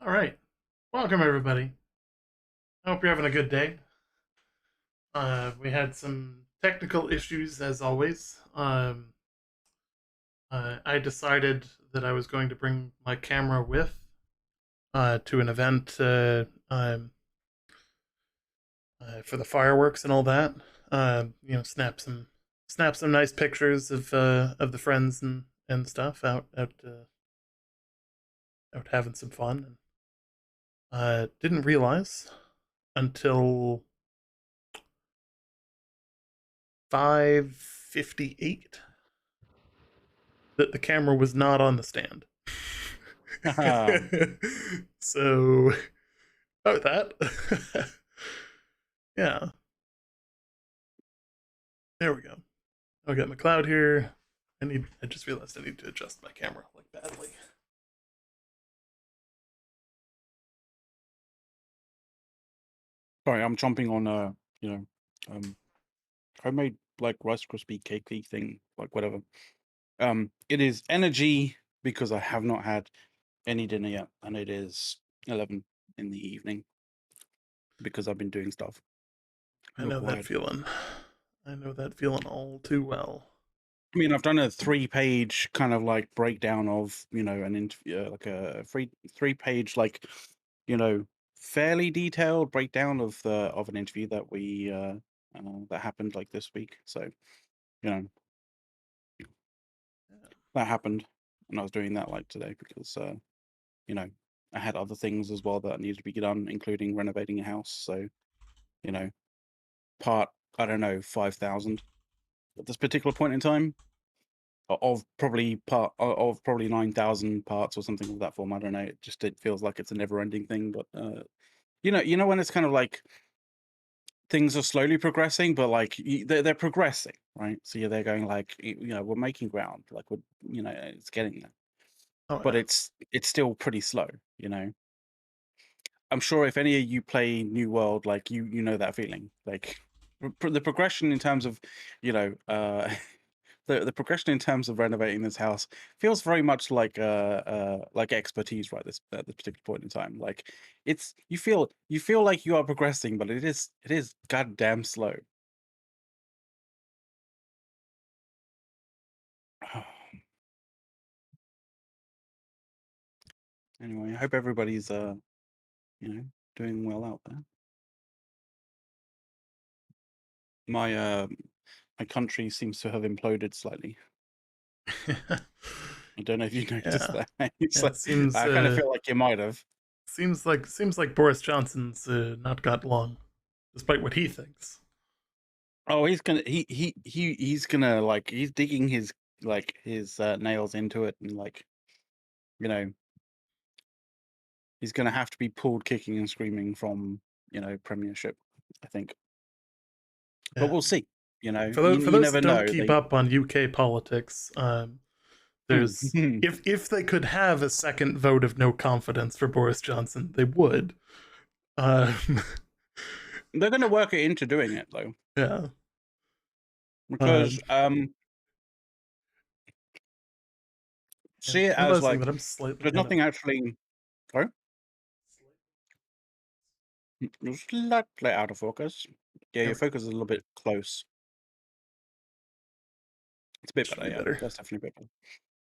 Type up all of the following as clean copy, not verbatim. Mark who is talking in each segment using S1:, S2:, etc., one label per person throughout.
S1: All right. Welcome, everybody. I hope you're having a good day. We had some technical issues, as always. I decided that I was going to bring my camera with to an event for the fireworks and all that. Snap some nice pictures of the friends and stuff out having some fun. And didn't realize until 5:58 that the camera was not on the stand. So about that. Yeah. There we go. I'll get McLeod here. I just realized I need to adjust my camera like badly.
S2: Sorry, I'm chomping on homemade like Rice Krispie cakey thing, like whatever. It is energy because I have not had any dinner yet, and it is 11 in the evening because I've been doing stuff.
S1: I know that feeling. I know that feeling all too well.
S2: I mean, I've done a 3-page kind of like breakdown of, an interview, like a three-page, like, fairly detailed breakdown of an interview that we that happened like this week. So, that happened, and I was doing that like today because I had other things as well that needed to be done, including renovating a house. So, part, I don't know, 5,000 at this particular point in time. Of probably 9,000 parts or something of that form. I don't know. It feels like it's a never-ending thing. But when it's kind of like things are slowly progressing, but like they're progressing, right? So they're going like we're making ground, like we're it's getting there.
S1: Oh,
S2: but
S1: yeah.
S2: it's still pretty slow. I'm sure if any of you play New World, like you know that feeling, like the progression in terms of the progression in terms of renovating this house feels very much like expertise right at this particular point in time. Like you feel like you are progressing, but it is goddamn slow. Anyway, I hope everybody's doing well out there. My country seems to have imploded slightly. I don't know if you noticed that.
S1: It seems.
S2: I kind of feel like you might have.
S1: Seems like Boris Johnson's not got long, despite what he thinks.
S2: Oh, he's gonna like he's digging his nails into it, and he's gonna have to be pulled kicking and screaming from premiership, I think.
S1: Yeah.
S2: But we'll see.
S1: For
S2: you
S1: those
S2: never
S1: who don't
S2: know.
S1: keep up on UK politics, there's if they could have a second vote of no confidence for Boris Johnson, they would.
S2: They're going to work it into doing it, though.
S1: Yeah.
S2: Because see it as like there's nothing actually. Sorry? You're slightly out of focus. Yeah, your focus is a little bit close. It's a bit better, yeah.
S1: Better.
S2: That's definitely a bit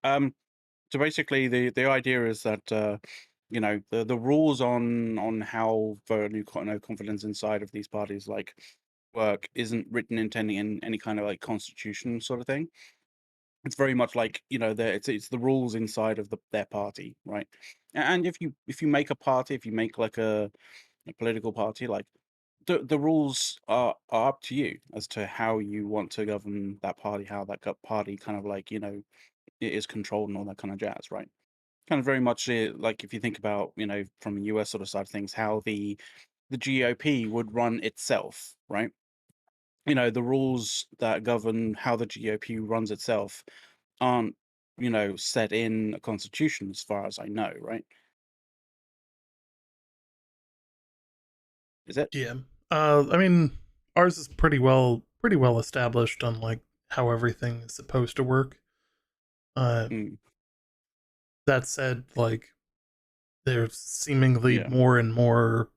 S2: better. So basically, the idea is that the rules on how vote no confidence inside of these parties like work isn't written intending in any kind of like constitution sort of thing. It's very much like it's the rules inside of their party, right? And if you make a party, if you make like a political party, like the rules are up to you as to how you want to govern that party, how that party kind of like it is controlled and all that kind of jazz, right? Kind of very much like if you think about from the US sort of side of things, how the GOP would run itself, right? The rules that govern how the GOP runs itself aren't set in a constitution as far as I know, right? Is it?
S1: Yeah. I mean, ours is pretty well established on like how everything is supposed to work. That said, like there's seemingly more and more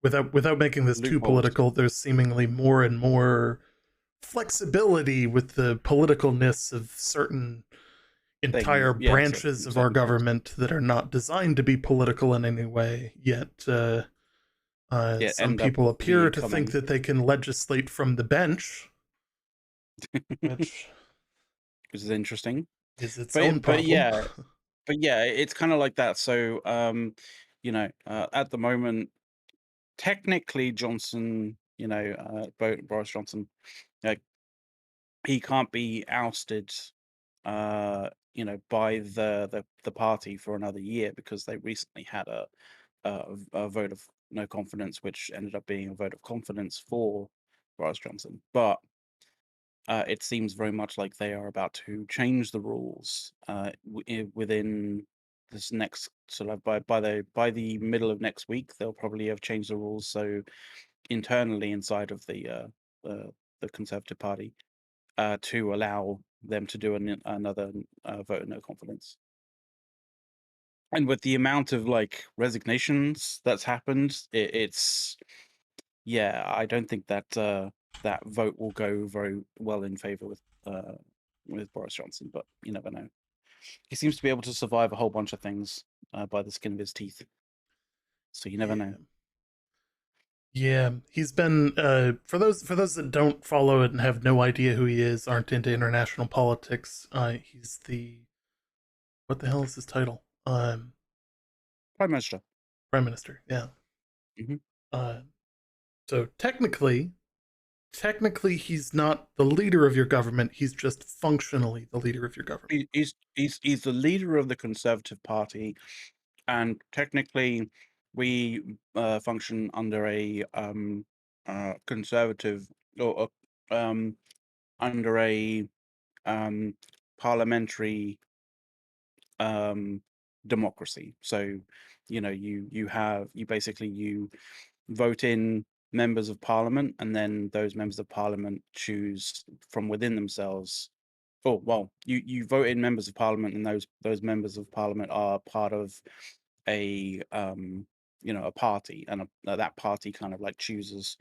S1: without making this too political, there's seemingly more and more flexibility with the politicalness of certain entire branches of our government that are not designed to be political in any way, yet some people appear to think that they can legislate from the bench, which
S2: is interesting.
S1: Is its own problem.
S2: But yeah, it's kind of like that. So, at the moment, technically, Johnson, Boris Johnson, like, he can't be ousted, by the party for another year because they recently had a vote of no confidence, which ended up being a vote of confidence for Boris Johnson. But it seems very much like they are about to change the rules within this next sort of by the middle of next week. They'll probably have changed the rules so internally inside of the Conservative Party to allow them to do another vote of no confidence. And with the amount of like resignations that's happened, it's I don't think that that vote will go very well in favor with Boris Johnson, but you never know. He seems to be able to survive a whole bunch of things by the skin of his teeth, so you never know.
S1: Yeah, he's been for those that don't follow it and have no idea who he is, aren't into international politics. He's the what the hell is his title?
S2: Prime Minister.
S1: Prime Minister. Yeah.
S2: Mm-hmm.
S1: So technically, he's not the leader of your government. He's just functionally the leader of your government.
S2: He's the leader of the Conservative Party, and technically, we function under a conservative or under a parliamentary democracy. So, you basically vote in members of parliament, and then those members of parliament choose from within themselves. Oh, well, you vote in members of parliament, and those members of parliament are part of a a party, and that party kind of like chooses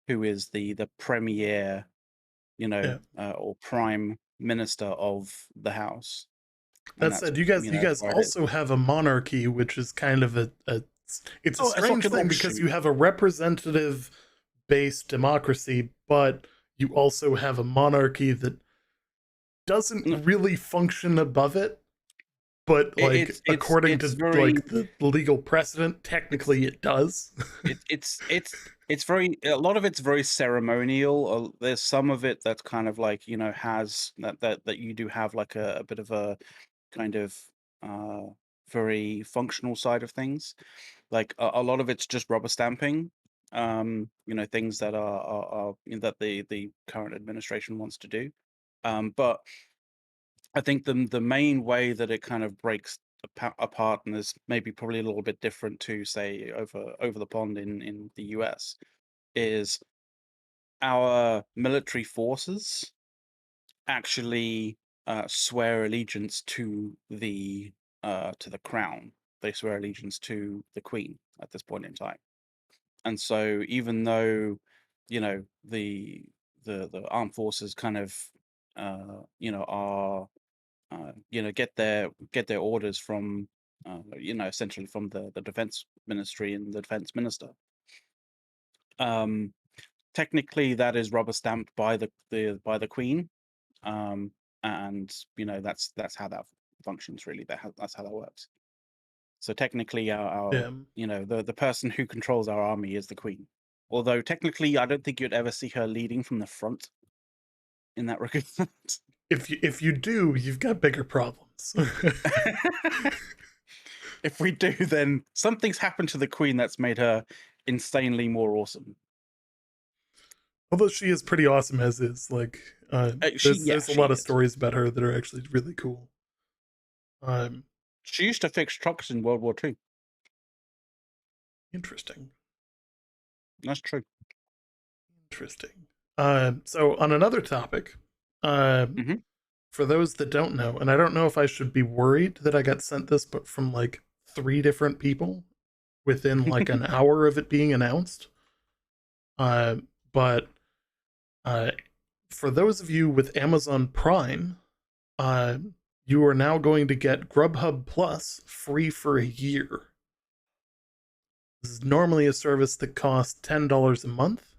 S2: who is the premier, or prime minister of the house.
S1: That said, you guys also have a monarchy, which is kind of it's a strange thing because you have a representative based democracy, but you also have a monarchy that doesn't really function above it. But like according to like the legal precedent, technically it does.
S2: It's very, a lot of it's very ceremonial. There's some of it that's kind of like has that you do have like a bit of a kind of very functional side of things. Like a lot of it's just rubber stamping. Things that are that the current administration wants to do. But I think the main way that it kind of breaks apart, and is maybe probably a little bit different to say over the pond in the US, is our military forces actually swear allegiance to the crown. They swear allegiance to the Queen at this point in time. And so even though the armed forces kind of are get their orders from essentially from the defense ministry and the defense minister, technically that is rubber stamped by the Queen, and that's how that functions really. That's how that works. So technically our the person who controls our army is the Queen, although technically I don't think you'd ever see her leading from the front in that regard.
S1: If you do, you've got bigger problems.
S2: If we do, then something's happened to the Queen that's made her insanely more awesome.
S1: Although she is pretty awesome as is. Like, there's a lot of stories about her that are actually really cool.
S2: She used to fix trucks in World War II.
S1: Interesting.
S2: That's true.
S1: Interesting. So on another topic, for those that don't know, and I don't know if I should be worried that I got sent this, but from like 3 different people within like an hour of it being announced. But for those of you with Amazon Prime, you are now going to get Grubhub Plus free for a year. This is normally a service that costs $10 a month.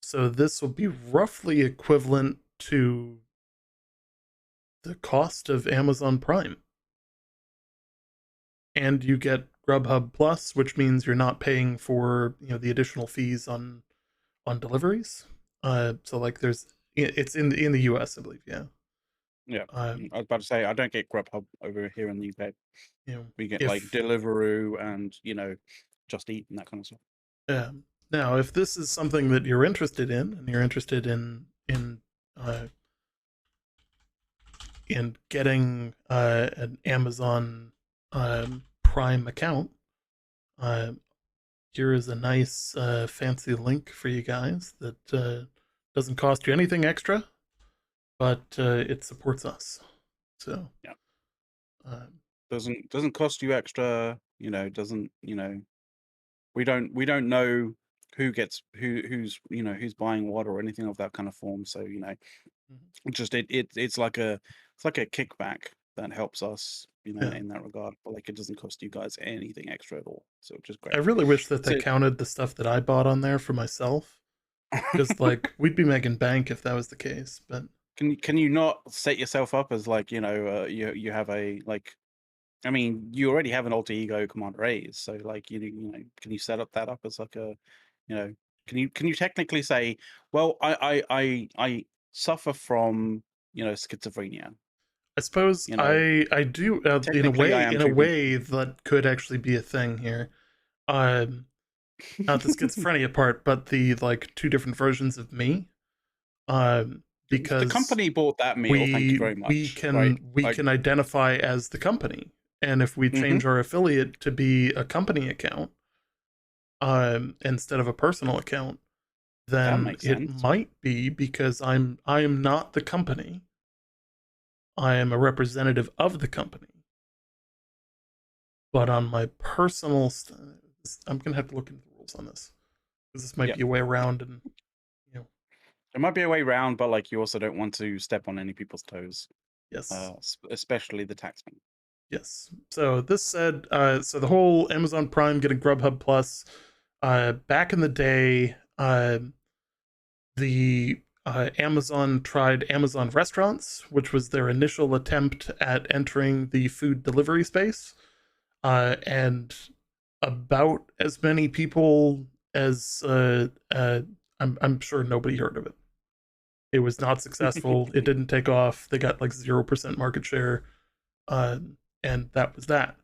S1: So this will be roughly equivalent to the cost of Amazon Prime. And you get Grubhub Plus, which means you're not paying for, the additional fees on deliveries. So like it's in the US, I believe, yeah.
S2: Yeah. I was about to say, I don't get Grubhub over here in the UK. We get like Deliveroo and, Just Eat and that kind of stuff.
S1: Yeah. Now, if this is something that you're interested in, and you're interested in getting an Amazon Prime account, here is a nice fancy link for you guys that doesn't cost you anything extra, but it supports us. So
S2: yeah, doesn't cost you extra. Doesn't we don't know who's buying what or anything of that kind of form. So just it's like a kickback that helps us, in that regard. But like it doesn't cost you guys anything extra at all. So which is great.
S1: I really wish that they counted the stuff that I bought on there for myself. Because like we'd be making bank if that was the case. But
S2: can you not set yourself up as like you have a like, I mean, you already have an alter ego Commander A's, so like can you set up that up as like a can you technically say, well, I suffer from schizophrenia.
S1: I suppose I do in a way that could actually be a thing here. Not the schizophrenia part, but the like two different versions of me. Because
S2: the company bought that meal. Thank you very much.
S1: We can identify as the company, and if we change our affiliate to be a company account, instead of a personal account, then it might be because I am not the company. I am a representative of the company. But on my personal, I'm gonna have to look into the rules on this because this might be a way around, and
S2: there might be a way around, but like you also don't want to step on any people's toes.
S1: Yes,
S2: especially the taxman.
S1: Yes. So this said, so the whole Amazon Prime getting Grubhub Plus, back in the day, the Amazon tried Amazon Restaurants, which was their initial attempt at entering the food delivery space, and about as many people as I'm sure nobody heard of it. It was not successful. It didn't take off. They got like 0% market share, and that was that.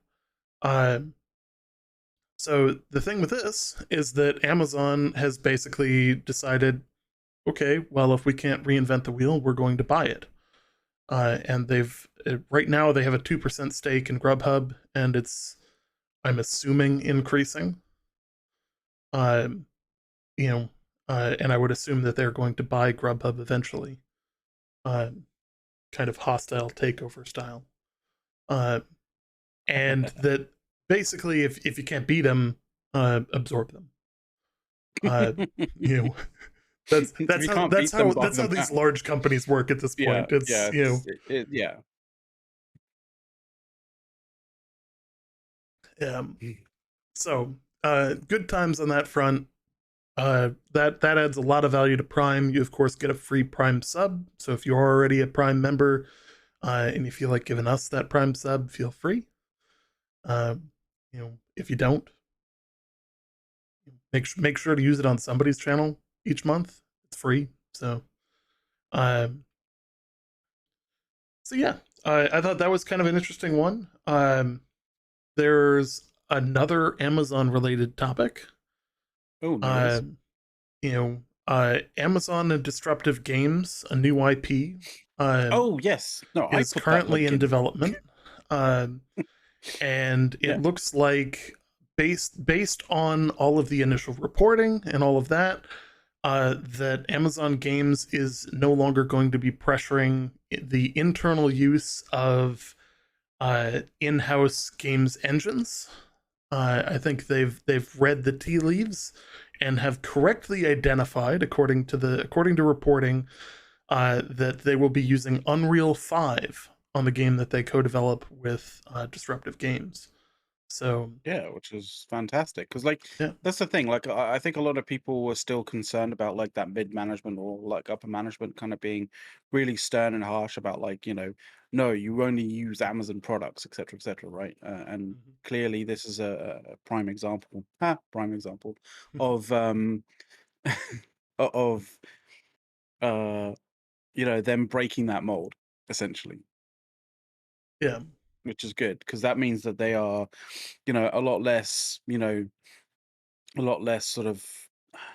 S1: So the thing with this is that Amazon has basically decided, okay, well, if we can't reinvent the wheel, we're going to buy it. And they've right now they have a 2% stake in Grubhub, and it's, I'm assuming, increasing. And I would assume that they're going to buy Grubhub eventually, kind of hostile takeover style. And that basically, if you can't beat them, absorb them. That's how these large companies work at this point. So good times on that front. That adds a lot of value to Prime. You of course get a free Prime sub. So if you're already a Prime member, and you feel like giving us that Prime sub, feel free. If you don't, make sure to use it on somebody's channel each month. It's free. So yeah, I thought that was kind of an interesting one. There's another Amazon related topic.
S2: Oh, nice.
S1: Amazon and Disruptive Games, a new IP.
S2: Oh yes, no,
S1: is currently in development, and it looks like based on all of the initial reporting and all of that, that Amazon Games is no longer going to be pressuring the internal use of in-house games engines. I think they've read the tea leaves and have correctly identified, according to reporting, that they will be using Unreal 5 on the game that they co-develop with Disruptive Games. So
S2: Yeah, which is fantastic because, like,
S1: yeah.
S2: that's the thing. Like, I think a lot of people were still concerned about like that mid management or like upper management kind of being really stern and harsh about like, no, you only use Amazon products, etc., etc., right? And
S1: Mhm.
S2: clearly, this is a prime example, prime example
S1: Mhm.
S2: of of uh, them breaking that mold essentially,
S1: Yeah.
S2: which is good because that means that they are, a lot less, a lot less sort of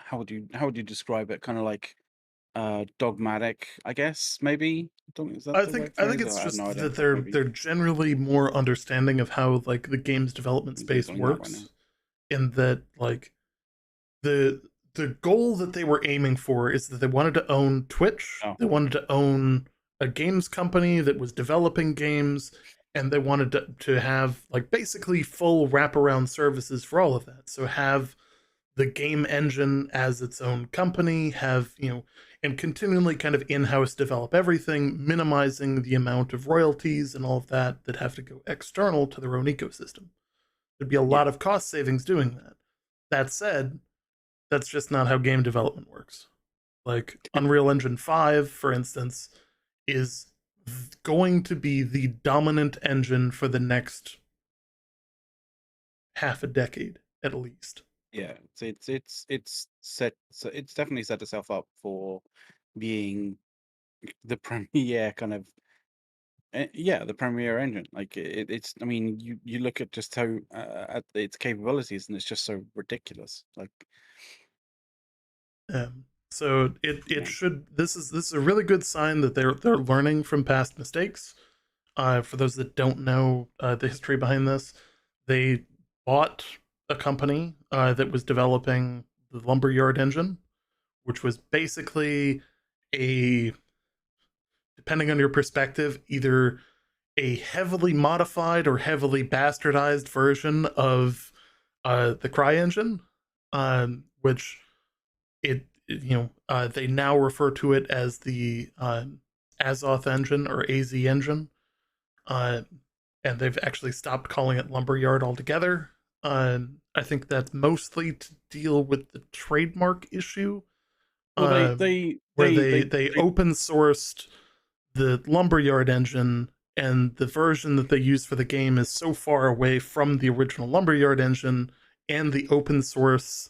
S2: how would you describe it? Kind of like dogmatic, I guess, maybe. Don't Is that
S1: I
S2: the
S1: think
S2: right
S1: I think
S2: phrase?
S1: it's
S2: I have no
S1: just
S2: idea.
S1: that they're
S2: Maybe
S1: they're generally more understanding of how like the games development
S2: I'm
S1: space
S2: googling that right now.
S1: works, in that like the the goal that they were aiming for is that they wanted to own Twitch,
S2: Oh,
S1: they wanted to own a games company that was developing games, and they wanted to have like basically full wraparound services for all of that. So have the game engine as its own company, have, and continually kind of in-house develop everything, minimizing the amount of royalties and all of that have to go external to their own ecosystem. There'd be a lot
S2: yeah,
S1: of cost savings doing that. That said, that's just not how game development works. Like Unreal Engine 5, for instance, is going to be the dominant engine for the next half a decade at least.
S2: yeah. It's set. So it's definitely set itself up for being the premier kind of. Yeah, the premier engine. Like it's. I mean, you look at just how at its capabilities, and it's just so ridiculous. Like,
S1: So it
S2: yeah.
S1: should this is a really good sign that they're learning from past mistakes. For those that don't know the history behind this, they bought a company that was developing the Lumberyard engine, which was basically a, depending on your perspective, either a heavily modified or heavily bastardized version of the Cry engine, which they now refer to it as the Azoth engine or AZ engine, uh, and they've actually stopped calling it Lumberyard altogether. I think that's mostly to deal with the trademark issue,
S2: Well,
S1: where they
S2: they
S1: open sourced the Lumberyard engine, and the version that they use for the game is so far away from the original Lumberyard engine and the open source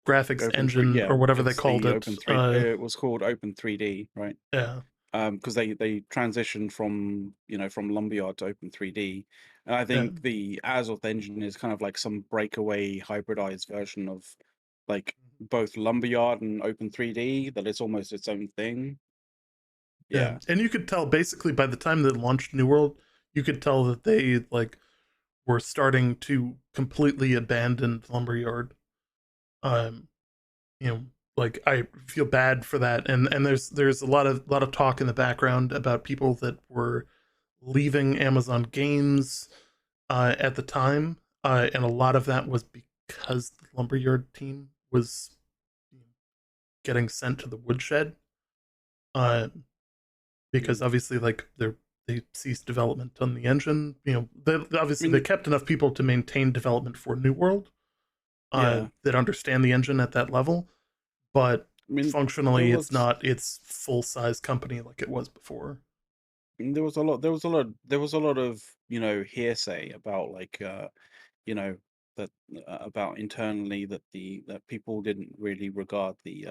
S1: graphics
S2: Open three,
S1: engine
S2: yeah,
S1: or whatever they
S2: it's
S1: called
S2: the
S1: it.
S2: Open 3 it was called Open 3D, right?
S1: Yeah,
S2: Because they transitioned from, from Lumberyard to Open 3D, and I
S1: yeah,
S2: think the Azoth engine is kind of like some breakaway hybridized version of, like, both Lumberyard and Open 3D, that it's almost its own thing.
S1: yeah.
S2: Yeah.
S1: And you could tell basically by the time they launched New World, you could tell that they like were starting to completely abandon Lumberyard. Um, you know, like I feel bad for that, and there's a lot of talk in the background about people that were leaving Amazon Games at the time, and a lot of that was because the Lumberyard team was getting sent to the woodshed, uh, because
S2: Mm.
S1: obviously like they ceased development on the engine. They
S2: I
S1: obviously they
S2: mean,
S1: kept enough people to maintain development for New World,
S2: yeah.
S1: that understand the engine at that level, but
S2: I mean, there
S1: functionally it's
S2: was
S1: not its full size company like it was before.
S2: there was a lot of, hearsay about, like, you know, that about internally that people didn't really regard the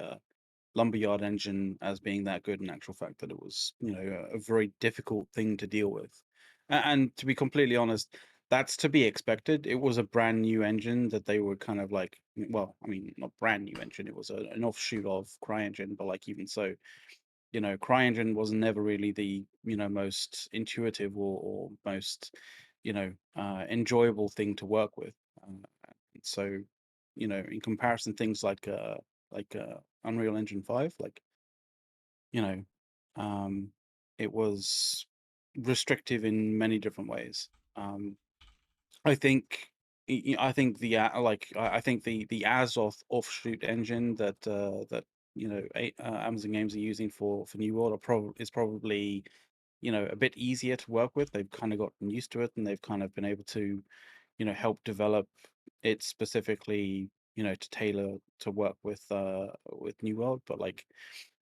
S2: lumberyard engine as being that good. In actual fact, that it was, a very difficult thing to deal with. And to be completely honest, that's to be expected. It was a brand new engine that they were kind of like, well, I mean, not brand new engine. It was an offshoot of CryEngine, but like even so, CryEngine was never really the, most intuitive or most, enjoyable thing to work with. So, in comparison, things like Unreal Engine 5, like, you know, um, it was restrictive in many different ways. I think I think I think the Azoth offshoot engine that Amazon Games are using for New World is probably a bit easier to work with. They've kind of gotten used to it, and they've kind of been able to, help develop it specifically, to tailor to work with New World. But like,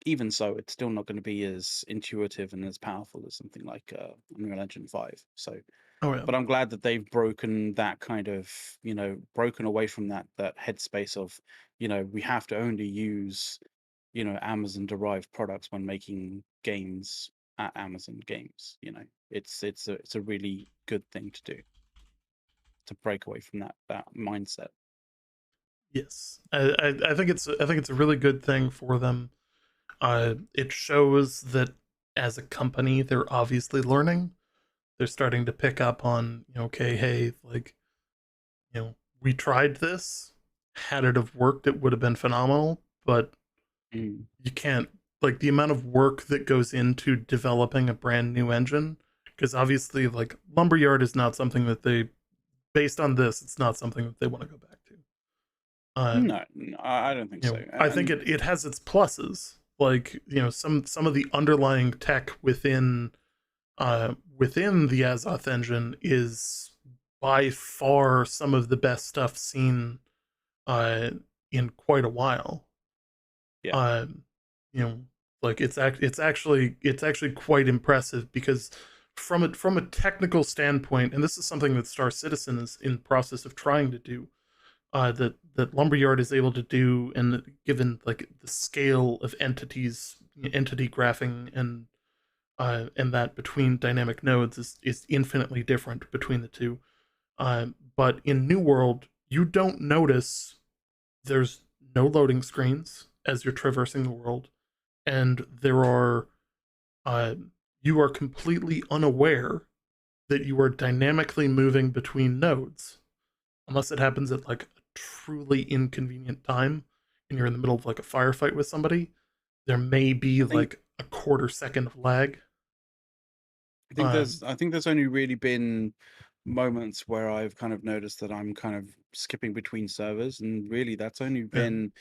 S2: even so, it's still not going to be as intuitive and as powerful as something like Unreal Engine 5. So,
S1: Oh yeah.
S2: but I'm glad that they've broken that kind of, broken away from that headspace of, we have to only use, Amazon derived products when making games at Amazon Games. It's a really good thing to do, to break away from that mindset.
S1: Yes, I think it's a really good thing for them. It shows that as a company, they're obviously learning. They're starting to pick up on, okay, hey, like, we tried this. Had it have worked, it would have been phenomenal. But
S2: Mm.
S1: you can't, like, the amount of work that goes into developing a brand new engine, because obviously, like, Lumberyard is not something that they, based on this, it's not something that they want to go back to.
S2: No, no, I don't think so.
S1: I think it has its pluses. Like, some of the underlying tech within the Azoth engine is by far some of the best stuff seen uh, in quite a while.
S2: Yeah.
S1: Um, you know, like it's actually quite impressive because from a technical standpoint, and this is something that Star Citizen is in the process of trying to do, that Lumberyard is able to do, and given like the scale of entity graphing and that between dynamic nodes is infinitely different between the two. But in New World, you don't notice there's no loading screens as you're traversing the world, and there are you are completely unaware that you are dynamically moving between nodes, unless it happens at like a truly inconvenient time and you're in the middle of like a firefight with somebody. There may be
S2: I think
S1: like a quarter second of lag.
S2: I think
S1: Um,
S2: there's I think there's only really been moments where I've kind of noticed that I'm kind of skipping between servers, and really that's only
S1: yeah.
S2: been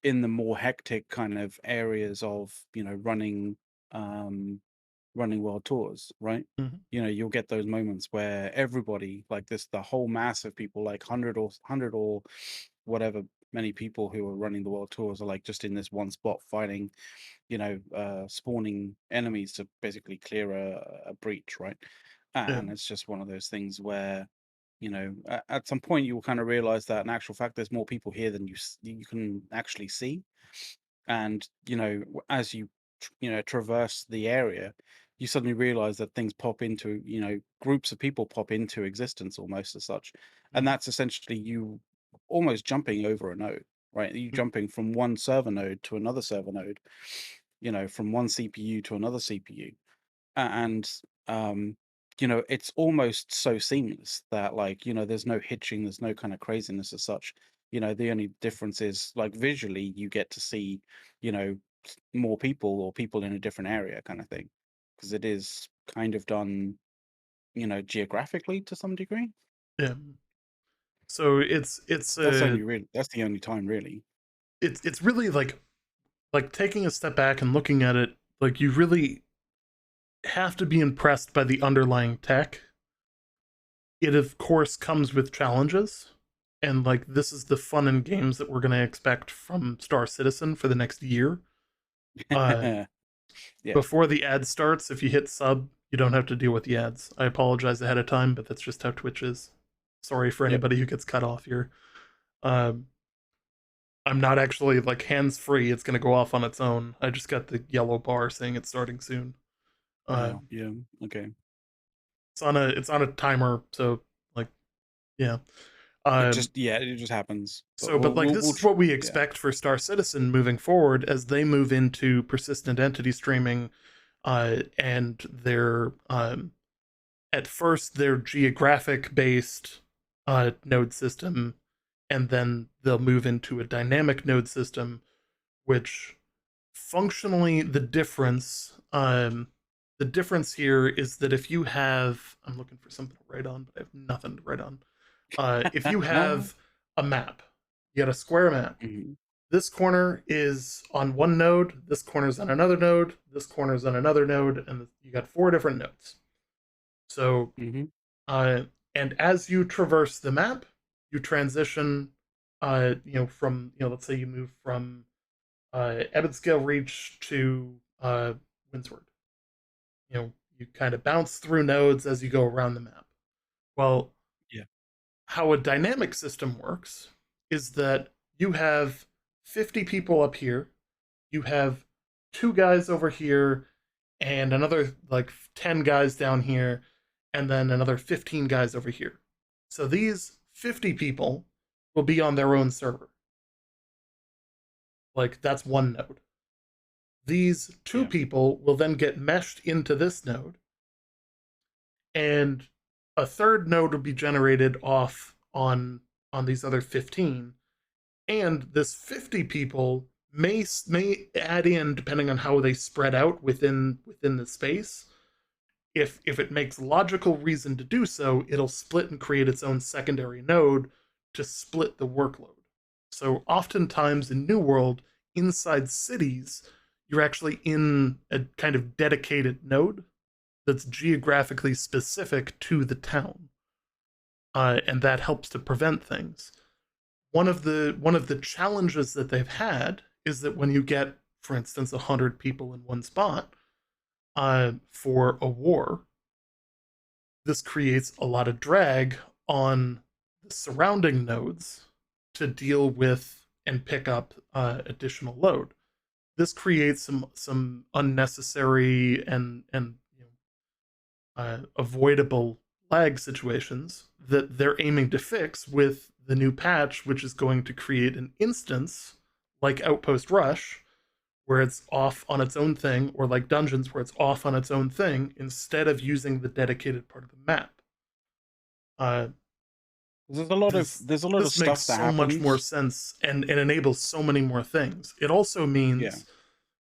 S2: in the more hectic kind of areas of, um running world tours, right?
S1: Mhm.
S2: You'll get those moments where everybody, like this, the whole mass of people, like hundred or whatever many people who are running the world tours are like just in this one spot fighting, spawning enemies to basically clear a breach, right?
S1: Yeah.
S2: And it's just one of those things where, at some point you will kind of realize that in actual fact there's more people here than you can actually see. And as you traverse the area, you suddenly realize that things pop into, groups of people pop into existence almost as such. And
S1: Mhm.
S2: that's essentially you almost jumping over a node, right? You
S1: Mhm.
S2: jumping from one server node to another server node, from one CPU to another CPU. And um it's almost so seamless that, like, there's no hitching, there's no kind of craziness as such. The only difference is, like, visually you get to see, you know more people, or people in a different area, kind of thing, because it is kind of done, geographically to some degree.
S1: Yeah. So
S2: That's the only time, really.
S1: it's really like taking a step back and looking at it, like you really have to be impressed by the underlying tech. It of course comes with challenges, and like this is the fun and games that we're going to expect from Star Citizen for the next year. Uh,
S2: Yeah.
S1: Before the ad starts, if you hit sub, you don't have to deal with the ads. I apologize ahead of time, but that's just how Twitch is. Sorry for
S2: Yep.
S1: anybody who gets cut off here. Um, I'm not actually like hands free. It's going to go off on its own. I just got the yellow bar saying it's starting soon.
S2: Oh,
S1: Um,
S2: yeah. Okay.
S1: it's on a timer, so like yeah. Um,
S2: It just happens. But
S1: so, but like this is what we
S2: yeah.
S1: expect for Star Citizen moving forward as they move into persistent entity streaming, and their at first their geographic based node system, and then they'll move into a dynamic node system, which functionally the difference here is that if you have, I'm looking for something to write on, but I have nothing to write on. If you have a map, you got a square map,
S2: Mhm.
S1: this corner is on one node, this corner is on another node, this corner is on another node, and you got 4 different nodes. So, and as you traverse the map, you transition, from, let's say you move from Ebonscale Reach to Windsward. You kind of bounce through nodes as you go around the map. Well,
S2: yeah,
S1: how a dynamic system works is that you have 50 people up here, you have 2 guys over here, and another like 10 guys down here, and then another 15 guys over here. So these 50 people will be on their own server. Like, that's one node. These 2
S2: yeah,
S1: people will then get meshed into this node, and a third node will be generated off on these other 15, and this 50 people may add in, depending on how they spread out within the space. If it makes logical reason to do so, it'll split and create its own secondary node to split the workload. So oftentimes in New World, inside cities, you're actually in a kind of dedicated node that's geographically specific to the town, and that helps to prevent things. One of the challenges that they've had is that when you get, for instance, 100 people in one spot for a war, this creates a lot of drag on the surrounding nodes to deal with and pick up additional load. This creates some unnecessary and avoidable lag situations that they're aiming to fix with the new patch, which is going to create an instance like Outpost Rush, where it's off on its own thing, or like Dungeons, where it's off on its own thing, instead of using the dedicated part of the map.
S2: there's a lot of
S1: This makes
S2: stuff that
S1: so much more
S2: happens.
S1: sense and enables so many more things. It also means,
S2: Yeah,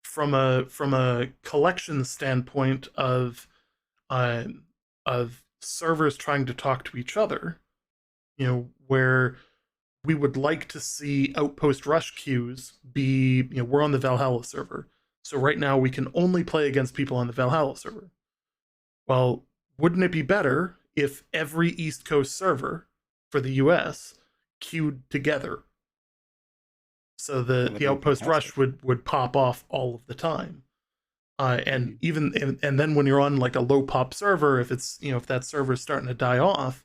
S1: from a collection standpoint uh, of servers trying to talk to each other, where we would like to see Outpost Rush queues be, we're on the Valhalla server. So right now we can only play against people on the Valhalla server. Well, wouldn't it be better if every East Coast server for the US queued together, so
S2: well,
S1: the
S2: that'd be
S1: Outpost Rush
S2: fantastic.
S1: would pop off all of the time? And
S2: Mhm.
S1: even and then when you're on like a low pop server, if it's, if that server is starting to die off,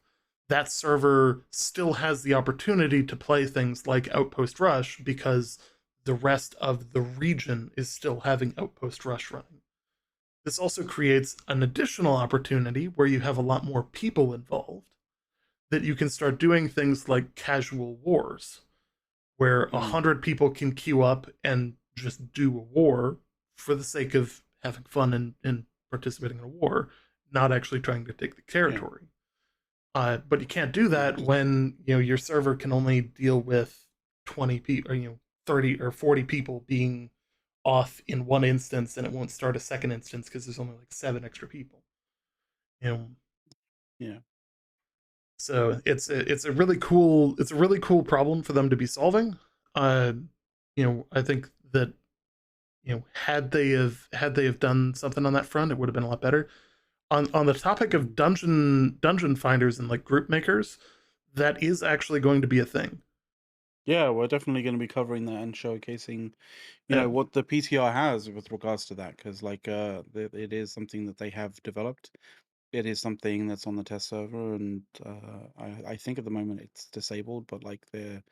S1: that server still has the opportunity to play things like Outpost Rush, because the rest of the region is still having Outpost Rush running. This also creates an additional opportunity where you have a lot more people involved, that you can start doing things like casual wars, where
S2: Mm.
S1: 100 people can queue up and just do a war for the sake of having fun and participating in a war, not actually trying to take the
S2: Yeah.
S1: territory. But you can't do that
S2: Mhm.
S1: when your server can only deal with 20 people, or 30 or 40 people being off in one instance, and it won't start a second instance because there's only like 7 extra people. You know,
S2: Yeah.
S1: so it's a really cool problem for them to be solving. Uh, I think that, had they have done something on that front, it would have been a lot better. On the topic of
S2: Mhm.
S1: dungeon finders and like group makers, that is actually going to be a thing.
S2: Yeah, we're definitely going to be covering that and showcasing,
S1: Yeah.
S2: what the PTR has with regards to that, because it is something that they have developed. It is something that's on the test server, and I think at the moment it's disabled, but like they're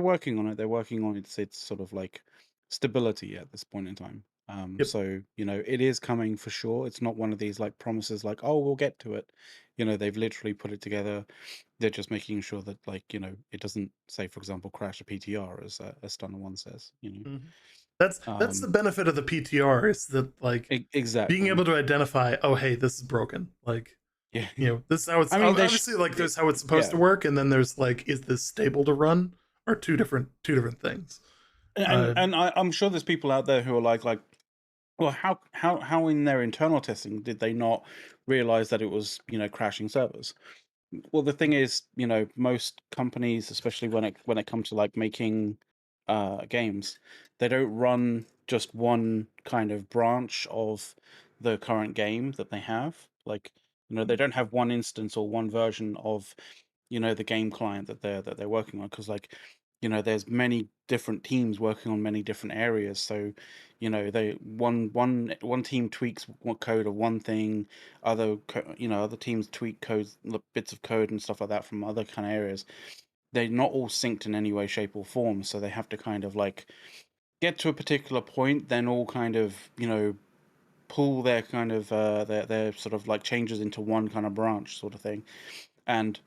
S2: working on it. They're working on its sort of like stability at this point in time.
S1: Yep.
S2: So it is coming for sure. It's not one of these like promises like, oh, we'll get to it. They've literally put it together. They're just making sure that like it doesn't say, for example, crash a PTR as Stunner One says.
S1: Mhm. That's the
S2: Um,
S1: benefit of the PTR, is that, like, being
S2: exactly.
S1: able to identify, oh hey, this is broken. Like,
S2: Yeah.
S1: this is how it's
S2: I mean,
S1: obviously, like, there's how it's supposed to
S2: yeah.
S1: work, and then there's like, is this stable to run, or two different things.
S2: And I'm sure there's people out there who are like, well, how in their internal testing did they not realize that it was crashing servers? Well, the thing is, most companies, especially when it comes to like making games, they don't run just one kind of branch of the current game that they have. Like, they don't have one instance or one version of, the game client that they're working on, because like, there's many different teams working on many different areas. So, they one team tweaks one code of one thing, other teams tweak codes, bits of code and stuff like that from other kind of areas. They're not all synced in any way, shape, or form. So they have to kind of like get to a particular point, then all kind of pull their kind of their sort of like changes into one kind of branch sort of thing. And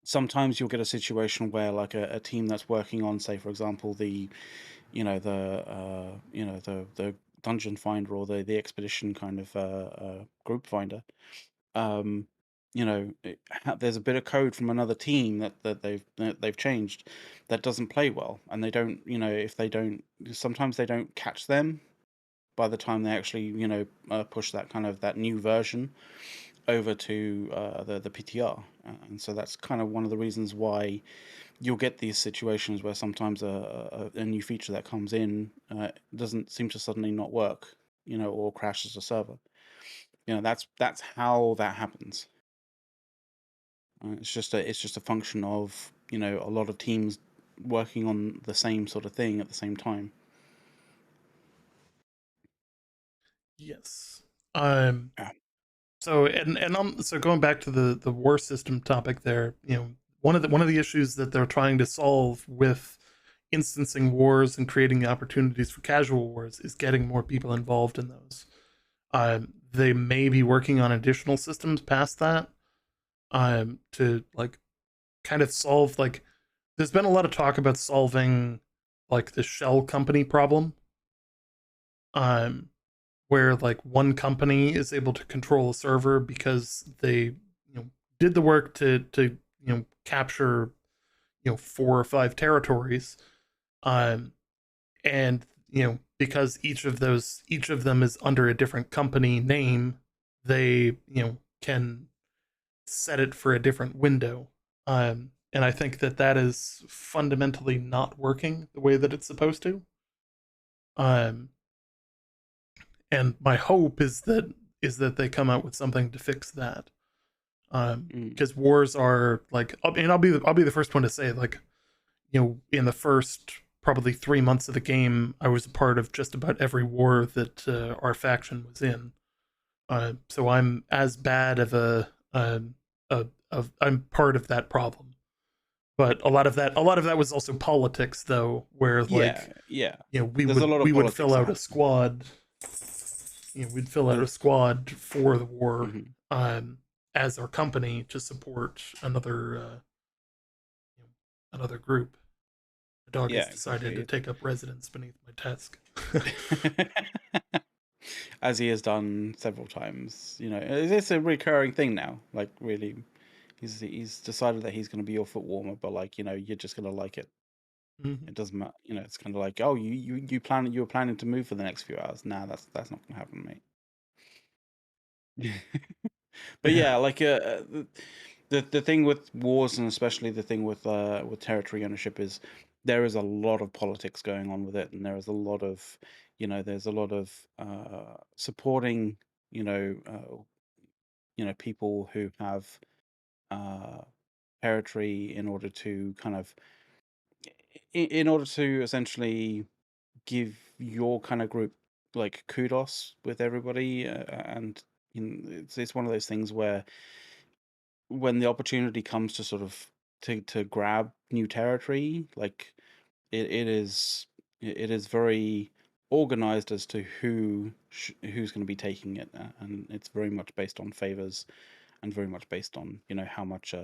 S2: sometimes you'll get a situation where like a team that's working on, say for example, the the dungeon finder or the expedition kind of group finder, um there's a bit of code from another team that they've changed that doesn't play well, and they don't, if they don't, sometimes they don't catch them by the time they actually push that kind of that new version over to the PTR. And so that's kind of one of the reasons why you'll get these situations where sometimes a new feature that comes in doesn't seem to suddenly not work, or crashes the server. That's how that happens. It's just a function of a lot of teams working on the same sort of thing at the same time.
S1: Yes.
S2: Yeah.
S1: So going back to the war system topic there, one of the issues that they're trying to solve with instancing wars and creating the opportunities for casual wars is getting more people involved in those. They may be working on additional systems past that, to like kind of solve, like, there's been a lot of talk about solving like the shell company problem, um, where like one company is able to control a server because they did the work to capture 4 or 5 territories, um, and because each of them is under a different company name, they can set it for a different window. And I think that is fundamentally not working the way that it's supposed to. Um, and my hope is that they come out with something to fix that. Because wars are like, I'll be the first one to say, like, in the first probably 3 months of the game, I was a part of just about every war that our faction was in. So I'm as bad of I'm part of that problem. But a lot of that was also politics, though, where like
S2: Yeah.
S1: we
S2: There's a lot of
S1: would
S2: politics
S1: fill
S2: that
S1: out a
S2: happen.
S1: squad. We'd fill out a squad for the war, as our company to support another group. The dog has
S2: Yeah,
S1: decided to
S2: exactly.
S1: take up residence beneath my desk.
S2: As he has done several times. It's a recurring thing now. Like, really, he's decided that he's going to be your foot warmer, but like, you're just going to like it.
S1: Mm-hmm.
S2: It doesn't matter. It's kind of like, oh, you were planning to move for the next few hours. Nah, that's not going to happen, mate. But
S1: Yeah.
S2: yeah, like the thing with wars, and especially the thing with territory ownership, is there is a lot of politics going on with it, and there is a lot of there's a lot of supporting you know uh, people who have uh, territory in order to kind of in order to essentially give your kind of group like kudos with everybody, and it's one of those things where when the opportunity comes to sort of to grab new territory, like it is very organized as to who's going to be taking it, and it's very much based on favors, and very much based on how much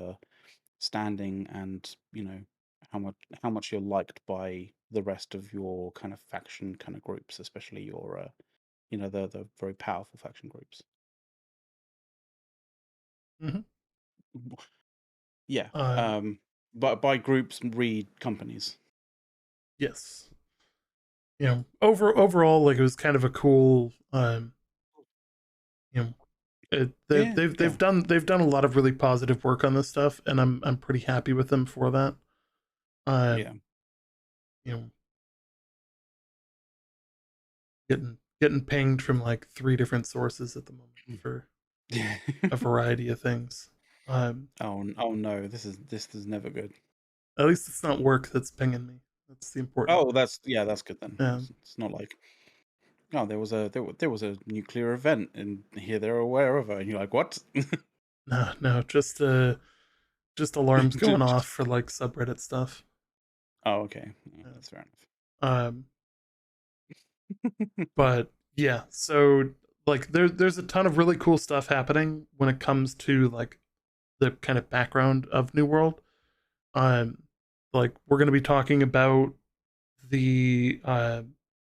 S2: standing, and how much you're liked by the rest of your kind of faction kind of groups, especially your the very powerful faction groups.
S1: Mm-hmm.
S2: Yeah.
S1: Um,
S2: But by groups, read companies.
S1: yes. Overall, like, it was kind of a cool, you know,
S2: Yeah, yeah,
S1: they've done a lot of really positive work on this stuff, and I'm pretty happy with them for that.
S2: yeah.
S1: Um, getting pinged from like 3 different sources at the moment for a variety of things.
S2: Oh no, this is never good.
S1: At least it's not work that's pinging me. That's the important
S2: Oh,
S1: thing.
S2: that's good then.
S1: Yeah.
S2: It's not like, oh, there was a nuclear event in here, there, or wherever, and you're like, what?
S1: No, just alarms going off for like subreddit stuff.
S2: Oh, okay,
S1: Yeah.
S2: that's fair
S1: Um, but yeah, so like there's a ton of really cool stuff happening when it comes to like the kind of background of New World. Um, like we're going to be talking about the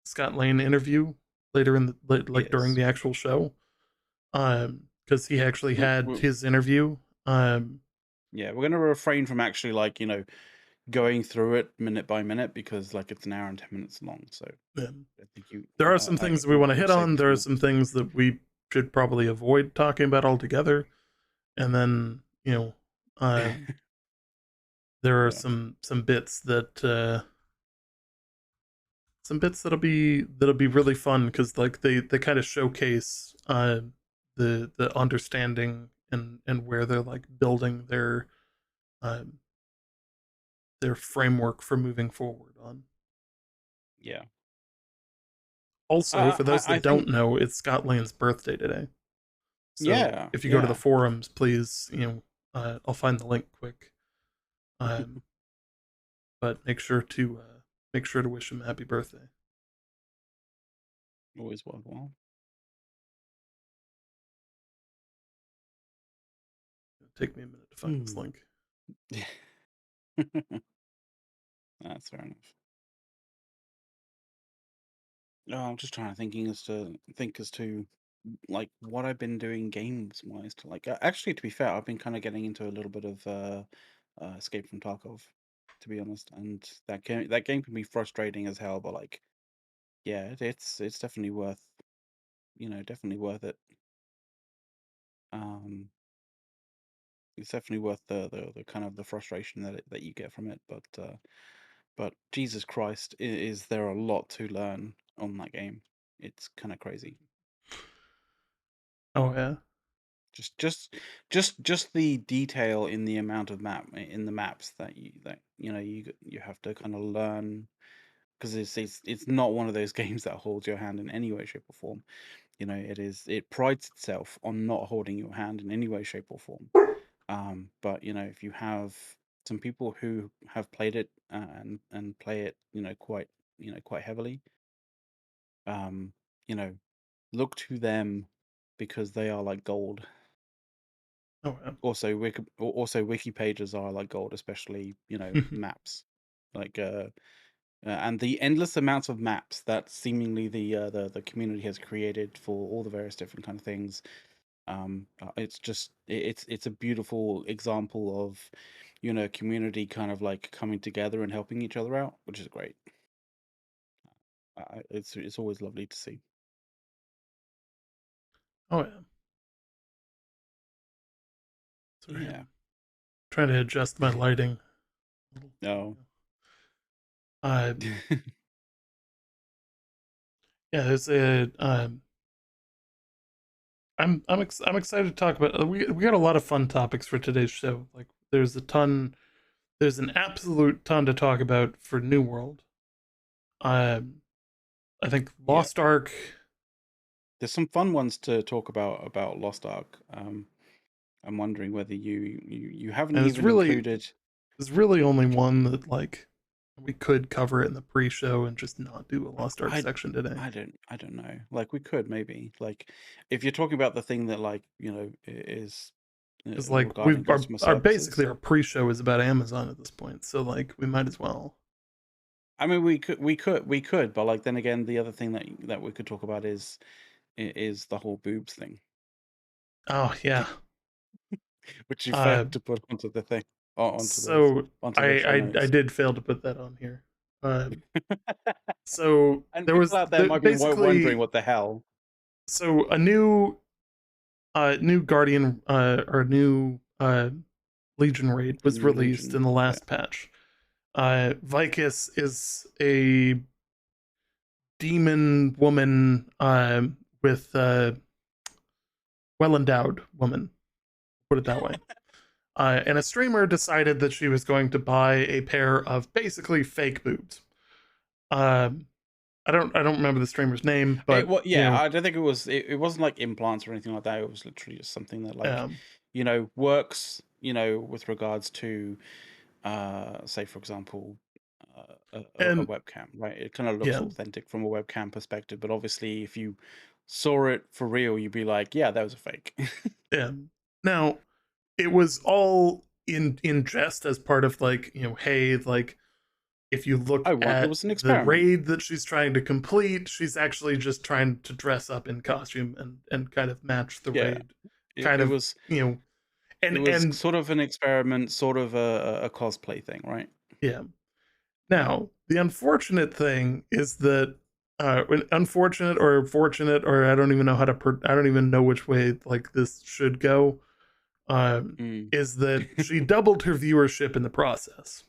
S1: Scott Lane interview later in the like during
S2: Yes.
S1: the actual show. Because he actually had
S2: We
S1: his interview.
S2: Yeah, we're gonna refrain from actually, like, going through it minute by minute, because like it's an hour and 10 minutes long. So I think
S1: there are some things we want to
S2: we'll
S1: hit
S2: save
S1: on.
S2: it
S1: There
S2: for
S1: are
S2: now.
S1: some things that we should probably avoid talking about altogether. And then, there are
S2: Yeah.
S1: some bits that that'll be really fun because like they kind of showcase the understanding and where they're like building um, their framework for moving forward on.
S2: Yeah.
S1: Also, for those
S2: I
S1: that
S2: think,
S1: don't know, it's Scott Lane's birthday today. So
S2: yeah,
S1: if you go to the
S2: yeah.
S1: forums, please, I'll find the link quick. But make sure to wish him happy birthday.
S2: Always worthwhile.
S1: It'll take me a minute to find this link.
S2: That's fair enough. No, I'm just trying to think as to like what I've been doing games wise to like, actually, to be fair, I've been kind of getting into a little bit of Escape from Tarkov, to be honest, and that game can be frustrating as hell, but like, yeah, it's definitely worth, definitely worth it. Um, it's definitely worth the kind of the frustration that you get from it, but Jesus Christ, is there a lot to learn on that game? It's kind of crazy.
S1: Oh yeah.
S2: Just the detail in the amount of in the maps that you have to kind of learn, because it's not one of those games that holds your hand in any way, shape, or form. It prides itself on not holding your hand in any way, shape, or form. But if you have some people who have played it, and play it, quite heavily, um, you know, look to them, because they are like gold.
S1: Oh yeah.
S2: Also wiki pages are like gold, especially maps, like and the endless amounts of maps that seemingly the community has created for all the various different kind of things. It's just it's a beautiful example of community kind of like coming together and helping each other out, which is great. It's always lovely to see.
S1: Oh yeah. Sorry,
S2: Yeah.
S1: I'm trying to adjust my lighting.
S2: No.
S1: Uh, yeah, there's a. I'm excited to talk about. We got a lot of fun topics for today's show. Like, there's an absolute ton to talk about for New World. Um, I think
S2: Yeah.
S1: Lost Ark.
S2: There's some fun ones to talk about Lost Ark. I'm wondering whether you haven't
S1: And
S2: even included.
S1: there's really only one that like we could cover it in the pre-show and just not do a Lost Ark
S2: I
S1: section today.
S2: I don't know. Like, we could maybe, like, if you're talking about the thing that, like, is
S1: Because like
S2: regarding customer
S1: our basically
S2: services.
S1: our pre-show is about Amazon at this point, so like we might as well.
S2: I mean, we could, but like, then again, the other thing that we could talk about is the whole boobs thing,
S1: Oh yeah.
S2: which you
S1: Uh,
S2: failed to put onto the thing,
S1: so
S2: onto the show
S1: I
S2: notes.
S1: did fail to put that on here. So
S2: And
S1: there
S2: people
S1: was
S2: out there might be wondering
S1: basically
S2: what the hell.
S1: so a new Guardian or new Legion raid
S2: A
S1: was
S2: new
S1: released
S2: Legion,
S1: in the
S2: yeah.
S1: last patch. Vicus is a demon woman with well-endowed woman, put it that way. And a streamer decided that she was going to buy a pair of basically fake boobs. I don't remember the streamer's name, but
S2: I don't think it wasn't like implants or anything like that. It was literally just something that works, with regards to say for example a webcam, right? It kind of looks authentic from a webcam perspective, but obviously if you saw it for real, you'd be like, yeah, that was a fake.
S1: Yeah. Now, it was all in jest as part of hey, if you look at
S2: it was an
S1: the raid that she's trying to complete, she's actually just trying to dress up in costume and kind of match the raid. It was
S2: sort of an experiment, sort of a cosplay thing, right?
S1: Yeah. Now, the unfortunate thing is that unfortunate or fortunate, or I don't even know I don't even know which way this should go. Is that she doubled her viewership in the process.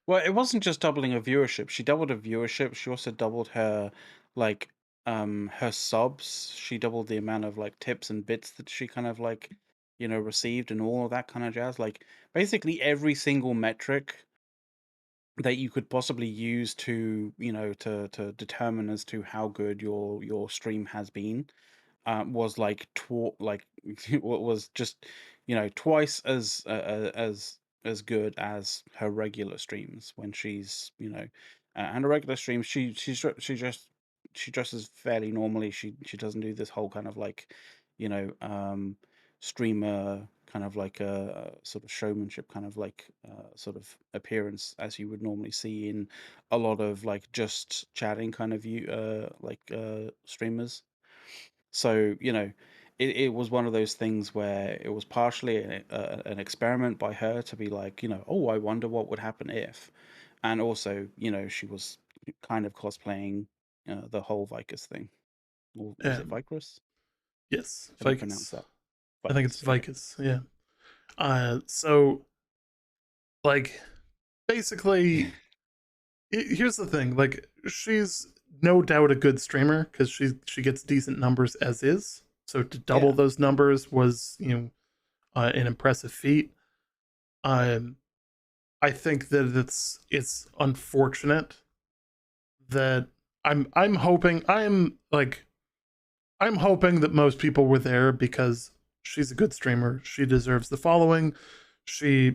S2: Well, it wasn't just doubling her viewership. She doubled her viewership. She also doubled her her subs. She doubled the amount of tips and bits that she kind of received, and all of that kind of jazz. Basically every single metric that you could possibly use to to determine as to how good your stream has been was was just twice as good as her regular streams when she's and her regular streams she dresses fairly normally. She doesn't do this whole kind of streamer kind of a sort of showmanship kind of sort of appearance as you would normally see in a lot of just chatting kind of streamers. So it was one of those things where it was partially an experiment by her to be oh, I wonder what would happen if, and also she was kind of cosplaying the whole Vicus thing. Or was it Vicus?
S1: Yes,
S2: How do you pronounce that?
S1: I think it's Vicus. Okay. Yeah. So basically, here's the thing. She's no doubt a good streamer because she gets decent numbers as is. So to double those numbers was an impressive feat. I think that it's unfortunate that I'm hoping that most people were there because she's a good streamer. She deserves the following. She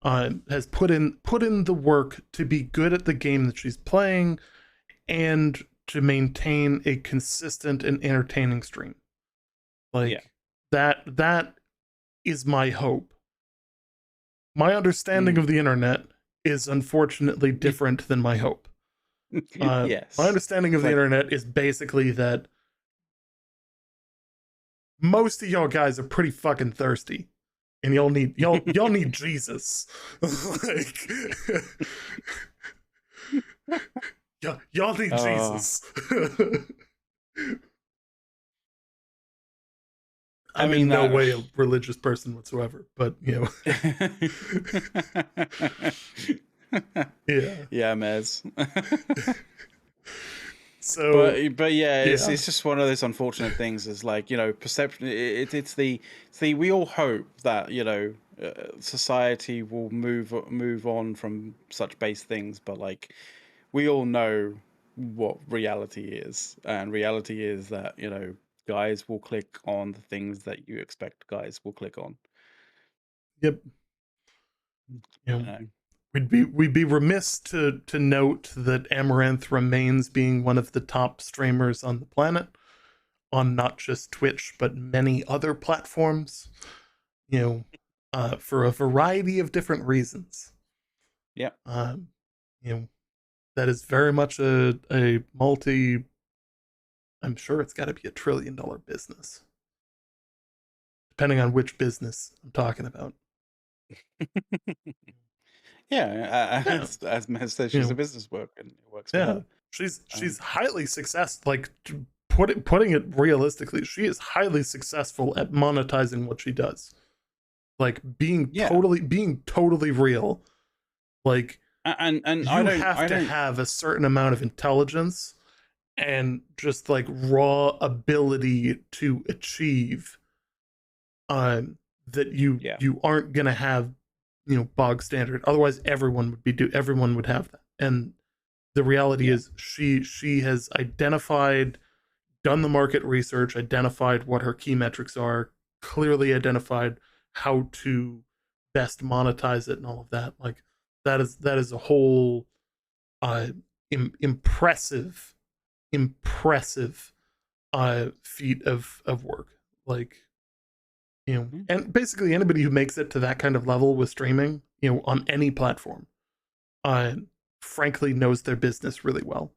S1: has put in the work to be good at the game that she's playing and to maintain a consistent and entertaining stream. That is my hope. My understanding of the internet is unfortunately different than my hope.
S2: Yes.
S1: My understanding of the internet is basically that most of y'all guys are pretty fucking thirsty, and y'all need Jesus. Y'all need Jesus. I'm in no way a religious person whatsoever, but yeah.
S2: Yeah, Mez.
S1: So,
S2: but yeah, it's just one of those unfortunate things. Is perception. It's the we all hope that society will move on from such base things, but we all know what reality is, and reality is that guys will click on the things that you expect guys will click on.
S1: Yep. We'd be remiss to note that Amaranth remains being one of the top streamers on the planet, on not just Twitch but many other platforms. For a variety of different reasons.
S2: Yeah.
S1: That is very much a multi. I'm sure it's got to be $1 trillion business, depending on which business I'm talking about.
S2: Yeah, as Mez says, she's a business worker and it works for her.
S1: She's highly successful. Putting it realistically, she is highly successful at monetizing what she does. Being totally real. And you have to have a certain amount of intelligence and just like raw ability to achieve that you aren't gonna have, you know, bog standard. Otherwise everyone would have that. And the reality is she has identified, done the market research, identified what her key metrics are, clearly identified how to best monetize it and all of that. Like that is a whole impressive feat of work. Like, you know, and basically anybody who makes it to that kind of level with streaming, you know, on any platform, frankly knows their business really well.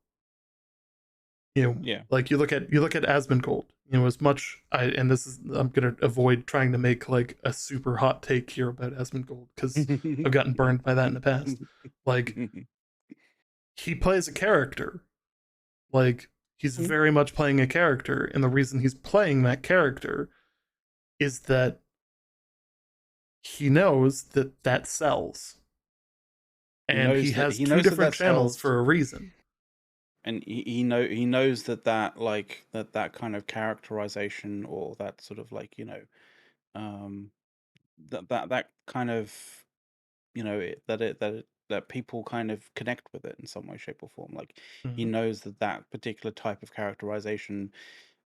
S1: You know, like you look at Asmongold, you know, as much I'm gonna avoid trying to make like a super hot take here about Asmongold because I've gotten burned by that in the past. Like he plays a character. Like he's very much playing a character, and the reason he's playing that character is that he knows that that sells, and he has two different channels for a reason.
S2: And he knows that like that kind of characterization, or that sort of like, you know, that kind of, you know, that people kind of connect with it in some way, shape, or form. Like he knows that particular type of characterization,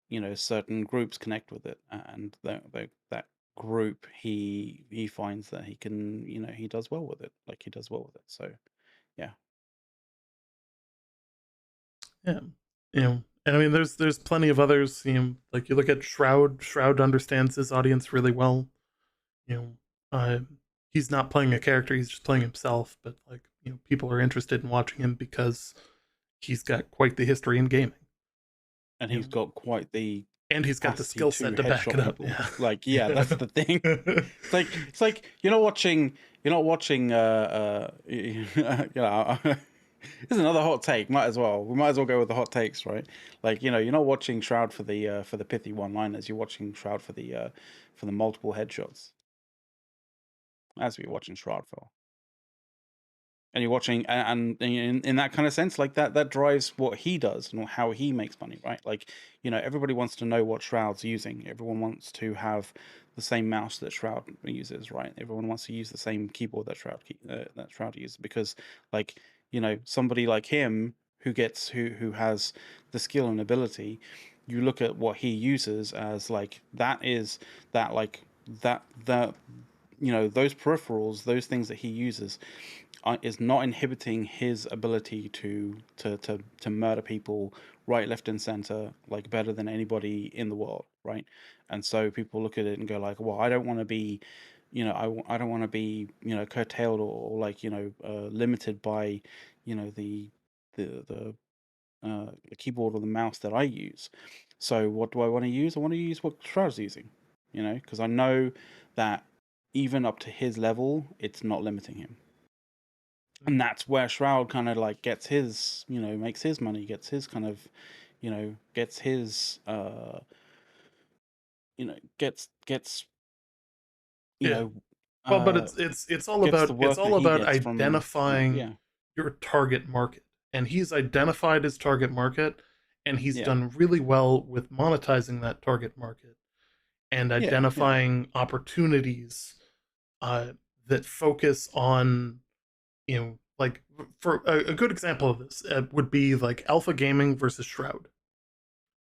S2: you know, certain groups connect with it, and that group he finds that he can, you know, he does well with it. Like he does well with it. So yeah.
S1: Yeah, you know, and I mean, there's plenty of others. You know, like you look at Shroud. Shroud understands his audience really well. You know, he's not playing a character; he's just playing himself. But like, you know, people are interested in watching him because he's got quite the history in gaming,
S2: and he's got quite the
S1: he's got the skill set to back it up. Yeah.
S2: Like, that's the thing. It's like you're not watching. You know. Here's another hot take. We might as well go with the hot takes, right? Like, you know, you're not watching Shroud for the pithy one-liners. You're watching Shroud for the multiple headshots. That's what you're watching Shroud for. And you're watching, and in that kind of sense, like that drives what he does and how he makes money, right? Like, you know, everybody wants to know what Shroud's using. Everyone wants to have the same mouse that Shroud uses, right? Everyone wants to use the same keyboard that Shroud uses, because, like, you know, somebody like him who has the skill and ability, you look at what he uses as like that you know, those peripherals, those things that he uses is not inhibiting his ability to murder people right, left, and center, like better than anybody in the world, right? And so people look at it and go like, well, I don't want to be, you know, I don't want to be, you know, curtailed, or like, you know, limited by, you know, the keyboard or the mouse that I use. So what do I want to use? I want to use what Shroud's using, you know, because I know that even up to his level, it's not limiting him. And that's where Shroud kind of like gets his, you know, makes his money, gets his kind of, you know, gets his, you know, gets, you know,
S1: well, but it's all about identifying your target market, and he's identified his target market, and he's done really well with monetizing that target market and identifying opportunities that focus on, you know, like for a good example of this would be like Alpha Gaming versus Shroud.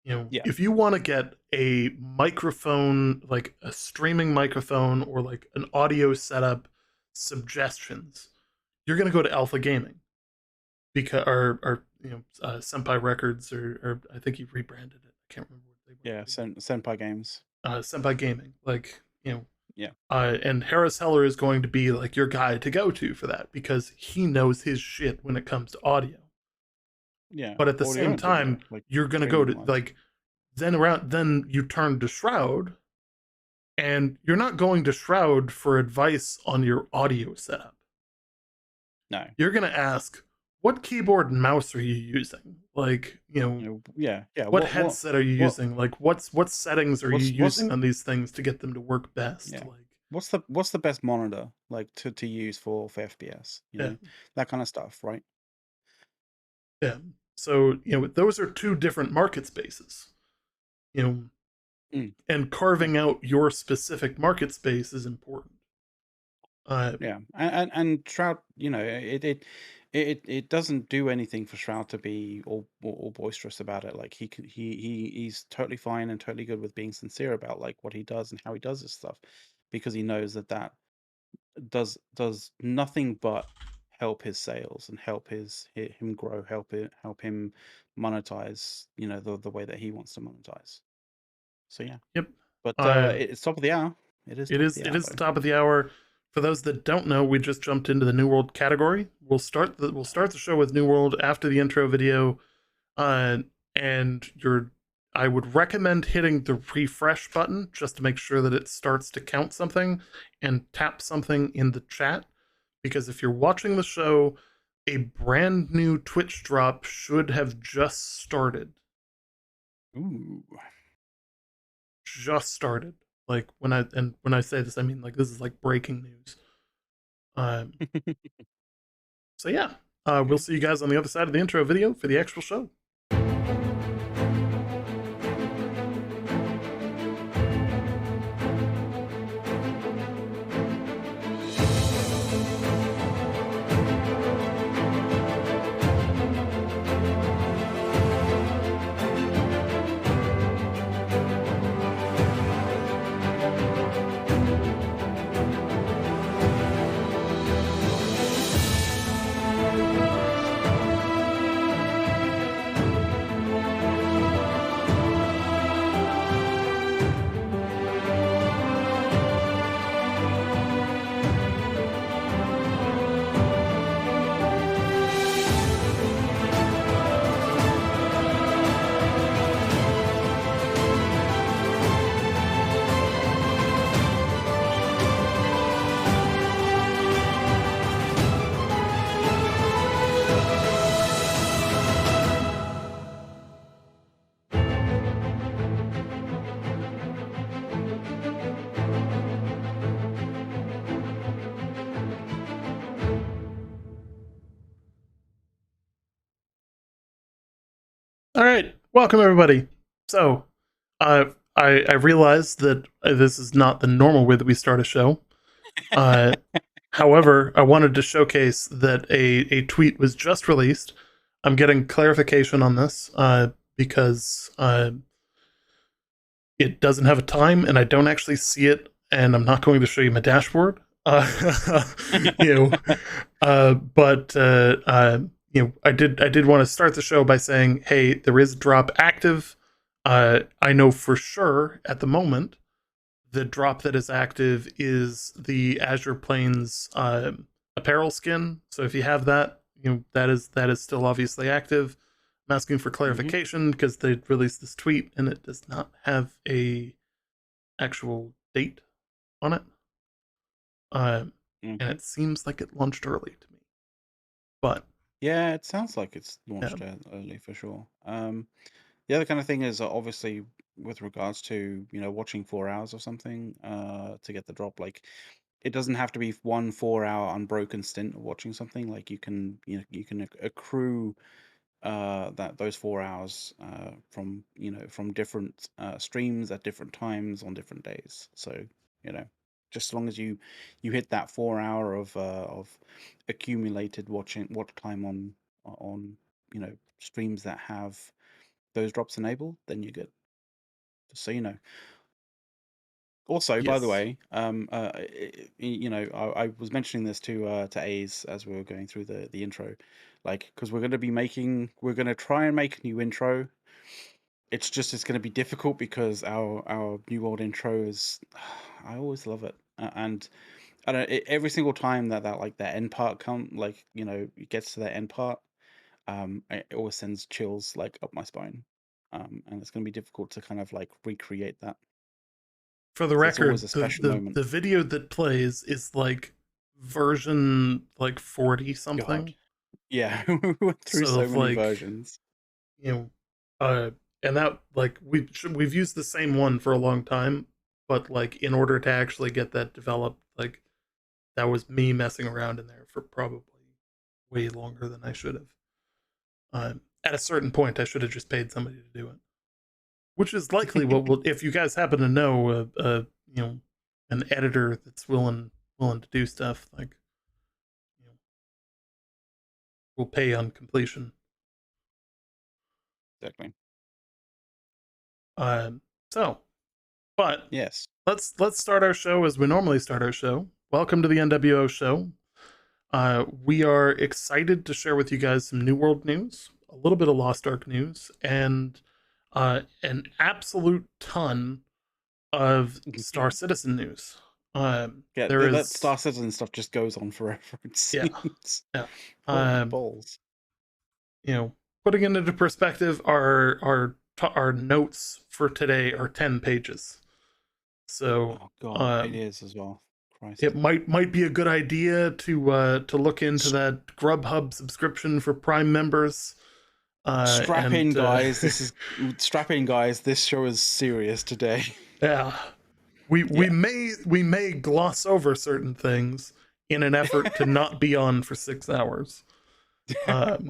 S1: You know, if you want to get a microphone, like a streaming microphone or like an audio setup suggestions, you're going to go to Alpha Gaming because, or you know, Senpai Records, or I think he rebranded it. I can't remember what they were.
S2: Senpai Games.
S1: Senpai Gaming, like, you know. And Harris Heller is going to be like your guy to go to for that because he knows his shit when it comes to audio.
S2: Yeah.
S1: But at the same time, like, you're going to go to like, then you turn to Shroud, and you're not going to Shroud for advice on your audio setup.
S2: No.
S1: You're going to ask, what keyboard and mouse are you using? Like, you know, what headset are you using? Like, what settings are you using on these things to get them to work best?
S2: Yeah.
S1: Like,
S2: what's the best monitor like to use for FPS? You know, that kind of stuff, right?
S1: Yeah. So, those are two different market spaces. And carving out your specific market space is important.
S2: Yeah, and Shroud, it doesn't do anything for Shroud to be all boisterous about it. Like he's totally fine and totally good with being sincere about like what he does and how he does his stuff, because he knows that does nothing but help his sales and help him grow, help him monetize, the way that he wants to monetize. So yeah.
S1: Yep.
S2: But it's top of the hour. It is
S1: It
S2: top of
S1: is.
S2: the
S1: It
S2: hour
S1: is the
S2: though.
S1: top of the hour. For those that don't know, we just jumped into the New World category. We'll start the show with New World after the intro video, and I would recommend hitting the refresh button just to make sure that it starts to count something, and tap something in the chat, because if you're watching the show, a brand new Twitch drop should have just started.
S2: Ooh.
S1: Just started. Like when I say this, I mean like this is like breaking news. So yeah, we'll see you guys on the other side of the intro video for the actual show. All right, welcome everybody. So, I realize that this is not the normal way that we start a show. However, I wanted to showcase that a tweet was just released. I'm getting clarification on this because it doesn't have a time, and I don't actually see it, and I'm not going to show you my dashboard. But I did want to start the show by saying, hey, there is a drop active. I know for sure at the moment the drop that is active is the Azure Plains apparel skin. So if you have that, that is still obviously active. I'm asking for clarification because they released this tweet and it does not have a actual date on it. And it seems like it launched early to me. But
S2: yeah, it sounds like it's launched early for sure. The other kind of thing is obviously with regards to watching 4 hours or something to get the drop. Like it doesn't have to be 1 4-hour unbroken stint of watching something. Like you can accrue those 4 hours from different streams at different times on different days. So just as long as you hit that 4 hour of accumulated watch time on streams that have those drops enabled, then you're good. Just so you know. Also, by the way, I was mentioning this to A's as we were going through the intro, like because we're going to try and make a new intro. It's going to be difficult because our New World intro is, I always love it, and I don't every single time that like that end part it gets to that end part, it always sends chills like up my spine, and it's going to be difficult to kind of like recreate that.
S1: For the
S2: It's always
S1: record,
S2: a special moment.
S1: the video that plays is like version like 40 something.
S2: God. Yeah, we went through so many versions.
S1: And that like we've used the same one for a long time, but like in order to actually get that developed, like that was me messing around in there for probably way longer than I should have. at a certain point, I should have just paid somebody to do it. Which is likely what will, if you guys happen to know, an editor that's willing to do stuff, like, we'll pay on completion.
S2: Exactly.
S1: But
S2: yes,
S1: let's start our show as we normally start our show. Welcome to the NWO show. We are excited to share with you guys some New World news, a little bit of Lost Ark news, and an absolute ton of Star Citizen news.
S2: that Star Citizen stuff just goes on forever. It seems.
S1: Yeah.
S2: Balls.
S1: Putting it into perspective, our notes for today are 10 pages. So,
S2: oh god, it is as well. Christ.
S1: It might be a good idea to look into that Grubhub subscription for Prime members.
S2: Strap in, guys. Strap in, guys. This show is serious today.
S1: Yeah. We may gloss over certain things in an effort to not be on for 6 hours. But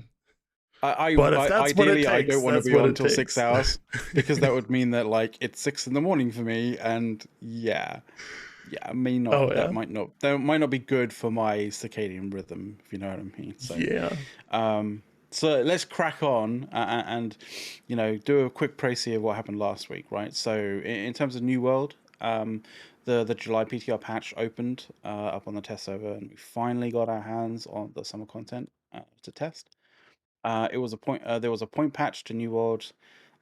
S1: if that's
S2: ideally,
S1: what it takes,
S2: I don't want to be on until 6 hours because that would mean that like it's 6 a.m. for me, and that might not be good for my circadian rhythm, if you know what I mean. So so let's crack on and do a quick précis of what happened last week, right? So in terms of New World, the July PTR patch opened up on the test server, and we finally got our hands on the summer content to test. There was a point patch to New World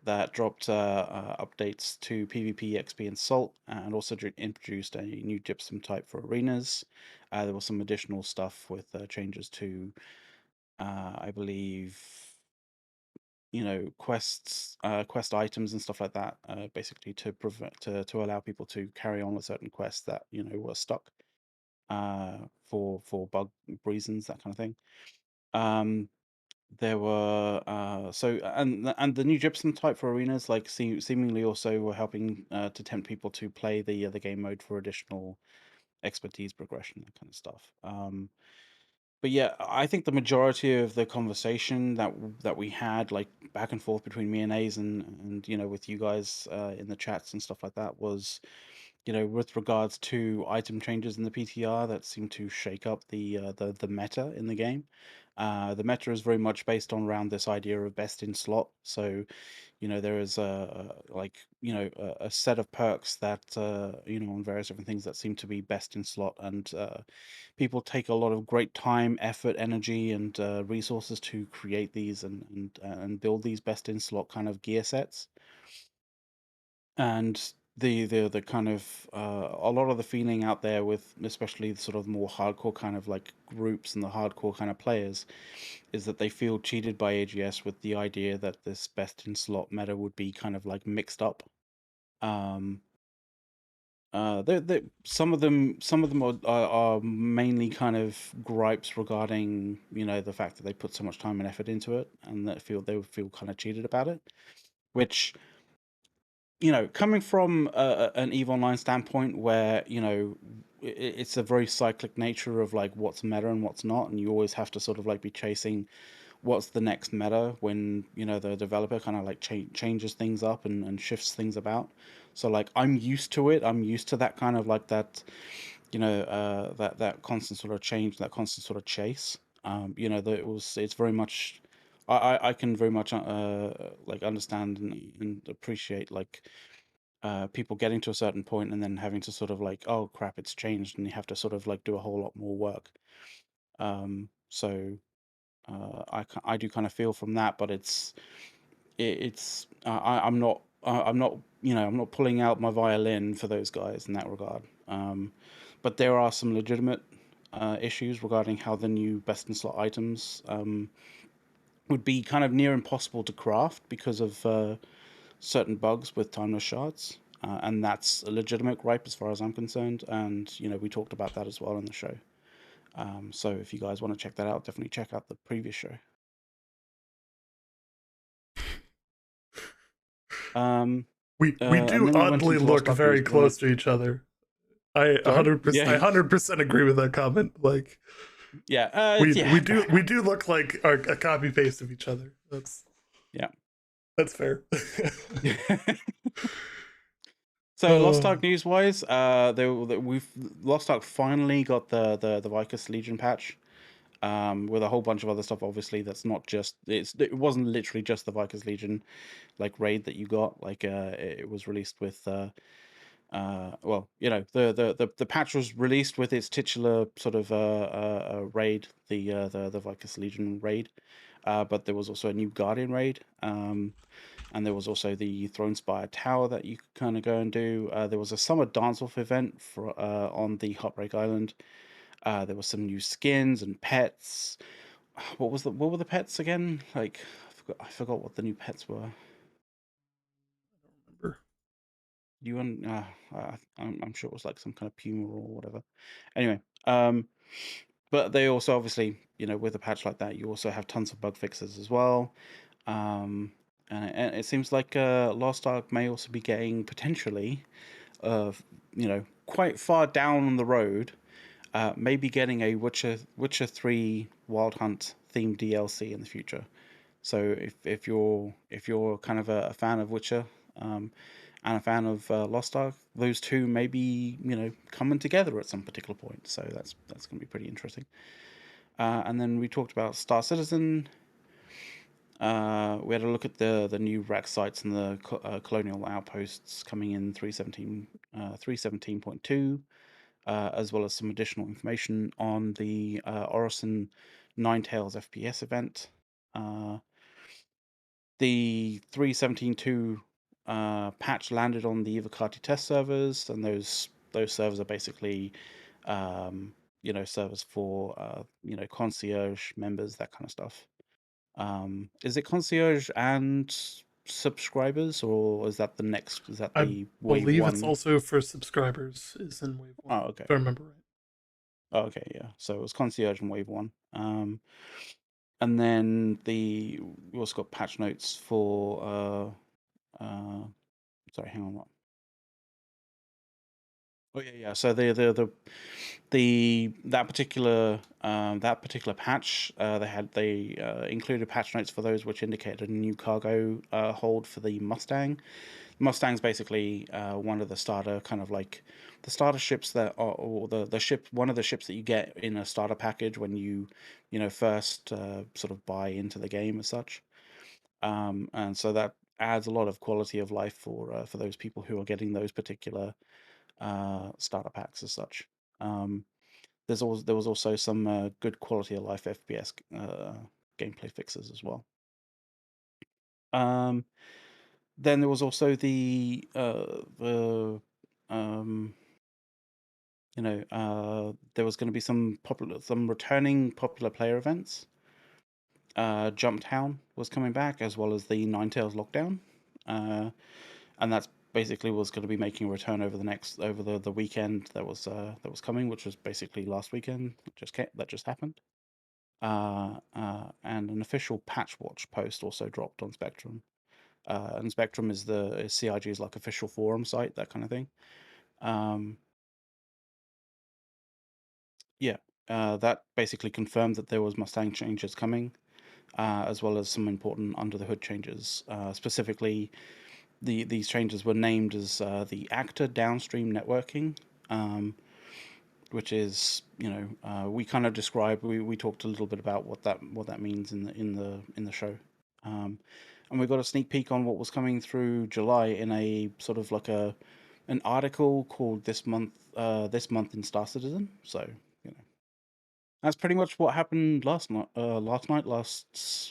S2: that dropped updates to PvP, XP, and Salt, and also introduced a new gypsum type for arenas. There was some additional stuff with changes to, I believe, quests, quest items and stuff like that, basically to allow people to carry on with certain quests that were stuck for bug reasons, that kind of thing. There were and the new gypsum type for arenas seemingly also were helping to tempt people to play the game mode for additional expertise progression, that kind of stuff. But yeah, I think the majority of the conversation that we had, like back and forth between me and A's and with you guys in the chats and stuff like that, was with regards to item changes in the PTR that seem to shake up the meta in the game. The meta is very much based on around this idea of best in slot. So, there is a set of perks that on various different things that seem to be best in slot, and people take a lot of great time, effort, energy, and resources to create these and build these best in slot kind of gear sets. And the kind of a lot of the feeling out there with especially the sort of more hardcore kind of like groups and the hardcore kind of players is that they feel cheated by AGS with the idea that this best in slot meta would be kind of like mixed up. Some of them are mainly kind of gripes regarding the fact that they put so much time and effort into it, and that they would feel kind of cheated about it, which coming from an EVE Online standpoint where, it's a very cyclic nature of like what's meta and what's not, and you always have to sort of like be chasing what's the next meta when, the developer kind of like changes things up and shifts things about. So like I'm used to it. I'm used to that kind of like that, that constant sort of change, that constant sort of chase. It's very much I can very much like understand and appreciate like people getting to a certain point and then having to sort of like, oh crap, it's changed, and you have to sort of like do a whole lot more work. So I do kind of feel from that, but I'm not I'm not pulling out my violin for those guys in that regard. But there are some legitimate issues regarding how the new best in slot items would be kind of near impossible to craft because of certain bugs with timeless shards, and that's a legitimate gripe as far as I'm concerned. And we talked about that as well in the show. So if you guys want to check that out, definitely check out the previous show.
S1: We do oddly look very close to each other. I 100% agree with that comment. Like, we do look like a copy paste of each other. That's
S2: Yeah.
S1: That's fair.
S2: So Lost Ark news wise, we've Lost Ark finally got the Vicus Legion patch, with a whole bunch of other stuff. Obviously, that's not just it wasn't literally just the Vicus Legion like raid that you got. Like it was released with well, you know, the patch was released with its titular sort of raid, the Vicus Legion raid, but there was also a new Guardian raid. And there was also the Thronespire Tower that you could kind of go and do. There was a summer dance-off event for on the Heartbreak Island. There was some new skins and pets. What were the pets again? Like I forgot what the new pets were.
S1: Remember.
S2: You and I'm sure it was like some kind of puma or whatever. Anyway, but they also obviously, you know, with a patch like that, you also have tons of bug fixes as well. And it seems like Lost Ark may also be getting potentially, you know, quite far down on the road, maybe getting a Witcher 3 Wild Hunt themed DLC in the future. So if you're kind of a fan of Witcher, and a fan of Lost Ark, those two may be, you know, coming together at some particular point. So that's going to be pretty interesting. And then we talked about Star Citizen. We had a look at the new rack sites and the colonial outposts coming in 317.2, as well as some additional information on the Orison Ninetales FPS event. The 317.2 patch landed on the Ivocati test servers, and those servers are basically, you know, servers for you know, concierge members, that kind of stuff. Is it concierge and subscribers, or is that the next? Is that
S1: I
S2: the wave
S1: believe it's
S2: one?
S1: also for subscribers, is in wave 1.
S2: Oh, okay.
S1: If I remember right.
S2: Oh, okay, yeah. So it was concierge in wave one. And then we also got patch notes for sorry, hang on. What? Oh yeah, yeah. So that particular patch, they included patch notes for those which indicated a new cargo hold for the Mustang. Mustang's basically one of the starter kind of like the starter ships that are, or the ship, one of the ships that you get in a starter package when you know, first sort of buy into the game as such. And so that adds a lot of quality of life for those people who are getting those particular starter packs as such. There was also some good quality of life FPS gameplay fixes as well. Then there was also the you know, there was going to be some returning popular player events. Jumptown was coming back, as well as the Ninetales Lockdown, and that's basically was going to be making a return over the weekend that was coming, which was basically last weekend. That just happened. And an official patch watch post also dropped on Spectrum. And Spectrum is CIG's like official forum site, that kind of thing. Yeah, that basically confirmed that there was Mustang changes coming, as well as some important under the hood changes. Specifically, these changes were named as the actor downstream networking, which is, you know, we kind of described. We talked a little bit about what that means in the show, and we got a sneak peek on what was coming through July in a sort of like an article called this month in Star Citizen. So, you know, that's pretty much what happened last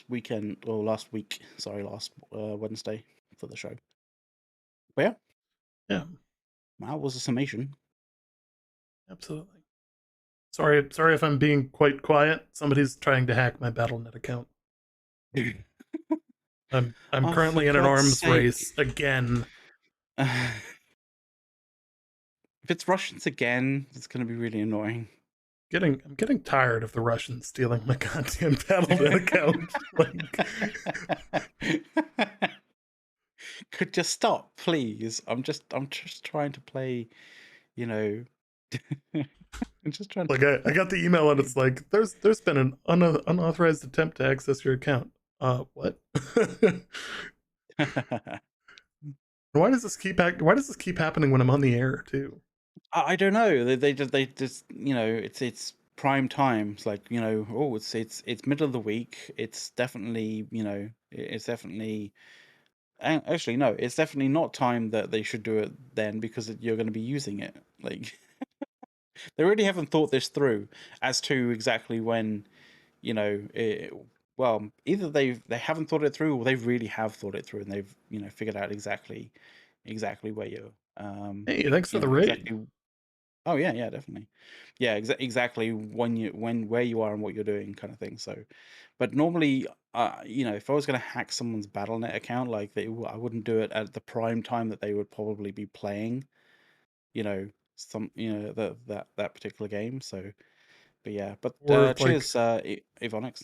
S2: weekend, or last week. Sorry, last Wednesday for the show. But yeah.
S1: Yeah.
S2: That was a summation.
S1: Absolutely. Sorry if I'm being quite quiet. Somebody's trying to hack my Battle.net account. I'm currently in an arms race again.
S2: If it's Russians again, it's going to be really annoying.
S1: I'm getting tired of the Russians stealing my goddamn Battle.net account. Like,
S2: could you stop, please? I'm just trying to play, you know. I'm just trying.
S1: Like I got the email and it's like there's been an unauthorized attempt to access your account. What? Why does this keep happening when I'm on the air too?
S2: I don't know. They just it's prime time. It's like oh it's middle of the week. It's definitely it's definitely actually no, it's definitely not time that they should do it then because you're going to be using it. Like they really haven't thought this through as to exactly when well, either they haven't thought it through or they really have thought it through and they've figured out exactly where you're
S1: Hey, thanks for the raid.
S2: exactly. Oh yeah, yeah, definitely. Yeah, exactly when where you are and what you're doing, kind of thing. So, but normally, if I was going to hack someone's BattleNet account, like I wouldn't do it at the prime time that they would probably be playing. You know, that particular game. So, but yeah, but
S1: Or like,
S2: cheers, Evonix.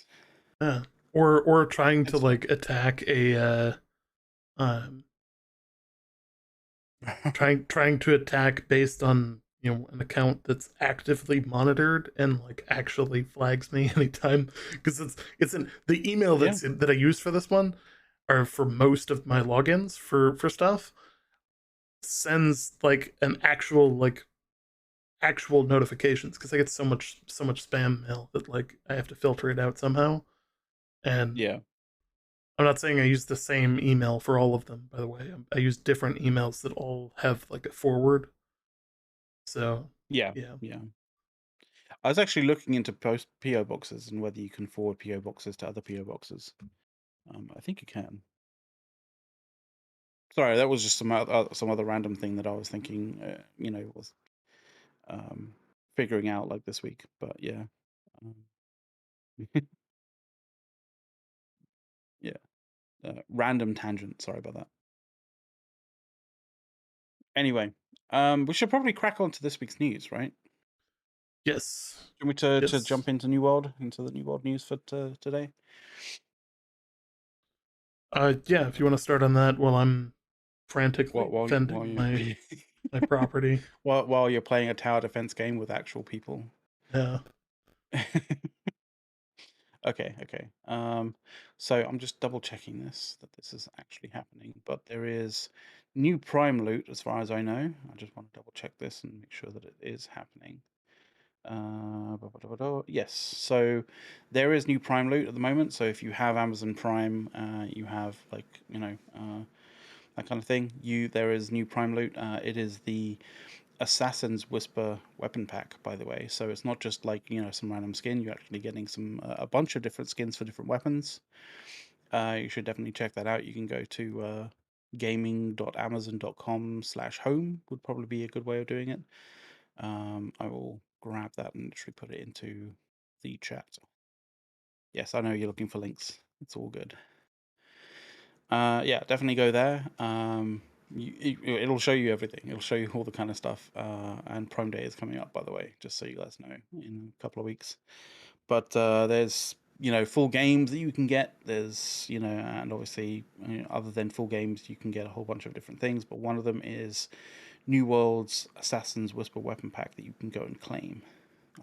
S1: uh, or trying to
S2: Thanks for
S1: like attack a um trying to attack based on an account that's actively monitored and like actually flags me anytime, because it's in the email
S2: yeah,
S1: that I use for this one, or for most of my logins for stuff, sends like an actual notifications, because I get so much spam mail that like I have to filter it out somehow. And
S2: yeah,
S1: I'm not saying I use the same email for all of them, by the way. I use different emails that all have like a forward. So,
S2: yeah,
S1: yeah.
S2: yeah. I was actually looking into post PO boxes and whether you can forward PO boxes to other PO boxes. I think you can. Sorry, that was just some other random thing that I was thinking, was um, figuring out like this week. But yeah, um, yeah, random tangent. Sorry about that. Anyway, we should probably crack on to this week's news, right?
S1: Yes.
S2: Do you want me to
S1: Yes.
S2: jump into the New World news for today?
S1: Yeah, if you want to start on that while I'm
S2: While
S1: frantically
S2: while
S1: defending
S2: you
S1: my property.
S2: while you're playing a tower defense game with actual people.
S1: Yeah.
S2: Okay, okay. So I'm just double checking that this is actually happening, but there is new Prime loot as far as I know. I just want to double check this and make sure that it is happening. Yes, so there is new Prime loot at the moment. So if you have Amazon Prime, you have like that kind of thing. There is new Prime loot. It is the Assassin's Whisper weapon pack, by the way. So it's not just like some random skin. You're actually getting a bunch of different skins for different weapons. You should definitely check that out. You can go to gaming.amazon.com/home would probably be a good way of doing it. I will grab that and literally put it into the chat. Yes, I know you're looking for links. It's all good. Yeah, definitely go there. It'll show you everything. It'll show you all the kind of stuff. And Prime Day is coming up, by the way, just so you guys know, in a couple of weeks. But there's full games that you can get. There's and obviously other than full games, you can get a whole bunch of different things. But one of them is New World's Assassin's Whisper weapon pack that you can go and claim.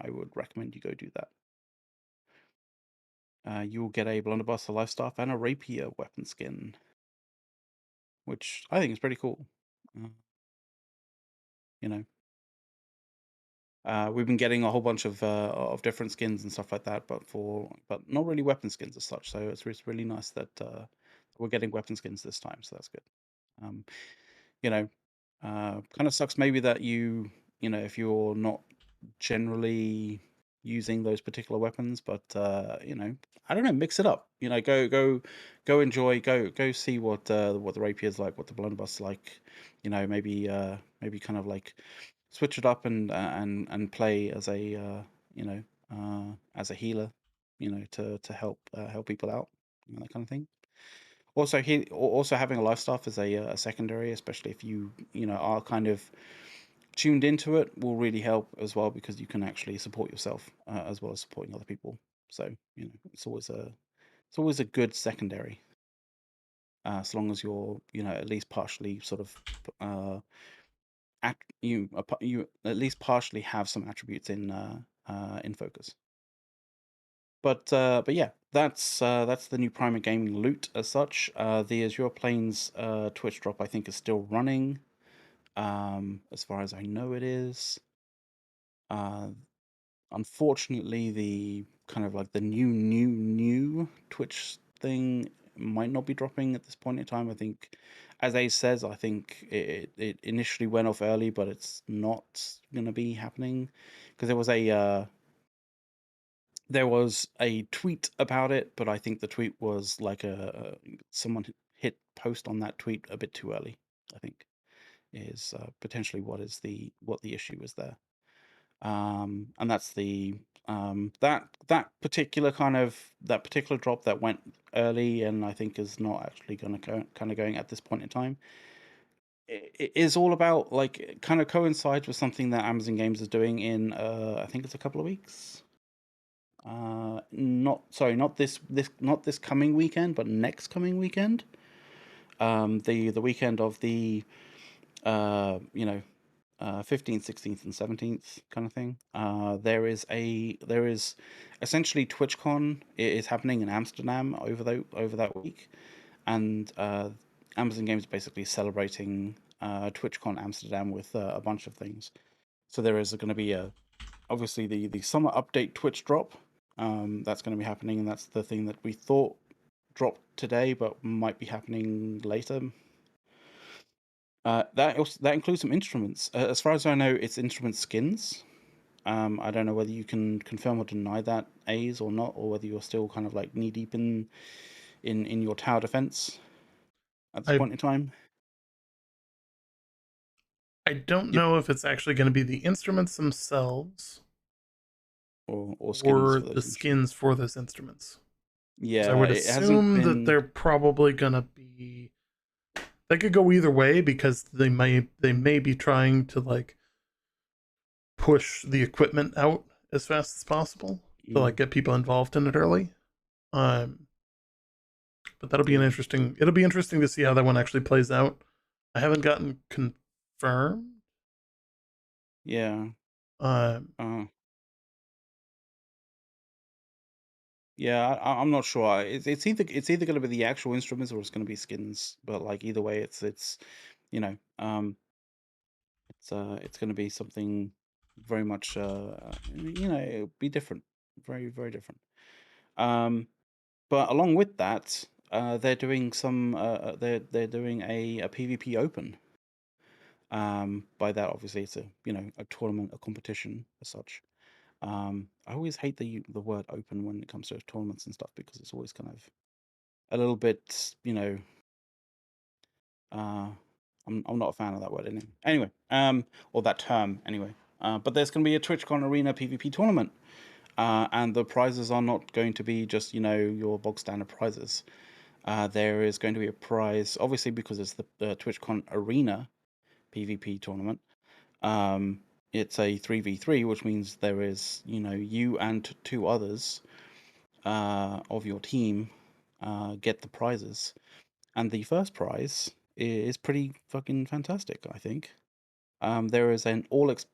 S2: I would recommend you go do that. You will get a Blunderbuster life staff and a rapier weapon skin, which I think is pretty cool. Uh, you know, we've been getting a whole bunch of different skins and stuff like that, but not really weapon skins as such. So it's really nice that we're getting weapon skins this time. So that's good. Um, you know, kind of sucks maybe that if you're not generally using those particular weapons, but I don't know, mix it up. Go enjoy, go see what the rapier's like, what the blunderbuss like. Maybe kind of like switch it up and play as a as a healer, to help people out, that kind of thing. Also having a life staff as a secondary, especially if you are kind of tuned into it, will really help as well because you can actually support yourself as well as supporting other people. So it's always a good secondary, as long as you're at least partially sort of you at least partially have some attributes in focus. But yeah, that's the new Prima Gaming loot as such. The Azure Plains Twitch drop I think is still running. As far as I know, it is. Unfortunately, the kind of like the new Twitch thing might not be dropping at this point in time. I think, as Ace says, I think it initially went off early, but it's not going to be happening because there was a tweet about it, but I think the tweet was like someone hit post on that tweet a bit too early. I think is potentially what the issue is there. And that's that particular drop that went early, and I think is not actually going to kind of going at this point in time. It is all about like kind of coincides with something that Amazon Games is doing in I think it's a couple of weeks. Not this coming weekend, but next coming weekend. The weekend of the 15th, 16th, and 17th kind of thing. There is essentially TwitchCon is happening in Amsterdam over that week, and Amazon Games is basically celebrating TwitchCon Amsterdam with a bunch of things. So there is going to be obviously the summer update Twitch drop. That's going to be happening, and that's the thing that we thought dropped today, but might be happening later. That includes some instruments. As far as I know, it's instrument skins. I don't know whether you can confirm or deny that, A's, or not, or whether you're still kind of like knee deep in your tower defense at this point in time.
S1: I don't know if it's actually going to be the instruments themselves
S2: or skins
S1: the skins for those instruments.
S2: Yeah,
S1: so I would assume that they're probably going to be. They could go either way because they may be trying to like push the equipment out as fast as possible to like get people involved in it early. But that'll be it'll be interesting to see how that one actually plays out. I haven't gotten confirmed.
S2: Yeah. Yeah, I'm not sure. It's either going to be the actual instruments or it's going to be skins. But like either way, it's it's going to be something very much it'll be different, very very different. But along with that, they're doing they're doing a PvP Open. By that, obviously, it's a tournament, a competition as such. I always hate the word open when it comes to tournaments and stuff because it's always kind of a little bit, I'm not a fan of that word anyway. Or that term anyway. But there's going to be a TwitchCon Arena PvP tournament, and the prizes are not going to be just your bog standard prizes. There is going to be a prize, obviously, because it's the TwitchCon Arena PvP tournament. It's a 3v3, which means there is, you and two others of your team get the prizes. And the first prize is pretty fucking fantastic, I think. There is an almost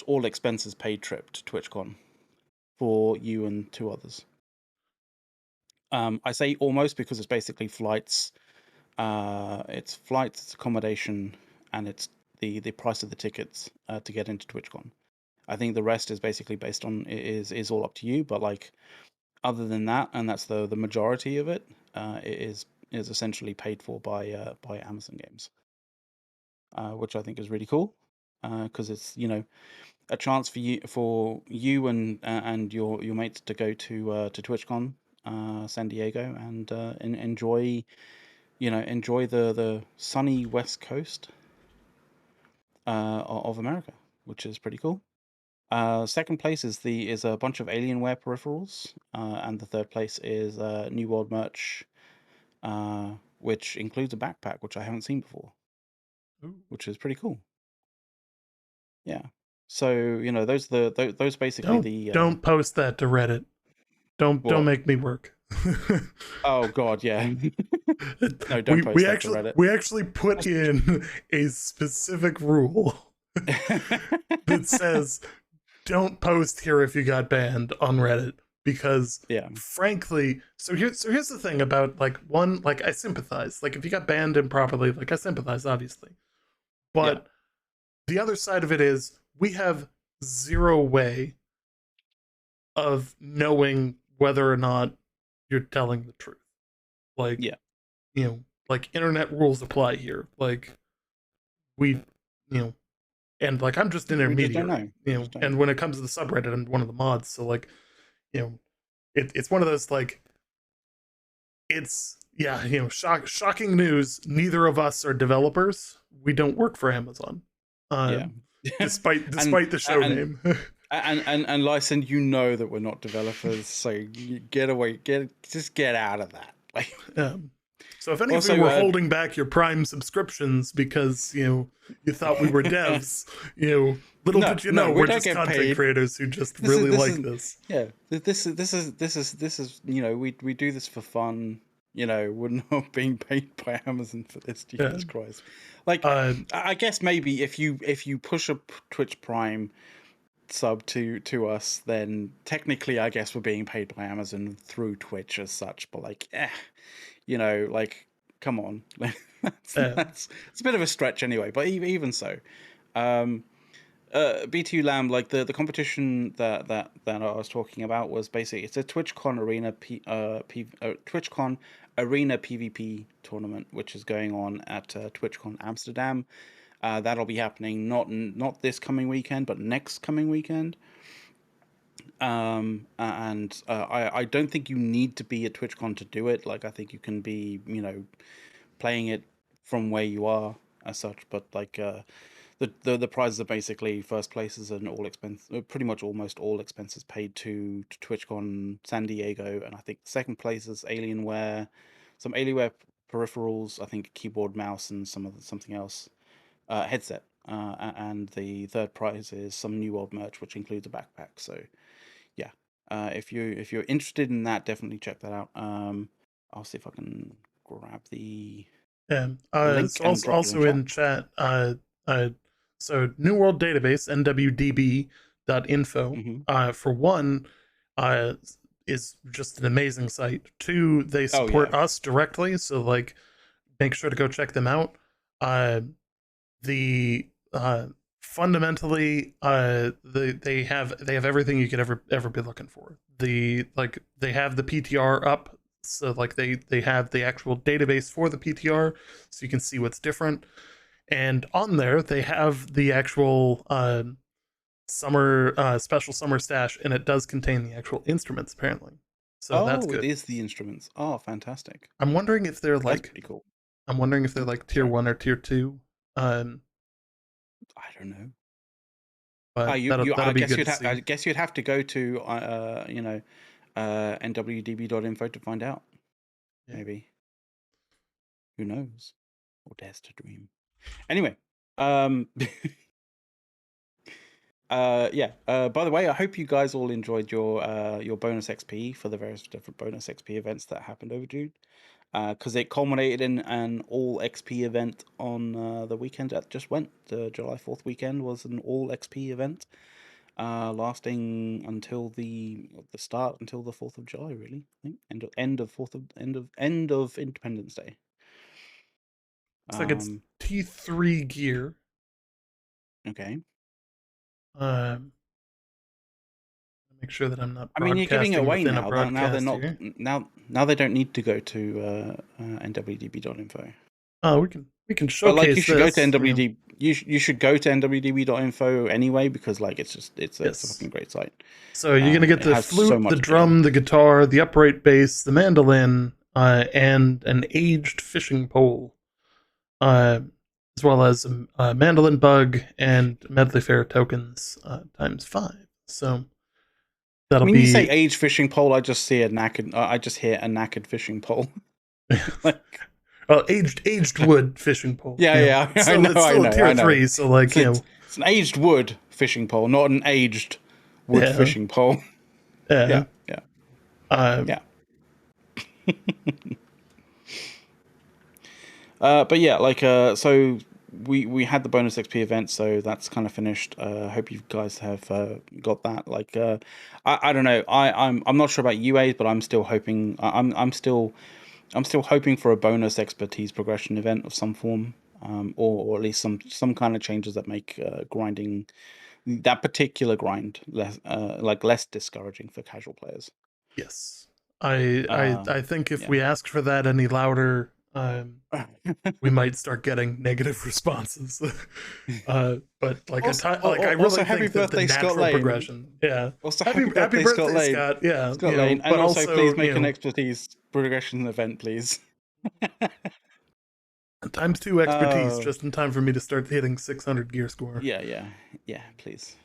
S2: all expenses paid trip to TwitchCon for you and two others. I say almost because it's basically flights. It's flights, it's accommodation, and it's the price of the tickets to get into TwitchCon. I think the rest is basically based on is all up to you. But like, other than that, and that's the majority of it, is essentially paid for by Amazon Games, which I think is really cool because it's a chance for you and your mates to go to TwitchCon San Diego and enjoy the sunny West Coast of America, which is pretty cool. Second place is a bunch of Alienware peripherals, and the third place is New World merch, which includes a backpack, which I haven't seen before, which is pretty cool. Yeah. So those basically
S1: don't post that to Reddit. Don't make me work.
S2: Oh God, yeah. No, don't post that to Reddit.
S1: We actually put in a specific rule that says don't post here if you got banned on Reddit. because frankly, so here's the thing about like one, like I sympathize. Like if you got banned improperly, like I sympathize, obviously. But the other side of it is we have zero way of knowing whether or not you're telling the truth. Like, you know, like internet rules apply here. Like we, you know, and like I'm just intermediary,
S2: we just don't know.
S1: You know, and when it comes to the subreddit, I'm one of the mods. So like, you know, it's one of those like, it's you know, shocking news. Neither of us are developers. We don't work for Amazon. Despite the show name.
S2: And Lyson, you know that we're not developers, so you just get out of that. Like,
S1: so if any of you were holding back your Prime subscriptions because you know you thought we were devs, you know, little did you know we're just content creators who just really like this.
S2: Yeah, this is you know, we do this for fun. You know, we're not being paid by Amazon for this. Jesus Christ! Like, I guess maybe if you push a Twitch Prime sub to us, then technically I guess we're being paid by Amazon through Twitch as such. But like, you know, like, come on, that's it's a bit of a stretch anyway. But even so, BTU Lamb, like the competition that I was talking about was basically, it's a TwitchCon Arena TwitchCon Arena PvP tournament, which is going on at TwitchCon Amsterdam. That'll be happening not this coming weekend, but next coming weekend. And I don't think you need to be at TwitchCon to do it. Like, I think you can be, you know, playing it from where you are as such. But like, the prizes are basically first places and pretty much almost all expenses paid to TwitchCon San Diego, and I think second place is Alienware, some Alienware peripherals, I think keyboard, mouse, and something else, headset, and the third prize is some New World merch, which includes a backpack. So yeah, if you're interested in that, definitely check that out. I'll see if I can grab the link.
S1: Also in chat, so New World Database, nwdb.info, for one, is just an amazing site. Two, they support us directly, so like, make sure to go check them out. Fundamentally, they have everything you could ever be looking for. They have the PTR up, so like they have the actual database for the PTR, so you can see what's different. And on there, they have the actual special summer stash, and it does contain the actual instruments, apparently. So that's good.
S2: It is the instruments. Oh, fantastic!
S1: I'm wondering if they're like,
S2: pretty cool.
S1: I'm wondering if they're like tier 1 or tier 2.
S2: I don't know.
S1: But
S2: I guess you'd have to go to you know, nwdb.info to find out. Yeah. Maybe. Who knows? Or dares to dream. Anyway, by the way, I hope you guys all enjoyed your bonus XP for the various different bonus XP events that happened over June, because it culminated in an all XP event on the weekend that just went. The July 4th weekend was an all XP event, lasting until the 4th of July, really. I think end of Independence Day.
S1: Looks like it's T3 gear.
S2: Okay.
S1: Make sure that I'm not.
S2: I mean, you're giving it away now. Now they're not. Now they don't need to go to nwdb.info.
S1: Oh, we can showcase. But like,
S2: you should go to NWDB. You should go to nwdb.info anyway, because like it's a fucking great site.
S1: So you're gonna get the flute, the drum, the guitar, the upright bass, the mandolin, and an aged fishing pole, as well as a mandolin bug and medley fair tokens ×5. So that'll be.
S2: When you say aged fishing pole, I just hear a knackered fishing pole.
S1: Like, well, aged wood fishing pole.
S2: Yeah.
S1: So it's still tier 3, so like, you know,
S2: it's an aged wood fishing pole, not an aged wood fishing pole. Yeah. But yeah, like, so we had the bonus XP event, so that's kind of finished. I hope you guys have got that. Like, I don't know. I'm not sure about UAs, but I'm still hoping. I'm still hoping for a bonus expertise progression event of some form, or at least some kind of changes that make grinding that particular grind less discouraging for casual players.
S1: Yes, I think if
S2: Yeah.
S1: we asked for that any louder, we might start getting negative responses. But like I
S2: Also,
S1: really
S2: happy
S1: think that the
S2: birthday, Scott
S1: natural
S2: Lane.
S1: progression, yeah.
S2: Also,
S1: Happy
S2: happy birthday, Scott
S1: birthday,
S2: Lane.
S1: Scott. Yeah,
S2: Scott Lane, and
S1: but
S2: also please
S1: also,
S2: make an expertise progression event, please.
S1: times 2 expertise
S2: Oh,
S1: just in time for me to start hitting 600 gear score.
S2: yeah, please.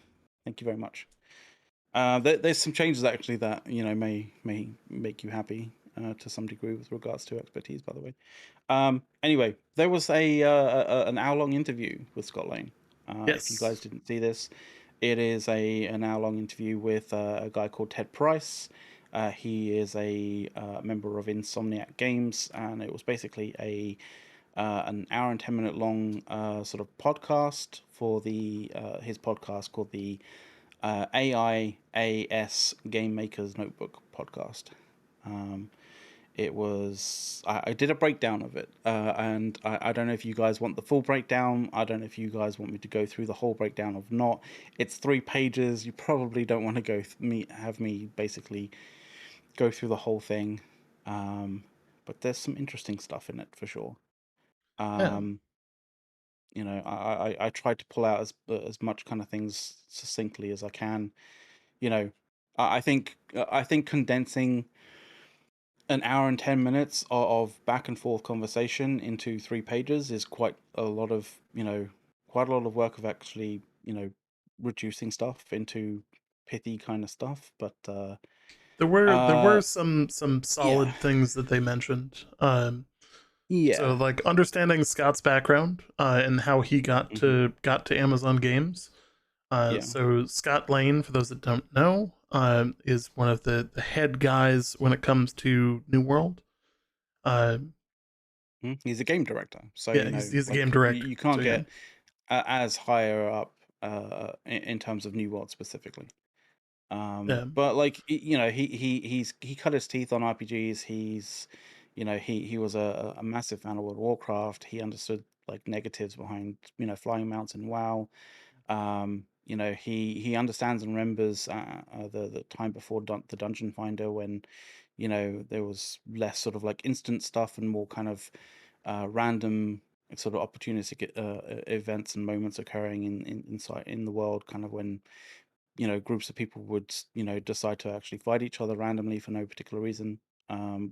S2: Thank you very much. There's some changes actually that may make you happy to some degree with regards to expertise. By the way, anyway, there was an hour-long interview with Scott Lane. If you guys
S1: Yes.
S2: didn't see this, it is an hour-long interview with a guy called Ted Price. He is a member of Insomniac Games, and it was basically an hour and 10-minute long sort of podcast for the his podcast called the AIAS Game Maker's Notebook podcast. Um, it was I did a breakdown of it, and I don't know if you guys want the full breakdown. I don't know if you guys want me to go through the whole breakdown of not. It's 3 pages. You probably don't want to have me basically go through the whole thing, but there's some interesting stuff in it for sure.
S1: Yeah.
S2: Um, I tried to pull out as much kind of things succinctly as I can. You know, I think condensing an hour and 10 minutes of back and forth conversation into 3 pages is quite a lot of work of actually reducing stuff into pithy kind of stuff. But
S1: There were
S2: uh,
S1: some
S2: yeah,
S1: solid things that they mentioned. So
S2: yeah,
S1: like understanding Scott's background and how he
S2: hmm
S1: got to Amazon Games.
S2: yeah.
S1: So Scott Lane, for those that don't know, is one of the head guys when it comes to New World. Uh,
S2: He's a game director, so
S1: yeah, he's a game
S2: like
S1: director.
S2: you
S1: So
S2: can't
S1: yeah,
S2: get as higher up in terms of New World specifically.
S1: yeah.
S2: But like he cut his teeth on RPGs. He was a massive fan of World of Warcraft. He understood like negatives behind flying mounts in WoW. He understands and remembers the time before the Dungeon Finder when there was less sort of like instant stuff and more kind of random sort of opportunistic events and moments occurring inside in the world, kind of when groups of people would decide to actually fight each other randomly for no particular reason,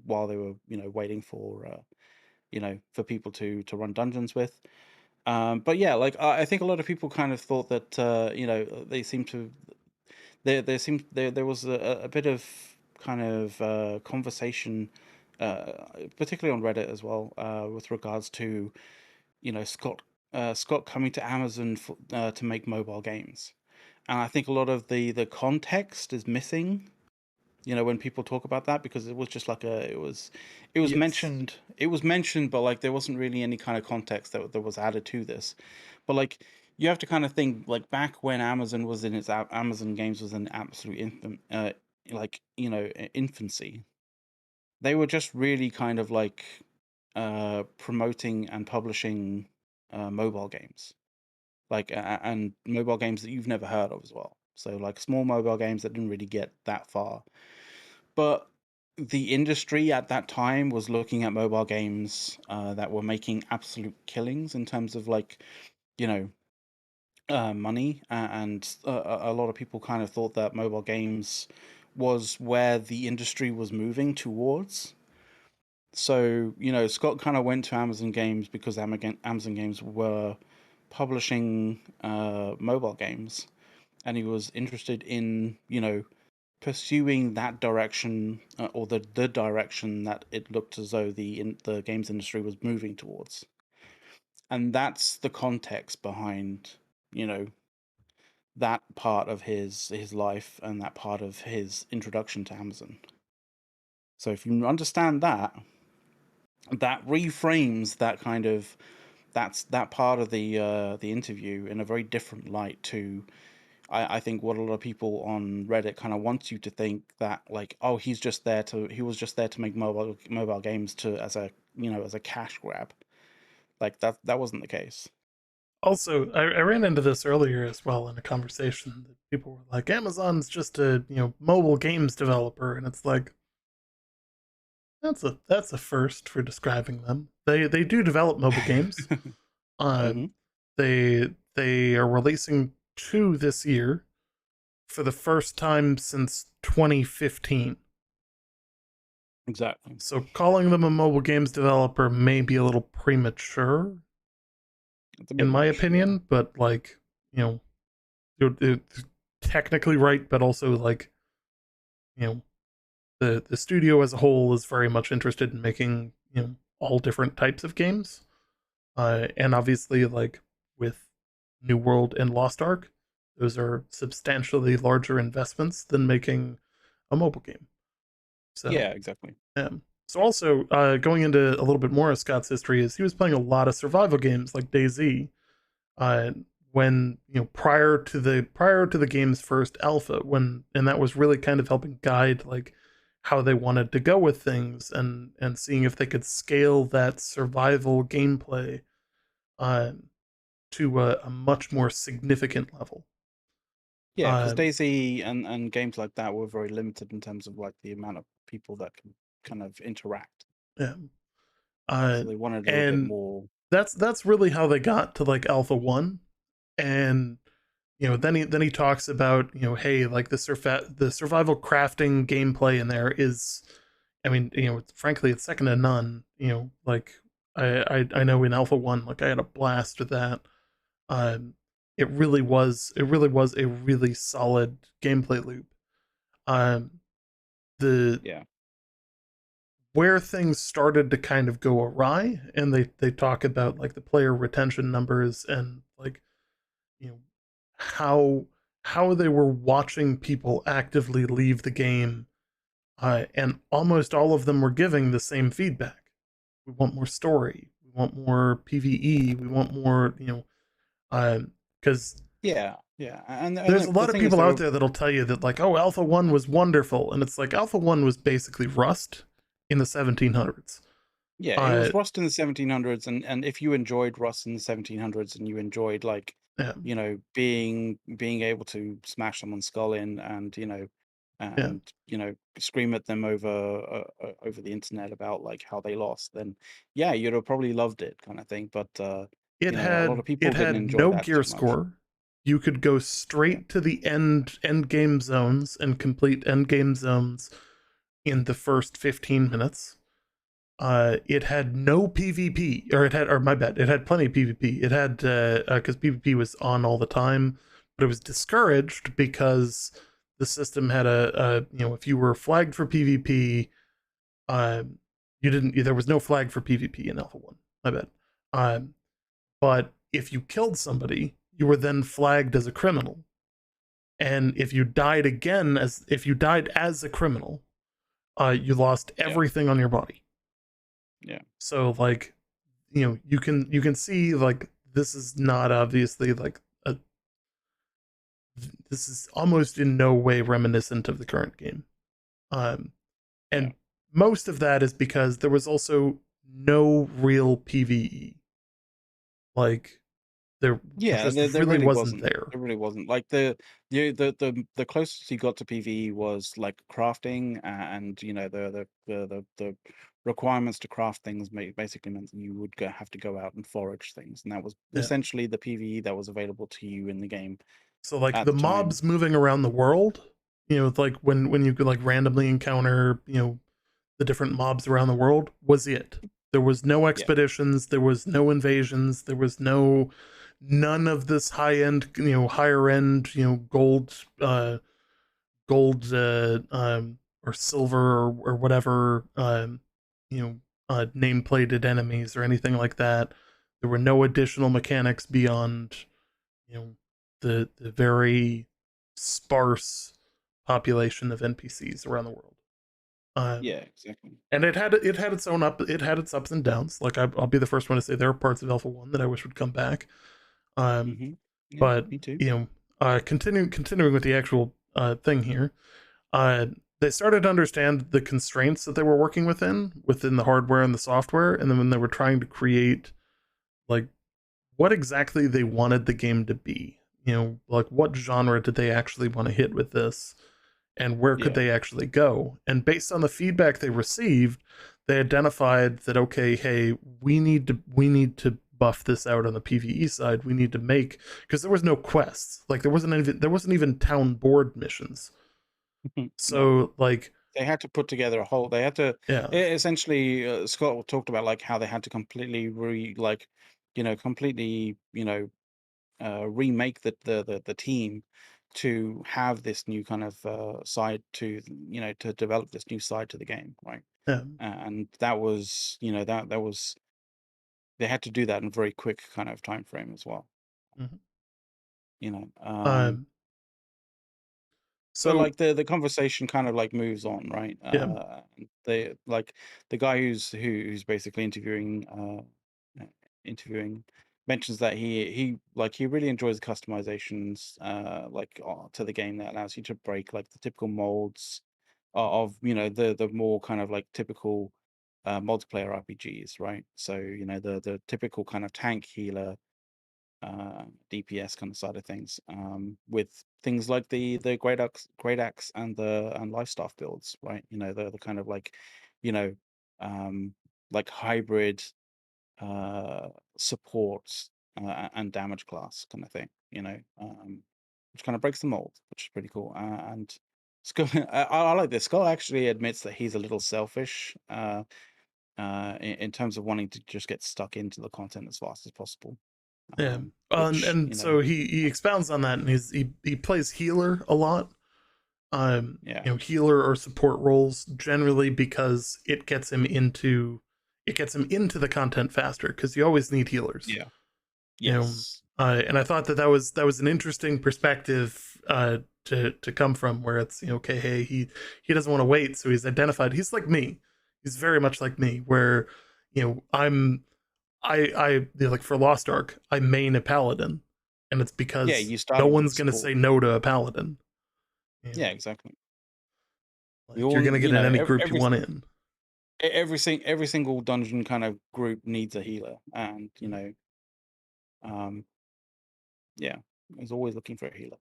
S2: while they were waiting for people to run dungeons with. But yeah, like I think a lot of people kind of thought that they seem to there was a bit of kind of conversation, particularly on Reddit as well, with regards to Scott coming to Amazon to make mobile games. And I think a lot of the context is missing, when people talk about that, because it was just like it was
S1: Yes.
S2: mentioned, but like there wasn't really any kind of context that was added to this. But like you have to kind of think like back when Amazon Games was in absolute infancy. They were just really kind of like promoting and publishing mobile games, like and mobile games that you've never heard of as well. So like small mobile games that didn't really get that far. But the industry at that time was looking at mobile games that were making absolute killings in terms of like you know money, and a lot of people kind of thought that mobile games was where the industry was moving towards. So Scott kind of went to Amazon Games because Amazon Games were publishing mobile games, and he was interested in pursuing that direction, or the direction that it looked as though the games industry was moving towards. And that's the context behind you know that part of his life and that part of his introduction to Amazon. So if you understand that, that reframes that kind of that part of the interview in a very different light to I think what a lot of people on Reddit kind of wants you to think that like, oh, he was just there to make mobile games to as a as a cash grab. Like that wasn't the case.
S1: Also, I ran into this earlier as well in a conversation that people were like, Amazon's just a mobile games developer, and it's like that's a first for describing them. They do develop mobile games.
S2: hmm
S1: They they are releasing 2 this year for the first time since 2015.
S2: Exactly.
S1: So calling them a mobile games developer may be a little premature,
S2: It's a
S1: in
S2: bit
S1: my
S2: much. Yeah.
S1: opinion, but like, you're technically right, but also like, you know, the studio as a whole is very much interested in making, all different types of games. And obviously, like with New World and Lost Ark, those are substantially larger investments than making a mobile game. So,
S2: Yeah. Exactly.
S1: so also going into a little bit more of Scott's history is he was playing a lot of survival games like DayZ. Uh, when prior to the game's first alpha, and that was really kind of helping guide like how they wanted to go with things, and seeing if they could scale that survival gameplay uh, to a much more significant level.
S2: Yeah, because
S1: Uh,
S2: Daisy and games like that were very limited in terms of like the amount of people that can kind of interact.
S1: yeah. Uh,
S2: So they wanted a little bit
S1: and
S2: more.
S1: that's really how they got to like Alpha One, and then he talks about hey, like the survival crafting gameplay in there is, I mean, frankly, it's second to none. Like I know in Alpha One, like I had a blast with that. Um, it really was a really solid gameplay loop. Um, the
S2: Yeah.
S1: Where things started to kind of go awry, and they talk about like the player retention numbers, and like you know how they were watching people actively leave the game, and almost all of them were giving the same feedback. We want more story, we want more PvE, we want more, because
S2: Yeah. Yeah. And
S1: there's a
S2: the
S1: lot of
S2: thing is,
S1: people
S2: there
S1: out
S2: were
S1: there that'll tell you that like, oh, Alpha 1 was wonderful, and it's like Alpha 1 was basically Rust in the 1700s.
S2: yeah, it
S1: uh
S2: was Rust in the 1700s, and if you enjoyed Rust in the 1700s and you enjoyed like,
S1: yeah,
S2: being able to smash someone's skull in and
S1: yeah.
S2: and scream at them over the internet about like how they lost, then yeah, you'd have probably loved it kind of thing. But
S1: it
S2: a lot
S1: had
S2: of people
S1: it
S2: didn't
S1: had
S2: enjoy
S1: no
S2: that
S1: gear
S2: too much.
S1: score. You could go
S2: Yeah,
S1: straight to the end game zones and complete end game zones in the first 15 minutes. It had no PvP, or my bad, it had plenty of PvP. It had because PvP was on all the time, but it was discouraged because the system had if you were flagged for PvP, you didn't. There was no flag for PvP in Alpha One. My bad. Um, but if you killed somebody, you were then flagged as a criminal, and if you died as a criminal, you lost
S2: yeah,
S1: everything on your body.
S2: yeah,
S1: So like, you can see like this is not obviously like a this is almost in no way reminiscent of the current game. Um,
S2: yeah.
S1: and most of that is because there was also no real PvE. Like there
S2: Yeah,
S1: just
S2: there
S1: really
S2: really
S1: wasn't
S2: wasn't.
S1: there.
S2: There really wasn't. Like the closest you got to PvE was like crafting, and the requirements to craft things basically meant that you would have to go out and forage things, and that was
S1: Yeah.
S2: essentially the PvE that was available to you in the game
S1: So like
S2: at
S1: the
S2: the time.
S1: mobs moving around the world, like when you could like randomly encounter, the different mobs around the world was it. There was no
S2: Yeah,
S1: expeditions, there was no invasions, there was none of this high end, higher end, gold or silver or whatever name plated enemies or anything like that. There were no additional mechanics beyond the very sparse population of NPCs around the world.
S2: Yeah, exactly.
S1: And it had its own it had its ups and downs. Like I'll be the first one to say there are parts of Alpha 1 that I wish would come back. Um,
S2: Hmm. Yeah,
S1: but
S2: me too.
S1: you know, continuing with the actual thing here, uh, they started to understand the constraints that they were working within the hardware and the software, and then when they were trying to create like what exactly they wanted the game to be, like what genre did they actually want to hit with this, and where could
S2: Yeah.
S1: they actually go? And based on the feedback they received, they identified that okay, hey, we need to buff this out on the PvE side. We need to make, because there was no quests. Like there wasn't even town board missions.
S2: No.
S1: So like
S2: They had to put together a whole. They had to
S1: yeah,
S2: essentially. Scott talked about like how they had to completely completely remake the team to have this new kind of side to to develop this new side to the game, right?
S1: yeah,
S2: And that was that was they had to do that in a very quick kind of time frame as well.
S1: mhm.
S2: You know,
S1: um,
S2: but
S1: so
S2: like the conversation kind of like moves on, right?
S1: yeah,
S2: They like the guy who's basically interviewing mentions that he really enjoys the customizations to the game that allows you to break like the typical molds of the more kind of like typical multiplayer RPGs, right? So the typical kind of tank healer DPS kind of side of things, with things like the great axe and life staff builds, right? The kind of like, you know, um, like hybrid uh, support and damage class kind of thing, which kind of breaks the mold, which is pretty cool. And Skull, I like this. Skull actually admits that he's a little selfish in terms of wanting to just get stuck into the content as fast as possible.
S1: yeah.
S2: Which,
S1: And so he expounds on that, and he plays healer a lot.
S2: yeah,
S1: Healer or support roles generally because it gets him into the content faster because you always need healers.
S2: yeah,
S1: You know,
S2: yes,
S1: and I thought that was an interesting perspective to come from, where it's okay, hey, he doesn't want to wait, so he's identified. He's like me. He's very much like me, where like for Lost Ark, I main a paladin, and it's
S2: yeah.
S1: because
S2: You
S1: no
S2: started with
S1: one's
S2: the
S1: gonna
S2: support.
S1: say no to a paladin. You
S2: Yeah,
S1: know,
S2: exactly. We
S1: like
S2: all,
S1: you're gonna get in any group you
S2: every
S1: want in.
S2: every single dungeon kind of group needs a healer, and um, yeah, is always looking for a healer.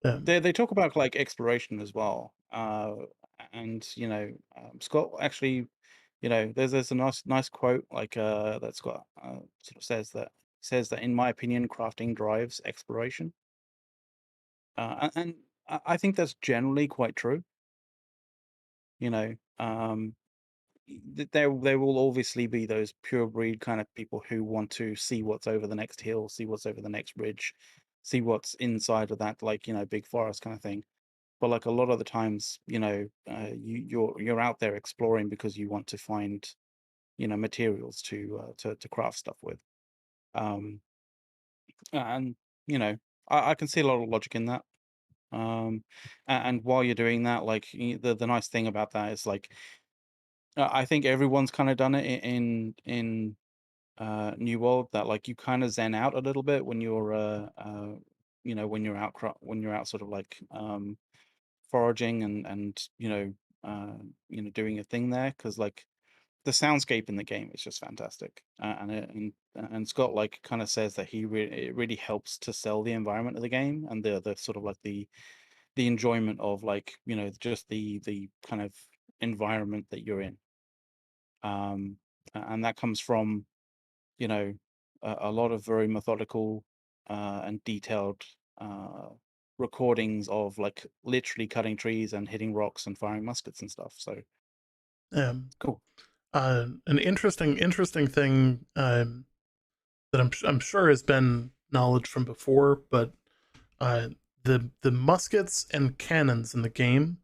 S1: Yeah,
S2: they talk about like exploration as well, and Scott actually, there's a nice quote like that Scott sort of says that in my opinion, crafting drives exploration, and I think that's generally quite true. You know, there will obviously be those pure breed kind of people who want to see what's over the next hill, see what's over the next ridge, see what's inside of that like big forest kind of thing. But like a lot of the times, you're out there exploring because you want to find materials to craft stuff with. Um, and I can see a lot of logic in that. And while you're doing that, like the nice thing about that is like I think everyone's kind of done it in New World, that like you kind of zen out a little bit when you're when you're out sort of like foraging and doing a thing there, because like the soundscape in the game is just fantastic, and Scott like kind of says that it really helps to sell the environment of the game and the sort of like the enjoyment of like just the kind of environment that you're in, um and that comes from you know a lot of very methodical and detailed uh recordings of like literally cutting trees and hitting rocks and firing muskets and stuff, so
S1: um,
S2: cool.
S1: an interesting thing that I'm sure has been knowledge from before, but uh, the muskets and cannons in the game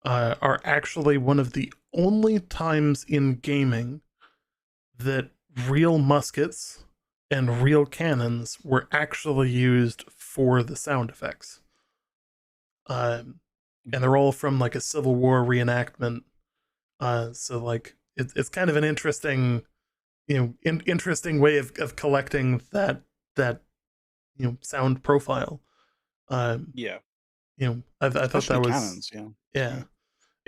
S1: are actually one of the only times in gaming that real muskets and real cannons were actually used for the sound effects. Um, and they're all from like a Civil War reenactment. So like it's kind of an interesting, interesting way of collecting that sound profile. Um,
S2: Yeah,
S1: I thought
S2: especially
S1: that was
S2: cannons. Yeah.
S1: yeah.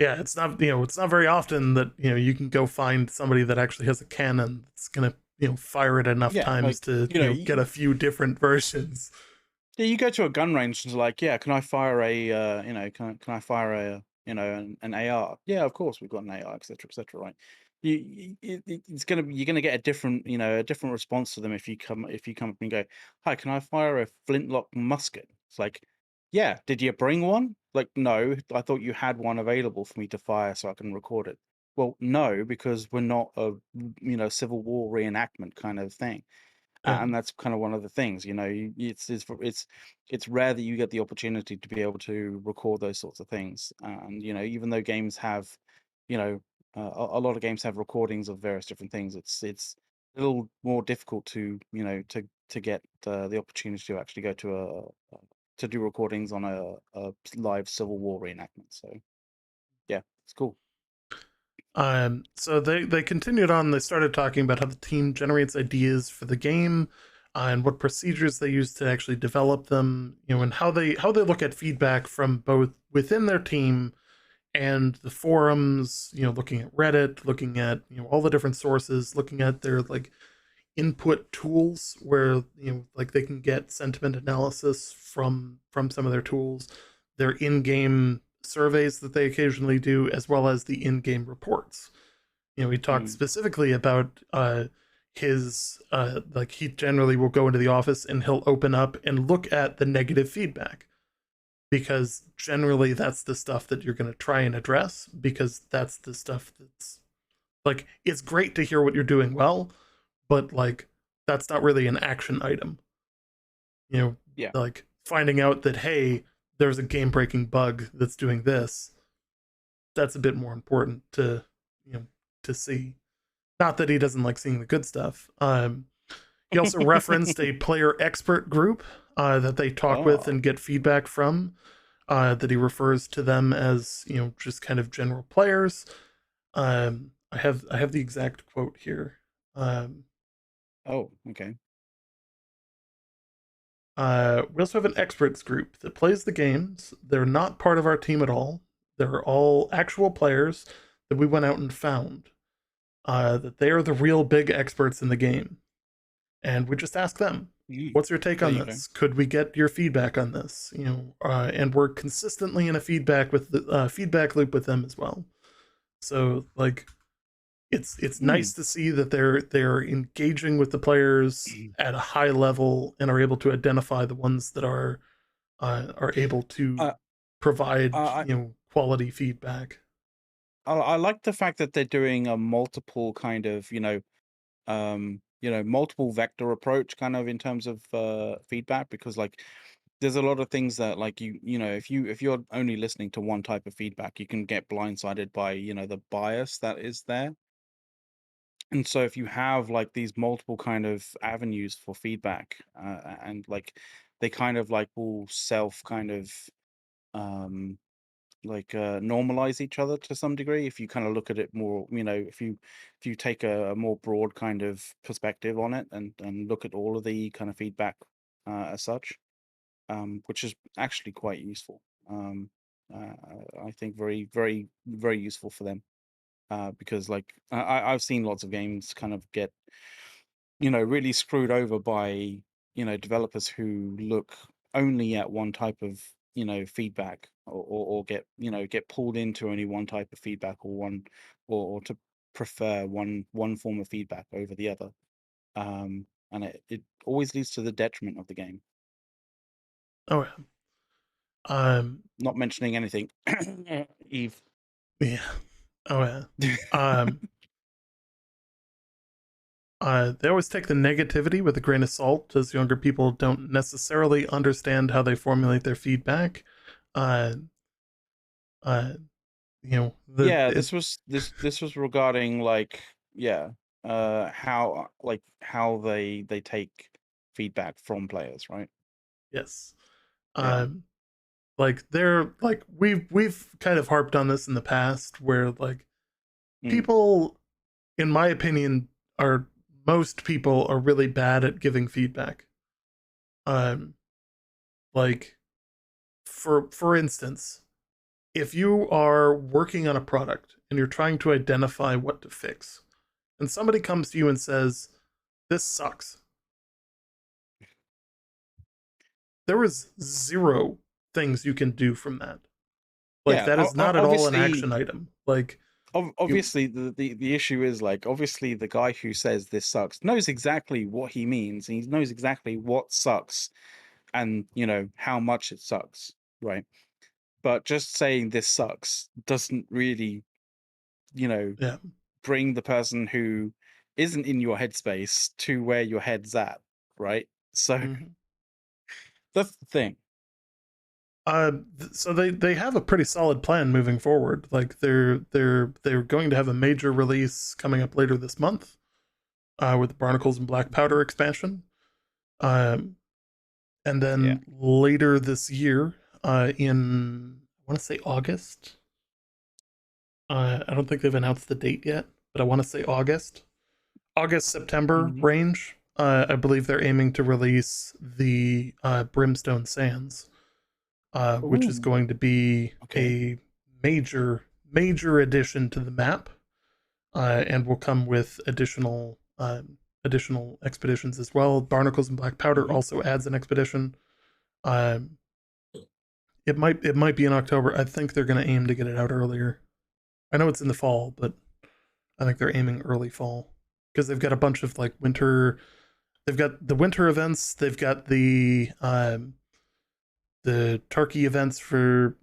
S1: Yeah, it's not very often that you can go find somebody that actually has a cannon that's gonna fire it enough
S2: Yeah,
S1: times
S2: like
S1: to get a few different versions.
S2: yeah, you go to a gun range and it's like, yeah, can I fire a can I fire a an AR? Yeah, of course we've got an AR, etc., right? It's gonna you're gonna get a different a different response to them if you come up and go, hi, can I fire a flintlock musket? It's like, yeah, did you bring one? Like, no, I thought you had one available for me to fire so I can record it. Well, no, because we're not a Civil War reenactment kind of thing.
S1: Yeah,
S2: And that's kind of one of the things, it's rare that you get the opportunity to be able to record those sorts of things. And even though games have, you know, a lot of games have recordings of various different things, it's a little more difficult to to get the opportunity to actually go to to do recordings on a live Civil War reenactment. So yeah, it's cool.
S1: So they continued on. They started talking about how the team generates ideas for the game, and what procedures they use to actually develop them. And how they look at feedback from both within their team and the forums. Looking at Reddit, looking at all the different sources, looking at their like input tools where like they can get sentiment analysis from some of their tools, their in-game surveys that they occasionally do, as well as the in-game reports. We talked
S2: Mm.
S1: specifically about his like he generally will go into the office and he'll open up and look at the negative feedback, because generally that's the stuff that you're going to try and address, because that's the stuff that's like, it's great to hear what you're doing well, but like that's not really an action item.
S2: Yeah.
S1: Like finding out that, hey, there's a game breaking bug that's doing this, that's a bit more important to to see. Not that he doesn't like seeing the good stuff. He also referenced a player expert group that they talk with
S2: Oh.
S1: and get feedback from. That he refers to them as just kind of general players. I have the exact quote here. Um,
S2: Oh, okay.
S1: we also have an experts group that plays the games. They're not part of our team at all. They're all actual players that we went out and found. That they are the real big experts in the game. And we just ask them,
S2: Mm.
S1: what's your take
S2: There
S1: on
S2: you go.
S1: this? Could we get your feedback on this? And we're consistently in a feedback loop with them as well. So like, it's
S2: Hmm.
S1: nice to see that they're engaging with the players at a high level and are able to identify the ones that are able to
S2: Uh,
S1: provide
S2: I
S1: quality feedback.
S2: I like the fact that they're doing a multiple kind of, multiple vector approach kind of in terms of feedback, because like there's a lot of things that like if you're only listening to one type of feedback, you can get blindsided by, the bias that is there. And so if you have like these multiple kind of avenues for feedback, and like they kind of like will self kind of um normalize each other to some degree, if you kind of look at it more, if you take a more broad kind of perspective on it, and look at all of the kind of feedback as such, which is actually quite useful. um I think very, very, very useful for them, because like I've seen lots of games kind of get really screwed over by developers who look only at one type of feedback, or get get pulled into only one type of feedback, or or to prefer one form of feedback over the other, and it always leads to the detriment of the game.
S1: Oh yeah. Um,
S2: Not mentioning anything. Eve.
S1: yeah. Oh yeah. Um, they always take the negativity with a grain of salt, as younger people don't necessarily understand how they formulate their feedback. Uh, uh, the
S2: Yeah,
S1: it
S2: this was regarding like, yeah, how like how they take feedback from players, right?
S1: yes.
S2: Yeah.
S1: Um, Like they're like we've kind of harped on this in the past, where like people, in my opinion, are most people are really bad at giving feedback. Um, like for instance, if you are working on a product and you're trying to identify what to fix, and somebody comes to you and says, "This sucks," there is zero things you can do from that. Like
S2: Yeah,
S1: that is not at all an
S2: obviously,
S1: action item. Like you,
S2: obviously the issue is like obviously the guy who says this sucks knows exactly what he means, and he knows exactly what sucks, and you know how much it sucks, right? But just saying this sucks doesn't really, you know,
S1: yeah.
S2: bring the person who isn't in your headspace to where your head's at, right? So
S1: Mhm.
S2: that's the thing.
S1: So they have a pretty solid plan moving forward. Like they're going to have a major release coming up later this month, with the Barnacles and Black Powder expansion. Um, and
S2: Yeah.
S1: then later this year, in I want to say August. I don't think they've announced the date yet, but I want to say August September
S2: Hmm.
S1: range. I believe they're aiming to release the Brimstone Sands, which is
S2: Ooh,
S1: going to be
S2: okay.
S1: a major addition to the map, and will come with additional expeditions as well. Barnacles and Black Powder
S2: Hmm.
S1: also adds an expedition. Um, it might be in October. I think they're going to aim to get it out earlier. I know it's in the fall, but I think they're aiming early fall because they've got a bunch of like winter. They've got the winter events. They've got the turkey events for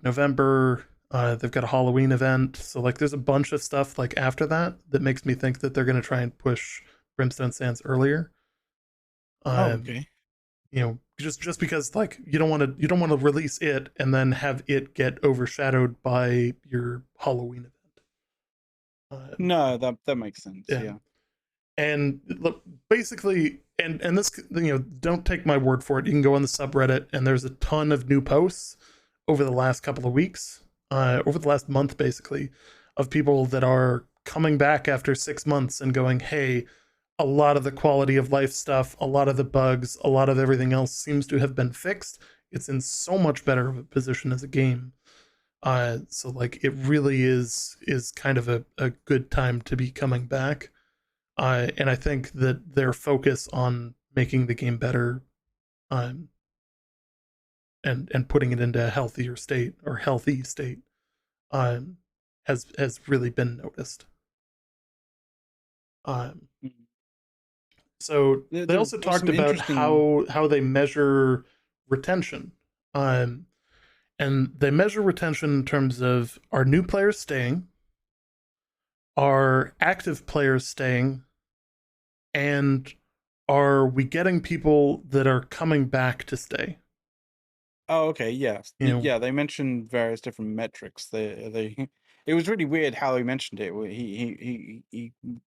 S1: November. They've got a Halloween event. So like, there's a bunch of stuff like after that that makes me think that they're going to try and push Brimstone Sands earlier.
S2: Oh,
S1: Um,
S2: okay.
S1: just because like you don't want to release it and then have it get overshadowed by your Halloween event.
S2: No, that makes sense.
S1: Yeah,
S2: Yeah.
S1: and look, basically, and this, don't take my word for it. You can go on the subreddit, and there's a ton of new posts over the last couple of weeks, over the last month, basically, of people that are coming back after 6 months and going, "Hey, a lot of the quality of life stuff, a lot of the bugs, a lot of everything else seems to have been fixed. It's in so much better of a position as a game." So like, it really is kind of a good time to be coming back. And I think that their focus on making the game better, um, and putting it into a healthier state or healthy state, um, has really been noticed. Um,
S2: Mhm.
S1: so
S2: There,
S1: they
S2: there,
S1: also
S2: there's
S1: talked
S2: some
S1: about
S2: interesting.
S1: how they measure retention, um, and they measure retention in terms of, are new players staying, are active players staying, and are we getting people that are coming back to stay?
S2: Oh, okay. Yeah.
S1: You know,
S2: Yeah. They mentioned various different metrics. They. It was really weird how he mentioned it.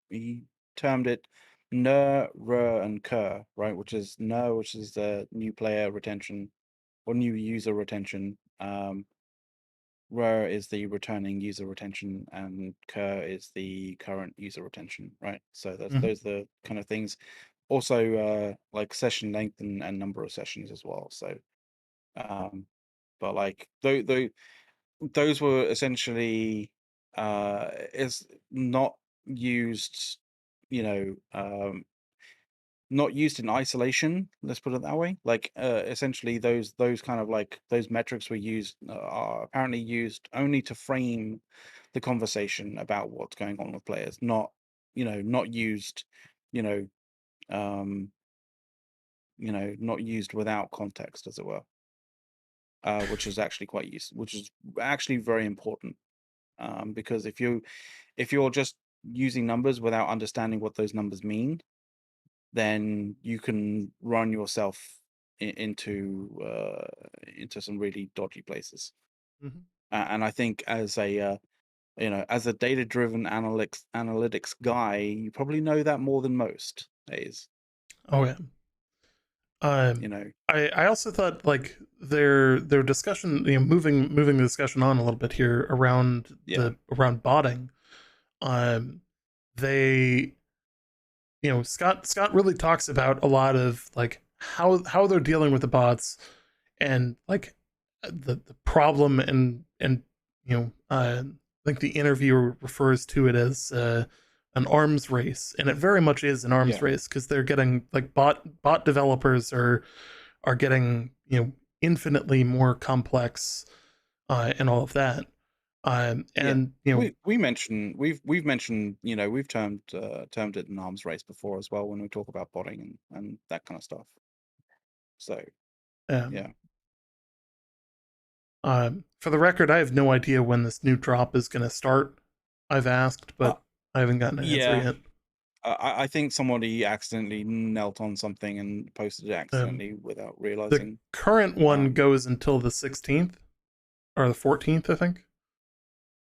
S2: He termed it NER, RER, and KER, right? Which is NER, which is the new player retention or new user retention. RER is the returning user retention, and KER is the current user retention, right? So that's
S1: mhm.
S2: those are the kind of things. Also, like session length and number of sessions as well. So, um, but like those were essentially is not used, you know, not used in isolation, let's put it that way. Like essentially those kind of like those metrics were used are apparently used only to frame the conversation about what's going on with players, not, not used, you know um not used without context, as it were. Which is actually quite useful, which is actually very important. Because if you're just using numbers without understanding what those numbers mean, then you can run yourself into some really dodgy places.
S1: Mhm.
S2: And I think as a data driven analytics guy, you probably know that more than most days.
S1: Oh yeah.
S2: You know.
S1: I also thought like their discussion, moving the discussion on a little bit here around
S2: Yeah.
S1: around botting. Um, they, Scott really talks about a lot of like how they're dealing with the bots and like the problem and I think the interviewer refers to it as an arms race, and it very much is an arms
S2: Yeah.
S1: race because they're getting like bot developers are getting infinitely more complex and all of that.
S2: Yeah.
S1: And
S2: We've mentioned we've termed it an arms race before as well when we talk about botting and that kind of stuff. So yeah.
S1: um, for the record, I have no idea when this new drop is going to start. I've asked,
S2: Uh,
S1: but I haven't gotten an answer
S2: yeah.
S1: yet.
S2: I think somebody accidentally knelt on something and posted it
S1: Um,
S2: accidentally without
S1: the
S2: realizing.
S1: current one goes until the 16th or the 14th, I think. I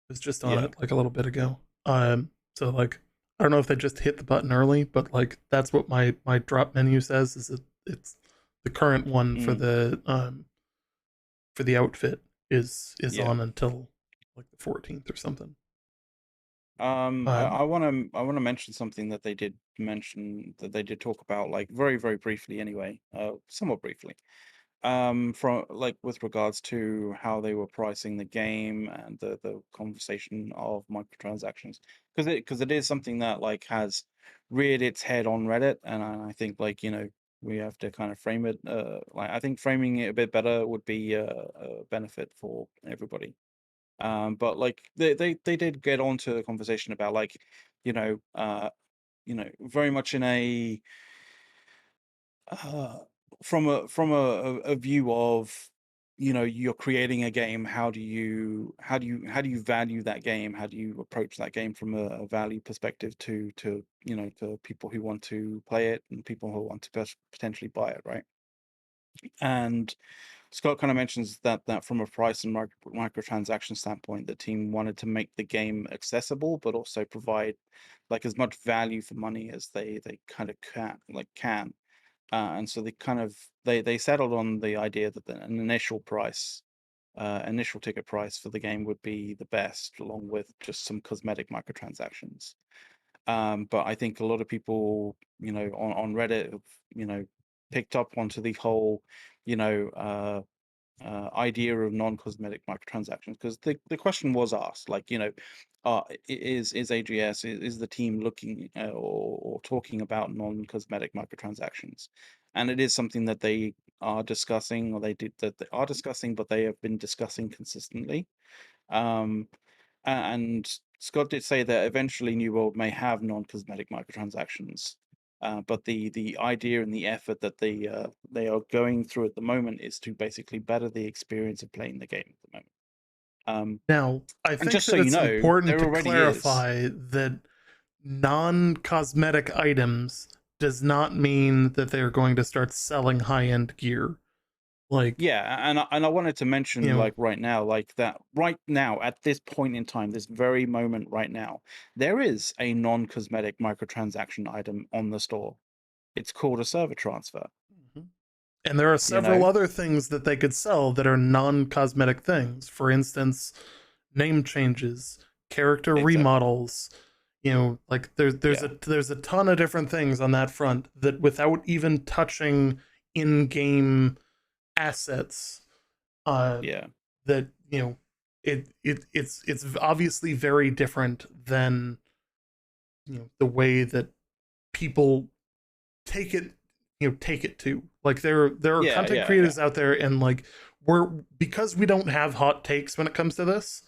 S1: was just on
S2: Yeah.
S1: it like a little bit ago. So like I don't know if they just hit the button early, but like that's what my drop menu says is it's the current one for the outfit is
S2: Yeah.
S1: on until like the 14th or something.
S2: I want to mention something that they did talk about, like very, very briefly anyway, somewhat briefly. From like with regards to how they were pricing the game and the conversation of microtransactions, because it is something that like has reared its head on Reddit, and I think like we have to kind of frame it like I think framing it a bit better would be a benefit for everybody. But like they did get onto the conversation about like you know uh very much in a uh, from a view of you're creating a game. How do you value that game? How do you approach that game from a value perspective to people who want to play it and people who want to potentially buy it, right? And Scott kind of mentions that from a price and microtransaction standpoint, the team wanted to make the game accessible, but also provide like as much value for money as they kind of can. And so they settled on the idea that an initial ticket price for the game would be the best, along with just some cosmetic microtransactions. But I think a lot of people, on Reddit, have, picked up onto the whole, you know, idea of non-cosmetic microtransactions, because the question was asked, like, is AGS, is the team looking or talking about non-cosmetic microtransactions, and it is something that they are discussing, or that they are discussing, but they have been discussing consistently. Um, and Scott did say that eventually New World may have non-cosmetic microtransactions, but the idea and the effort that they are going through at the moment is to basically better the experience of playing the game at the moment.
S1: Now, I
S2: And
S1: think
S2: just so
S1: that
S2: you
S1: it's
S2: know,
S1: important
S2: there
S1: to
S2: already is.
S1: clarify that non-cosmetic items does not mean that they're going to start selling high-end gear. Like,
S2: Yeah, and I wanted to mention, like, right now, like that right now at this point in time, this very moment right now, there is a non-cosmetic microtransaction item on the store. It's called a server transfer.
S1: mhm. And there are
S2: You
S1: several
S2: know,
S1: other things that they could sell that are non-cosmetic things. For instance, name changes, character
S2: exactly.
S1: remodels. Like
S2: Yeah,
S1: there's a ton of different things on that front that without even touching in-game assets, uh,
S2: yeah,
S1: that it's obviously very different than the way that people take it take it to. Like there are
S2: yeah,
S1: content
S2: yeah, yeah.
S1: creators out there, and like we're because we don't have hot takes when it comes to this,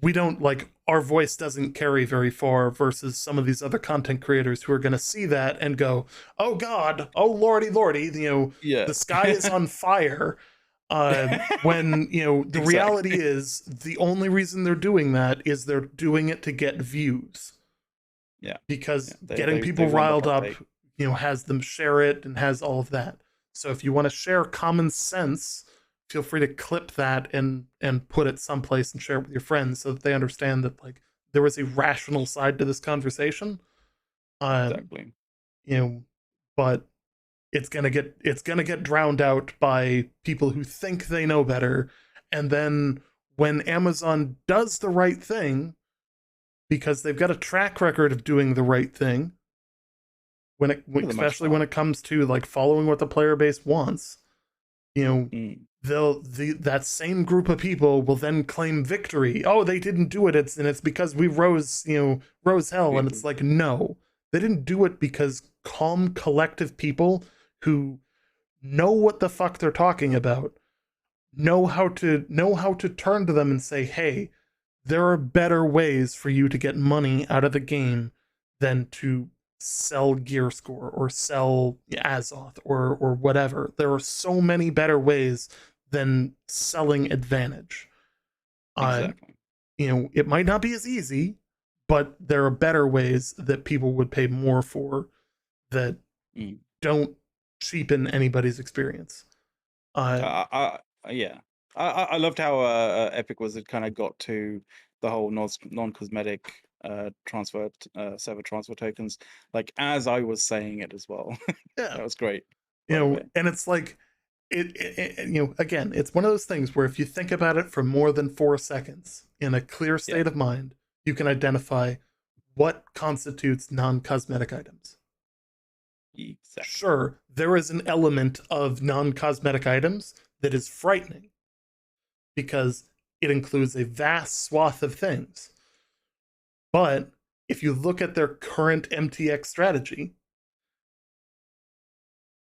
S1: we don't like our voice doesn't carry very far versus some of these other content creators who are going to see that and go, oh god, oh lordy lordy,
S2: Yeah.
S1: the sky is on fire. When the reality
S2: Exactly.
S1: is the only reason they're doing that is they're doing it to get views,
S2: Yeah,
S1: because
S2: yeah. They
S1: getting
S2: they they
S1: people
S2: want the
S1: riled
S2: hot
S1: up
S2: take.
S1: has them share it and has all of that. So if you want to share common sense, feel free to clip that and put it someplace and share it with your friends so that they understand that like there was a rational side to this conversation. um
S2: Exactly.
S1: you know but it's gonna get drowned out by people who think they know better. And then when Amazon does the right thing, because they've got a track record of doing the right thing, especially when it comes to like following what the player base wants, you know, that same group of people will then claim victory. Oh, they didn't do it. It's because we rose hell. And it's like, no, they didn't do it because calm, collective people who know what the fuck they're talking about know how to turn to them and say, hey, there are better ways for you to get money out of the game than to sell gear score or sell Azoth or whatever. There are so many better ways than selling advantage.
S2: Exactly.
S1: It might not be as easy, but there are better ways that people would pay more for that don't cheapen anybody's experience.
S2: Yeah, I loved how Epic was. It kind of got to the whole non-cosmetic server transfer tokens, like as I was saying it as well.
S1: Yeah,
S2: that was great.
S1: And it's like again, it's one of those things where if you think about it for more than 4 seconds in a clear state of mind, you can identify what constitutes non-cosmetic items.
S2: Exactly.
S1: Sure, there is an element of non-cosmetic items that is frightening because it includes a vast swath of things. But if you look at their current MTX strategy,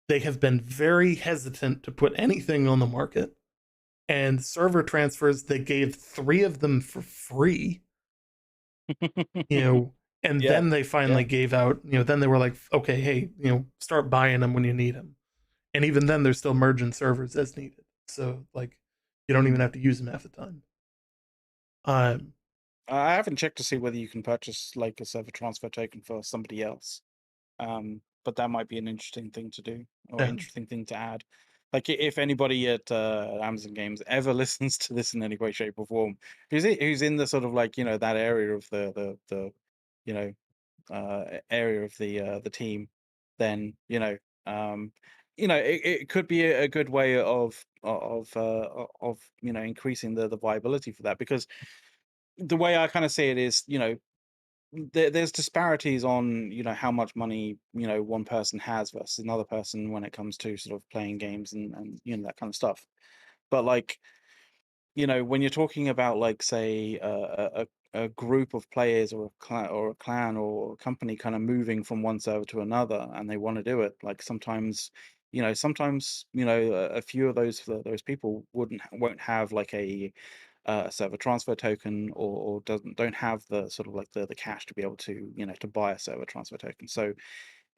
S1: they have been very hesitant to put anything on the market. And server transfers, they gave 3 of them for free. And then they finally gave out, then they were like, okay, hey, start buying them when you need them. And even then, they're still merging servers as needed. So, like, you don't even have to use them half the time.
S2: I haven't checked to see whether you can purchase like a server transfer token for somebody else. But that might be an interesting thing to do, or interesting thing to add. Like if anybody at Amazon Games ever listens to this in any way, shape, or form, who's in the sort of like that area of the area of the team, then it could be a good way of increasing the viability for that, because the way I kind of see it is there's disparities on how much money one person has versus another person when it comes to sort of playing games and that kind of stuff. But like when you're talking about like say a group of players or a clan or a company kind of moving from one server to another, and they want to do it, like sometimes a few of those people won't have like a server transfer token, or don't have the sort of like the cash to be able to to buy a server transfer token. So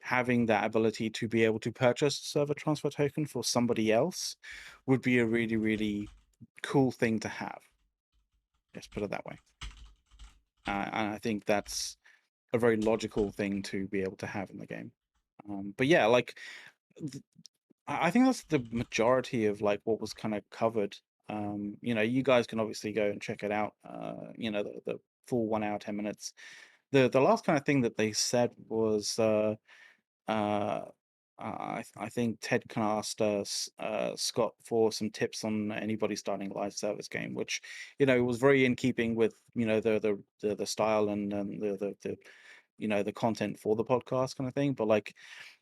S2: having that ability to be able to purchase a server transfer token for somebody else would be a really, really cool thing to have. Let's put it that way. And I think that's a very logical thing to be able to have in the game. But yeah, like I think that's the majority of like what was kind of covered. You guys can obviously go and check it out. The full 1 hour 10 minutes. The last kind of thing that they said was uh, I think Ted kind of asked Scott for some tips on anybody starting a live service game, which was very in keeping with the style and the content for the podcast kind of thing. But like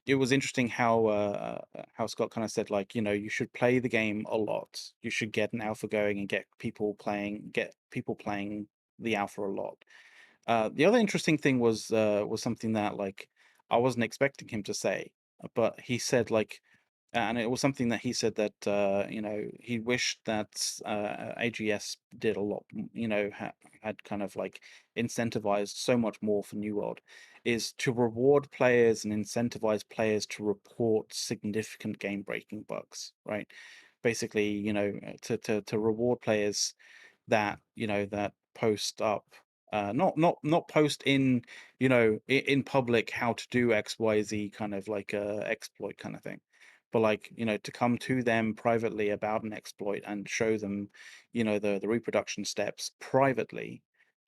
S2: it was interesting how Scott kind of said like you should play the game a lot. You should get an alpha going and get people playing the alpha a lot. The other interesting thing was something that like I wasn't expecting him to say, but he said like, and it was something that he said that he wished that AGS did a lot, had kind of like incentivized so much more for New World, is to reward players and incentivize players to report significant game breaking bugs, right? Basically, to reward players that that post up not post in in public how to do XYZ kind of like exploit kind of thing, but like to come to them privately about an exploit and show them the reproduction steps privately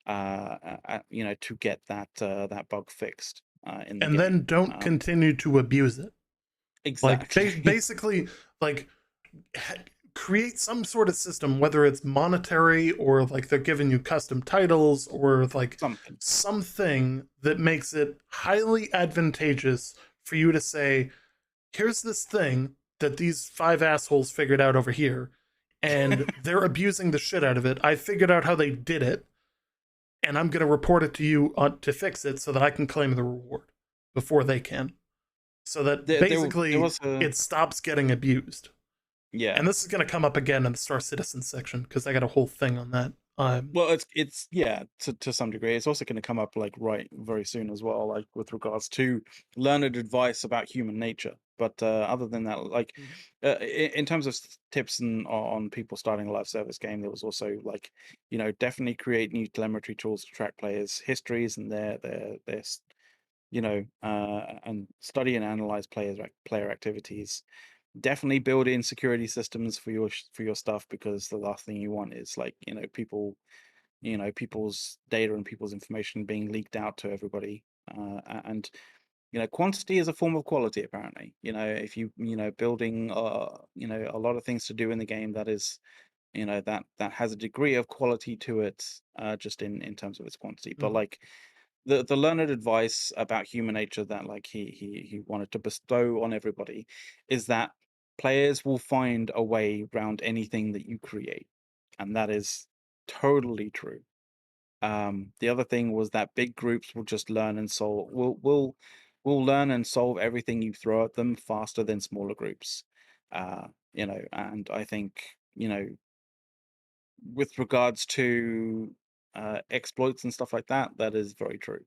S2: to get that bug fixed in the
S1: and
S2: game.
S1: then don't continue to abuse it.
S2: Exactly.
S1: Like basically, like create some sort of system, whether it's monetary or like they're giving you custom titles or like something that makes it highly advantageous for you to say, here's this thing that these 5 assholes figured out over here, and they're abusing the shit out of it. I figured out how they did it, and I'm going to report it to you to fix it so that I can claim the reward before they can. So that basically it stops getting abused.
S2: Yeah.
S1: And this is going to come up again in the Star Citizen section because I got a whole thing on that.
S2: Well, it's yeah, to some degree. It's also going to come up like very soon as well, like with regards to learned advice about human nature. But other than that, like in terms of tips on people starting a live service game, there was also like, definitely create new telemetry tools to track players' histories and their and study and analyze player activities. Definitely build in security systems for your stuff, because the last thing you want is like, people's data and people's information being leaked out to everybody. And quantity is a form of quality, apparently. If building a lot of things to do in the game that is, that has a degree of quality to it, just in terms of its quantity. But like the learned advice about human nature that like he wanted to bestow on everybody is that players will find a way around anything that you create, and that is totally true. The other thing was that big groups will just learn and solve will learn and solve everything you throw at them faster than smaller groups. And I think, with regards to exploits and stuff like that, that is very true.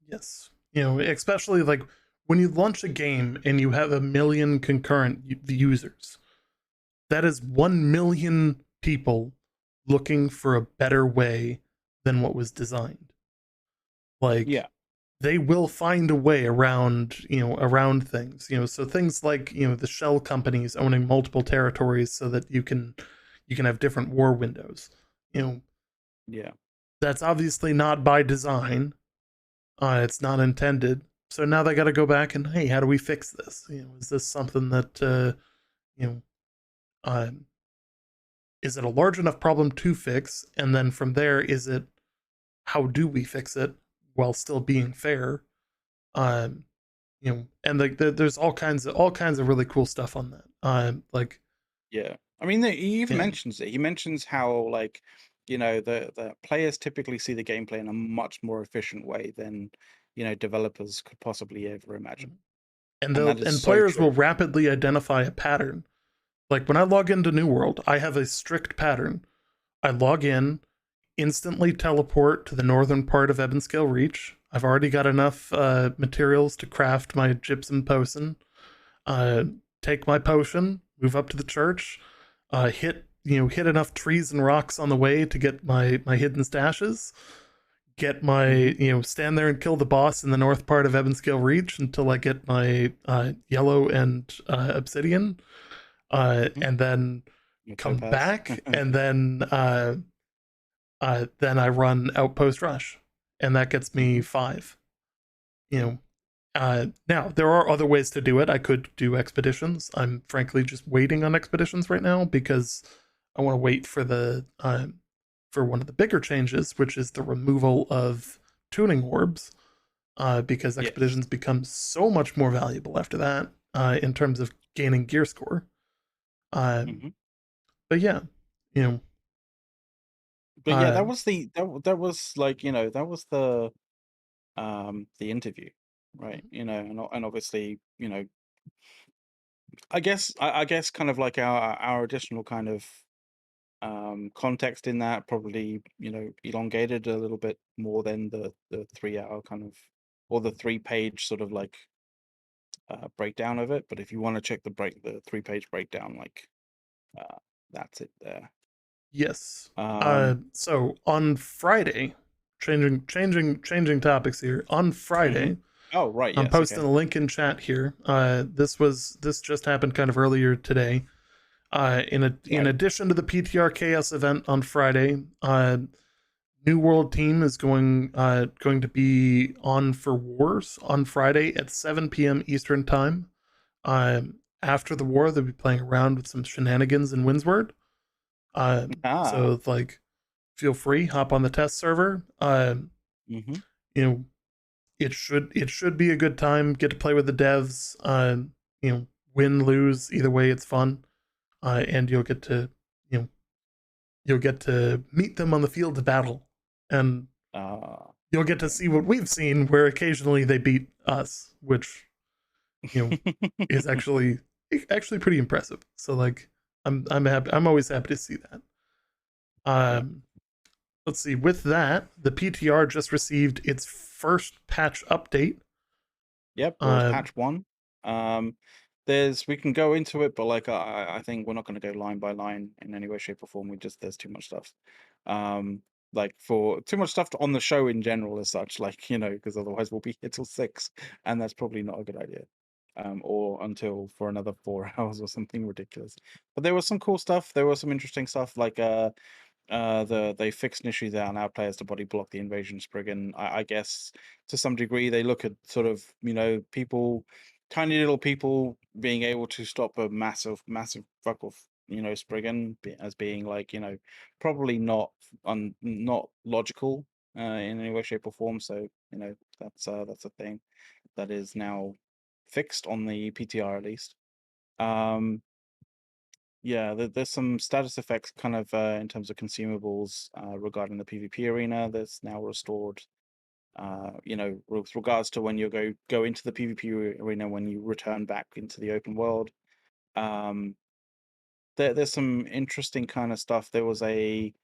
S1: Yes. Especially like when you launch a game and you have 1 million concurrent users, that is 1 million people looking for a better way than what was designed. Like,
S2: yeah,
S1: they will find a way around things. So things like the shell companies owning multiple territories so that you can have different war windows.
S2: Yeah.
S1: That's obviously not by design. It's not intended. So now they got to go back and, hey, how do we fix this? Is this something that is it a large enough problem to fix? And then from there, is it, how do we fix it while still being fair? And there's all kinds of really cool stuff on that.
S2: Yeah, I mean, he even mentions it. He mentions how like, the players typically see the gameplay in a much more efficient way than developers could possibly ever imagine.
S1: And players will rapidly identify a pattern. Like when I log into New World, I have a strict pattern. I log in, instantly teleport to the northern part of Ebonscale Reach. I've already got enough materials to craft my gypsum potion. Take my potion, move up to the church, hit enough trees and rocks on the way to get my hidden stashes. Get my stand there and kill the boss in the north part of Ebonscale Reach until I get my yellow and obsidian, and then come back, and then I run Outpost Rush, and that gets me 5. Now there are other ways to do it. I could do expeditions. I'm frankly just waiting on expeditions right now because I want to wait for for one of the bigger changes, which is the removal of tuning orbs, because expeditions become so much more valuable after that, in terms of gaining gear score. But yeah,
S2: But yeah, that was that was like, that was the interview, right? And obviously, I guess kind of like our additional kind of context in that probably elongated a little bit more than the 3-hour kind of, or the 3-page sort of like breakdown of it. But if you want to check the 3-page breakdown, like that's it there.
S1: Yes. So on Friday, changing topics here. On Friday,
S2: oh right,
S1: I'm posting a link in chat here. This just happened kind of earlier today. In addition to the PTR Chaos event on Friday, New World team is going to be on for Wars on Friday at 7 p.m. Eastern time. After the war, they'll be playing around with some shenanigans in Windsward. So like, feel free, hop on the test server.
S2: Mm-hmm.
S1: You know, it should be a good time. Get to play with the devs. You know, win, lose, either way, it's fun. And you'll get to you know you'll get to meet them on the field of battle, and you'll get to see what we've seen, where occasionally they beat us, which is actually pretty impressive. So like, I'm happy. I'm always happy to see that. Let's see. With that, the PTR just received its first patch update.
S2: Yep, well, patch 1. We can go into it, but like I think we're not going to go line by line in any way, shape, or form. There's too much stuff. Like for too much stuff on the show in general as such, like, because otherwise we'll be here till 6, and that's probably not a good idea. Or until for another 4 hours or something ridiculous. But there was some cool stuff. There was some interesting stuff, like they fixed an issue that allowed players to body block the invasion spriggan. I guess to some degree they look at sort of people, tiny little people being able to stop a massive fuck off spriggan as being like probably not logical in any way, shape, or form. So that's a thing that is now fixed on the PTR at least. Yeah, there's some status effects kind of in terms of consumables regarding the PvP arena that's now restored. With regards to when you go into the PvP arena when you return back into the open world. There's some interesting kind of stuff. There was they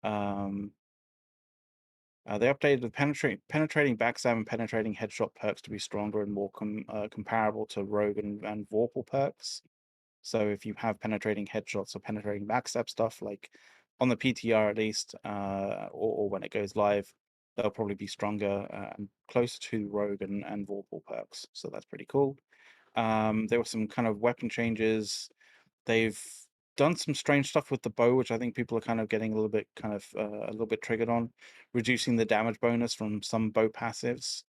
S2: updated the penetrating backstab and penetrating headshot perks to be stronger and more comparable to rogue and vorpal perks. So if you have penetrating headshots or penetrating backstab stuff, like on the PTR at least, or when it goes live, they'll probably be stronger and closer to rogue and vorpal perks. So that's pretty cool. There were some kind of weapon changes. They've done some strange stuff with the bow, which I think people are kind of getting a little bit triggered on, reducing the damage bonus from some bow passives.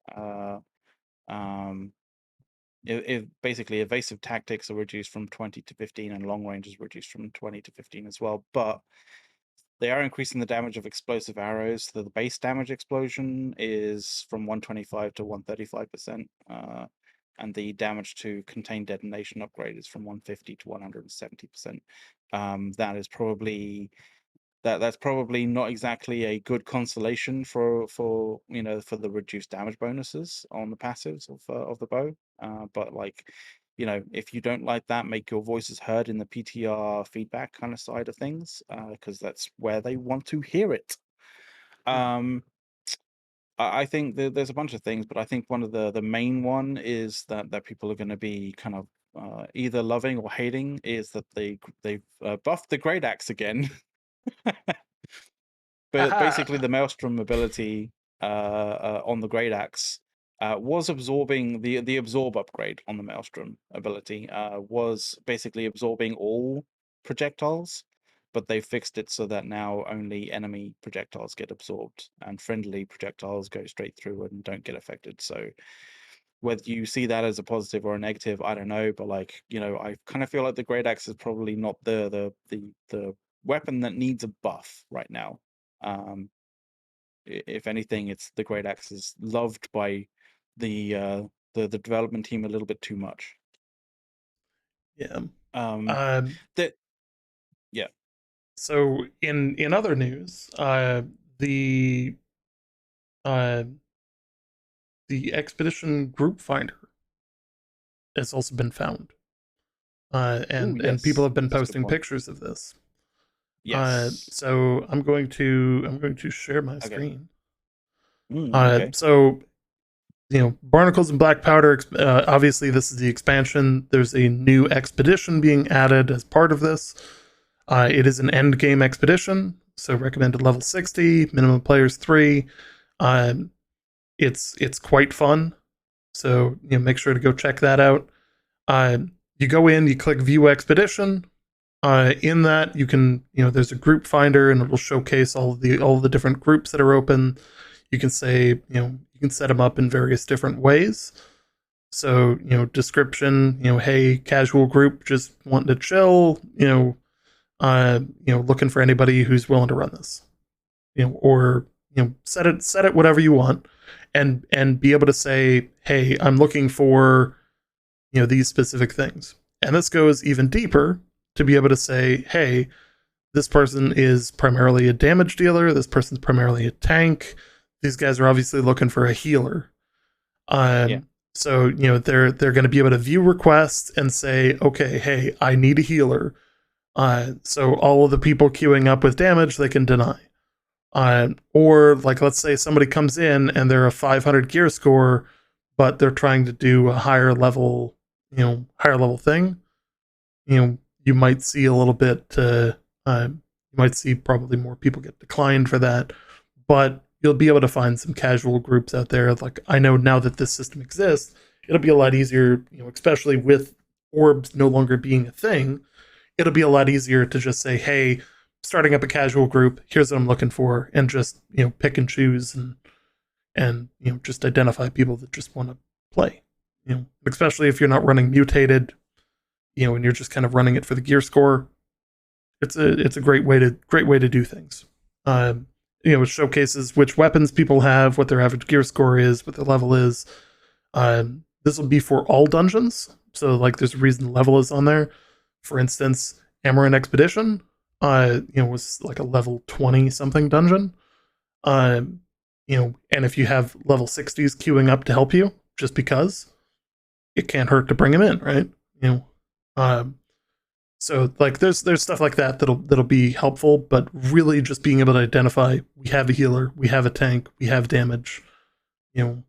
S2: If basically evasive tactics are reduced from 20 to 15 and long range is reduced from 20 to 15 as well, but they are increasing the damage of explosive arrows. The base damage explosion is from 125 to 135%, and the damage to contained detonation upgrade is from 150 to 170%. That is probably that's probably not exactly a good consolation for the reduced damage bonuses on the passives of the bow. But like, if you don't like that, make your voices heard in the PTR feedback kind of side of things, because that's where they want to hear it. I think there's a bunch of things, but I think one of the main one is that people are going to be kind of either loving or hating is that they've buffed the Great Axe again. But basically, the Maelstrom ability on the Great Axe was absorbing the absorb upgrade on the Maelstrom ability was basically absorbing all projectiles, but they fixed it so that now only enemy projectiles get absorbed and friendly projectiles go straight through and don't get affected. So whether you see that as a positive or a negative, I don't know, but like I kind of feel like the Great Axe is probably not the weapon that needs a buff right now. If anything, it's the Great Axe is loved by the development team a little bit too much.
S1: Yeah.
S2: Yeah.
S1: So in other news, the expedition group finder has also been found, and people have been posting pictures of this.
S2: Yes.
S1: So I'm going to share my screen.
S2: Okay.
S1: So barnacles and black powder. Obviously, this is the expansion. There's a new expedition being added as part of this. It is an end game expedition, so recommended level 60, minimum players 3. It's quite fun, so make sure to go check that out. You go in, you click View Expedition. In that, you can there's a group finder, and it will showcase all the different groups that are open. You can say you can set them up in various different ways. So, description, hey, casual group, just wanting to chill, looking for anybody who's willing to run this, or set it whatever you want, and be able to say, hey, I'm looking for these specific things. And this goes even deeper to be able to say, hey, this person is primarily a damage dealer, this person's primarily a tank, these guys are obviously looking for a healer.
S2: Yeah.
S1: So they're going to be able to view requests and say, okay, hey, I need a healer. So all of the people queuing up with damage, they can deny. Or like, let's say somebody comes in and they're a 500 gear score, but they're trying to do a higher level thing. You might see a little bit. You might see probably more people get declined for that, but you'll be able to find some casual groups out there. Like, I know now that this system exists, it'll be a lot easier, especially with orbs no longer being a thing. It'll be a lot easier to just say, hey, starting up a casual group, here's what I'm looking for, and just pick and choose and just identify people that just want to play. Especially if you're not running mutated, and you're just kind of running it for the gear score. It's a great way to do things. It showcases which weapons people have, what their average gear score is, what their level is. This will be for all dungeons, so like there's a reason the level is on there. For instance, Amaran Expedition, was like a level 20 something dungeon. And if you have level 60s queuing up to help you, just because, it can't hurt to bring them in, right? So like there's stuff like that that'll be helpful, but really just being able to identify, we have a healer, we have a tank, we have damage, and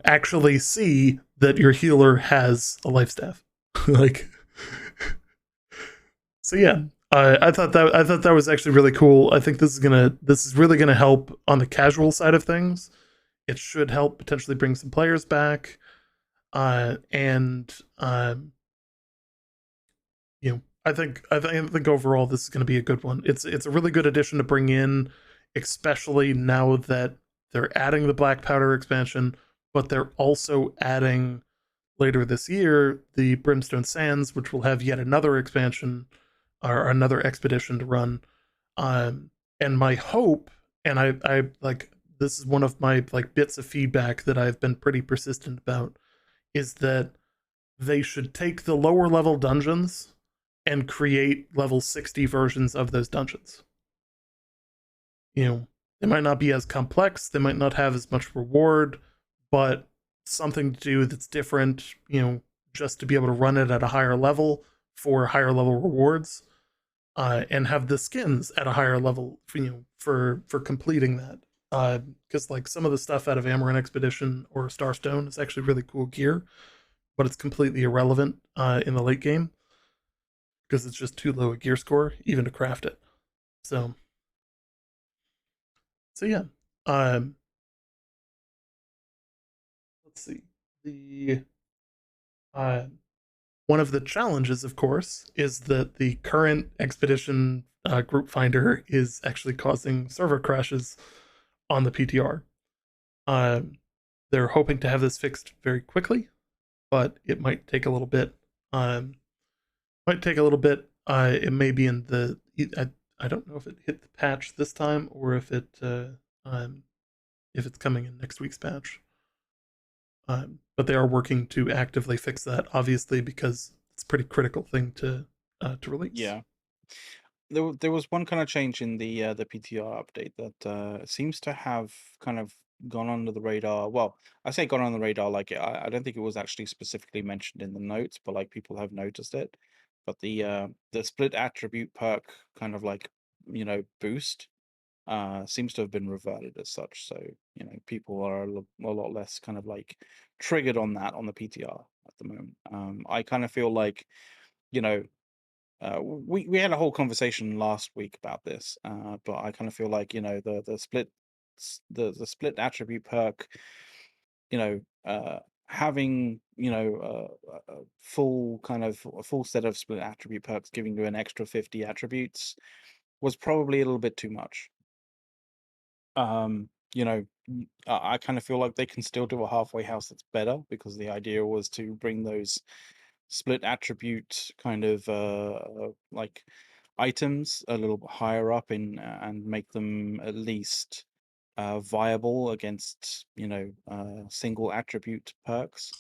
S1: actually see that your healer has a life staff. Like, so yeah. I thought that was actually really cool. I think this is really gonna help on the casual side of things. It should help potentially bring some players back, and I think overall this is going to be a good one. It's a really good addition to bring in, especially now that they're adding the Black Powder expansion, but they're also adding later this year the Brimstone Sands, which will have yet another expansion or another expedition to run. And my hope, and I like, this is one of my like bits of feedback that I've been pretty persistent about, is that they should take the lower level dungeons and create level 60 versions of those dungeons. They might not be as complex, they might not have as much reward, but something to do that's different, just to be able to run it at a higher level for higher level rewards, and have the skins at a higher level for completing that. Because like some of the stuff out of Amaran Expedition or Starstone is actually really cool gear, but it's completely irrelevant in the late game because it's just too low a gear score even to craft it. So yeah. Let's see. The one of the challenges, of course, is that the current expedition group finder is actually causing server crashes on the PTR. They're hoping to have this fixed very quickly, but it might take a little bit. It may be in the. I don't know if it hit the patch this time or if it's coming in next week's patch. But they are working to actively fix that, obviously, because it's a pretty critical thing to release.
S2: Yeah. There was one kind of change in the PTR update that seems to have kind of gone under the radar. Well, I say gone on the radar, like I don't think it was actually specifically mentioned in the notes, but like people have noticed it. But the split attribute perk kind of like boost seems to have been reverted as such. So people are a lot less kind of like triggered on that on the PTR at the moment. I kind of feel like you know we had a whole conversation last week about this, but I kind of feel like the split the split attribute perk, having a full set of split attribute perks giving you an extra 50 attributes was probably a little bit too much. you know, I kind of feel like they can still do a halfway house that's better, because the idea was to bring those split attribute kind of like items a little bit higher up in, and make them at least viable against, single attribute perks,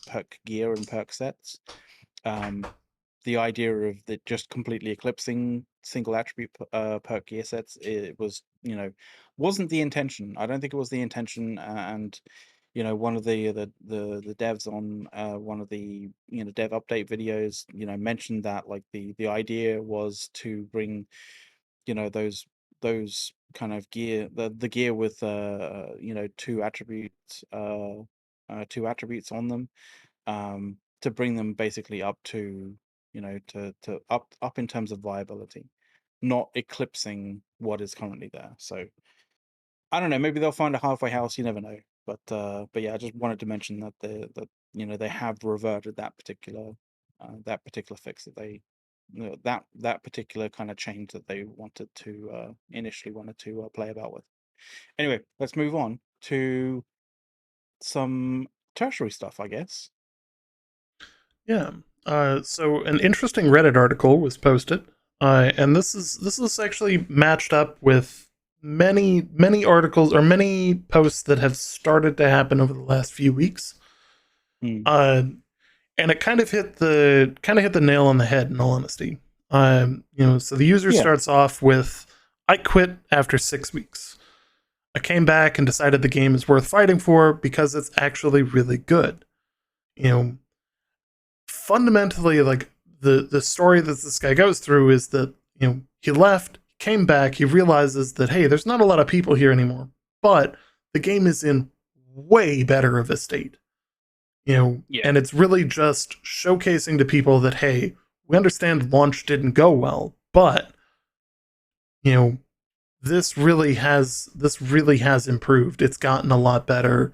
S2: perk gear and perk sets. Um, the idea of that just completely eclipsing single attribute perk gear sets, it was, wasn't the intention. I don't think it was the intention. And one of the devs on one of the dev update videos mentioned that, like, the idea was to bring those kind of gear, the gear with two attributes on them, to bring them basically up to, to up in terms of viability, not eclipsing what is currently there. So I don't know, maybe they'll find a halfway house, you never know. But yeah, I just wanted to mention that they have reverted that particular fix, that they that particular kind of change that they wanted to initially wanted to play about with. Anyway, let's move on to some tertiary stuff, I guess.
S1: Yeah. So an interesting Reddit article was posted, and this is actually matched up with many articles or many posts that have started to happen over the last few weeks.
S2: Mm.
S1: And it kind of hit the nail on the head, in all honesty. So the user starts off with, "I quit after 6 weeks. I came back and decided the game is worth fighting for because it's actually really good." You know, fundamentally, like, the story that this guy goes through is that, he left, came back, he realizes that, hey, there's not a lot of people here anymore, but the game is in way better of a state. And it's really just showcasing to people that, hey, we understand launch didn't go well, but this really has improved. It's gotten a lot better.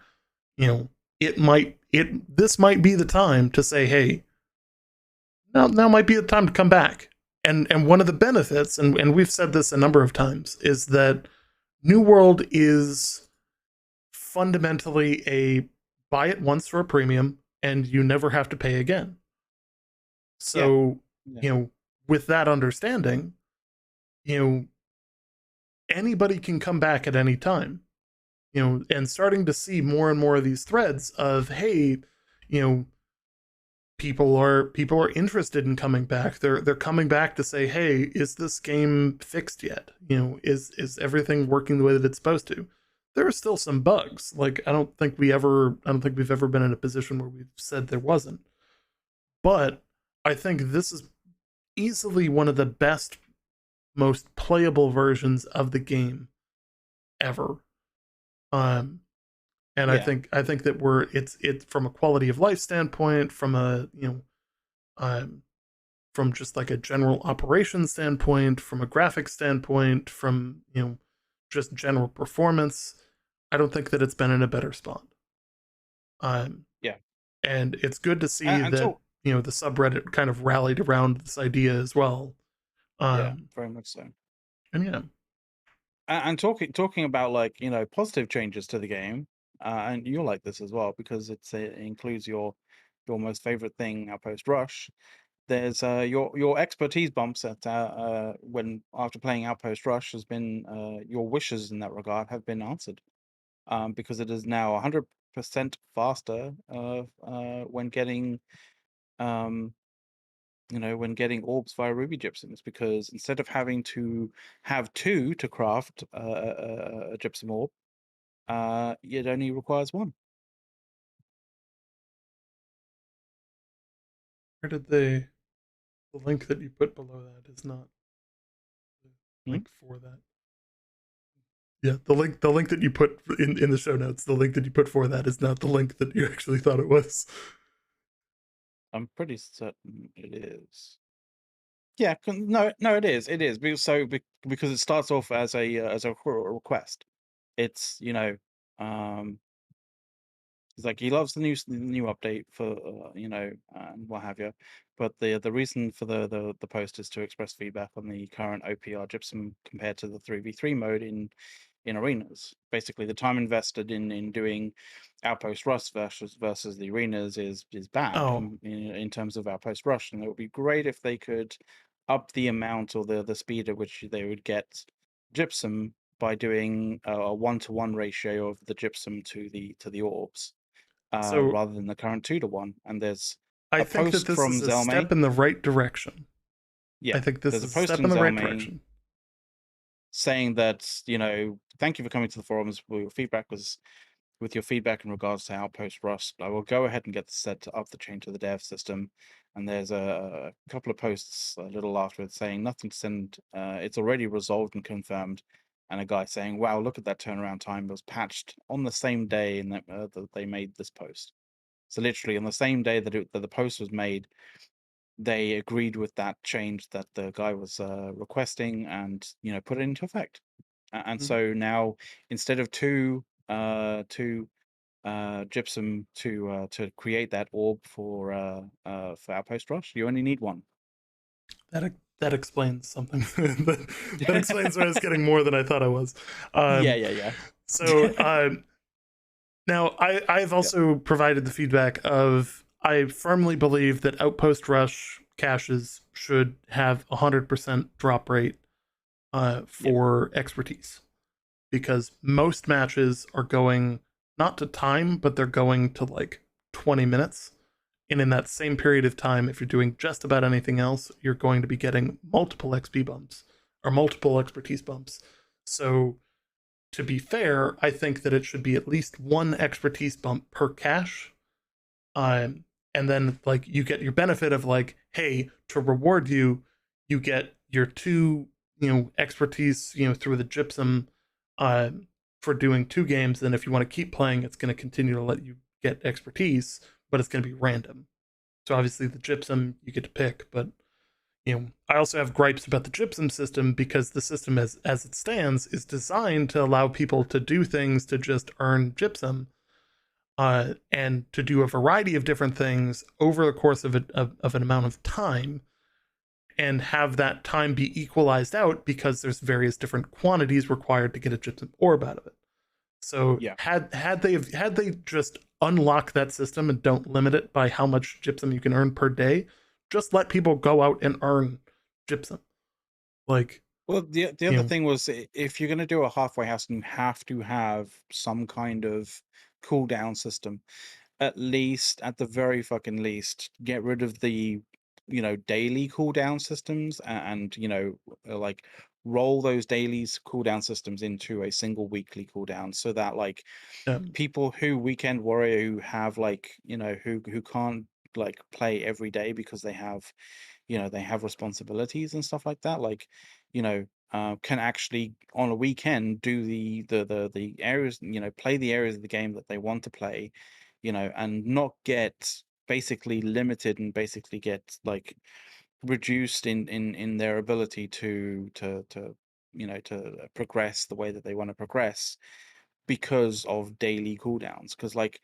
S1: This might be the time to say, hey, now might be the time to come back. And one of the benefits, and we've said this a number of times, is that New World is fundamentally a buy it once for a premium and you never have to pay again. So, with that understanding, anybody can come back at any time. And starting to see more and more of these threads of, hey, people are interested in coming back. They're coming back to say, hey, is this game fixed yet? Is everything working the way that it's supposed to? There are still some bugs. Like, I don't think we've ever been in a position where we've said there wasn't. But I think this is easily one of the best, most playable versions of the game ever. And I think that it's from a quality of life standpoint, from a from just like a general operation standpoint, from a graphic standpoint, from just general performance, I don't think that it's been in a better spot. And it's good to see that the subreddit kind of rallied around this idea as well.
S2: Very much so.
S1: And
S2: and talking about, like, positive changes to the game, and you'll like this as well, because it includes your most favorite thing, Outpost Rush. There's your expertise bumps at when after playing Outpost Rush has been, your wishes in that regard have been answered, because it is now 100% faster when getting when getting orbs via ruby gypsums, because instead of having to have two to craft a gypsum orb, it only requires one.
S1: where did the link that you put below that is not the link for that? Yeah, the link that you put in the show notes, the link that you put for that is not the link that you actually thought it was.
S2: I'm pretty certain it is. Yeah, no, it is. It is because it starts off as a request. It's it's like he loves the new update for and what have you, but the reason for the post is to express feedback on the current OPR gypsum compared to the 3v3 mode in in arenas. Basically, the time invested in doing Outpost Rush versus the arenas is bad in terms of Outpost Rush, and it would be great if they could up the amount or the speed at which they would get gypsum by doing a 1-to-1 ratio of the gypsum to the orbs,
S1: So
S2: rather than the current 2-to-1. And there's
S1: I
S2: a
S1: think that
S2: post
S1: this
S2: from
S1: is a
S2: Zelme.
S1: step in the right direction.
S2: Yeah,
S1: I think this
S2: there's a
S1: is a
S2: post
S1: step
S2: from
S1: in the right
S2: Zelme
S1: direction.
S2: saying that, thank you for coming to the forums. With your feedback in regards to Outpost Rust, I will go ahead and get this set to up the chain to the dev system. And there's a couple of posts a little afterwards saying nothing to send. It's already resolved and confirmed. And a guy saying, "Wow, look at that turnaround time. It was patched on the same day and that they made this post." So literally on the same day that the post was made, they agreed with that change that the guy was requesting, and put it into effect. And so now, instead of two gypsum to create that orb for Outpost Rush, you only need one.
S1: That explains something. that explains why I was getting more than I thought I was.
S2: Yeah.
S1: So now I've also provided the feedback of I firmly believe that Outpost Rush caches should have 100% drop rate for expertise, because most matches are going not to time, but they're going to like 20 minutes. And in that same period of time, if you're doing just about anything else, you're going to be getting multiple XP bumps or multiple expertise bumps. So to be fair, I think that it should be at least one expertise bump per cache. And then like you get your benefit of like, hey, to reward you, you get your 2, expertise, through the gypsum for doing 2 games. Then if you want to keep playing, it's going to continue to let you get expertise, but it's going to be random. So obviously the gypsum you get to pick, but I also have gripes about the gypsum system, because the system as it stands is designed to allow people to do things to just earn gypsum, and to do a variety of different things over the course of an amount of time, and have that time be equalized out because there's various different quantities required to get a gypsum orb out of it. So
S2: Yeah.
S1: had they just unlock that system and don't limit it by how much gypsum you can earn per day, just let people go out and earn gypsum. Like,
S2: well, the other thing was, if you're going to do a halfway house, you have to have some kind of cooldown system. At least, at the very fucking least, get rid of the daily cooldown systems, and like roll those daily cooldown systems into a single weekly cooldown, so that like people who weekend warrior, who have like who can't like play every day because they have responsibilities and stuff like that, like can actually on a weekend do the areas, play the areas of the game that they want to play, and not get basically limited, and basically get like reduced in their ability to progress the way that they want to progress because of daily cooldowns. Because like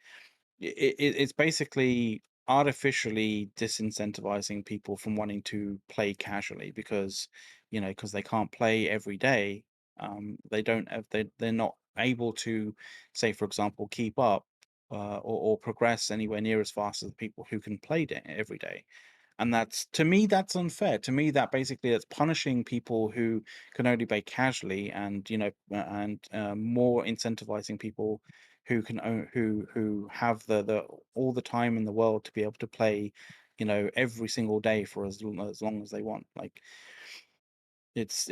S2: it's basically artificially disincentivizing people from wanting to play casually, because because they can't play every day. They don't have they're not able to, say for example, keep up, or progress anywhere near as fast as the people who can play every day. And that's, to me, that's unfair. To me, that basically it's punishing people who can only play casually, and more incentivizing people who can who have the all the time in the world to be able to play, every single day for as long as they want. Like it's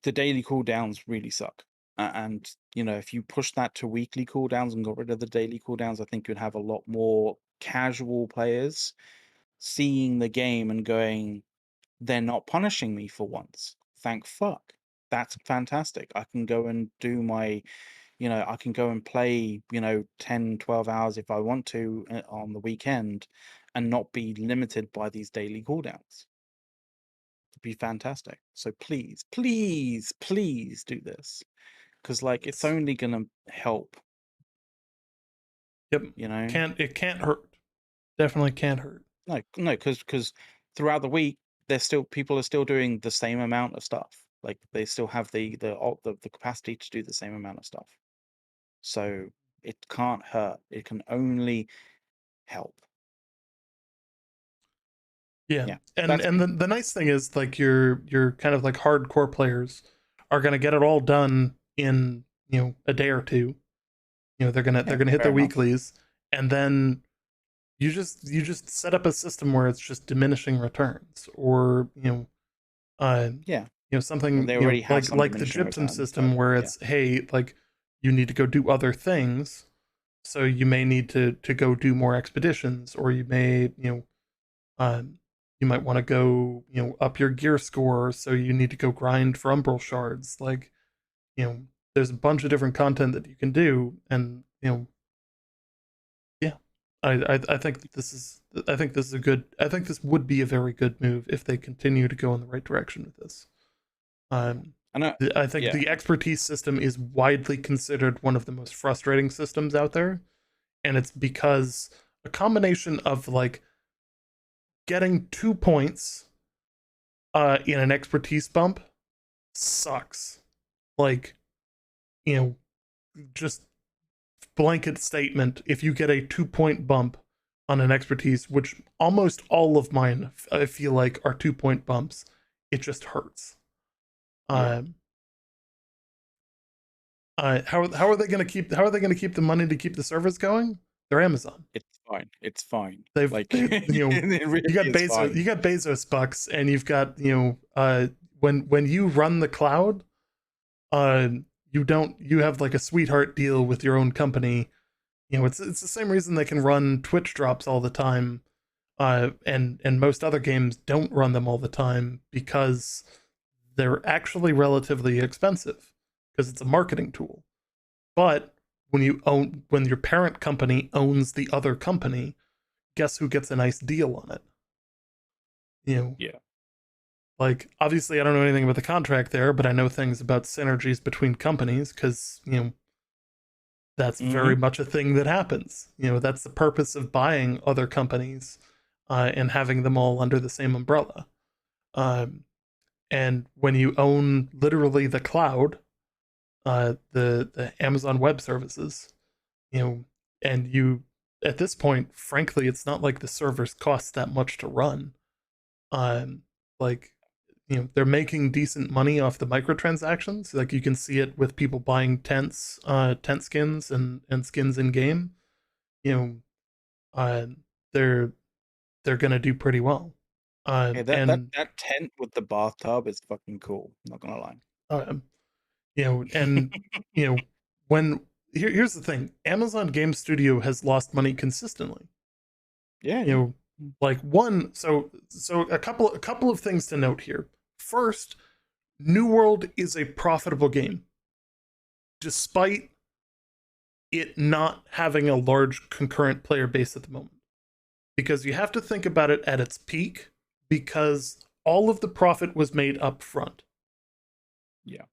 S2: the daily cooldowns really suck. And if you push that to weekly cooldowns and got rid of the daily cooldowns, I think you'd have a lot more casual players seeing the game and going, they're not punishing me for once. Thank fuck. That's fantastic. I can go and do my, I can go and play, 10, 12 hours if I want to on the weekend, and not be limited by these daily cooldowns. It'd be fantastic. So please, please, please do this. Because like it's only gonna help.
S1: Yep. It can't hurt. Definitely can't hurt.
S2: No, because throughout the week, people are still doing the same amount of stuff. Like they still have the capacity to do the same amount of stuff. So it can't hurt. It can only help.
S1: Yeah.
S2: Yeah.
S1: And the nice thing is like your kind of like hardcore players are gonna get it all done in, a day or two. They're gonna hit their weeklies, and then you just set up a system where it's just diminishing returns, or something
S2: they already have
S1: like the gypsum system where it's hey, like you need to go do other things, so you may need to go do more expeditions, or you may you might want to go up your gear score, so you need to go grind for umbral shards. Like there's a bunch of different content that you can do, and yeah, I think this is a good, I think this would be a very good move if they continue to go in the right direction with this. I think the expertise system is widely considered one of the most frustrating systems out there, and it's because a combination of like getting 2 points in an expertise bump sucks. Like, just blanket statement, if you get a 2-point bump on an expertise, which almost all of mine I feel like are 2-point bumps, it just hurts. How are they going to keep the money to keep the servers going? They're Amazon.
S2: It's fine.
S1: They've like you got Bezos bucks, and you've got when you run the cloud, you have like a sweetheart deal with your own company. It's the same reason they can run Twitch drops all the time, and most other games don't run them all the time because they're actually relatively expensive because it's a marketing tool. But when your parent company owns the other company, guess who gets a nice deal on it?
S2: Yeah.
S1: Like, obviously I don't know anything about the contract there, but I know things about synergies between companies, because that's very much a thing that happens. That's the purpose of buying other companies and having them all under the same umbrella. And when you own literally the cloud, the Amazon Web Services, and you, at this point, frankly, it's not like the servers cost that much to run. Like, they're making decent money off the microtransactions. Like, you can see it with people buying tent skins and skins in game. They're gonna do pretty well.
S2: That tent with the bathtub is fucking cool. I'm not gonna lie.
S1: And when here's the thing, Amazon Game Studio has lost money consistently.
S2: Yeah.
S1: Like so a couple of things to note here. First, New World is a profitable game, despite it not having a large concurrent player base at the moment. Because you have to think about it at its peak, because all of the profit was made up front.
S2: Yeah.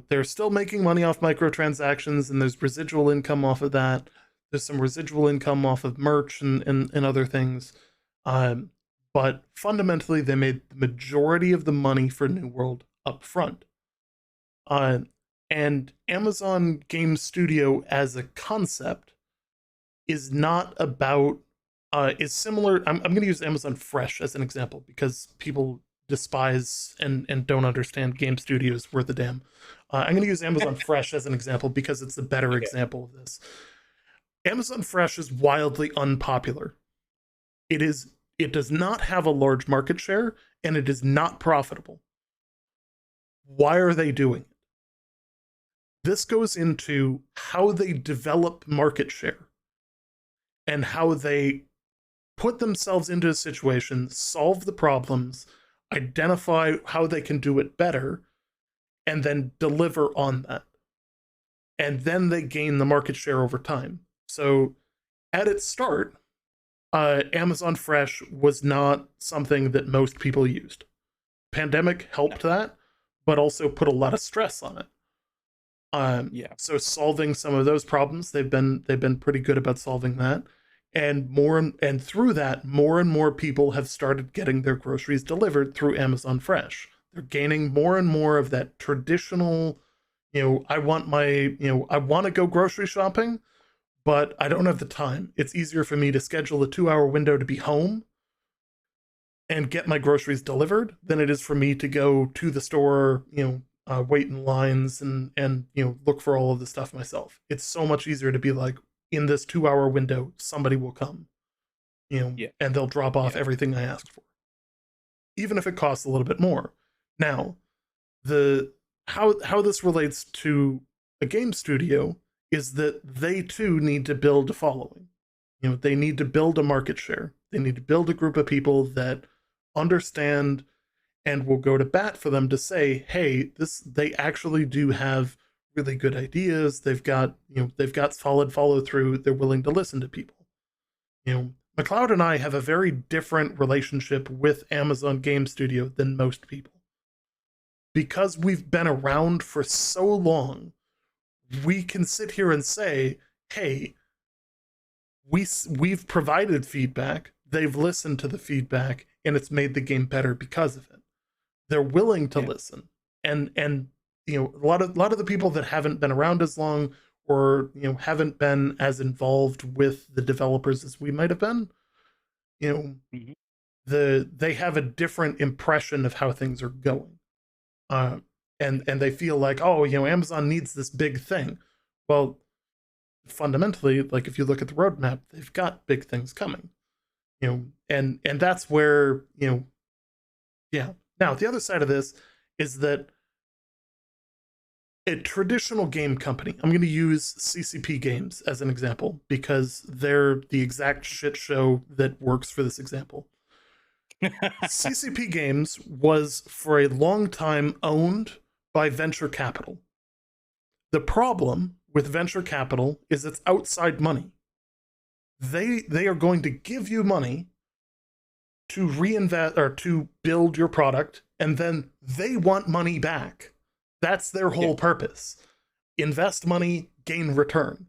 S1: They're still making money off microtransactions, and there's residual income off of that. There's some residual income off of merch and other things. But fundamentally, they made the majority of the money for New World up front. And Amazon Game Studio as a concept is not about, is similar. I'm going to use Amazon Fresh as an example, because people despise and don't understand game studios worth a damn. I'm going to use Amazon Fresh as an example because it's the better example of this. Amazon Fresh is wildly unpopular. It does not have a large market share, and it is not profitable. Why are they doing it? This goes into how they develop market share and how they put themselves into a situation, solve the problems, identify how they can do it better, and then deliver on that. And then they gain the market share over time. So at its start, Amazon Fresh was not something that most people used. Pandemic helped that, but also put a lot of stress on it. So solving some of those problems, they've been pretty good about solving that. And through that, more and more people have started getting their groceries delivered through Amazon Fresh. They're gaining more and more of that traditional, I want to go grocery shopping, but I don't have the time. It's easier for me to schedule a 2-hour window to be home and get my groceries delivered than it is for me to go to the store, wait in lines and look for all of the stuff myself. It's so much easier to be like, in this 2-hour window, somebody will come, and they'll drop off everything I asked for, even if it costs a little bit more. Now, how this relates to a game studio is that they too need to build a following. They need to build a market share. They need to build a group of people that understand and will go to bat for them to say, hey, they actually do have really good ideas. They've got solid follow through. They're willing to listen to people. McLeod and I have a very different relationship with Amazon Game Studio than most people. Because we've been around for so long, we can sit here and say, hey, we've provided feedback, they've listened to the feedback, and it's made the game better because of it. They're willing to listen. And a lot of the people that haven't been around as long or haven't been as involved with the developers as we might have been, they have a different impression of how things are going. And they feel like, Amazon needs this big thing. Well, fundamentally, like if you look at the roadmap, they've got big things coming. And that's where, Now, the other side of this is that a traditional game company, I'm going to use CCP Games as an example because they're the exact shit show that works for this example. CCP Games was for a long time owned by venture capital. The problem with venture capital is it's outside money. They are going to give you money to reinvest or to build your product, and then they want money back. That's their whole purpose. Invest money, gain return.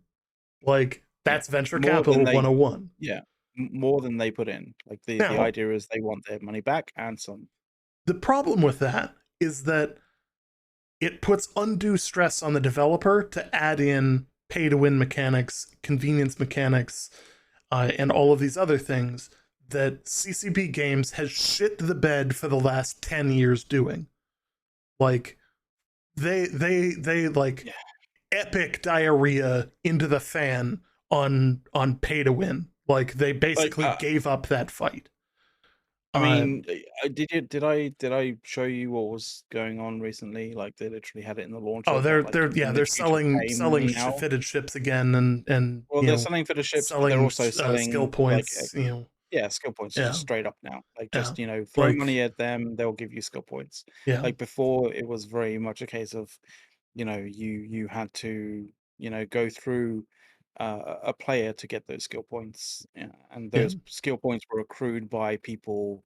S1: Like, that's venture capital 101.
S2: Yeah, more than they put in. Like, the idea is they want their money back and some.
S1: The problem with that is that it puts undue stress on the developer to add in pay-to-win mechanics, convenience mechanics, and all of these other things that CCP Games has shit the bed for the last 10 years doing. Like, they epic diarrhea into the fan on pay-to-win. Like, they basically gave up that fight.
S2: I mean, did I show you what was going on recently? Like, they literally had it in the launch.
S1: Oh, they're selling fitted ships again, and
S2: they're selling fitted ships. But they're also selling
S1: skill points.
S2: Skill points just straight up now. Like, just throw money at them, they'll give you skill points.
S1: Yeah.
S2: Like, before, it was very much a case of, you had to go through a player to get those skill points, and those skill points were accrued by people,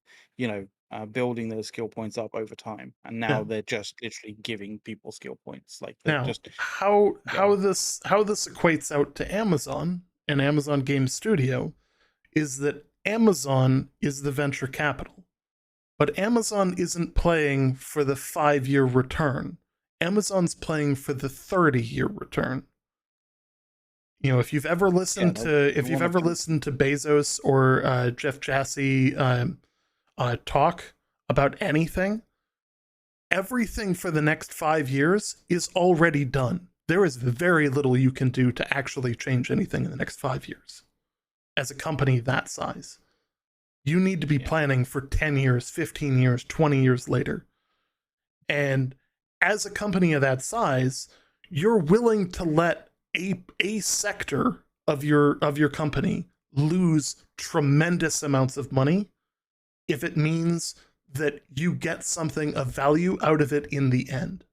S2: building those skill points up over time. And now they're just literally giving people skill points. Like,
S1: now,
S2: just
S1: how this equates out to Amazon and Amazon Game Studio is that Amazon is the venture capital, but Amazon isn't playing for the 5-year return. Amazon's playing for the 30-year return. If you've ever listened to Bezos or Jeff Jassy talk about anything, everything for the next 5 years is already done. There is very little you can do to actually change anything in the next 5 years. As a company that size, you need to be planning for 10 years, 15 years, 20 years later. And as a company of that size, you're willing to let a sector of your company lose tremendous amounts of money if it means that you get something of value out of it in the end.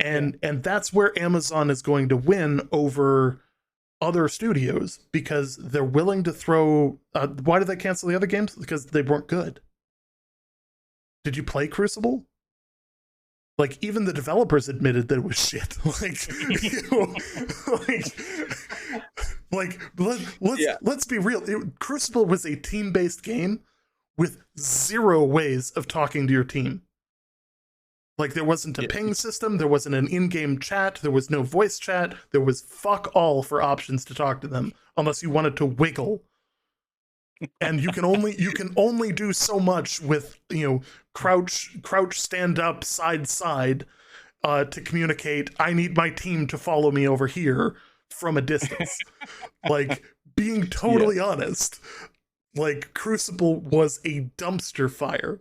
S1: And that's where Amazon is going to win over other studios, because they're willing to throw why did they cancel the other games? Because they weren't good. Did you play Crucible? Like, even the developers admitted that it was shit. Let's be real. Crucible was a team-based game with 0 ways of talking to your team. Like, there wasn't a ping system, there wasn't an in-game chat, there was no voice chat, there was fuck all for options to talk to them, unless you wanted to wiggle. And you can only do so much with, you know, crouch, stand up, side, to communicate, I need my team to follow me over here from a distance. Like, being totally honest, like, Crucible was a dumpster fire.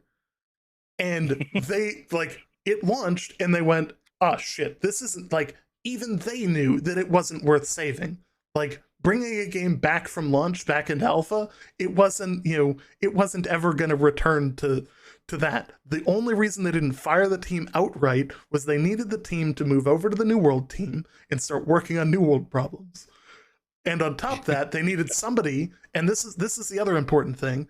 S1: And they, like, it launched and they went, oh shit, this isn't, like, even they knew that it wasn't worth saving. Like, bringing a game back from launch back into alpha, it wasn't, you know, it wasn't ever going to return to that. The only reason they didn't fire the team outright was they needed the team to move over to the New World team and start working on New World problems. And on top of that, they needed somebody, and this is the other important thing,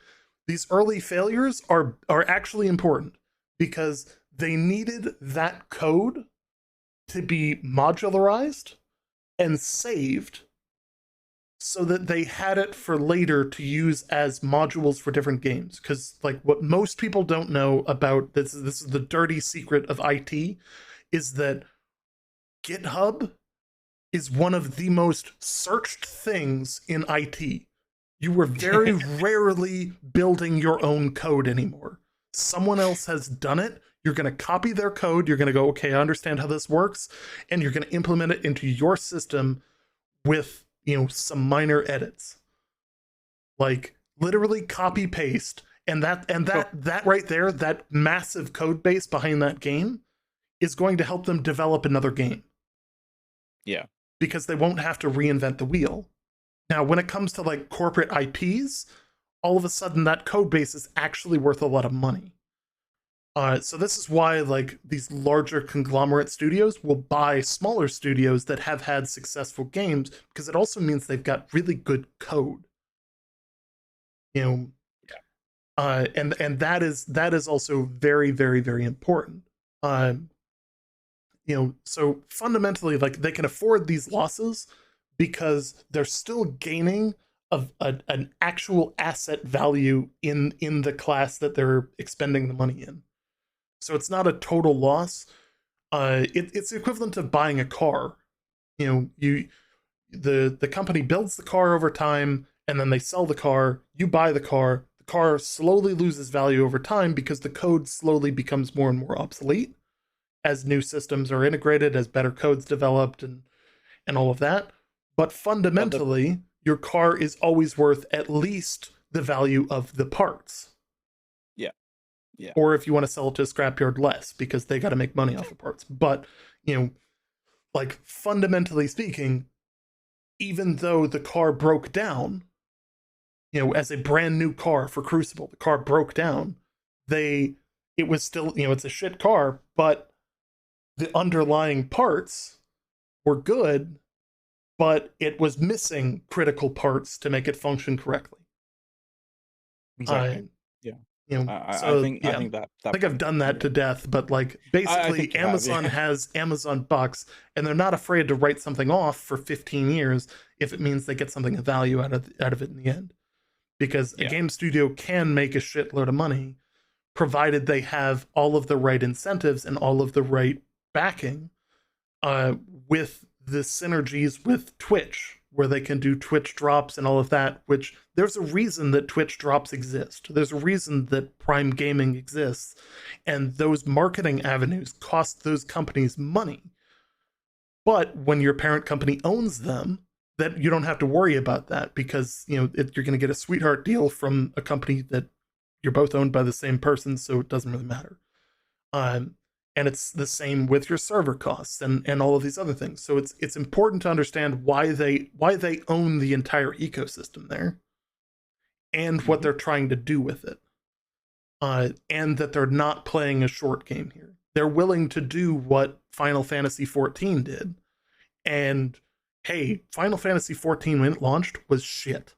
S1: these early failures are actually important because they needed that code to be modularized and saved so that they had it for later to use as modules for different games. Because, like, what most people don't know about this is the dirty secret of IT, is that GitHub is one of the most searched things in IT. You were very rarely building your own code anymore. Someone else has done it. You're going to copy their code. You're going to go, okay, I understand how this works. And you're going to implement it into your system with, you know, some minor edits. Like, literally copy paste. And that right there, that massive code base behind that game is going to help them develop another game.
S2: Yeah.
S1: Because they won't have to reinvent the wheel. Now, when it comes to, like, corporate IPs, all of a sudden that code base is actually worth a lot of money. So this is why, like, these larger conglomerate studios will buy smaller studios that have had successful games, because it also means they've got really good code. You know, and that is also very, very, very important. You know, so fundamentally, like, they can afford these losses because they're still gaining an actual asset value in the class that they're expending the money in. So it's not a total loss. It's the equivalent of buying a car. You know, the company builds the car over time, and then they sell the car. You buy the car. The car slowly loses value over time because the code slowly becomes more and more obsolete as new systems are integrated, as better code's developed, and all of that. But fundamentally, your car is always worth at least the value of the parts.
S2: Yeah.
S1: Or if you want to sell it to a scrapyard, less, because they got to make money off of parts. But, you know, like, fundamentally speaking, even though the car broke down, you know, as a brand new car for Crucible, the car broke down, it was still, you know, it's a shit car, but the underlying parts were good, but it was missing critical parts to make it function correctly.
S2: Exactly. Yeah.
S1: You know,
S2: I think that
S1: I think I've done that to death, but, like, basically Amazon has Amazon bucks, and they're not afraid to write something off for 15 years if it means they get something of value out of it in the end. Because a game studio can make a shitload of money, provided they have all of the right incentives and all of the right backing, with the synergies with Twitch, where they can do Twitch drops and all of that, which there's a reason that Twitch drops exist. There's a reason that Prime Gaming exists. And those marketing avenues cost those companies money. But when your parent company owns them, that you don't have to worry about that, because, you know, you're going to get a sweetheart deal from a company that you're both owned by the same person, so it doesn't really matter. And it's the same with your server costs and all of these other things. So it's important to understand why they own the entire ecosystem there, and what they're trying to do with it. And that they're not playing a short game here. They're willing to do what Final Fantasy XIV did. And hey, Final Fantasy XIV, when it launched, was shit.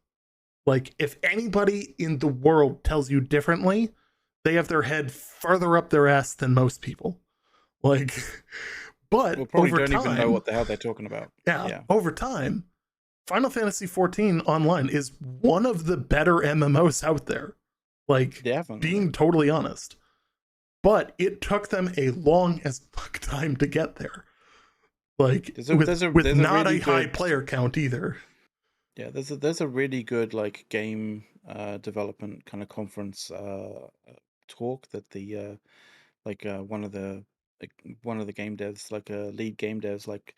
S1: Like, if anybody in the world tells you differently, they have their head further up their ass than most people. Like, but
S2: probably
S1: over
S2: don't
S1: time,
S2: even know what the hell they're talking about.
S1: Yeah, over time, Final Fantasy XIV Online is one of the better MMOs out there. Like,
S2: Definitely.
S1: Being totally honest. but it took them a long as fuck time to get there. Like there's not a high player count either.
S2: Yeah, there's a really good like game development kind of conference talk that the one of the game devs, like lead game devs, like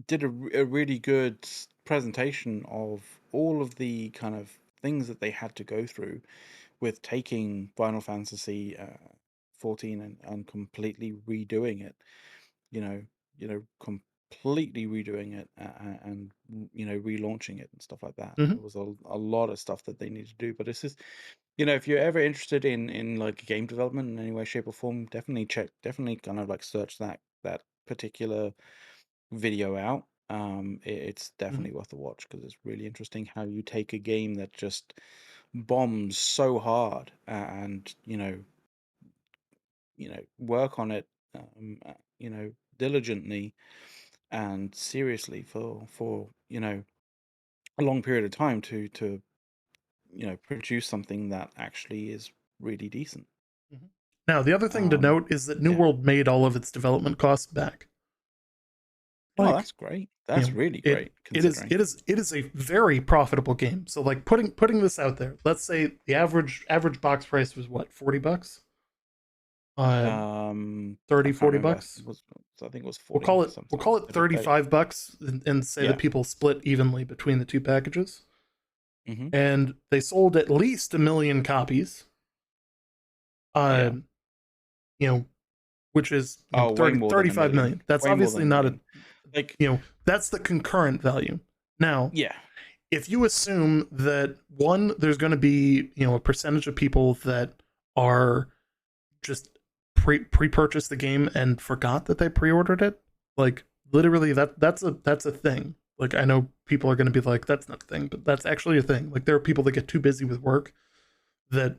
S2: did a really good presentation of all of the kind of things that they had to go through with taking Final Fantasy 14 and completely redoing it. You know, completely redoing it and relaunching it and stuff like that.
S1: Mm-hmm.
S2: There was a lot of stuff that they need to do, but it's just, if you're ever interested in like game development in any way, shape, or form, definitely kind of like search that particular video out. It's definitely worth a watch because it's really interesting how you take a game that just bombs so hard and work on it diligently and seriously for a long period of time to produce something that actually is really decent.
S1: Now, the other thing to note is that New World made all of its development costs back.
S2: Like, oh, that's great. That's really great.
S1: It is a very profitable game. So, like, putting this out there, let's say the average box price was what, $40? 30, $40?
S2: I think it was 40.
S1: We'll call it $35 and say that people split evenly between the two packages.
S2: Mm-hmm.
S1: And they sold at least 1 million copies. Which is 35 million. That's obviously not a, like, that's the concurrent value. Now, if you assume that one, there's going to be, a percentage of people that are just pre-purchased the game and forgot that they pre-ordered it, like literally that's a thing. Like, I know people are going to be like, that's not a thing, but that's actually a thing. Like, there are people that get too busy with work that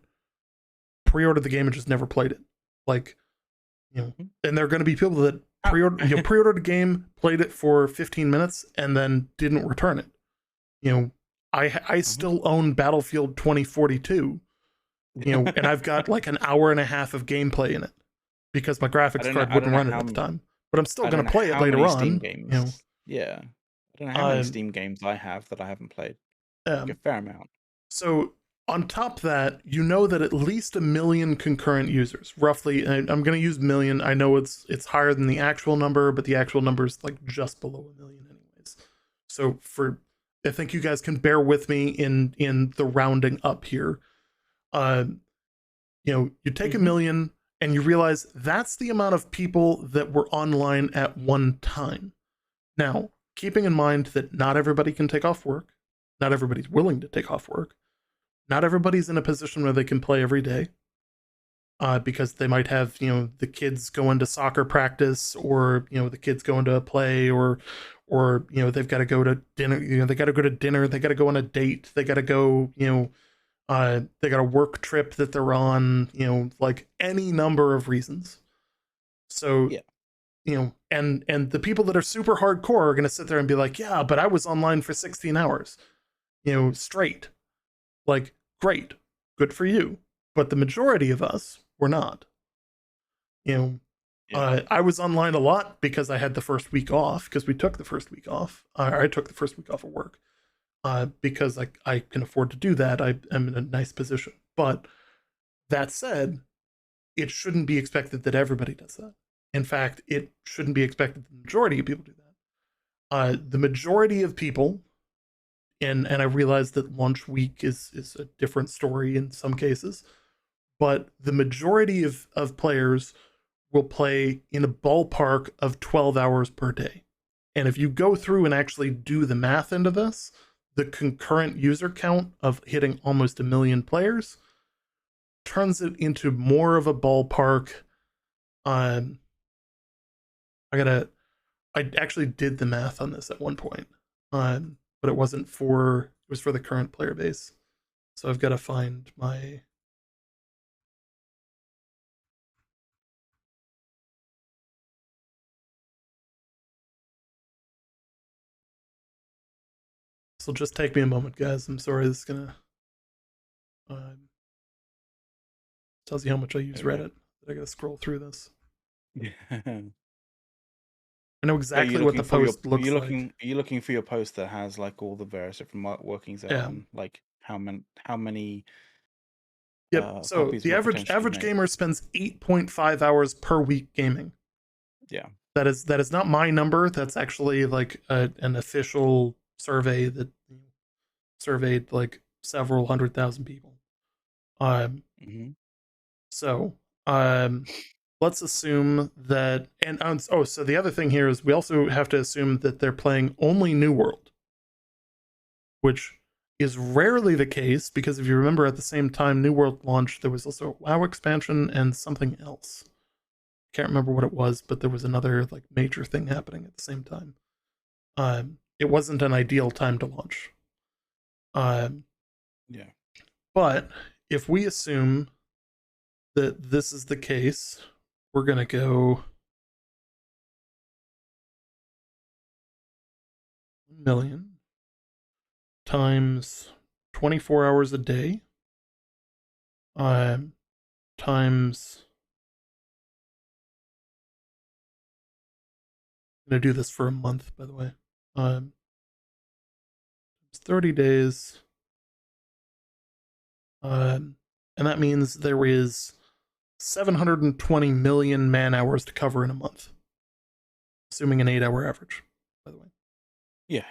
S1: pre-ordered the game and just never played it. Like, and there are going to be people that pre-ordered a game, played it for 15 minutes, and then didn't return it. I still own Battlefield 2042, and I've got like an hour and a half of gameplay in it because my graphics card wouldn't run it at the time. But I'm still going to play it later on.
S2: Yeah, I don't know how many Steam games I have that I haven't played. Like a fair amount.
S1: So on top of that, that at least 1 million concurrent users, roughly. And I'm going to use million. I know it's higher than the actual number, but the actual number is like just below 1 million anyways. So I think you guys can bear with me in the rounding up here. You take 1 million and you realize that's the amount of people that were online at one time. Now, keeping in mind that not everybody can take off work, not everybody's willing to take off work. Not everybody's in a position where they can play every day, because they might have, the kids going to soccer practice, or, the kids going to a play, or they've got to go to dinner, they got to go to dinner, they got to go on a date, they got to go, they got a work trip that they're on, like any number of reasons. So, and the people that are super hardcore are going to sit there and be like, yeah, but I was online for 16 hours, straight. Like, great, good for you. But the majority of us were not. I was online a lot because I had the first week off, because we took the first week off. I took the first week off of work because I can afford to do that. I am in a nice position. But that said, it shouldn't be expected that everybody does that. In fact, it shouldn't be expected that the majority of people do that. The majority of people, and I realize that launch week is a different story in some cases, but the majority of players will play in a ballpark of 12 hours per day. And if you go through and actually do the math into this, the concurrent user count of hitting almost 1 million players turns it into more of a ballpark. I actually did the math on this at one point. But it was for the current player base. So I've got to find my... This will just take me a moment, guys. I'm sorry, this is gonna Tells you how much I use Reddit. I gotta scroll through this. I know exactly what the post looks like.
S2: Are you looking for your post that has like all the various different workings out on like how many?
S1: Yep. So the average gamer spends 8.5 hours per week gaming.
S2: Yeah.
S1: That is not my number. That's actually like an official survey that surveyed like several 100,000 people. So let's assume that, and so the other thing here is we also have to assume that they're playing only New World, which is rarely the case because if you remember at the same time New World launched, there was also a WoW expansion and something else. Can't remember what it was, but there was another like major thing happening at the same time. It wasn't an ideal time to launch.
S2: Yeah.
S1: But if we assume that this is the case, we're gonna go 1 million times 24 hours a day, times. I'm gonna do this for a month, by the way. 30 days. And that means there is 720 million man hours to cover in a month, assuming an 8-hour average, by the way.
S2: Yeah.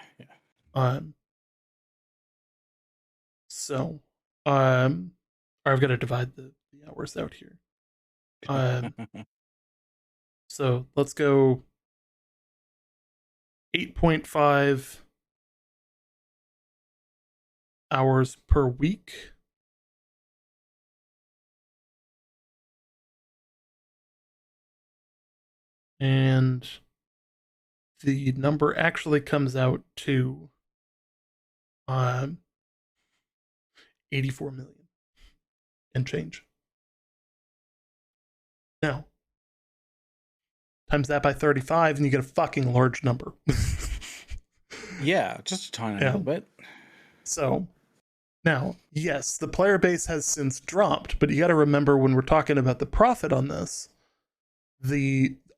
S1: So I've got to divide the hours out here. So let's go 8.5 hours per week. And the number actually comes out to 84 million and change. Now, times that by 35 and you get a fucking large number.
S2: Yeah, just a tiny little bit.
S1: So, now, yes, the player base has since dropped, but you got to remember when we're talking about the profit on this,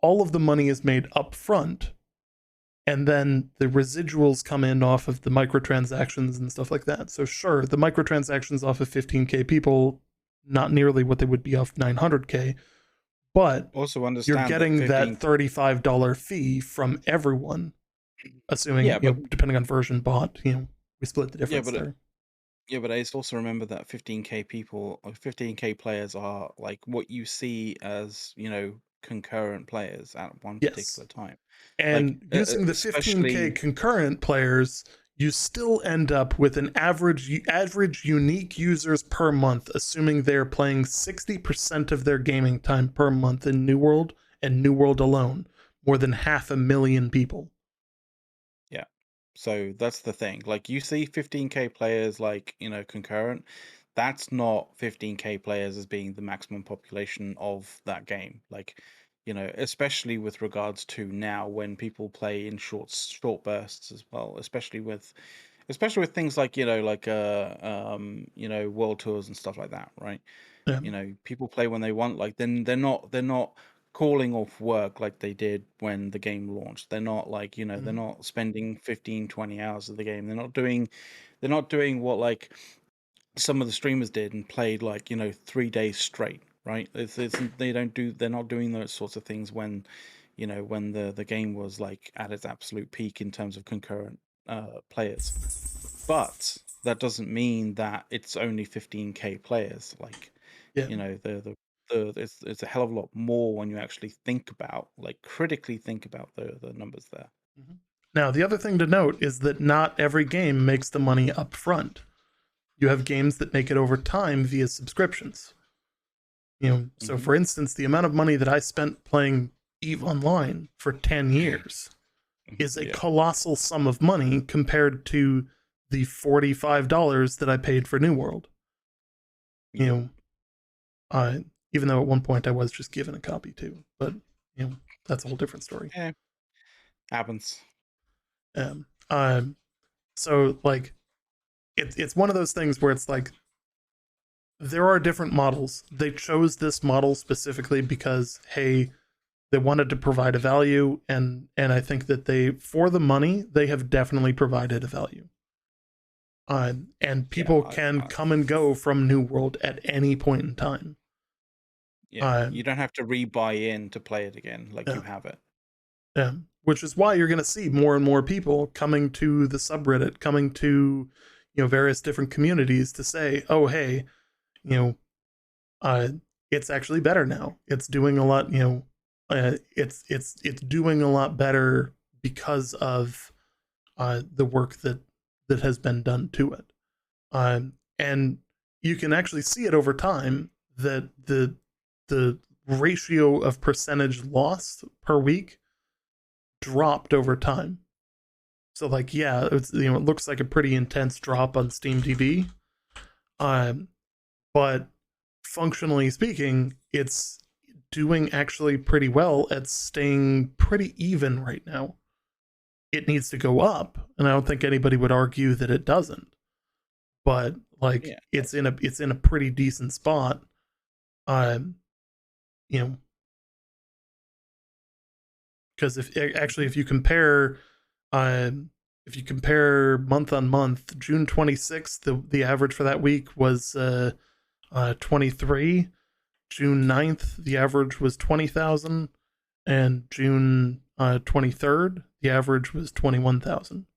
S1: all of the money is made up front, and then the residuals come in off of the microtransactions and stuff like that. So sure, the microtransactions off of 15k people, not nearly what they would be off 900k, but
S2: also understand
S1: you're getting that $35 fee from everyone, assuming, depending on version bought, we split the difference there.
S2: Yeah, but I also remember that 15k people, or 15k players are like what you see as, concurrent players at one particular time.
S1: And like, using the 15k concurrent players, you still end up with an average unique users per month, assuming they're playing 60% of their gaming time per month in New World, and New World alone, more than 500,000 people.
S2: Yeah. So that's the thing. Like you see 15k players like, concurrent. That's not 15k players as being the maximum population of that game. Like, especially with regards to now when people play in short bursts as well, especially with things like, world tours and stuff like that, right?
S1: Yeah.
S2: People play when they want, like then they're not calling off work like they did when the game launched. They're not like, they're not spending 15-20 hours of the game. They're not doing what like some of the streamers did and played like 3 days straight, right? They're not doing those sorts of things when when the game was like at its absolute peak in terms of concurrent players. But that doesn't mean that it's only 15k players. Like it's a hell of a lot more when you actually think about, like, critically think about the numbers there.
S1: Now, the other thing to note is that not every game makes the money up front. You have games that make it over time via subscriptions. So for instance, the amount of money that I spent playing EVE Online for 10 years is a colossal sum of money compared to the $45 that I paid for New World. Even though at one point I was just given a copy too, but that's a whole different story.
S2: Yeah, happens.
S1: So like, it's one of those things where it's like, there are different models. They chose this model specifically because, hey, they wanted to provide a value, and I think that they, for the money, they have definitely provided a value. And people can come and go from New World at any point in time.
S2: Yeah, you don't have to re-buy in to play it again, like you have it.
S1: Yeah, which is why you're going to see more and more people coming to the subreddit, coming to, various different communities to say, oh, hey, it's actually better now. It's doing a lot, it's doing a lot better because of the work that has been done to it. And you can actually see it over time that the ratio of percentage lost per week dropped over time. So like, yeah, it's, it looks like a pretty intense drop on SteamDB, but functionally speaking, it's doing actually pretty well at staying pretty even right now. It needs to go up, and I don't think anybody would argue that it doesn't. But like, it's in a pretty decent spot. Because if you compare month on month, June 26th, the average for that week was 23. June 9th, the average was 20,000, and June 23rd, the average was 21,000.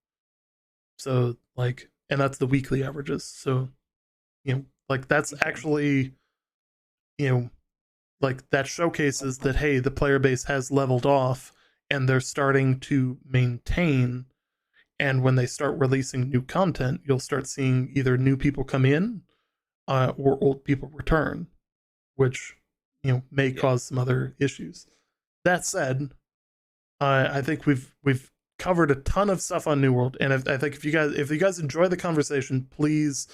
S1: So like, and that's the weekly averages. So, like that's actually, like that showcases that, hey, the player base has leveled off and they're starting to maintain. And when they start releasing new content, you'll start seeing either new people come in or old people return, which may cause some other issues. That said, I think we've covered a ton of stuff on New World, and I think if you guys enjoy the conversation, please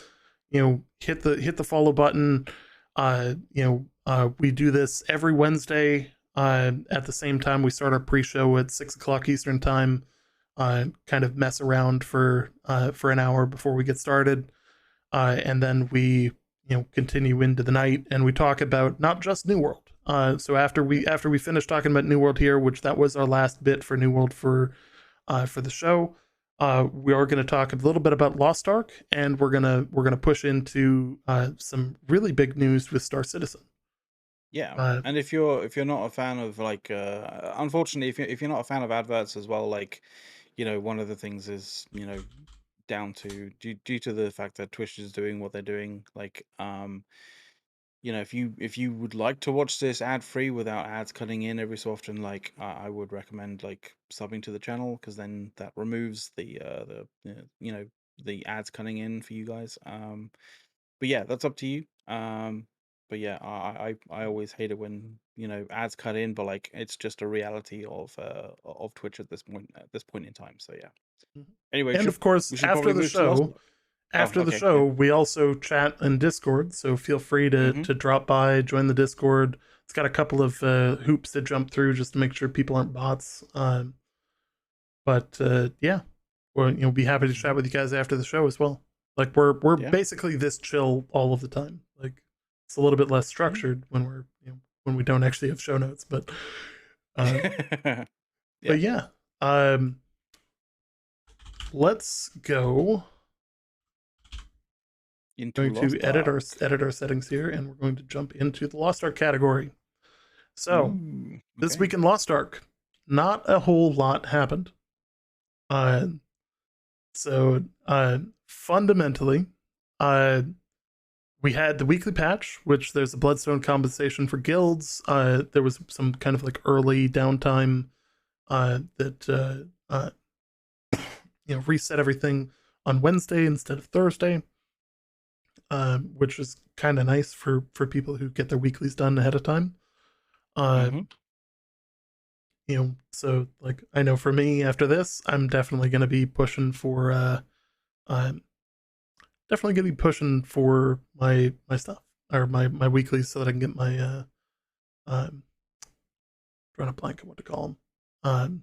S1: hit the follow button. We do this every Wednesday at the same time. We start our pre-show at 6:00 Eastern time. Kind of mess around for an hour before we get started, and then we continue into the night, and we talk about not just New World. So after we finish talking about New World here, which that was our last bit for New World for the show, we are going to talk a little bit about Lost Ark, and we're gonna push into some really big news with Star Citizen.
S2: Yeah, and if you're not a fan of like, unfortunately, if you're not a fan of adverts as well, like, one of the things is, down to due to the fact that Twitch is doing what they're doing, like, if you would like to watch this ad free without ads cutting in every so often, like, I would recommend like subbing to the channel, because then that removes the ads cutting in for you guys. But yeah, that's up to you. But yeah, I always hate it when ads cut in, but like it's just a reality of Twitch at this point in time. So yeah. Anyway,
S1: and of course,
S2: we should probably move to Lost.
S1: After the show, we also chat in Discord, so feel free to drop by, join the Discord. It's got a couple of hoops to jump through just to make sure people aren't bots. But yeah, we'll be happy to chat with you guys after the show as well. Like we're basically this chill all of the time. Like it's a little bit less structured when we're when we don't actually have show notes, but but yeah, let's go. Going to edit our settings here, and we're going to jump into the Lost Ark category. So this week in Lost Ark, not a whole lot happened. So fundamentally, we had the weekly patch, which there's a Bloodstone compensation for guilds. There was some kind of like early downtime that reset everything on Wednesday instead of Thursday, which is kind of nice for people who get their weeklies done ahead of time. So like I know for me after this, I'm definitely going to be pushing for definitely going to be pushing for my stuff, or my weeklies, so that I can get my drawing a blank on what to call them.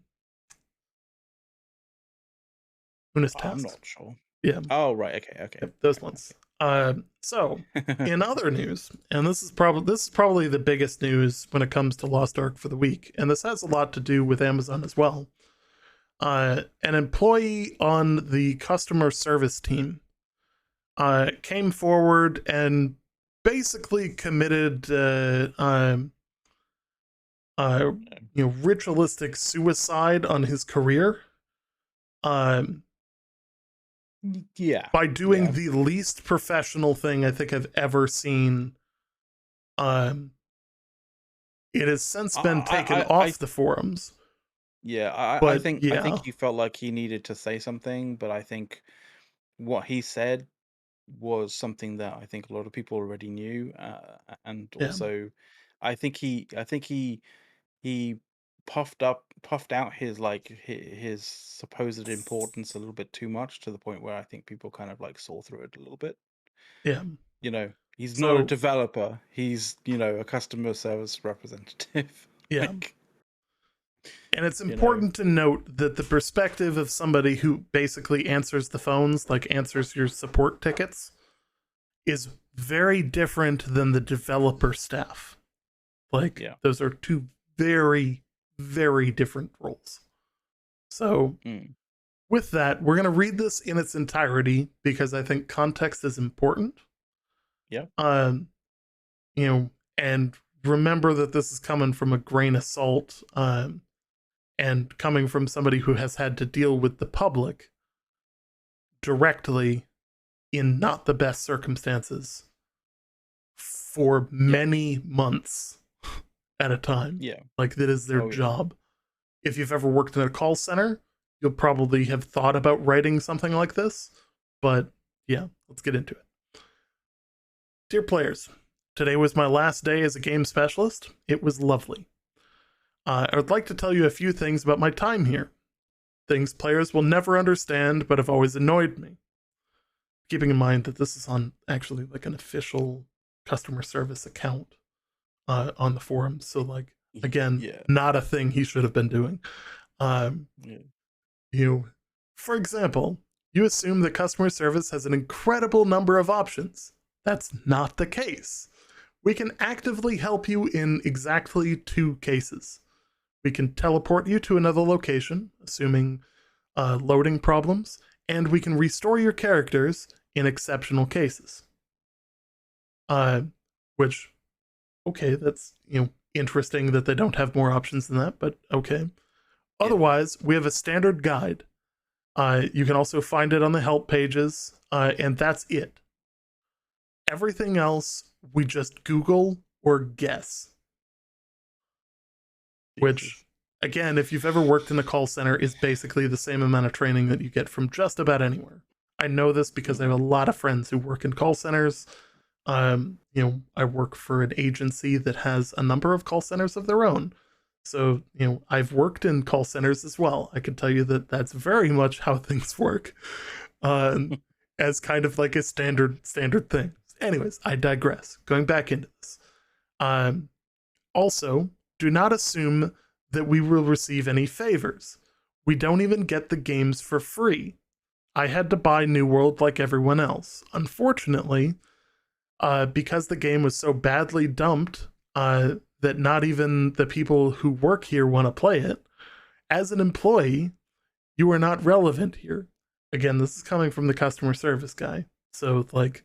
S1: Unis tasks.
S2: I'm not sure.
S1: Yeah.
S2: Oh right. Okay.
S1: Yep, those ones. So in other news, and this is probably the biggest news when it comes to Lost Ark for the week, and this has a lot to do with Amazon as well. An employee on the customer service team came forward and basically committed ritualistic suicide on his career.
S2: Yeah.
S1: By doing the least professional thing I think I've ever seen. It has since been taken off the forums.
S2: Yeah, I think he felt like he needed to say something, but I think what he said was something that I think a lot of people already knew, and also I think he puffed out his his supposed importance a little bit too much, to the point where I think people kind of like saw through it a little bit.
S1: Yeah.
S2: He's not a developer. He's, a customer service representative.
S1: Yeah. And it's important to note that the perspective of somebody who basically answers the phones, like answers your support tickets, is very different than the developer staff. Those are two very, very different roles. So with that, we're going to read this in its entirety because I think context is important.
S2: Yeah.
S1: And remember that this is coming from a grain of salt, and coming from somebody who has had to deal with the public directly in not the best circumstances for many months at a time.
S2: Yeah.
S1: Like, that is their job. If you've ever worked in a call center, you'll probably have thought about writing something like this. But yeah, let's get into it. Dear players, today was my last day as a game specialist. It was lovely. I would like to tell you a few things about my time here. Things players will never understand, but have always annoyed me. Keeping in mind that this is on actually like an official customer service account on the forum. So like, again, not a thing he should have been doing. For example, you assume that customer service has an incredible number of options. That's not the case. We can actively help you in exactly 2 cases. We can teleport you to another location, assuming loading problems, and we can restore your characters in exceptional cases. Which, okay, that's, interesting that they don't have more options than that, but okay. Otherwise, we have a standard guide. You can also find it on the help pages, and that's it. Everything else, we just Google or guess. Which, again, if you've ever worked in a call center, is basically the same amount of training that you get from just about anywhere. I know this because I have a lot of friends who work in call centers. I work for an agency that has a number of call centers of their own. So, I've worked in call centers as well. I can tell you that that's very much how things work, as kind of like a standard thing. Anyways, I digress. Going back into this. Also, do not assume that we will receive any favors. We don't even get the games for free. I had to buy New World like everyone else. Unfortunately, because the game was so badly dumped that not even the people who work here want to play it, as an employee, you are not relevant here. Again, this is coming from the customer service guy. So, like,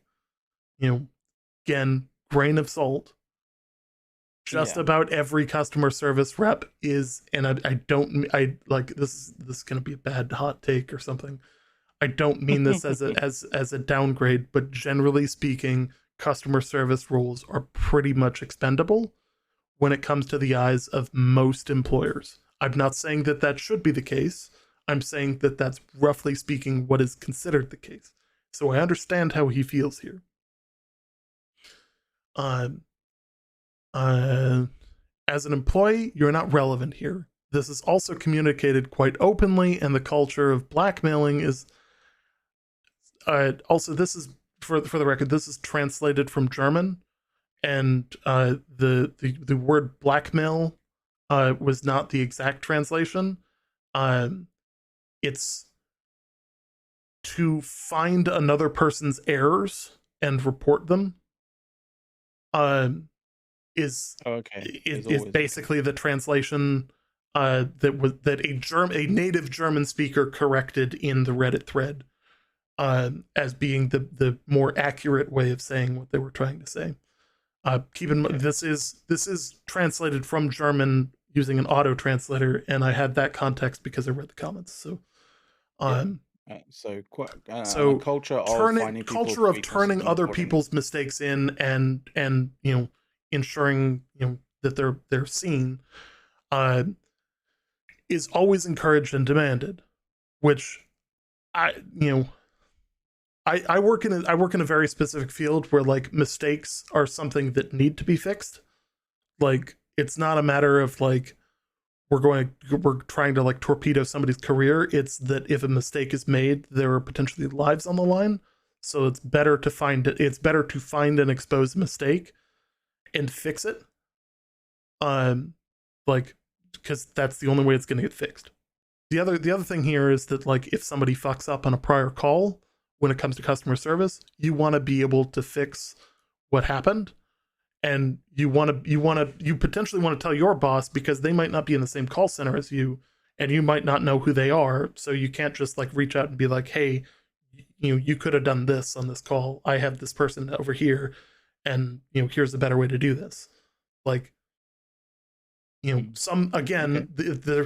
S1: again, grain of salt. Just about every customer service rep is, and I like this is going to be a bad hot take or something. I don't mean this as a downgrade, but generally speaking, customer service roles are pretty much expendable when it comes to the eyes of most employers. I'm not saying that that should be the case. I'm saying that that's roughly speaking what is considered the case. So I understand how he feels here. As an employee, you're not relevant here. This is also communicated quite openly, and the culture of blackmailing is also, this is for the record, this is translated from German, and the word blackmail was not the exact translation. It's to find another person's errors and report them is basically the translation that a native German speaker corrected in the Reddit thread as being the more accurate way of saying what they were trying to say. Keep in mind, this is translated from German using an auto translator, and I had that context because I read the comments. So,
S2: so culture of
S1: turning other people's mistakes in and ensuring that they're seen is always encouraged and demanded, which I work in a very specific field where like mistakes are something that need to be fixed. Like, it's not a matter of like we're trying to like torpedo somebody's career. It's that if a mistake is made, there are potentially lives on the line. So it's better to find and expose a mistake and fix it. Because that's the only way it's going to get fixed. The other thing here is that like if somebody fucks up on a prior call, when it comes to customer service, you want to be able to fix what happened, and you potentially want to tell your boss, because they might not be in the same call center as you, and you might not know who they are. So you can't just like reach out and be like, hey, you could have done this on this call. I have this person over here, and here's a better way to do this. Like, there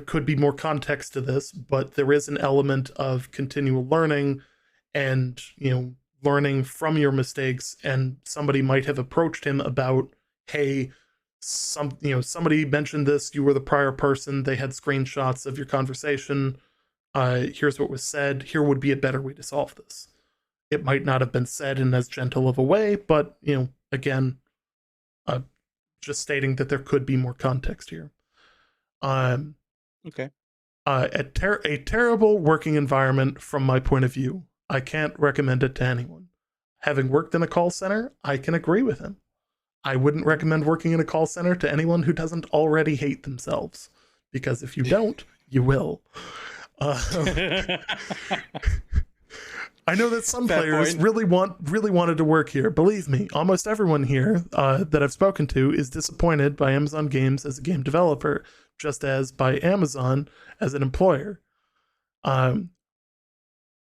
S1: could be more context to this, but there is an element of continual learning and learning from your mistakes. And somebody might have approached him about, hey, somebody mentioned this, you were the prior person, they had screenshots of your conversation, here's what was said, here would be a better way to solve this. It might not have been said in as gentle of a way, but again, just stating that there could be more context here. A terrible working environment from my point of view. I can't recommend it to anyone. Having worked in a call center, I can agree with him. I wouldn't recommend working in a call center to anyone who doesn't already hate themselves, because if you don't, you will. I know that some players really wanted to work here. Believe me, almost everyone here that I've spoken to is disappointed by Amazon Games as a game developer, just as by Amazon as an employer.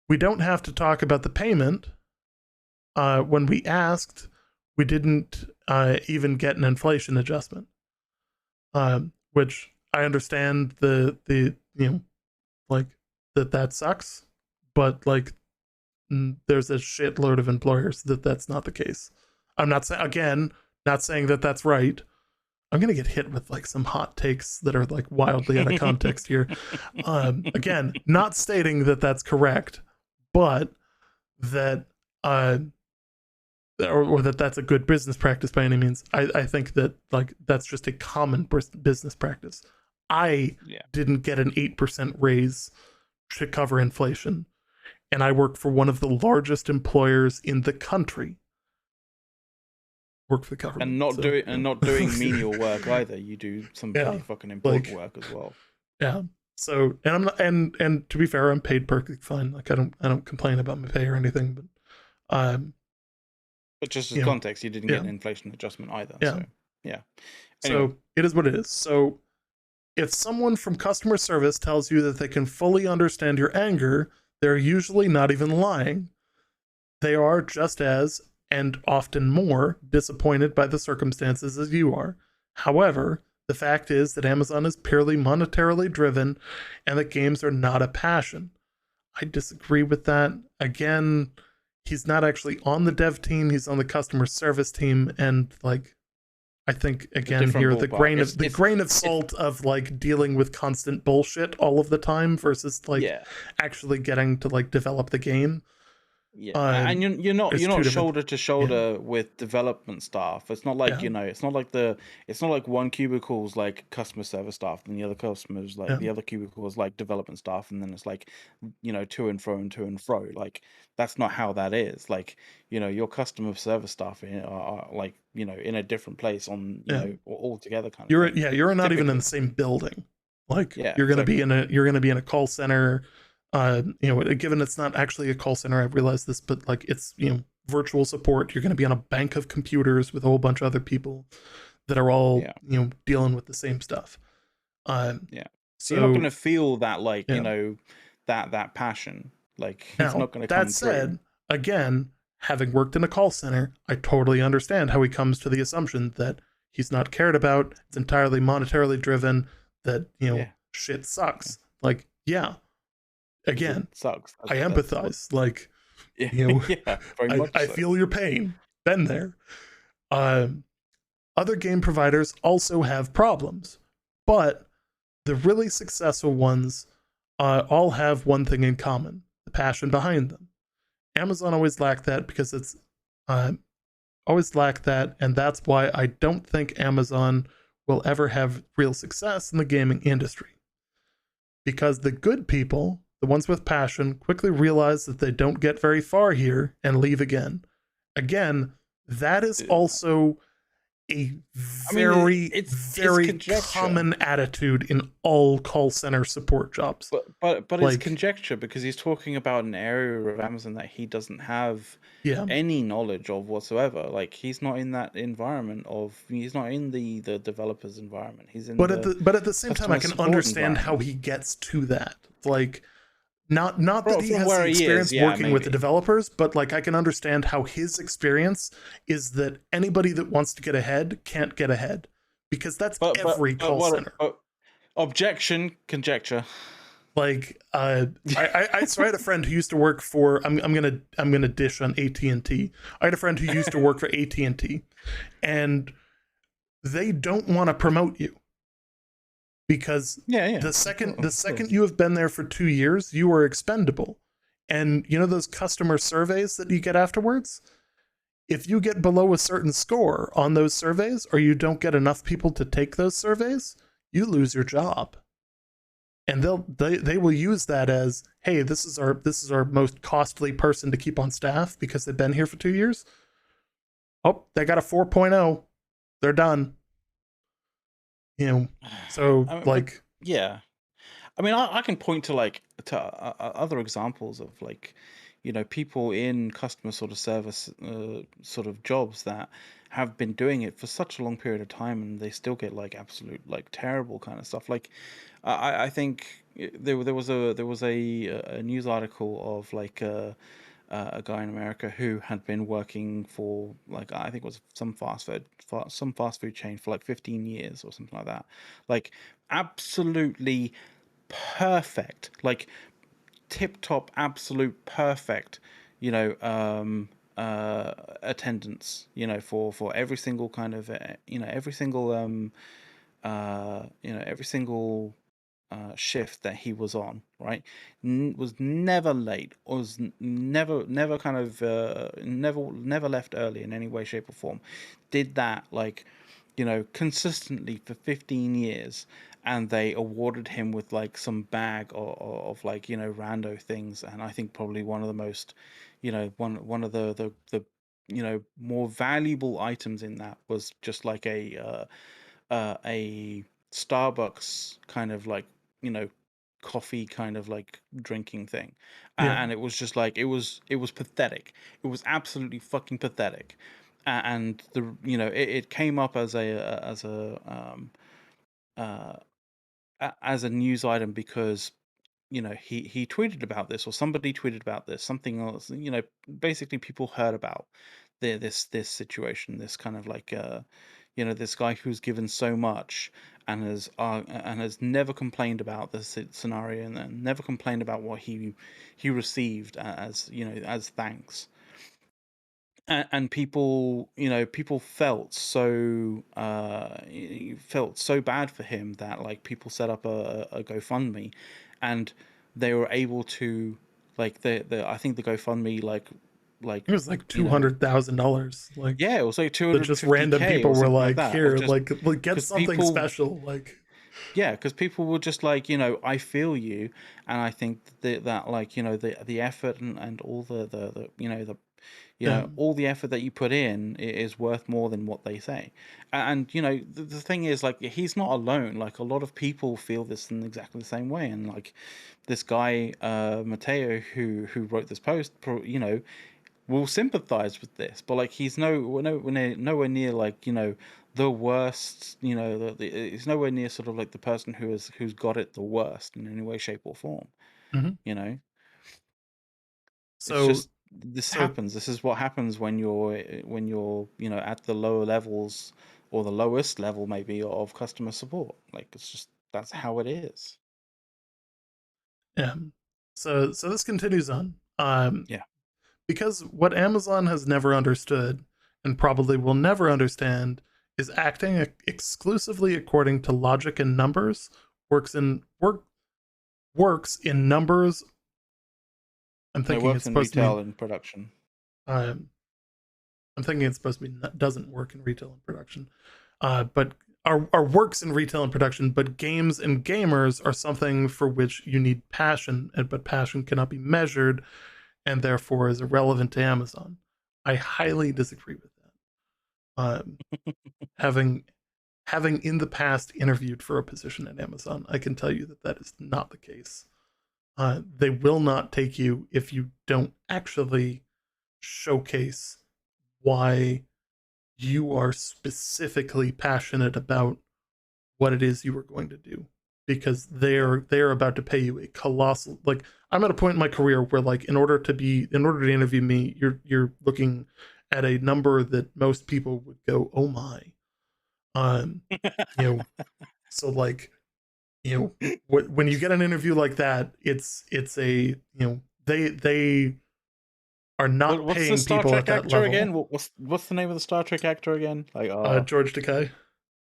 S1: We don't have to talk about the payment. When we asked, we didn't even get an inflation adjustment, which I understand that sucks, but like, there's a shitload of employers that's not the case. I'm not saying that that's right. I'm gonna get hit with like some hot takes that are like wildly out of context here. Again, not stating that that's correct, but that or that that's a good business practice by any means. I think that like that's just a common business practice. I didn't get an 8% raise to cover inflation, and I work for one of the largest employers in the country. Work for the government,
S2: and not doing menial work either. You do some pretty fucking important work as well.
S1: Yeah. So, and I'm not, and to be fair, I'm paid perfectly fine. Like I don't complain about my pay or anything,
S2: but just as context, you didn't get an inflation adjustment either.
S1: Yeah.
S2: So, yeah.
S1: Anyway. So it is what it is. So if someone from customer service tells you that they can fully understand your anger, they're usually not even lying. They are just as, and often more, disappointed by the circumstances as you are. However, the fact is that Amazon is purely monetarily driven and that games are not a passion. I disagree with that. Again, he's not actually on the dev team, he's on the customer service team, and like I think again here the grain of salt of like dealing with constant bullshit all of the time versus like actually getting to like develop the game.
S2: Yeah, and you're not shoulder to shoulder with development staff. It's not like it's not like one cubicle's like customer service staff and the other customers like the other cubicle is like development staff, and then it's like to and fro. Like that's not how that is. Like your customer service staff are like in a different place on all together kind of thing.
S1: You're not even in the same building. Like you're gonna be in a call center. Given it's not actually a call center, I realize this, but like it's virtual support. You're going to be on a bank of computers with a whole bunch of other people that are all dealing with the same stuff.
S2: Yeah.
S1: So
S2: you're not going to feel that, like,
S1: yeah.
S2: that passion. Like, it's
S1: Now,
S2: not going to
S1: that
S2: come
S1: said,
S2: through.
S1: again, having worked in a call center, I totally understand how he comes to the assumption that he's not cared about, it's entirely monetarily driven, that, shit sucks. Like, yeah. Again,
S2: It sucks.
S1: I empathize. Like,
S2: Yeah, very much
S1: I
S2: so.
S1: feel your pain. Been there. Other game providers also have problems, but the really successful ones all have one thing in common: the passion behind them. Amazon always lacked that because it's always lacked that, and that's why I don't think Amazon will ever have real success in the gaming industry. Because the good people, the ones with passion, quickly realize that they don't get very far here and leave again. Again, that is also a very, very common attitude in all call center support jobs.
S2: But like, it's conjecture, because he's talking about an area of Amazon that he doesn't have any knowledge of whatsoever. Like, he's not in that environment he's not in the developer's environment. He's in
S1: but at the same time, I can understand how he gets to that. Like, not that he has the experience working with the developers, but like, I can understand how his experience is that anybody that wants to get ahead can't get ahead, because that's every call center.
S2: Objection, conjecture.
S1: Like, I had a friend who used to work for, I'm gonna dish on AT&T. I had a friend who used to work for AT&T, and they don't want to promote you. Because the second you have been there for 2 years, you are expendable. And those customer surveys that you get afterwards? If you get below a certain score on those surveys, or you don't get enough people to take those surveys, you lose your job. And they will use that as, hey, this is our most costly person to keep on staff because they've been here for 2 years. Oh, they got a 4.0. They're done. So like,
S2: yeah, I mean, I can point to other examples of, like, people in customer sort of service sort of jobs that have been doing it for such a long period of time, and they still get like absolute, like, terrible kind of stuff. Like, I think there was a news article of, like, a guy in America who had been working for, like, I think it was some fast food chain for like 15 years or something like that. Like, absolutely perfect, like tip top, absolute perfect, attendance, for every single kind of, every single every single shift that he was on, right? Was never late, was never kind of never left early in any way, shape, or form. Did that, like, consistently for 15 years, and they awarded him with like some bag of like, rando things. And I think probably one of the most, one of the more valuable items in that was just like a Starbucks kind of, like, coffee kind of like drinking thing. And it was just like, it was pathetic. It was absolutely fucking pathetic. And it came up as a news item because he tweeted about this, or somebody tweeted about this, something else. Basically people heard about this situation, this kind of like this guy who's given so much, and has never complained about this scenario, and then never complained about what he received as, as thanks. And people, people felt so bad for him that, like, people set up a GoFundMe, and they were able to, like, I think the GoFundMe, like
S1: it was like $200,000. Like,
S2: yeah, it was like 250K.
S1: Just random people were like, here,
S2: just,
S1: like get something special, like.
S2: Yeah, because people were just like, I feel you, and I think that like, the effort and all the all the effort that you put in is worth more than what they say. And the thing is, like, he's not alone. Like, a lot of people feel this in exactly the same way. And like, this guy Matteo who wrote this post, will sympathize with this, but like he's nowhere near like, you know, the worst, you know, he's nowhere near sort of like the person who's got it the worst in any way, shape, or form. You know, it's
S1: So
S2: just this happens. This is what happens when you're you know, at the lower levels or the lowest level maybe of customer support. Like it's just that's how it is.
S1: yeah. So this continues on.
S2: Yeah.
S1: Because what Amazon has never understood and probably will never understand is acting exclusively according to logic and numbers works in numbers. I'm thinking
S2: It works
S1: it's
S2: in
S1: supposed
S2: retail
S1: to
S2: and production.
S1: mean. I'm thinking it's supposed to be doesn't work in retail and production, but are works in retail and production. But games and gamers are something for which you need passion, but passion cannot be measured, and therefore is irrelevant to Amazon. I highly disagree with that. Having in the past interviewed for a position at Amazon, I can tell you that that is not the case. They will not take you if you don't actually showcase why you are specifically passionate about what it is you are going to do, because they're about to pay you a colossal, like, I'm at a point in my career where, like, in order to interview me, you're looking at a number that most people would go, oh my. You know, so like, you know, when you get an interview like that, it's a, you know, they are not
S2: What's the
S1: paying
S2: Star
S1: people at
S2: Trek
S1: that
S2: actor
S1: level.
S2: again? What's the name of the Star Trek actor again? Like,
S1: George Takei.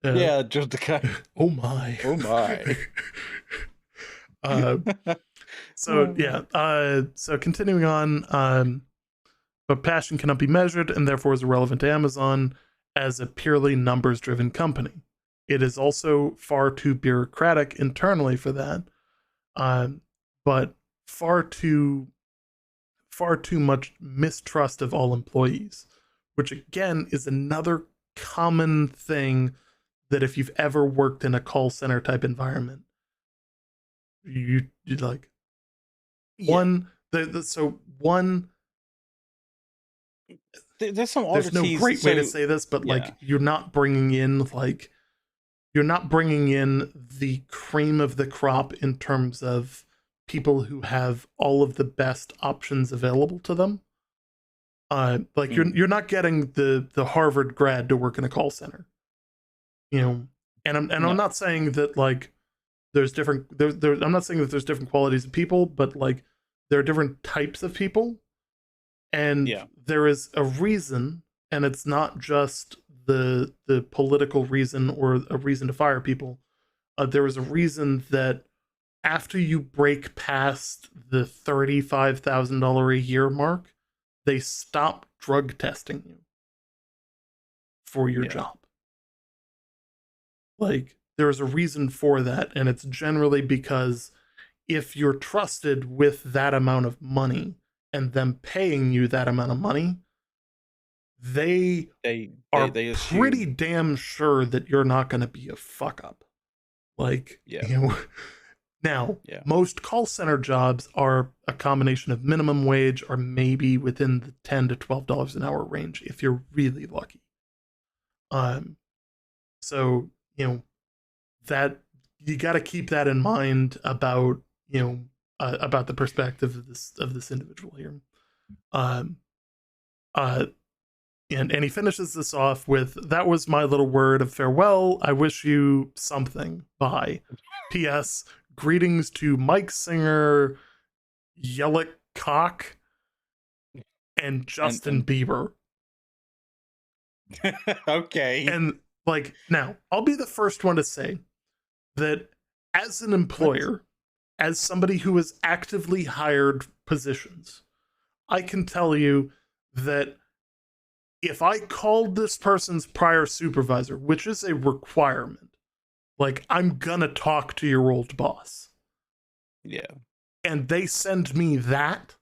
S2: yeah, just the guy.
S1: Oh my.
S2: Oh my.
S1: So yeah. So continuing on. But passion cannot be measured and therefore is irrelevant to Amazon as a purely numbers-driven company. It is also far too bureaucratic internally for that, but far too much mistrust of all employees, which again is another common thing that if you've ever worked in a call center type environment, you like, one,
S2: There's some
S1: there's no
S2: oddities.
S1: great way to say this, but like, you're not bringing in the cream of the crop in terms of people who have all of the best options available to them. Like, you're not getting the Harvard grad to work in a call center, you know. And I'm not saying that like there's different I'm not saying that there's different qualities of people, but like there are different types of people, and there is a reason, and it's not just the political reason or a reason to fire people. There is a reason that after you break past the $35,000 a year mark, they stop drug testing you for your job. Like, there's a reason for that, and it's generally because if you're trusted with that amount of money and them paying you that amount of money, they are pretty damn sure that you're not going to be a fuck up. Like, you know, now, most call center jobs are a combination of minimum wage or maybe within the $10 to $12 an hour range if you're really lucky. So, you know, that you got to keep that in mind about, you know, about the perspective of this individual here. And he finishes this off with, "That was my little word of farewell. I wish you something. Bye. P.S. Greetings to Mike Singer, Yellick Cock, and Justin Bieber."
S2: Okay.
S1: And like, now, I'll be the first one to say that as an employer, as somebody who has actively hired positions, I can tell you that if I called this person's prior supervisor, which is a requirement, like, I'm gonna talk to your old boss.
S2: Yeah.
S1: And they send me that,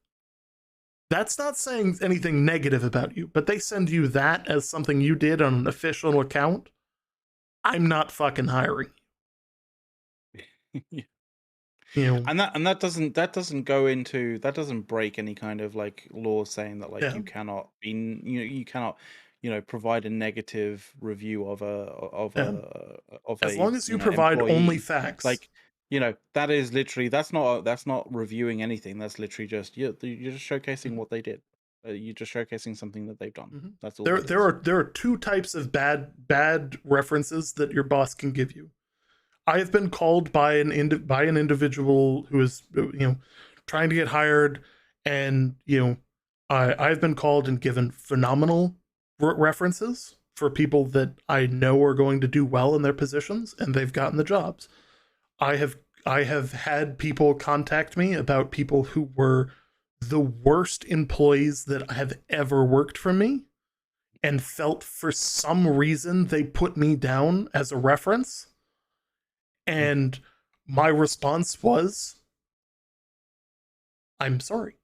S1: that's not saying anything negative about you, but they send you that as something you did on an official account, I'm not fucking hiring you.
S2: And that doesn't break any kind of like law saying that like you cannot be you cannot provide a negative review of
S1: as
S2: a
S1: long as you provide only
S2: employee.
S1: facts.
S2: Like that is literally that's not reviewing anything. That's literally just you're just showcasing what they did. You're just showcasing something that they've done. That's all.
S1: There are two types of bad references that your boss can give you. I have been called by an individual who is trying to get hired, and I've been called and given phenomenal references for people that I know are going to do well in their positions, and they've gotten the jobs. I have had people contact me about people who were the worst employees that have ever worked for me, and felt for some reason they put me down as a reference. And my response was, I'm sorry.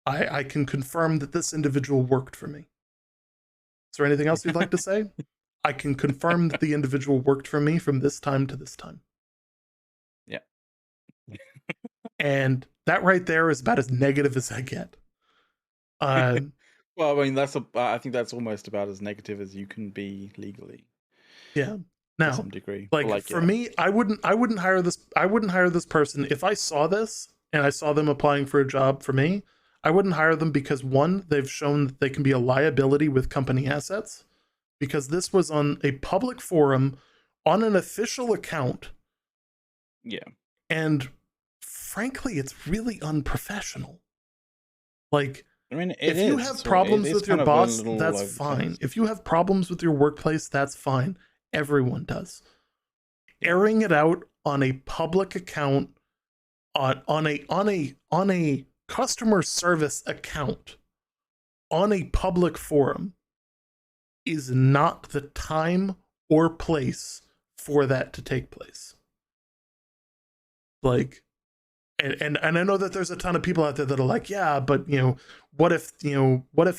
S1: I can confirm that this individual worked for me. Is there anything else you'd like to say? I can confirm that the individual worked for me from this time to this time.
S2: Yeah.
S1: And that right there is about as negative as I get.
S2: Well, I mean, I think that's almost about as negative as you can be legally.
S1: Yeah. Now,
S2: to some degree.
S1: Like for me, I wouldn't hire this person if I saw this and I saw them applying for a job for me. I wouldn't hire them because one, they've shown that they can be a liability with company assets, because this was on a public forum on an official account.
S2: Yeah.
S1: And frankly, it's really unprofessional. Like,
S2: I mean,
S1: if you have problems with your boss, that's fine. If you have problems with your workplace, that's fine. Everyone does. Airing it out on a public account, on a customer service account, on a public forum, is not the time or place for that to take place. Like, and I know that there's a ton of people out there that are like, yeah, but what if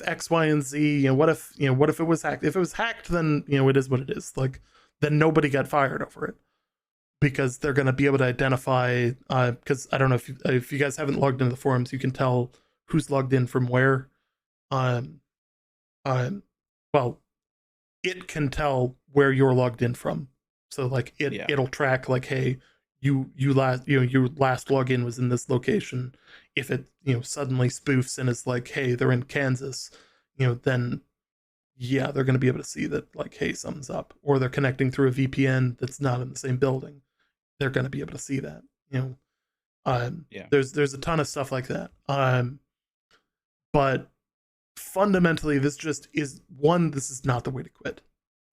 S1: X, Y, and Z, what if it was hacked? If it was hacked, then it is what it is. Like, then nobody got fired over it, because they're going to be able to identify. Because I don't know if you guys haven't logged into the forums, you can tell who's logged in from where. Well, it can tell where you're logged in from. So like it'll track like, hey, your last login was in this location. If it suddenly spoofs and is like, hey, they're in Kansas, then yeah, they're going to be able to see that, like, hey, something's up. Or they're connecting through a VPN that's not in the same building. They're going to be able to see that. There's a ton of stuff like that. But fundamentally, this just is this is not the way to quit.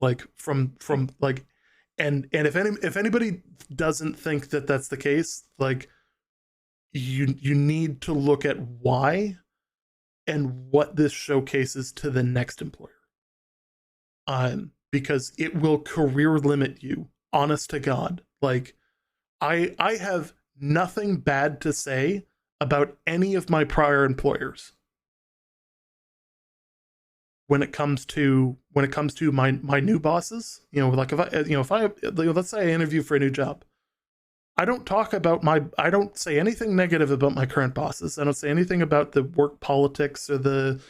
S1: Like from like, and if anybody doesn't think that that's the case, like, you need to look at why and what this showcases to the next employer. Because it will career limit you, honest to God. Like, I have nothing bad to say about any of my prior employers when it comes to my new bosses. Like if I let's say I interview for a new job, I don't say anything negative about my current bosses. I don't say anything about the work politics or the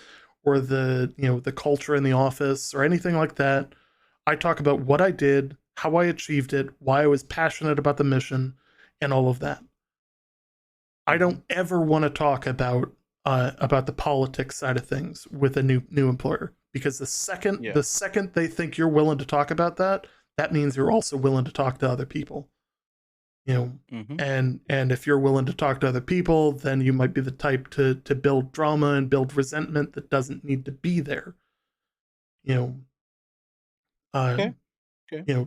S1: culture in the office or anything like that. I talk about what I did, how I achieved it, why I was passionate about the mission, and all of that. I don't ever want to talk about the politics side of things with a new employer, because the second they think you're willing to talk about that, that means you're also willing to talk to other people. And if you're willing to talk to other people, then you might be the type to build drama and build resentment that doesn't need to be there.
S2: Okay.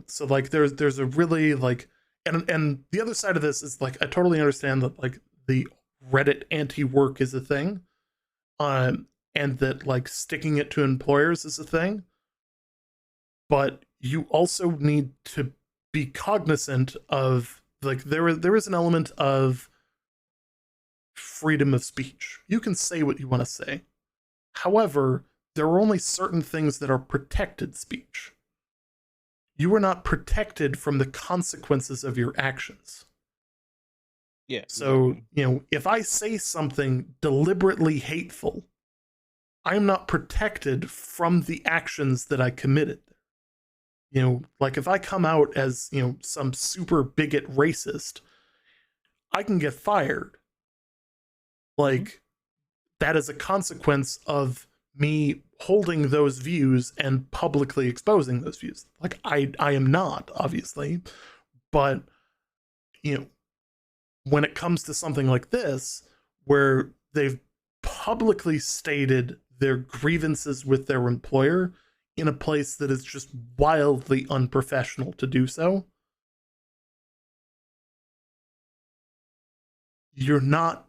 S1: So like there's a really like, and the other side of this is like, I totally understand that like the Reddit anti-work is a thing, and that like sticking it to employers is a thing, but you also need to be cognizant of, like, there is an element of freedom of speech. You can say what you want to say. However, there are only certain things that are protected speech. You are not protected from the consequences of your actions.
S2: Yeah.
S1: So,
S2: Exactly.
S1: if I say something deliberately hateful, I'm not protected from the actions that I committed. Like if I come out as, some super bigot racist, I can get fired.
S2: Mm-hmm.
S1: Like that is a consequence of me holding those views and publicly exposing those views. Like I am not, obviously, but you know, when it comes to something like this, where they've publicly stated their grievances with their employer in a place that is just wildly unprofessional to do so, you're not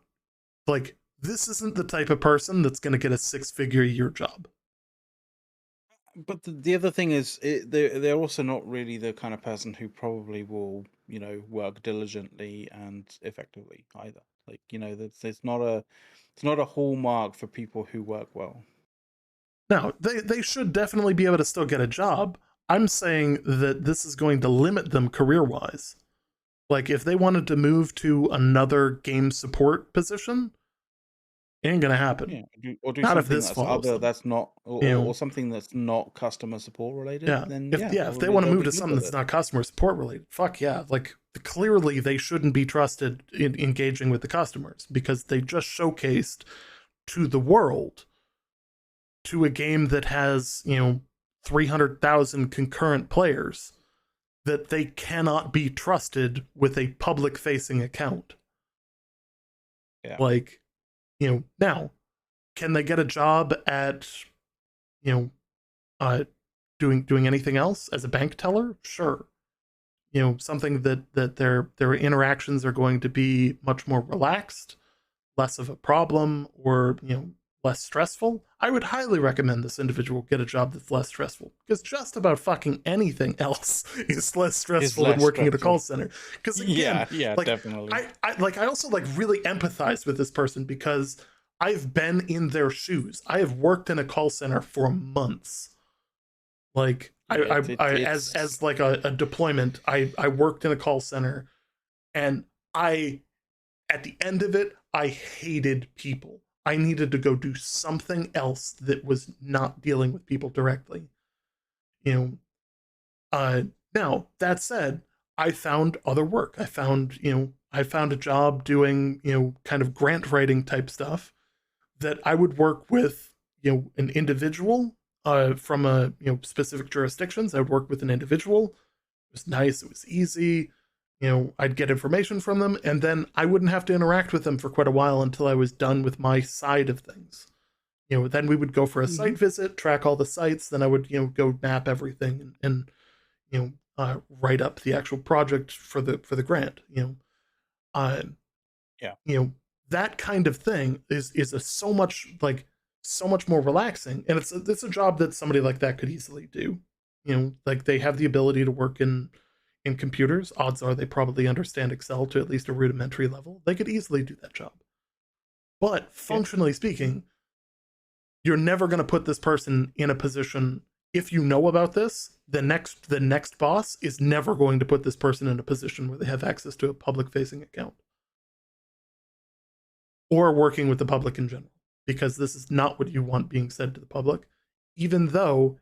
S1: like, this isn't the type of person that's going to get a 6-figure a year job.
S2: But the other thing is, they're also not really the kind of person who probably will, work diligently and effectively either. Like, there's not a, it's not a hallmark for people who work well.
S1: Now, they should definitely be able to still get a job. I'm saying that this is going to limit them career-wise. Like, if they wanted to move to another game support position, ain't gonna happen.
S2: Yeah, or do
S1: Not if
S2: something
S1: this
S2: that's
S1: follows
S2: other
S1: them.
S2: that's not,
S1: You know,
S2: or something that's not customer support related.
S1: yeah.
S2: Then
S1: If
S2: yeah,
S1: if they
S2: probably
S1: want to
S2: they'll
S1: move
S2: be
S1: to
S2: good
S1: something
S2: with
S1: that's
S2: it.
S1: not customer support related, fuck yeah. Like clearly they shouldn't be trusted in engaging with the customers because they just showcased to the world, to a game that has, 300,000 concurrent players, that they cannot be trusted with a public facing account.
S2: Yeah.
S1: Like, now, can they get a job at, you know, doing anything else as a bank teller? Sure. Something that their interactions are going to be much more relaxed, less of a problem, or less stressful. I would highly recommend this individual get a job that's less stressful, because just about fucking anything else is less
S2: Is
S1: stressful than
S2: less
S1: working at a
S2: stressful.
S1: call center. Because again,
S2: Yeah,
S1: like
S2: definitely.
S1: I also like really empathize with this person because I've been in their shoes. I have worked in a call center for months. Like
S2: Yeah,
S1: as like a deployment, I worked in a call center, and I at the end of it, I hated people. I needed to go do something else that was not dealing with people directly. You know, uh, Now that said, I found other work. I found a job doing, kind of grant writing type stuff that I would work with, an individual from a, specific jurisdictions. I would work with an individual. It was nice. It was easy. I'd get information from them, and then I wouldn't have to interact with them for quite a while until I was done with my side of things. Then we would go for a
S2: hmm
S1: site visit, track all the sites. Then I would, go map everything and write up the actual project for the grant. Uh,
S2: yeah.
S1: you know, that kind of thing is a so much more relaxing, and it's a job that somebody like that could easily do. Like they have the ability to work in computers. Odds are they probably understand Excel to at least a rudimentary level. They could easily do that job. But
S2: Yeah.
S1: functionally speaking, you're never going to put this person in a position. If you know about this, the next boss is never going to put this person in a position where they have access to a public facing account or working with the public in general, because this is not what you want being said to the public, even though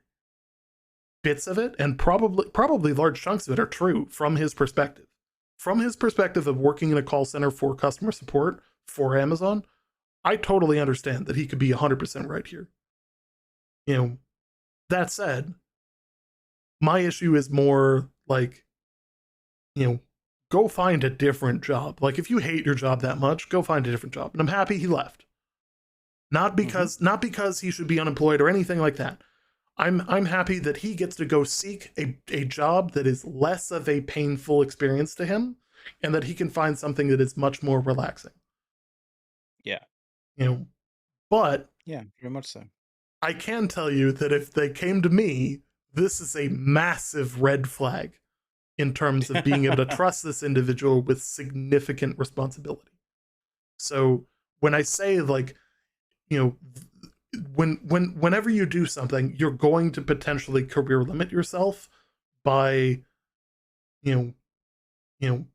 S1: bits of it and probably large chunks of it are true from his perspective. From his perspective of working in a call center for customer support for Amazon, I totally understand that he could be 100% right here. That said, my issue is more like, go find a different job. Like if you hate your job that much, go find a different job. And I'm happy he left. Not
S2: hmm
S1: because he should be unemployed or anything like that. I'm happy that he gets to go seek a job that is less of a painful experience to him, and that he can find something that is much more relaxing.
S2: Yeah.
S1: You know, but
S2: Yeah, very much so.
S1: I can tell you that if they came to me, this is a massive red flag in terms of being able to trust this individual with significant responsibility. So when I say like, you know, whenever you do something, you're going to potentially career limit yourself by, you know, you know,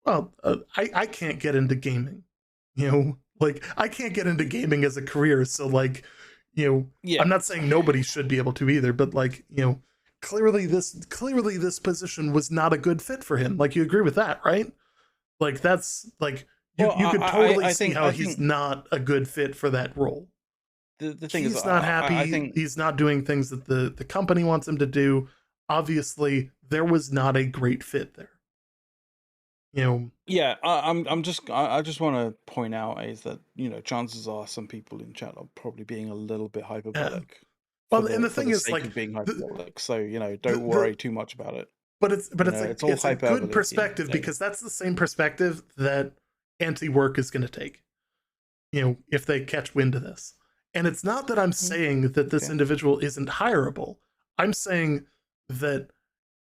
S1: Well, I can't get into gaming, like I can't get into gaming as a career. So like,
S2: Yeah.
S1: I'm not saying nobody should be able to either, but like, clearly this position was not a good fit for him. Like you agree with that, right? Like that's like
S2: Well,
S1: you could totally
S2: I
S1: see
S2: think
S1: how he's not a good fit for that role.
S2: the thing is,
S1: He's not
S2: I
S1: happy.
S2: think
S1: He's not doing things that the company wants him to do. Obviously, there was not a great fit there.
S2: yeah, I just want to point out is that chances are some people in chat are probably being a little bit
S1: Yeah.
S2: hyperbolic
S1: Well, and the
S2: for
S1: thing
S2: the
S1: is,
S2: sake
S1: like,
S2: of being
S1: the
S2: hyperbolic. So don't
S1: the
S2: worry too much about it.
S1: but
S2: It's all
S1: it's a good
S2: hyperbole at the end of the
S1: perspective
S2: day.
S1: because that's the same perspective that anti-work is going to take. If they catch wind of this, and it's not that I'm saying that this individual isn't hireable. I'm saying that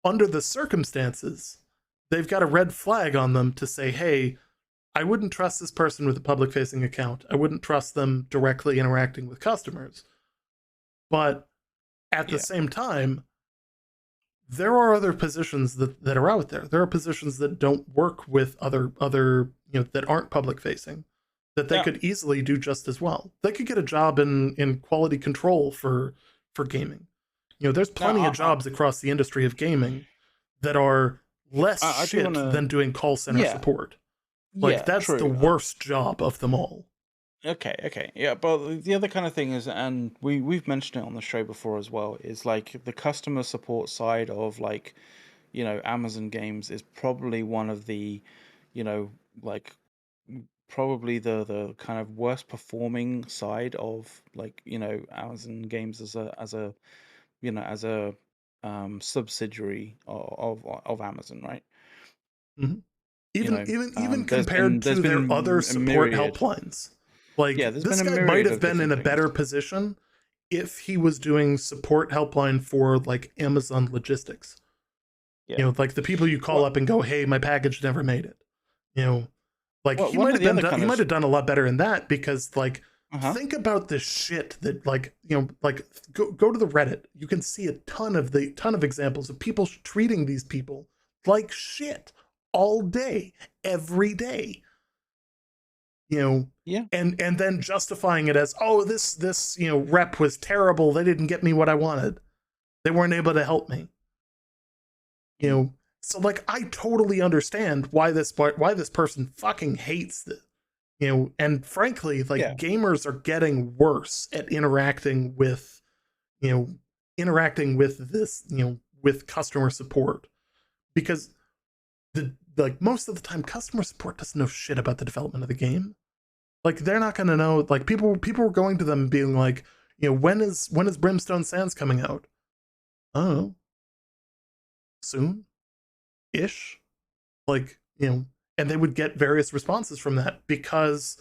S1: under the circumstances, they've got a red flag on them to say, hey, I wouldn't trust this person with a public facing account. I wouldn't trust them directly interacting with customers. But at the same time, there are other positions that are out there. There are positions that don't work with other that aren't public facing that they could easily do just as well. They could get a job in quality control for gaming. There's plenty of jobs across the industry of gaming that are less shit than doing call center support. Like that's
S2: true.
S1: the worst job of them all.
S2: Okay, yeah, but the other kind of thing is, and we've mentioned it on the show before as well, is like the customer support side of like, Amazon games is probably one of the, like probably the kind of worst performing side of like, Amazon games as a as a subsidiary of Amazon, right?
S1: Mm-hmm. Even compared
S2: there's
S1: to their other
S2: been a
S1: support
S2: myriad.
S1: helplines.
S2: Yeah,
S1: Like
S2: there's been
S1: this
S2: a
S1: guy might
S2: myriad
S1: have
S2: of
S1: been in
S2: different
S1: a
S2: things.
S1: better position if he was doing support helpline for like Amazon logistics.
S2: Yeah.
S1: Like the people you call up and go, "Hey, my package never made it." Like
S2: Well,
S1: he
S2: one
S1: might
S2: of
S1: have
S2: the
S1: been
S2: other
S1: done,
S2: kind
S1: he
S2: of
S1: might have done a lot better in that because like
S2: uh-huh.
S1: think about the shit that like like go to the Reddit. You can see a ton of examples of people treating these people like shit all day, every day.
S2: Yeah.
S1: And then justifying it as, oh, this rep was terrible. They didn't get me what I wanted. They weren't able to help me. So like I totally understand why this person fucking hates this. And frankly, like gamers are getting worse at interacting with this, with customer support because like most of the time customer support doesn't know shit about the development of the game. Like they're not going to know. Like people were going to them being like, when is Brimstone Sands coming out? Oh, soon ish. Like and they would get various responses from that because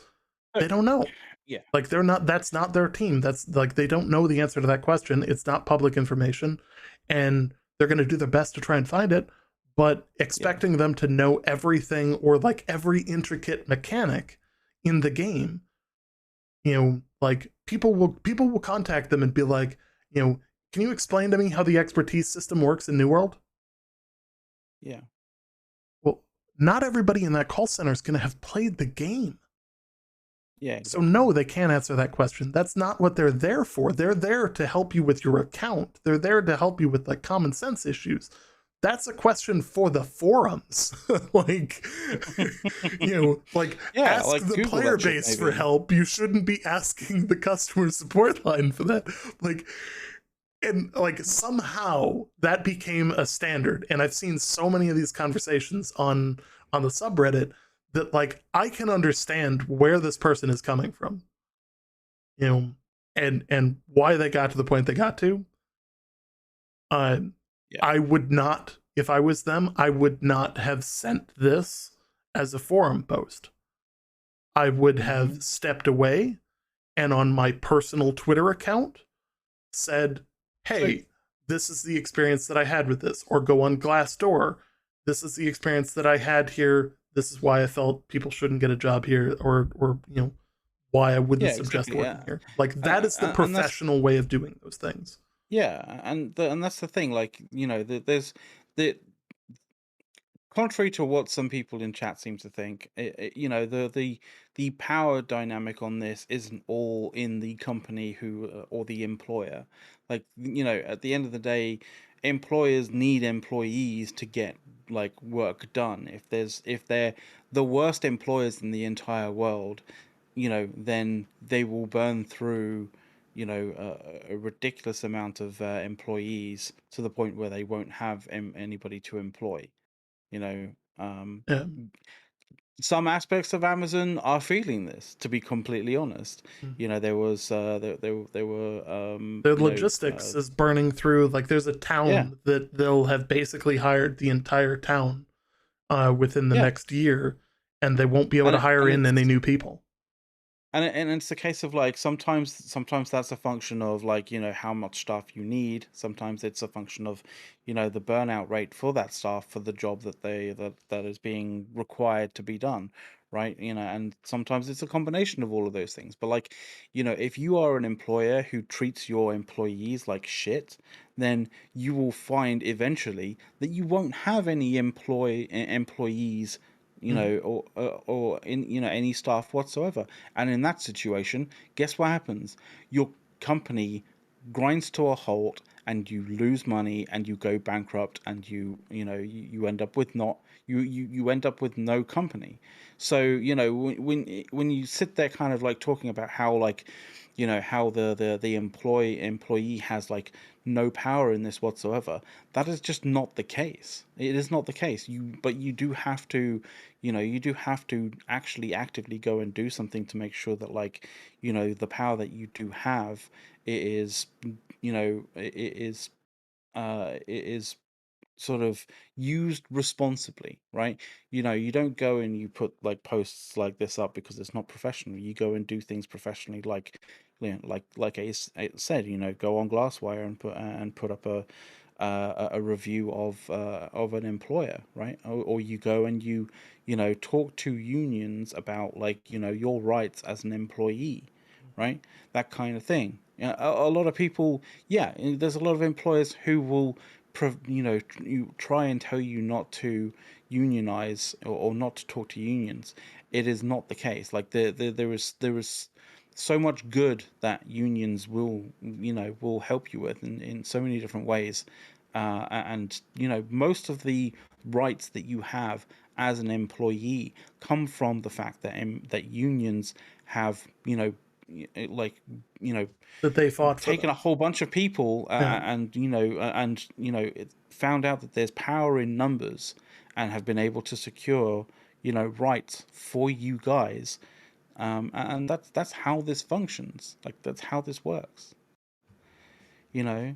S1: they don't know.
S2: Yeah.
S1: Like they're not. That's not their team. That's like they don't know the answer to that question. It's not public information, and they're going to do their best to try and find it. But expecting them to know everything or like every intricate mechanic in the game, like people will contact them and be like, can you explain to me how the expertise system works in New World?
S2: Yeah.
S1: Well, not everybody in that call center is going to have played the game.
S2: Yeah. Exactly.
S1: So no, they can't answer that question. That's not what they're there for. They're there to help you with your account. They're there to help you with like common sense issues. That's a question for the forums. Like, like ask like the Google player base for help. You shouldn't be asking the customer support line for that. Like, and like somehow that became a standard. And I've seen so many of these conversations on the subreddit that like I can understand where this person is coming from. And why they got to the point they got to. I would not, if I was them, I would not have sent this as a forum post. I would have stepped away and on my personal Twitter account said, hey, this is the experience that I had with this. Or go on Glassdoor. This is the experience that I had here. This is why I felt people shouldn't get a job here, or why I wouldn't suggest working here. Like that is the professional way of doing those things.
S2: Yeah, and that's the thing. Like there's the contrary to what some people in chat seem to think, you know, the power dynamic on this isn't all in the company who or the employer. Like, you know, at the end of the day, employers need employees to get like work done. If they're the worst employers in the entire world, you know, then they will burn through, you know, a ridiculous amount of employees to the point where they won't have anybody to employ. You know,
S1: Yeah.
S2: some aspects of Amazon are feeling this, to be completely honest.
S1: Mm.
S2: You know, there was there were
S1: Their
S2: you know,
S1: logistics is burning through. Like, there's a
S2: yeah,
S1: town that they'll have basically hired the entire town within the
S2: yeah,
S1: next year, and they won't be able to hire
S2: and
S1: in any
S2: it's
S1: new people.
S2: and it's a case of like sometimes that's a function of like, you know, how much staff you need. Sometimes it's a function of, you know, the burnout rate for that staff for the job that is being required to be done, right? You know, and sometimes it's a combination of all of those things. But like, you know, if you are an employer who treats your employees like shit, then you will find eventually that you won't have any employees, you
S1: Mm.
S2: know, or in, you know, any staff whatsoever. And in that situation, guess what happens? Your company grinds to a halt, and you lose money, and you go bankrupt, and you know, you end up with not you end up with no company. So, you know, when you sit there kind of like talking about how, like, you know, how the employee has like no power in this whatsoever, that is just not the case. It is not the case. But you do have to, you know, you do have to actually actively go and do something to make sure that, like, you know, the power that you do have, it is, you know, it is sort of used responsibly, right? You know, you don't go and you put like posts like this up because it's not professional. You go and do things professionally, like, you know, like Ace said, you know, go on Glasswire and put up a review of an employer, right? Or you go and you know, talk to unions about, like, you know, your rights as an employee, right? That kind of thing. Yeah, a lot of people, yeah, there's a lot of employers who will, you know, you try and tell you not to unionize, or not to talk to unions. It is not the case. Like, there is so much good that unions will, you know, will help you with in so many different ways. And, you know, most of the rights that you have as an employee come from the fact that that unions have, you know, like, you know,
S1: That they fought for
S2: taken a
S1: them.
S2: whole bunch of people,
S1: Yeah.
S2: and you know, found out that there's power in numbers, and have been able to secure, you know, rights for you guys. And that's how this functions. Like, that's how this works. You know,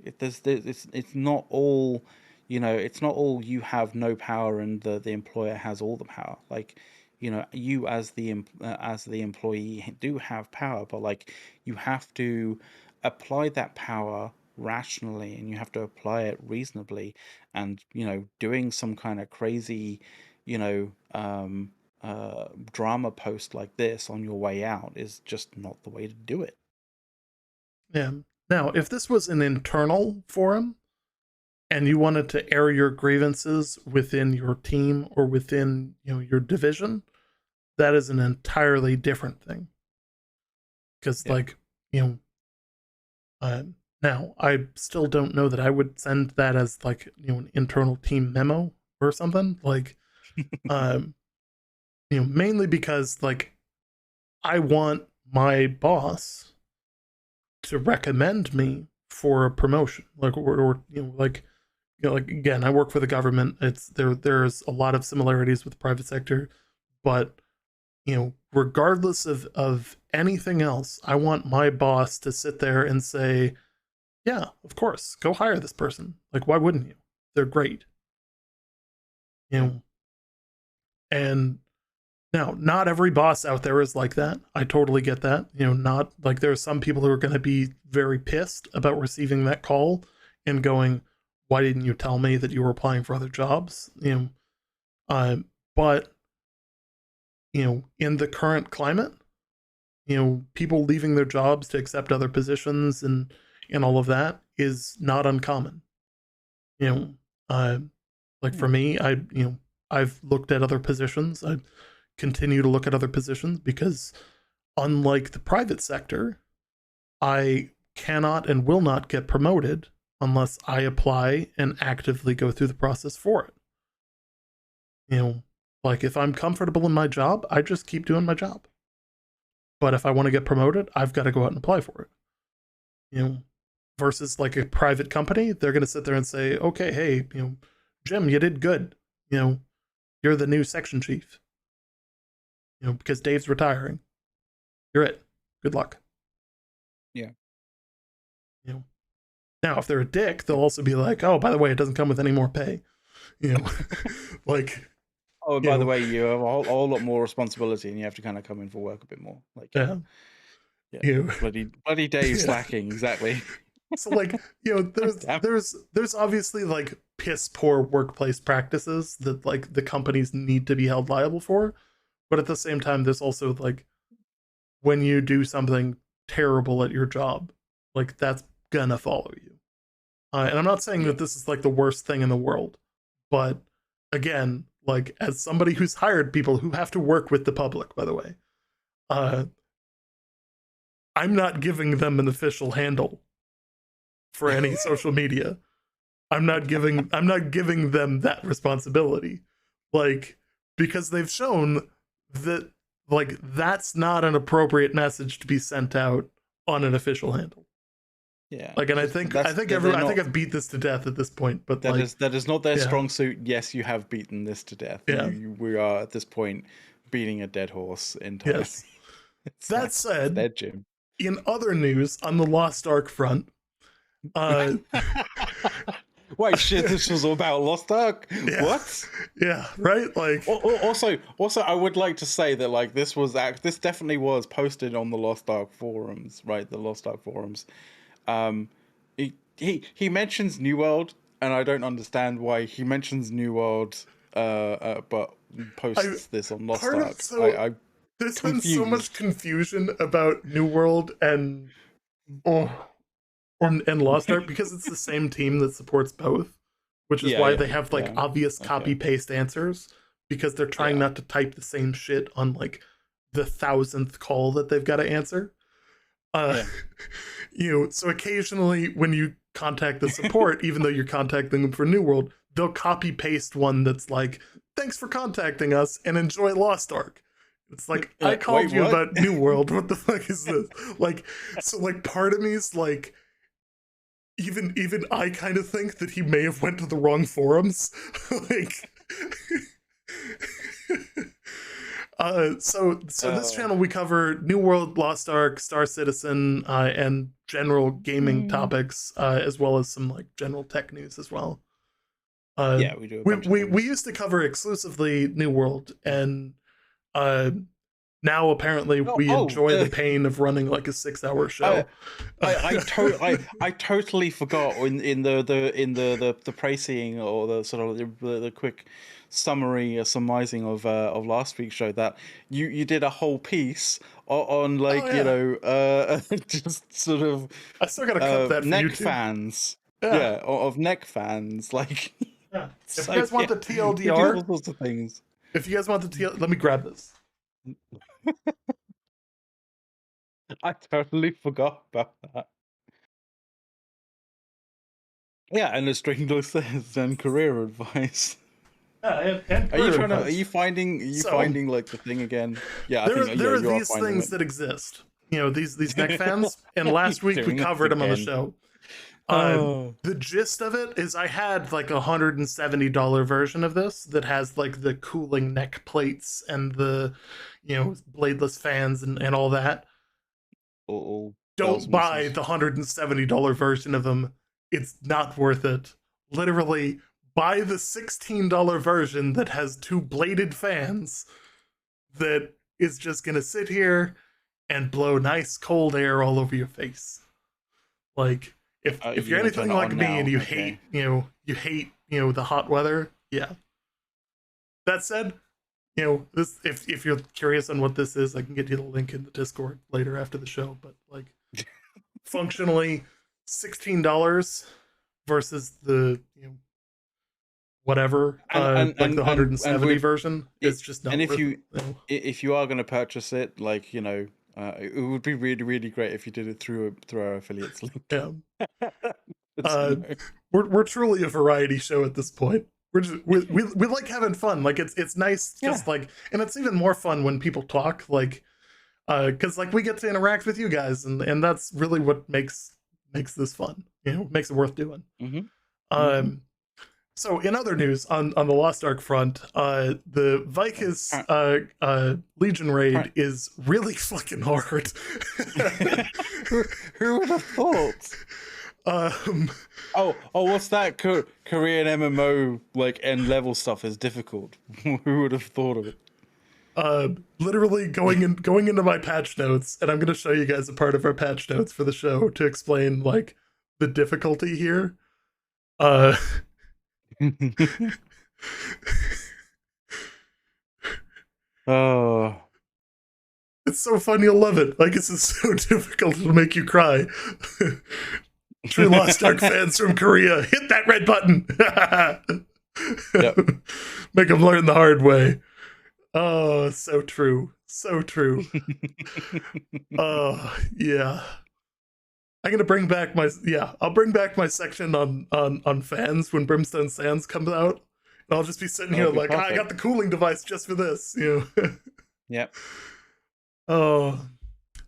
S2: it's not all, you know, it's not all you have no power and the employer has all the power. Like, you know, you as as the employee do have power, but like, you have to apply that power rationally, and you have to apply it reasonably. And, you know, doing some kind of crazy, you know, drama post like this on your way out is just not the way to do it.
S1: Yeah. Now, if this was an internal forum and you wanted to air your grievances within your team or within, you know, your division, that is an entirely different thing. Because,
S2: Yeah.
S1: like, you know, uh, now I still don't know that I would send that as, like, you know, an internal team memo or something. Like, um, you know, mainly because, like, I want my boss to recommend me for a promotion, like, or you know, like, you know, like, again, I work for the government. It's there's a lot of similarities with the private sector, but, you know, regardless of anything else, I want my boss to sit there and say, yeah, of course, go hire this person. Like, why wouldn't you? They're great. You
S2: Yeah.
S1: know, and now, not every boss out there is like that. I totally get that. You know, not like, there are some people who are going to be very pissed about receiving that call and going, "Why didn't you tell me that you were applying for other jobs?" You know, but, you know, in the current climate, you know, people leaving their jobs to accept other positions and all of that is not uncommon. You know, Like for me, I've looked at other positions. I continue to look at other positions because unlike the private sector, I cannot and will not get promoted unless I apply and actively go through the process for it. Like if I'm comfortable in my job, I just keep doing my job. But if I want to get promoted, I've got to go out and apply for it. Versus like a private company, they're going to sit there and say, okay, hey, Jim, you did good. You're the new section chief. Because Dave's retiring. You're it. Good luck.
S2: Yeah.
S1: Now, if they're a dick, they'll also be like, oh, by the way, it doesn't come with any more pay. Like.
S2: Oh, and by the way, you have a whole lot more responsibility, and you have to kind of come in for work a bit more. Like, bloody Dave slacking, exactly.
S1: So, like, there's obviously like piss poor workplace practices that like the companies need to be held liable for, but at the same time, there's also like when you do something terrible at your job, like that's gonna follow you. And I'm not saying that this is like the worst thing in the world, but again, like as somebody who's hired people who have to work with the public, by the way, I'm not giving them an official handle for any social media. I'm not giving them that responsibility, like, because they've shown that like that's not an appropriate message to be sent out on an official handle.
S2: Yeah,
S1: like, and I think I've beat this to death at this point, but
S2: that is not their strong suit. Yes, you have beaten this to death.
S1: Yeah,
S2: we are at this point beating a dead horse entirely.
S1: Yes. That said,
S2: dead, Jim.
S1: In other news on the Lost Ark front,
S2: wait, shit! This was all about Lost Ark.
S1: Yeah.
S2: What?
S1: Yeah, right. Like,
S2: also, I would like to say that like this definitely was posted on the Lost Ark forums, right? The Lost Ark forums. He mentions New World, and I don't understand why he mentions New World, but posts this on Lost Ark.
S1: There's been so much confusion about New World and Lost Ark because it's the same team that supports both, which is why they have like obvious copy paste answers, because they're trying not to type the same shit on like the 1,000th call that they've got to answer. So occasionally when you contact the support, even though you're contacting them for New World, they'll copy paste one that's like, thanks for contacting us and enjoy Lost Ark. It's like, I called you about New World. What the fuck is this? Like, so like part of me is like, even I kind of think that he may have went to the wrong forums. Like, so this channel we cover New World, Lost Ark, Star Citizen, and general gaming topics, as well as some like general tech news as well.
S2: We do.
S1: We used to cover exclusively New World, and now apparently we enjoy the pain of running like a 6-hour show.
S2: I totally forgot in the pricing or the sort of the quick summary or surmising of last week's show that you did a whole piece on like just sort of
S1: I still gotta cut that for
S2: neck
S1: YouTube.
S2: Fans of neck fans like
S1: if you guys want the TLDR,
S2: all sorts of things.
S1: If you guys want the TL, let me grab this.
S2: I totally forgot about that. Yeah, and a string says and career advice.
S1: Yeah, and
S2: are you finding like the thing again? Yeah,
S1: there are these things that exist. These neck fans, and last week we covered them on the show. The gist of it is I had like $170 version of this that has like the cooling neck plates and the bladeless fans and all that. Don't buy the $170 version of them. It's not worth it. Literally, buy the $16 version that has 2 bladed fans that is just gonna sit here and blow nice cold air all over your face. Like, if you're anything like me and you hate the hot weather, yeah. That said, this if you're curious on what this is, I can get you the link in the Discord later after the show. But like, functionally, $16 versus the whatever, like the 170 version. It's just not.
S2: And
S1: if
S2: you are going to purchase it, like it would be really, really great if you did it through our affiliates link.
S1: Yeah. We're truly a variety show at this point. We like having fun. Like it's nice, just like, and it's even more fun when people talk, like, because like we get to interact with you guys, and that's really what makes this fun. Makes it worth doing. So in other news, on the Lost Ark front, the Vikings Legion raid is really fucking hard.
S2: Who would have thought? What's that? Korean MMO like end level stuff is difficult. Who would have thought of it?
S1: Literally going into my patch notes, and I'm going to show you guys a part of our patch notes for the show to explain like the difficulty here.
S2: Oh,
S1: it's so fun, you'll love it. Like, this is so difficult, it'll make you cry. True Lost Ark fans from Korea, hit that red button.
S2: Yep.
S1: Make them learn the hard way. Oh, so true, so true. Oh yeah. I'm gonna bring back I'll bring back my section on fans when Brimstone Sands comes out. And I'll just be sitting here like, I got the cooling device just for this,
S2: Yep.
S1: Oh,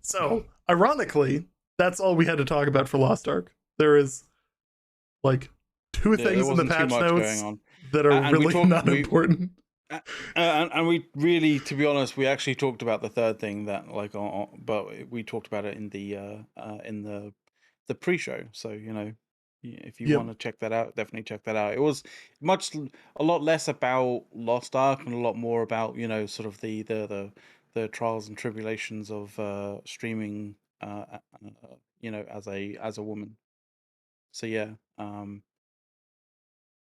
S1: so ironically, that's all we had to talk about for Lost Ark. There is like two things in the patch notes that are really not important.
S2: And we really, to be honest, we actually talked about the third thing that but we talked about it in the pre-show. So if you want to check that out, definitely check that out. It was a lot less about Lost Ark and a lot more about sort of the trials and tribulations of streaming as a woman. So yeah,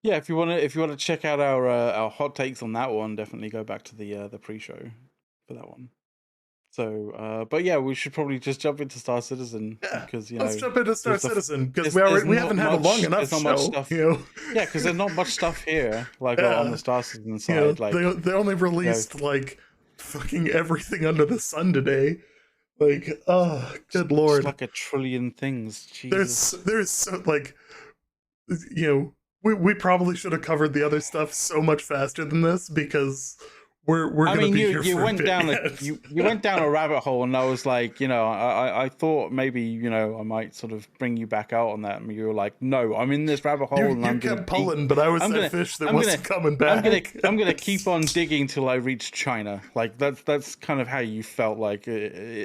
S2: if you want to check out our hot takes on that one, definitely go back to the pre-show for that one. So, but yeah, we should probably just jump into Star Citizen because
S1: let's jump into Star Citizen because we haven't had a long enough show.
S2: Stuff, yeah, because there's not much stuff here on the Star Citizen side. Like
S1: they only released like fucking everything under the sun today. Like, oh, good lord!
S2: It's like 1 trillion things. Jesus.
S1: There's so like, we probably should have covered the other stuff so much faster than this because we're gonna be here for a bit.
S2: You went down a rabbit hole, and I was like, I thought maybe I might sort of bring you back out on that, and you were like, no, I'm in this rabbit hole, and I'm kept
S1: pulling, but I was that fish that wasn't coming back.
S2: I'm gonna keep on digging till I reach China. Like that's kind of how you felt like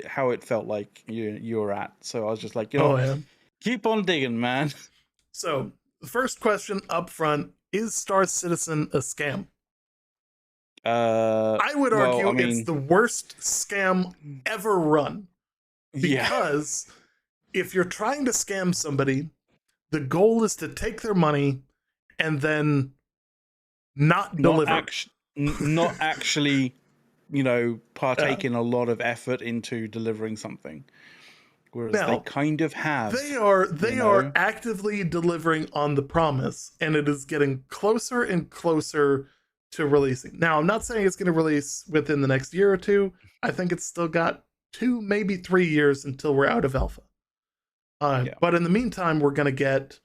S2: how it felt like you were at. So I was just like, keep on digging, man.
S1: So the first question up front: is Star Citizen a scam? I would argue it's the worst scam ever run. Because if you're trying to scam somebody, the goal is to take their money and then not deliver.
S2: Not actually, partake in a lot of effort into delivering something. Whereas they kind of have.
S1: They are actively delivering on the promise, and it is getting closer and closer to releasing. Now, I'm not saying it's going to release within the next year or two. I think it's still got 2, maybe 3 years until we're out of alpha. But in the meantime, we're going to get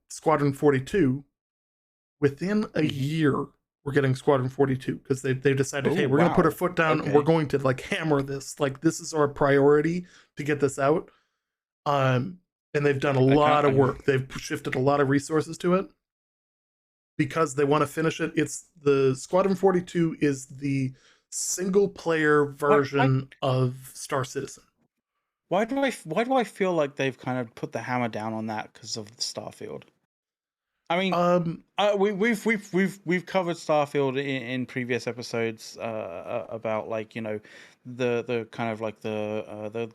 S1: Squadron 42 within a year. We're getting Squadron 42 because they decided, hey, we're going to put our foot down and we're going to like hammer this. Like, this is our priority to get this out. And they've done a lot of work. They've shifted a lot of resources to it because they want to finish it. It's the Squadron 42 is the single player version of Star Citizen.
S2: Why do I feel like they've kind of put the hammer down on that because of Starfield? I mean, we've covered Starfield in previous episodes about like the kind of like the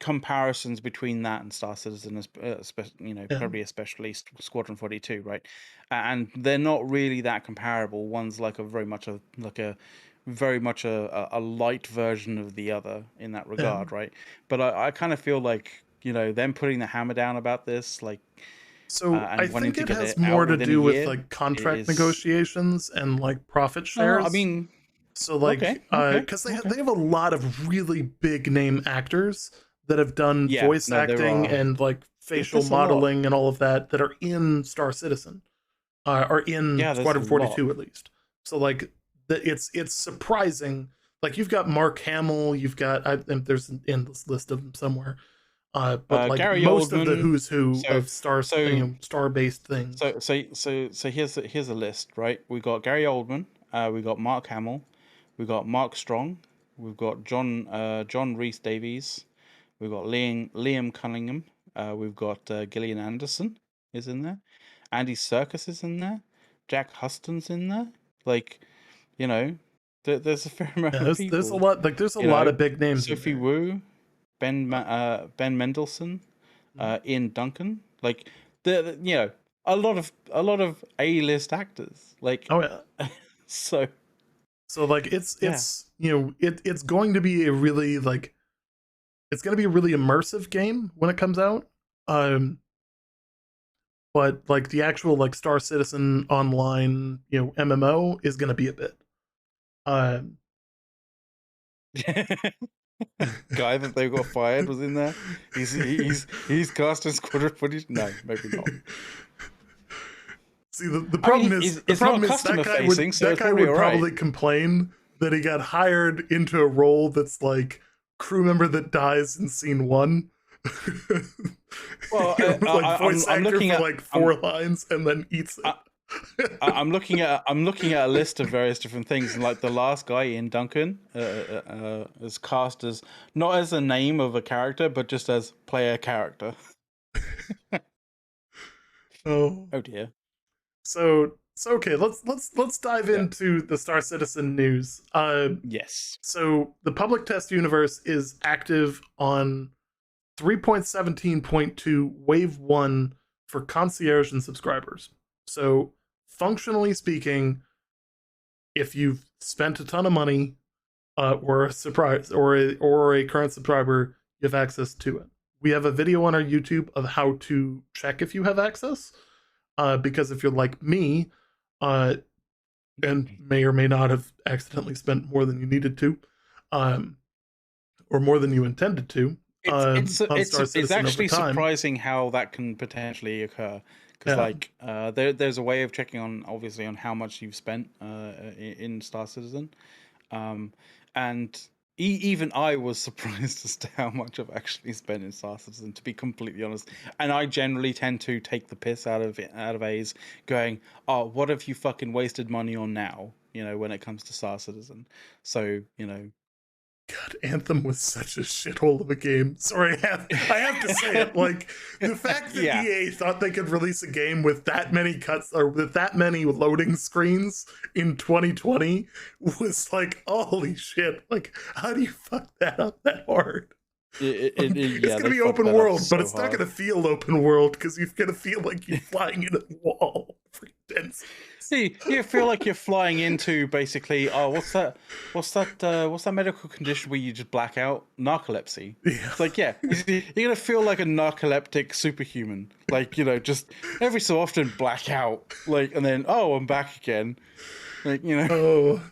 S2: comparisons between that and Star Citizen, probably especially Squadron 42, right? And they're not really that comparable. One's like very much a light version of the other in that regard, right? But I kind of feel like them putting the hammer down about this, like,
S1: So I
S2: and wanting
S1: think
S2: to
S1: it
S2: get
S1: has
S2: it out
S1: more to
S2: within a
S1: do with
S2: year
S1: like contract
S2: is.
S1: negotiations and like profit
S2: No, I
S1: shares.
S2: mean,
S1: So
S2: okay,
S1: like,
S2: okay,
S1: because
S2: okay.
S1: they have a lot of really big name actors that have done
S2: Yeah,
S1: voice
S2: no, there
S1: acting
S2: are.
S1: and like facial
S2: There's a lot.
S1: modeling and all of that that are in Star Citizen, or in
S2: Yeah, there's a
S1: Squadron
S2: lot.
S1: 42 at least. So like, it's surprising. Like you've got Mark Hamill, you've got and there's an endless list of them somewhere. But like
S2: Gary
S1: most of the
S2: Oldman.
S1: who's who
S2: So
S1: of
S2: so
S1: star based things.
S2: so here's a list, right? We got Gary Oldman. We got Mark Hamill. We got Mark Strong. We've got John Rhys Davies. We've got Liam Cunningham. We've got Gillian Anderson is in there. Andy Serkis is in there. Jack Huston's in there. Like, you know, there's a fair amount
S1: Yeah,
S2: of
S1: there's a
S2: people.
S1: lot, like there's a
S2: You
S1: lot
S2: know,
S1: of big names in
S2: Sophie
S1: there.
S2: Wu, Ben Mendelsohn,
S1: Mhm.
S2: Ian Duncan. Like, a lot of A-list actors. Like,
S1: Oh yeah.
S2: so
S1: So like
S2: yeah.
S1: it's going to be a really like it's going to be a really immersive game when it comes out. Um, but like the actual like Star Citizen Online MMO is going to be a bit. Um,
S2: Guy that they got fired was in there. He's cast as Squadron footage. No, maybe not.
S1: See, the
S2: I mean,
S1: problem is
S2: it's not customer facing, so
S1: that
S2: it's
S1: guy
S2: probably
S1: would
S2: all right.
S1: probably complain that he got hired into a role that's like crew member that dies in scene one.
S2: Well,
S1: Like voice
S2: I'm
S1: actor
S2: looking
S1: for
S2: at
S1: like 4 lines and then eats
S2: I,
S1: it.
S2: I'm looking at a list of various different things, and like the last guy, Ian Duncan, is cast as not as a name of a character, but just as player character.
S1: Oh,
S2: Oh dear.
S1: so okay, let's dive
S2: Yeah.
S1: into the Star Citizen news.
S2: Yes.
S1: So the public test universe is active on 3.17.2 Wave 1 for concierge and subscribers. So, functionally speaking, if you've spent a ton of money or a surprise or a current subscriber, you have access to it. We have a video on our YouTube of how to check if you have access. Because if you're like me, uh, and may or may not have accidentally spent more than you needed to, um, or more than you intended to, on Star
S2: It's
S1: Citizen over
S2: actually
S1: time.
S2: surprising how that can potentially occur, because
S1: Yeah.
S2: like there's a way of checking on, obviously, on how much you've spent in Star Citizen, and even I was surprised as to how much I've actually spent in Star Citizen, to be completely honest. And I generally tend to take the piss out of A's, going, "Oh, what have you fucking wasted money on now?" When it comes to Star Citizen. So
S1: God, Anthem was such a shithole of a game. Sorry, I have to say it. Like the fact that
S2: yeah.
S1: EA thought they could release a game with that many cuts or with that many loading screens in 2020 was like, holy shit! Like, how do you fuck that up that hard? It's
S2: Yeah,
S1: gonna
S2: they
S1: be
S2: fucked
S1: open
S2: that up
S1: world, but
S2: so
S1: it's not
S2: hard.
S1: gonna feel open world because you're gonna feel like you're flying into the wall for 10 seconds.
S2: You feel like you're flying into, basically, oh, what's that medical condition where you just black out? Narcolepsy.
S1: Yeah.
S2: It's like, yeah, you're gonna feel like a narcoleptic superhuman, like, just every so often black out, like, and then, oh, I'm back again, like.
S1: Oh.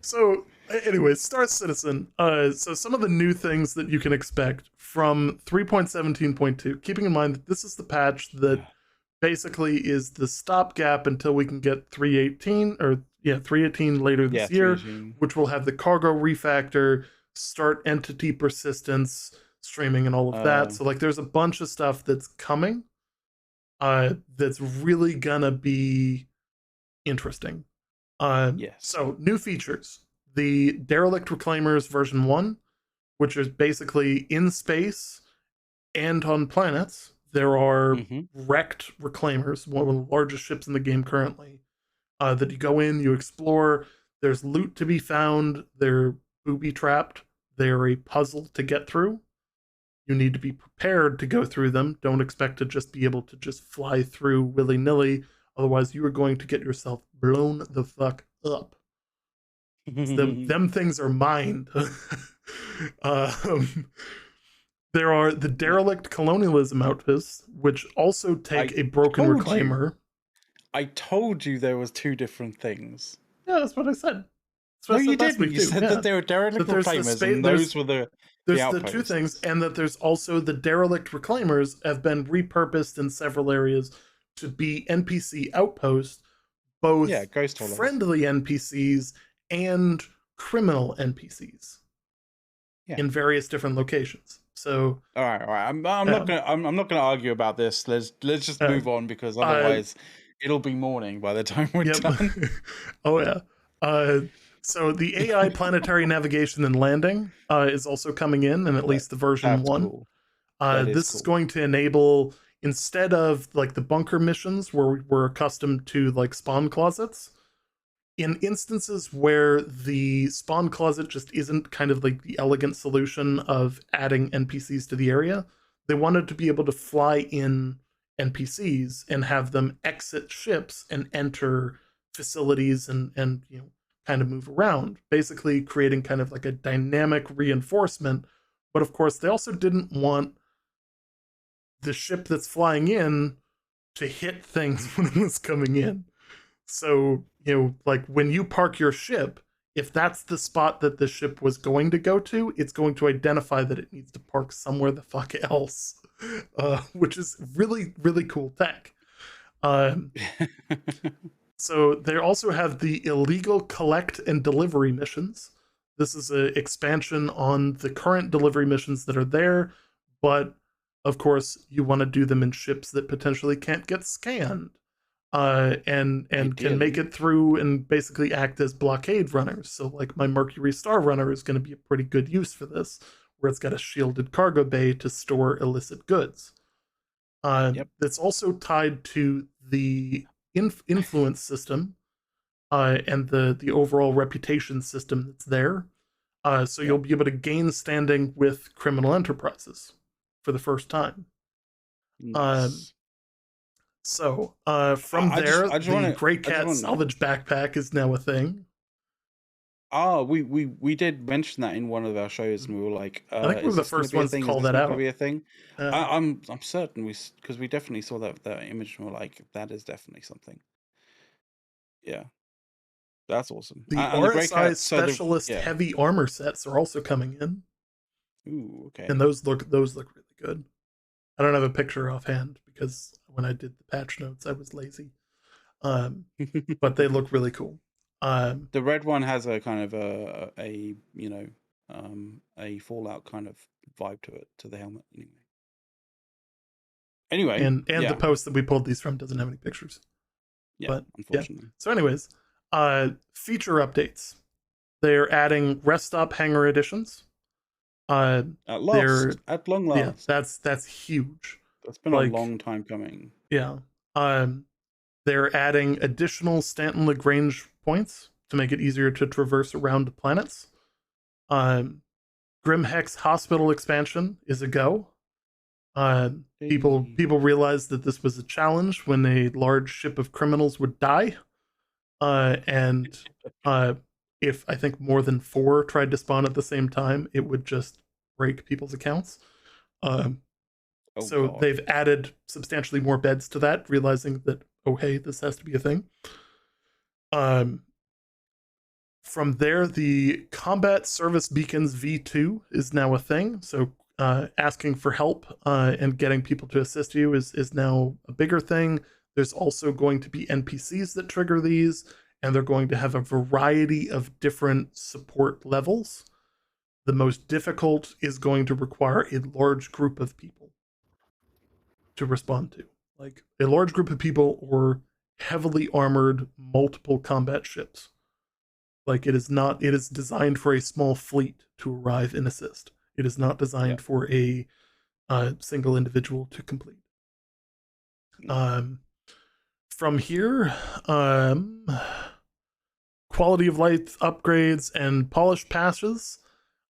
S1: So, anyways, Star Citizen. So some of the new things that you can expect from 3.17.2, keeping in mind that this is the patch that basically is the stopgap until we can get 318 or 318 later
S2: Yeah,
S1: this year,
S2: 3G.
S1: which will have the cargo refactor, start entity persistence, streaming, and all of that. So like, there's a bunch of stuff that's coming. That's really gonna be interesting.
S2: Yes.
S1: So new features: the Derelict Reclaimers version 1, which is basically in space and on planets. There are wrecked reclaimers, one of the largest ships in the game currently, that you go in, you explore. There's loot to be found. They're booby trapped. They're a puzzle to get through. You need to be prepared to go through them. Don't expect to just be able to just fly through willy-nilly. Otherwise, you are going to get yourself blown the fuck up. Them things are mined. um, There are the derelict colonialism outposts, which also take a broken reclaimer.
S2: I told you there was two different things.
S1: Yeah, that's what I said.
S2: No, you didn't. You said that there were derelict reclaimers, and those were the outposts.
S1: The two things, and that there's also the derelict reclaimers have been repurposed in several areas to be NPC outposts, both friendly NPCs and criminal NPCs in various different locations. So
S2: all right. I'm not gonna argue about this. Let's just move on, because otherwise it'll be morning by the time we're done.
S1: Oh yeah. So the AI planetary navigation and landing is also coming in at least the version 1.
S2: Cool.
S1: This is going to enable, instead of like the bunker missions where we're accustomed to like spawn closets, in instances where the spawn closet just isn't kind of like the elegant solution of adding NPCs to the area, they wanted to be able to fly in NPCs and have them exit ships and enter facilities and you know, kind of move around, basically creating kind of like a dynamic reinforcement. But of course, they also didn't want the ship that's flying in to hit things when it was coming in. So, you know, like when you park your ship, if that's the spot that the ship was going to go to, it's going to identify that it needs to park somewhere the fuck else, which is really, really cool tech. So they also have the illegal collect and delivery missions. This is an expansion on the current delivery missions that are there, but of course you want to do them in ships that potentially can't get scanned. And can make it through and basically act as blockade runners. So like my Mercury Star Runner is going to be a pretty good use for this, where it's got a shielded cargo bay to store illicit goods. That's also tied to the influence system and the overall reputation system that's there. So you'll be able to gain standing with criminal enterprises for the first time.
S2: Nice.
S1: So from the Grey Cat salvage backpack is now a thing.
S2: We did mention that in one of our shows, and we were like,
S1: I think we were the first ones to call that out.
S2: Be a thing. I'm certain because we definitely saw that image, and we were like, that is definitely something. Yeah, that's awesome.
S1: The RSI specialist heavy armor sets are also coming in.
S2: Ooh, okay.
S1: And those look really good. I don't have a picture offhand because when I did the patch notes, I was lazy. But they look really cool.
S2: The red one has a kind of a Fallout kind of vibe to it, to the helmet anyway.
S1: And the post that we pulled these from doesn't have any pictures.
S2: Yeah,
S1: but
S2: unfortunately.
S1: Yeah. So anyways, feature updates. They're adding rest stop hangar editions.
S2: At long last.
S1: Yeah, that's huge.
S2: That's been a long time coming.
S1: Yeah. They're adding additional Stanton Lagrange points to make it easier to traverse around planets. Grimhex Hospital expansion is a go. People realized that this was a challenge when a large ship of criminals would die. If I think more than 4 tried to spawn at the same time, it would just break people's accounts. So they've added substantially more beds to that, realizing that, oh, hey, this has to be a thing. From there, the Combat Service Beacons V2 is now a thing. So asking for help and getting people to assist you is now a bigger thing. There's also going to be NPCs that trigger these, and they're going to have a variety of different support levels. The most difficult is going to require a large group of people to respond to. Like a large group of people or heavily armored multiple combat ships. Like it is designed for a small fleet to arrive and assist. It is not designed for a single individual to complete. From here, quality of life upgrades and polished patches.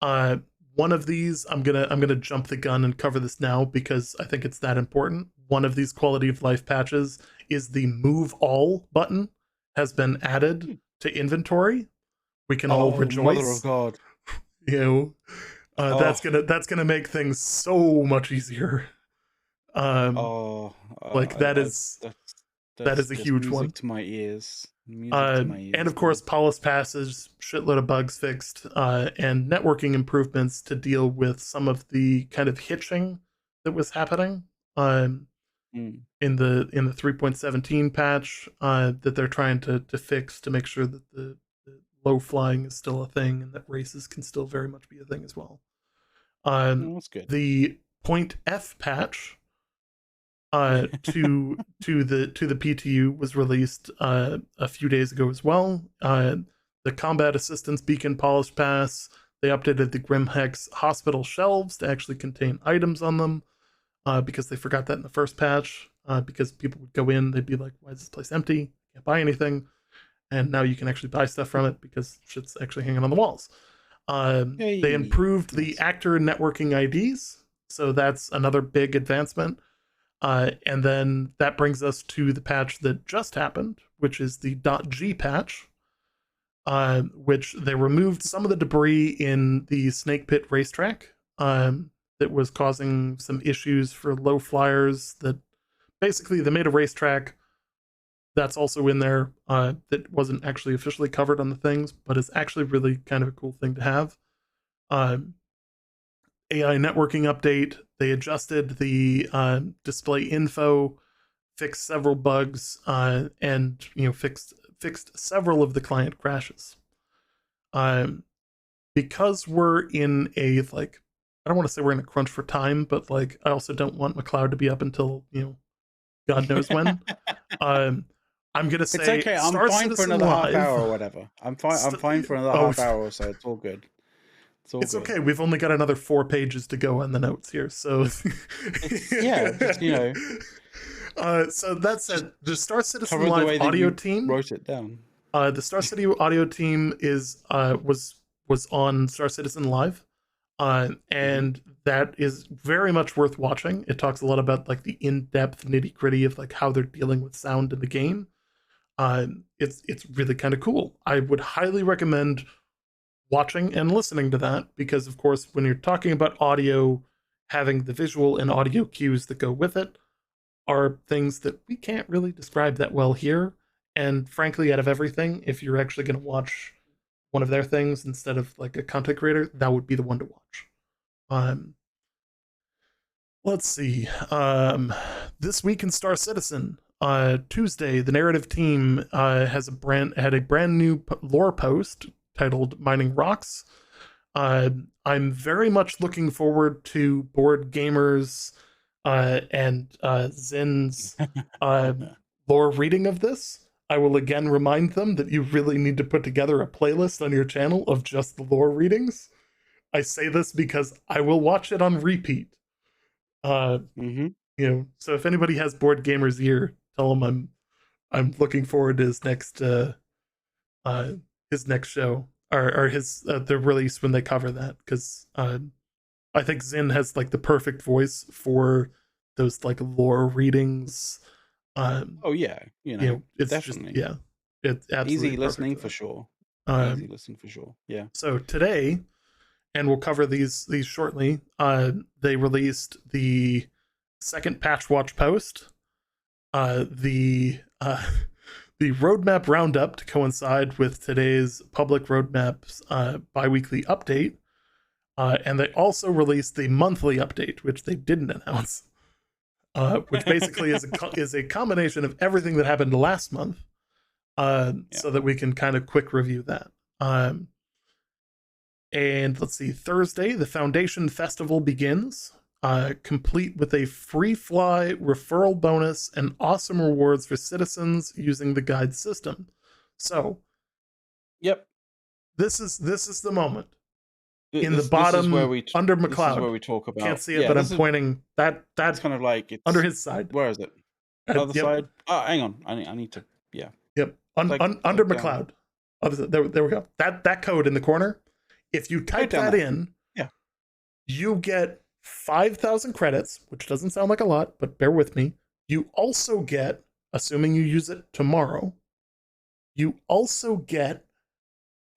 S1: One of these, I'm gonna jump the gun and cover this now because I think it's that important. One of these quality of life patches is the Move All button has been added to inventory. We can all rejoice.
S2: Mother of God.
S1: You That's gonna make things so much easier. Like that is a
S2: just
S1: huge
S2: music
S1: one
S2: to my ears. Music to my ears.
S1: And of course, polished passes, shitload of bugs fixed, and networking improvements to deal with some of the kind of hitching that was happening in the 3.17 patch that they're trying to fix to make sure that the low flying is still a thing and that races can still very much be a thing as well.
S2: That's good.
S1: The Point F patch to the PTU was released a few days ago as well. The combat assistance beacon polished pass. They updated the Grimhex hospital shelves to actually contain items on them because they forgot that in the first patch. Because people would go in, they'd be like, "Why is this place empty? Can't buy anything." And now you can actually buy stuff from it because shit's actually hanging on the walls. They improved the actor networking IDs, so that's another big advancement. And then that brings us to the patch that just happened, which is the .g patch, which they removed some of the debris in the Snake Pit racetrack that was causing some issues for low flyers. That basically they made a racetrack that's also in there that wasn't actually officially covered on the things, but it's actually really kind of a cool thing to have. AI networking update. They adjusted the display info, fixed several bugs, and fixed several of the client crashes. Because we're in a I don't want to say we're in a crunch for time, but I also don't want McLeod to be up until God knows when. I'm gonna say
S2: it's okay. I'm fine for another half hour or whatever. I'm fine for another half hour or so. It's all good.
S1: It's okay. We've only got another 4 pages to go on the notes here, so so that's it. The Star Citizen Live audio team
S2: wrote it down.
S1: The Star City audio team is was on Star Citizen Live, and that is very much worth watching. It talks a lot about the in-depth nitty-gritty of how they're dealing with sound in the game. It's really kind of cool. I would highly recommend watching and listening to that because, of course, when you're talking about audio, having the visual and audio cues that go with it are things that we can't really describe that well here. And frankly, out of everything, if you're actually going to watch one of their things instead of a content creator, that would be the one to watch. Let's see. This week in Star Citizen, Tuesday, the narrative team had a brand new lore post titled "Mining Rocks." I'm very much looking forward to Board Gamers and Zin's lore reading of this. I will again remind them that you really need to put together a playlist on your channel of just the lore readings. I say this because I will watch it on repeat. So if anybody has Board Gamers ear, tell them I'm looking forward to his next show or his the release when they cover that, because I think Zin has the perfect voice for those lore readings.
S2: Oh yeah,
S1: it's
S2: definitely
S1: just it's absolutely
S2: easy listening for sure. Easy listening for sure. Yeah.
S1: So today, and we'll cover these shortly. They released the second patch watch post, the roadmap roundup to coincide with today's public roadmap's bi-weekly update, and they also released the monthly update, which they didn't announce, which basically is a combination of everything that happened last month, so that we can kind of quick review that. And let's see, Thursday, the Foundation Festival begins, complete with a free fly referral bonus and awesome rewards for citizens using the guide system. So,
S2: yep,
S1: this is the moment. In the bottom, under McLeod,
S2: this is where we talk about.
S1: Can't see it, but I'm pointing. That's
S2: kind of it's
S1: under his side.
S2: Where is it? Other side. Oh, hang on. I need to. Yeah.
S1: Yep. Under McLeod. There we go. That code in the corner. If you type that in, you get 5,000 credits, which doesn't sound like a lot, but bear with me. You also get, assuming you use it tomorrow, you also get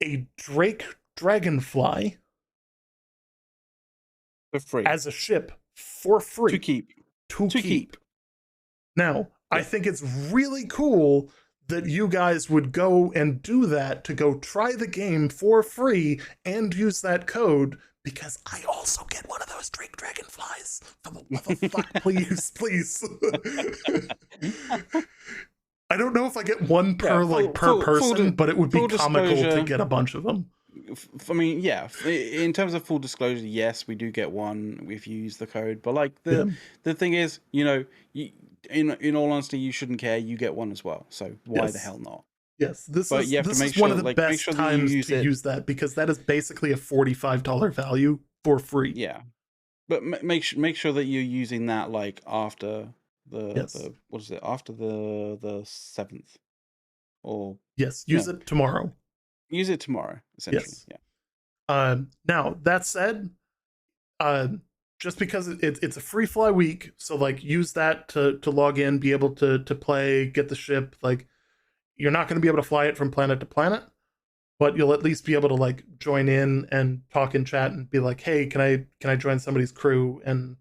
S1: a Drake Dragonfly
S2: for free
S1: as a ship for free
S2: to keep.
S1: Now, I think it's really cool that you guys would go and do that to go try the game for free and use that code, because I also get one of those drink dragonflies. For the love of fuck, please. I don't know if I get one per person, but it would be comical to get a bunch of them.
S2: I mean, yeah, in terms of full disclosure, yes, we do get one if you use the code. But like the thing is, you know, in all honesty, you shouldn't care. You get one as well. So why the hell not?
S1: Yes, this is one of the best times to use that, because that is basically a $45 value for free.
S2: Yeah, but make sure that you're using that like after the what is it, after the 7th, or
S1: use it tomorrow.
S2: Use it tomorrow, essentially. Yeah.
S1: Now that said, just because it's a free fly week, so like use that to log in, be able to play, get the ship. Like, you're not going to be able to fly it from planet to planet, but you'll at least be able to like join in and talk in chat and be like, hey, can I join somebody's crew? And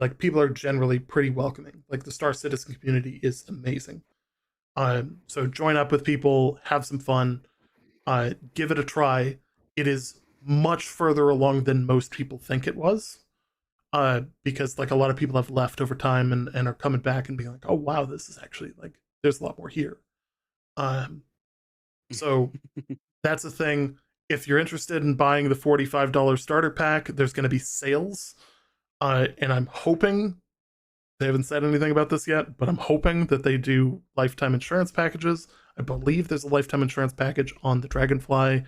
S1: like, people are generally pretty welcoming. Like, the Star Citizen community is amazing. So join up with people, have some fun. Give it a try. It is much further along than most people think it was, because like a lot of people have left over time and are coming back and being like, oh wow, this is actually like, there's a lot more here. So that's the thing. If you're interested in buying the $45 starter pack, there's going to be sales, and I'm hoping, they haven't said anything about this yet, but I'm hoping that they do lifetime insurance packages. I believe there's a lifetime insurance package on the Dragonfly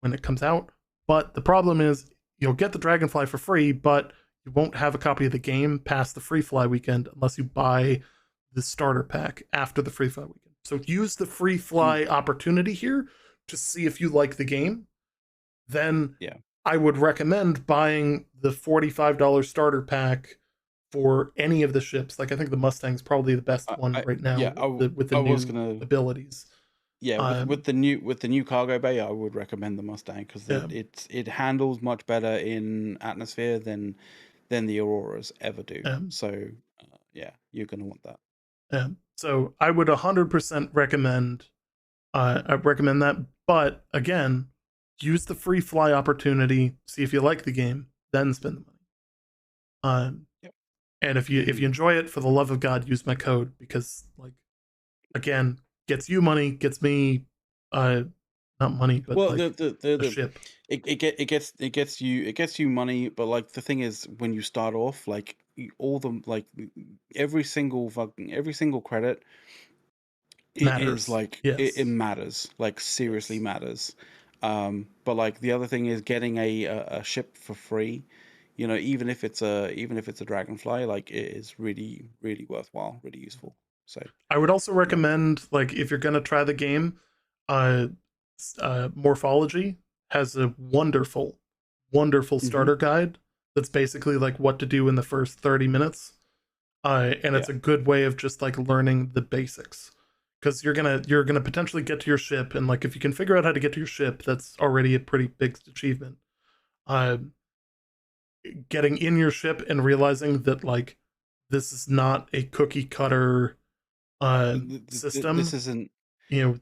S1: when it comes out. But the problem is, you'll get the Dragonfly for free, but you won't have a copy of the game past the free fly weekend unless you buy the starter pack after the free fly weekend. So use the free fly opportunity here to see if you like the game. Then I would recommend buying the $45 starter pack for any of the ships. Like, I think the Mustang's probably the best one right now. With the new abilities.
S2: Yeah, with the new cargo bay, I would recommend the Mustang, because it handles much better in atmosphere than the Auroras ever do. So you're gonna want that.
S1: Yeah. So I would 100% recommend. I recommend that, but again, use the free fly opportunity. See if you like the game, then spend the money. And if you enjoy it, for the love of God, use my code, because like, again, gets you money, gets me not money, but the ship.
S2: It gets you money, but like, the thing is, when you start off, like, all the like every single credit,
S1: matters.
S2: Is like it matters, like seriously matters. But like, the other thing is getting a ship for free. You know, even if it's a Dragonfly, like, it is really, really worthwhile, really useful. So
S1: I would also recommend, like, if you're gonna try the game, Morphology has a wonderful starter guide that's basically like what to do in the first 30 minutes, and it's a good way of just like learning the basics, because you're gonna potentially get to your ship, and like, if you can figure out how to get to your ship, that's already a pretty big achievement. Getting in your ship and realizing that like, this is not a cookie cutter system.
S2: This isn't,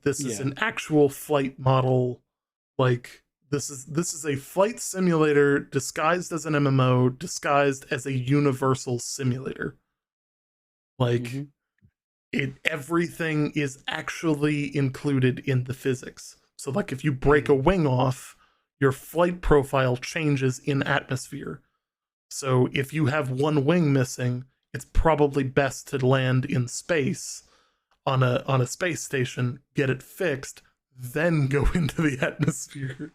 S1: this is an actual flight model. Like, this is a flight simulator disguised as an MMO, disguised as a universal simulator. Like, everything is actually included in the physics. So like, if you break a wing off, your flight profile changes in atmosphere. So if you have one wing missing, it's probably best to land in space on a space station, get it fixed, then go into the atmosphere.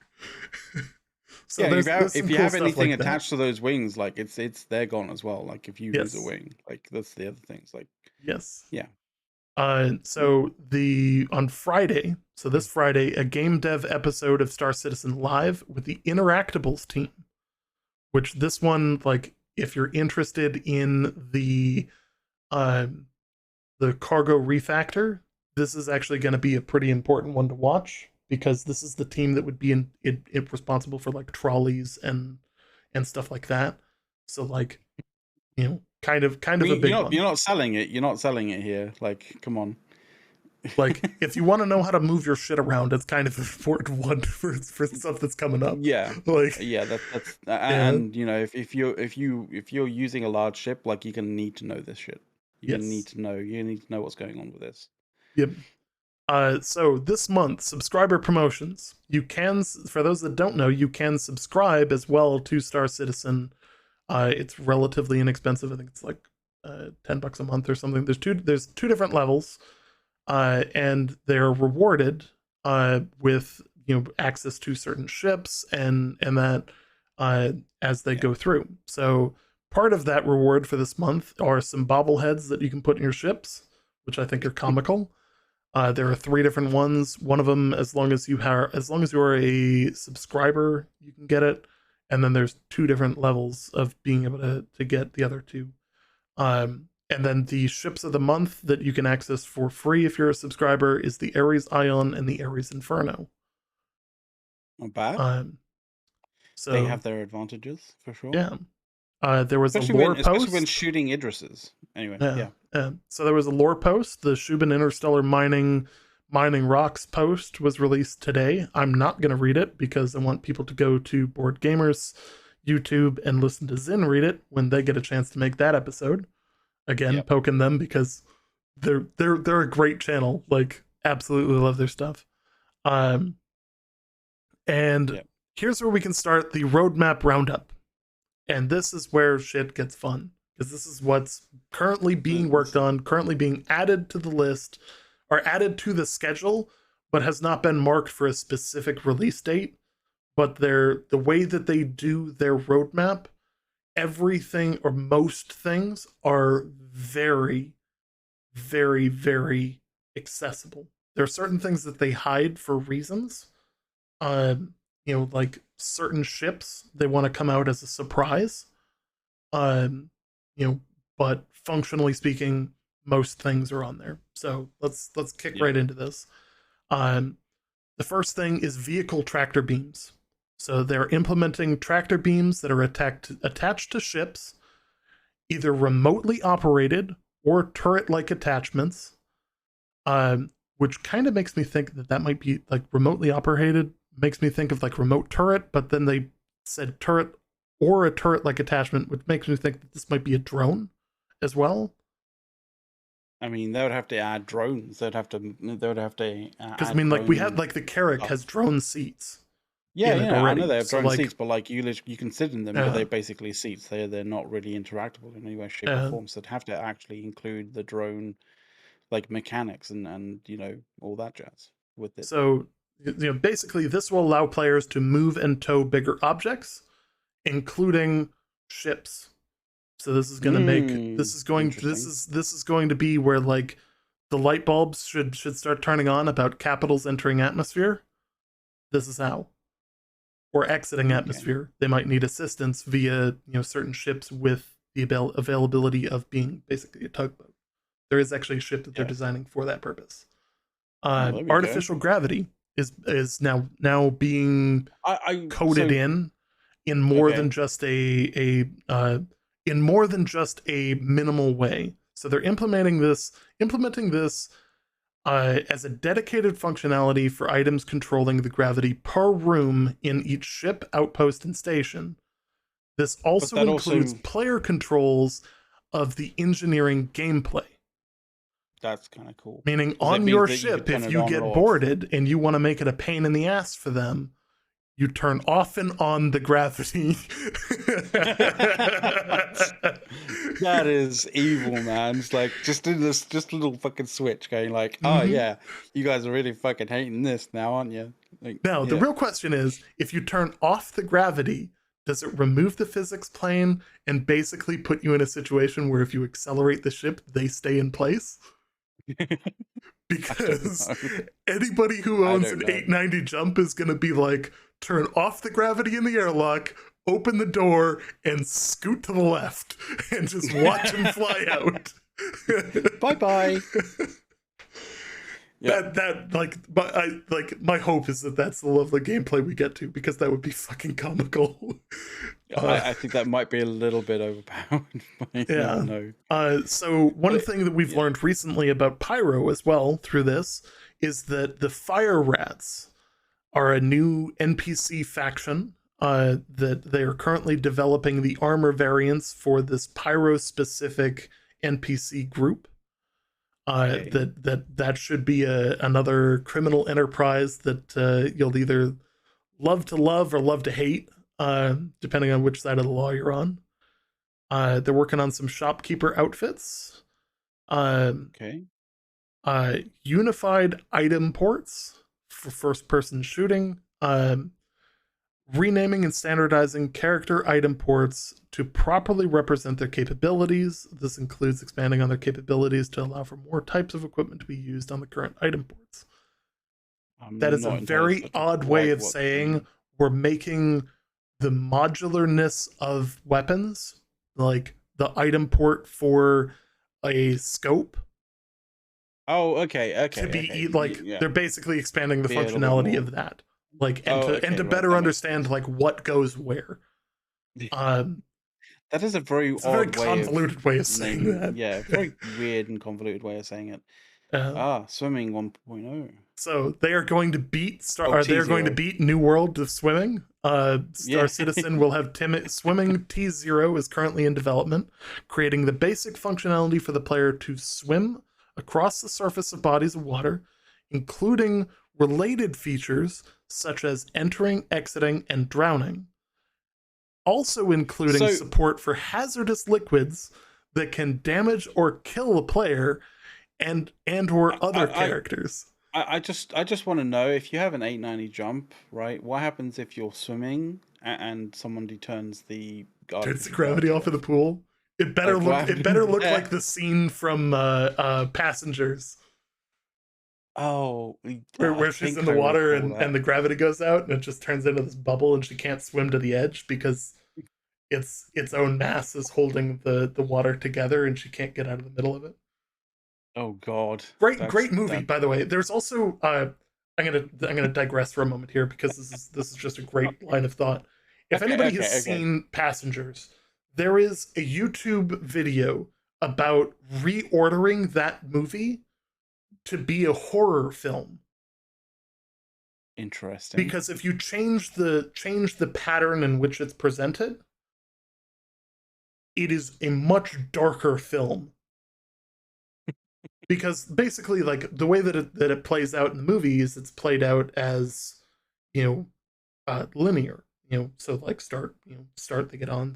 S2: So if you have anything like attached to those wings, like, they're gone as well. Like, if you lose a wing, like, that's the other things. Like,
S1: so on Friday, so this Friday, a game dev episode of Star Citizen Live with the Interactables team. Which, this one, like, if you're interested in the cargo refactor, this is actually going to be a pretty important one to watch, because this is the team that would be responsible for like trolleys and stuff like that. So like, kind of a big one.
S2: You're not selling it. You're not selling it here. Like, come on.
S1: Like, if you want to know how to move your shit around, it's kind of an important one for stuff that's coming up.
S2: Yeah,
S1: like
S2: that's and if you're using a large ship, like you're gonna need to know this shit. You need to know what's going on with this.
S1: Yep. So this month, subscriber promotions. You can, for those that don't know, you can subscribe as well to Star Citizen. It's relatively inexpensive. I think it's like $10 a month or something. There's two different levels. And they're rewarded with access to certain ships and that as they go through. So part of that reward for this month are some bobbleheads that you can put in your ships, which I think are comical. There are 3 different ones. One of them, as long as you are a subscriber, you can get it. And then there's 2 different levels of being able to get the other 2. And then the ships of the month that you can access for free if you're a subscriber is the Ares Ion and the Ares Inferno.
S2: Not bad.
S1: So
S2: they have their advantages for sure.
S1: Yeah. There was especially a lore post.
S2: Especially when shooting Idrises. Anyway, yeah.
S1: So there was a lore post. The Shubin Interstellar Mining Rocks post was released today. I'm not going to read it because I want people to go to Board Gamers YouTube and listen to Zin read it when they get a chance to make that episode. Again, poking them because they're a great channel. Like, absolutely love their stuff. And here's where we can start the roadmap roundup. And this is where shit gets fun, because this is what's currently being worked on, currently being added to the list, or added to the schedule, but has not been marked for a specific release date. But the way that they do their roadmap, everything or most things are very, very, very accessible. There are certain things that they hide for reasons. Like certain ships, they want to come out as a surprise. But functionally speaking, most things are on there. So let's kick right into this. The first thing is vehicle tractor beams. So they're implementing tractor beams that are attached to ships, either remotely operated or turret-like attachments, which kind of makes me think that might be like remotely operated. Makes me think of like remote turret, but then they said turret or a turret-like attachment, which makes me think that this might be a drone as well.
S2: I mean, they would have to add drones. They would have to. Because
S1: I mean, like we had like the Carrack has drone seats.
S2: Yeah, I know they have drone seats, but like you can sit in them, but they're basically seats. They're not really interactable in any way, shape, or form. So they'd have to actually include the drone, like mechanics and all that jazz with it.
S1: So basically, this will allow players to move and tow bigger objects, including ships. So this is going to make this is going to be where like the light bulbs should start turning on about capitals entering atmosphere. This is how. Or exiting atmosphere. They might need assistance via certain ships with the availability of being basically a tugboat. There is actually a ship that they're designing for that purpose. Artificial gravity is now being coded in more than just a minimal way. So they're implementing this as a dedicated functionality for items controlling the gravity per room in each ship, outpost, and station. This also includes player controls of the engineering gameplay.
S2: That's kind of cool.
S1: Meaning on your ship, if you get boarded and you want to make it a pain in the ass for them, you turn off and on the gravity.
S2: That is evil, man. It's like just a little fucking switch going like, oh yeah, you guys are really fucking hating this now, aren't you? Like,
S1: now the real question is, if you turn off the gravity, does it remove the physics plane and basically put you in a situation where if you accelerate the ship, they stay in place? Because anybody who owns an 890 jump is going to be like, turn off the gravity in the airlock, open the door, and scoot to the left, and just watch him fly out.
S2: Bye-bye.
S1: That like, but I like my hope is that that's the level of gameplay we get to, because that would be fucking comical.
S2: I think that might be a little bit overpowered.
S1: Yeah.
S2: No.
S1: So one thing that we've learned recently about Pyro as well through this is that the Fire Rats are a new NPC faction that they are currently developing the armor variants for this Pyro specific NPC group. That should be another criminal enterprise that you'll either love or love to hate, depending on which side of the law you're on. They're working on some shopkeeper outfits. Unified item ports for first-person shooting. Renaming and standardizing character item ports to properly represent their capabilities. This includes expanding on their capabilities to allow for more types of equipment to be used on the current item ports. That is a very odd way of saying we're making the modularness of weapons, like the item port for a scope.
S2: Oh, okay.
S1: To be like, they're basically expanding the functionality of that. Like, and to better understand like what goes where.
S2: That is a very
S1: convoluted way of saying that.
S2: Yeah, very weird and convoluted way of saying it. Swimming 1.0.
S1: So they are going to beat they're going to beat New World of Swimming. Star Citizen will have Swimming T0 is currently in development, creating the basic functionality for the player to swim across the surface of bodies of water, including related features such as entering, exiting, and drowning. Also including support for hazardous liquids that can damage or kill a player and or other characters.
S2: I just want to know, if you have an 890 jump, right? What happens if you're swimming and somebody turns the
S1: gravity off of the pool? It better look like the scene from Passengers.
S2: Oh,
S1: where she's in the water and the gravity goes out and it just turns into this bubble and she can't swim to the edge because its own mass is holding the water together and she can't get out of the middle of it.
S2: Oh God!
S1: Great movie, by the way. There's also I'm gonna digress for a moment here because this is just a great line of thought. If anybody has seen Passengers, there is a YouTube video about reordering that movie to be a horror film.
S2: Interesting.
S1: Because if you change the pattern in which it's presented, it is a much darker film. Because basically, like, the way that it plays out in the movie is it's played out as, linear. So like start, they get on,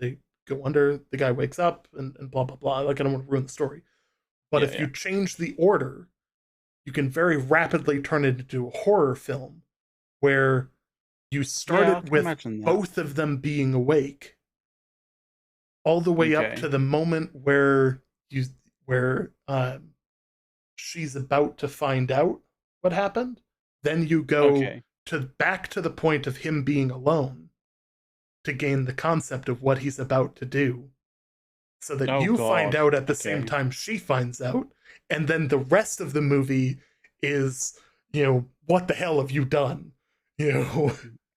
S1: they go under, the guy wakes up, and blah blah blah. Like, I don't want to ruin the story. But if you change the order, you can very rapidly turn it into a horror film where you start it with both of them being awake all the way up to the moment where she's about to find out what happened. Then you go back to the point of him being alone to gain the concept of what he's about to do. So that you find out at the same time she finds out, and then the rest of the movie is, what the hell have you done?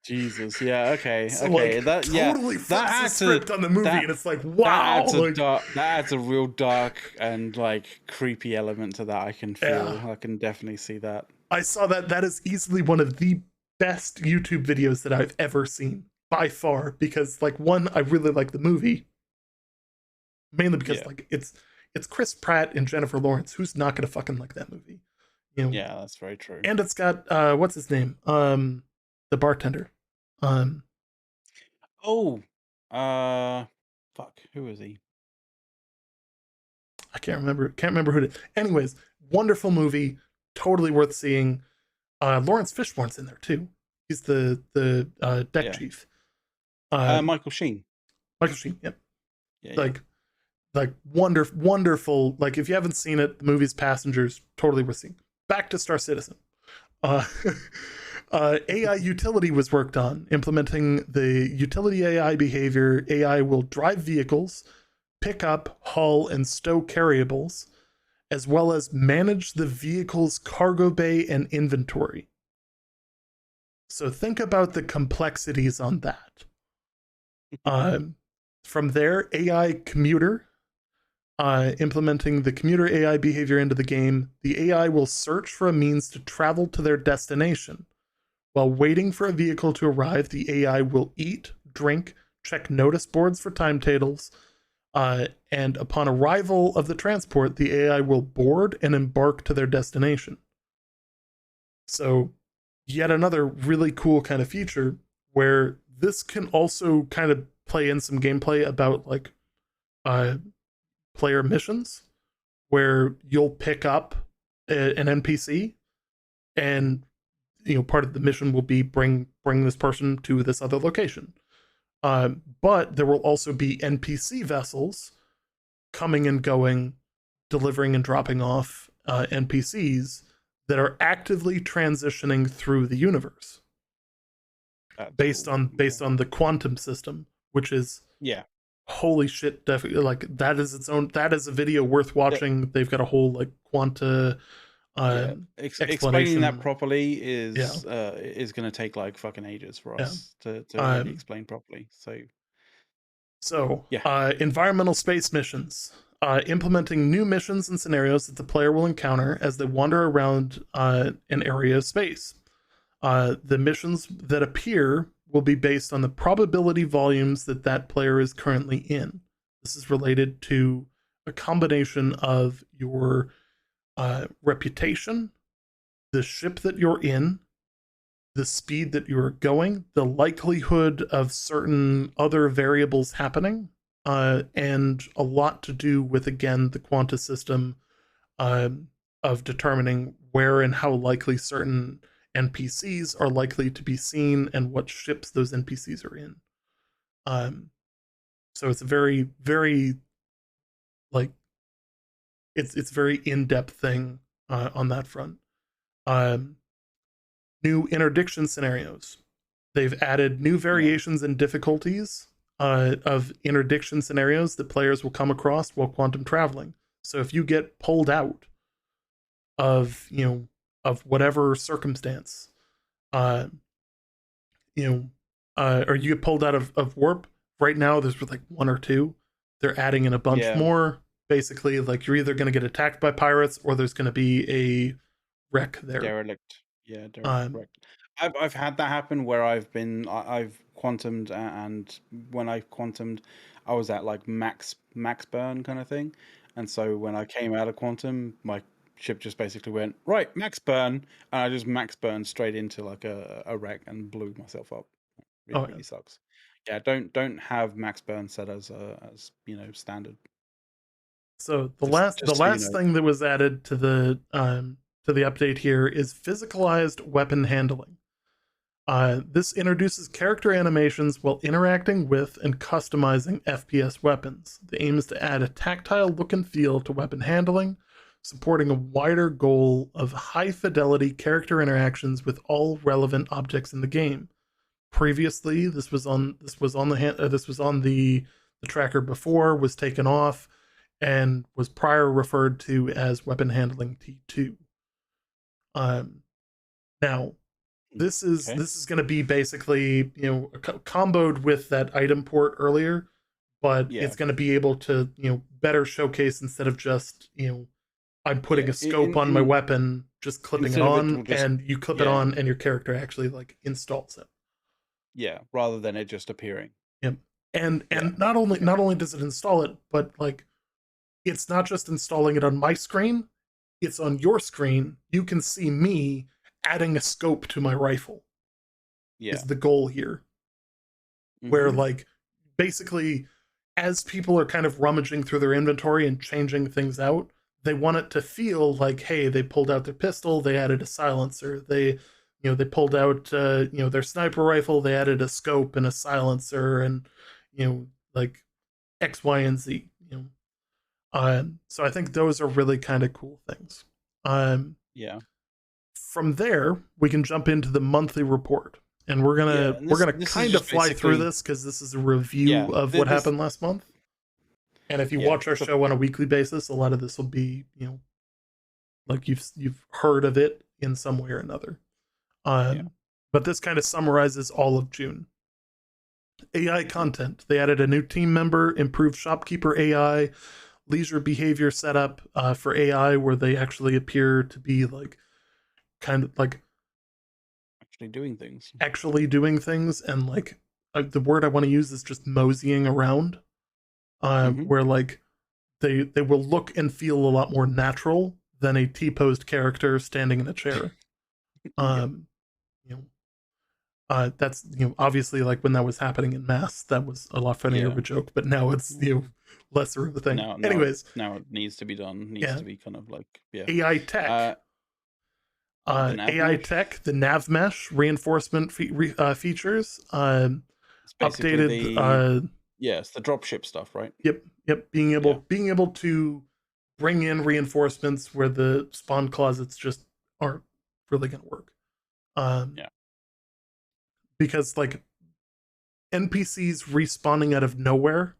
S2: Jesus, yeah, okay,
S1: so that totally flips the script on the movie, and it's like, wow,
S2: that adds a real dark and like creepy element to that. I can feel, I can definitely see that.
S1: I saw that. That is easily one of the best YouTube videos that I've ever seen by far, because like, one, I really like the movie. Mainly because like it's Chris Pratt and Jennifer Lawrence. Who's not gonna fucking like that movie?
S2: Yeah, that's very true.
S1: And it's got what's his name? The bartender.
S2: Fuck. Who is he?
S1: I can't remember who it is. Anyways, wonderful movie, totally worth seeing. Lawrence Fishburne's in there too. He's the deck chief.
S2: Michael Sheen.
S1: Michael Sheen. Yep. Like wonderful. Like, if you haven't seen it, the movie's Passengers, totally worth seeing. Back to Star Citizen. AI utility was worked on, implementing the utility AI behavior. AI will drive vehicles, pick up, haul, and stow carryables, as well as manage the vehicle's cargo bay and inventory. So think about the complexities on that. From there, AI commuter, implementing the commuter AI behavior into the game. The AI will search for a means to travel to their destination. While waiting for a vehicle to arrive, the AI will eat, drink, check notice boards for timetables, and upon arrival of the transport, the AI will board and embark to their destination. So, yet another really cool kind of feature where this can also kind of play in some gameplay about like player missions, where you'll pick up an NPC, and part of the mission will be bring this person to this other location. But there will also be NPC vessels coming and going, delivering and dropping off NPCs that are actively transitioning through the universe. Based on the quantum system, which is holy shit, definitely, like that is a video worth watching. They've got a whole like quanta
S2: explaining that properly is going to take like fucking ages for us to really explain properly. So
S1: environmental space missions, implementing new missions and scenarios that the player will encounter as they wander around an area of space. The missions that appear will be based on the probability volumes that player is currently in. This is related to a combination of your reputation, the ship that you're in, the speed that you're going, the likelihood of certain other variables happening, and a lot to do with, again, the quanta system of determining where and how likely certain NPCs are likely to be seen and what ships those NPCs are in. So it's a very, very like it's very in-depth thing on that front. New interdiction scenarios. They've added new variations and difficulties of interdiction scenarios that players will come across while quantum traveling. So if you get pulled out of whatever circumstance, or you get pulled out of warp, right now there's like one or two. They're adding in a bunch more. Basically, like you're either going to get attacked by pirates or there's going to be a wreck there.
S2: Derelict. Yeah, derelict. I've had that happen where I've quantumed, and when I quantumed, I was at like max burn kind of thing, and so when I came out of quantum, my ship just basically went right max burn, and I just max burned straight into like a wreck and blew myself up. It really sucks. Yeah, don't have max burn set as standard.
S1: So the last thing that was added to the update here is physicalized weapon handling. This introduces character animations while interacting with and customizing FPS weapons. The aim is to add a tactile look and feel to weapon handling, supporting a wider goal of high-fidelity character interactions with all relevant objects in the game. Previously, this was on the tracker before, was taken off, and was prior referred to as weapon handling T2. Now, this is going to be basically comboed with that item port earlier, but it's going to be able to better showcase, instead of just I'm putting a scope on my weapon, just clipping it on, and you clip it on, and your character actually like installs it.
S2: Yeah, rather than it just appearing.
S1: Yep. And not only does it install it, but like it's not just installing it on my screen, it's on your screen. You can see me adding a scope to my rifle. Is the goal here. Where like basically as people are kind of rummaging through their inventory and changing things out, they want it to feel like, hey, they pulled out their pistol, they added a silencer, they pulled out their sniper rifle, they added a scope and a silencer, and like X, Y, and Z. So I think those are really kind of cool things. From there, we can jump into the monthly report, and we're gonna kind of fly through this because this is a review of what happened last month. And if you watch our show on a weekly basis, a lot of this will be like you've heard of it in some way or another.
S2: Yeah.
S1: But this kind of summarizes all of June. AI content. They added a new team member, improved shopkeeper AI, leisure behavior setup for AI, where they actually appear to be like kind of like
S2: Actually doing things.
S1: And like the word I want to use is just moseying around, where like they will look and feel a lot more natural than a T-posed character standing in a chair.
S2: Yeah.
S1: You know, that's obviously like when that was happening in mass, that was a lot funnier of
S2: Yeah.
S1: a joke, but now it's lesser of a thing.
S2: Now
S1: Anyways,
S2: it needs to be done. Needs
S1: yeah,
S2: to be kind of like, yeah.
S1: AI tech.
S2: The nav
S1: AI
S2: mesh.
S1: tech, the nav mesh reinforcement features,
S2: It's basically
S1: updated.
S2: it's the dropship stuff, right?
S1: Yep. Being
S2: Yeah.
S1: able to bring in reinforcements where the spawn closets just aren't really going to work.
S2: Yeah.
S1: Because like NPCs respawning out of nowhere,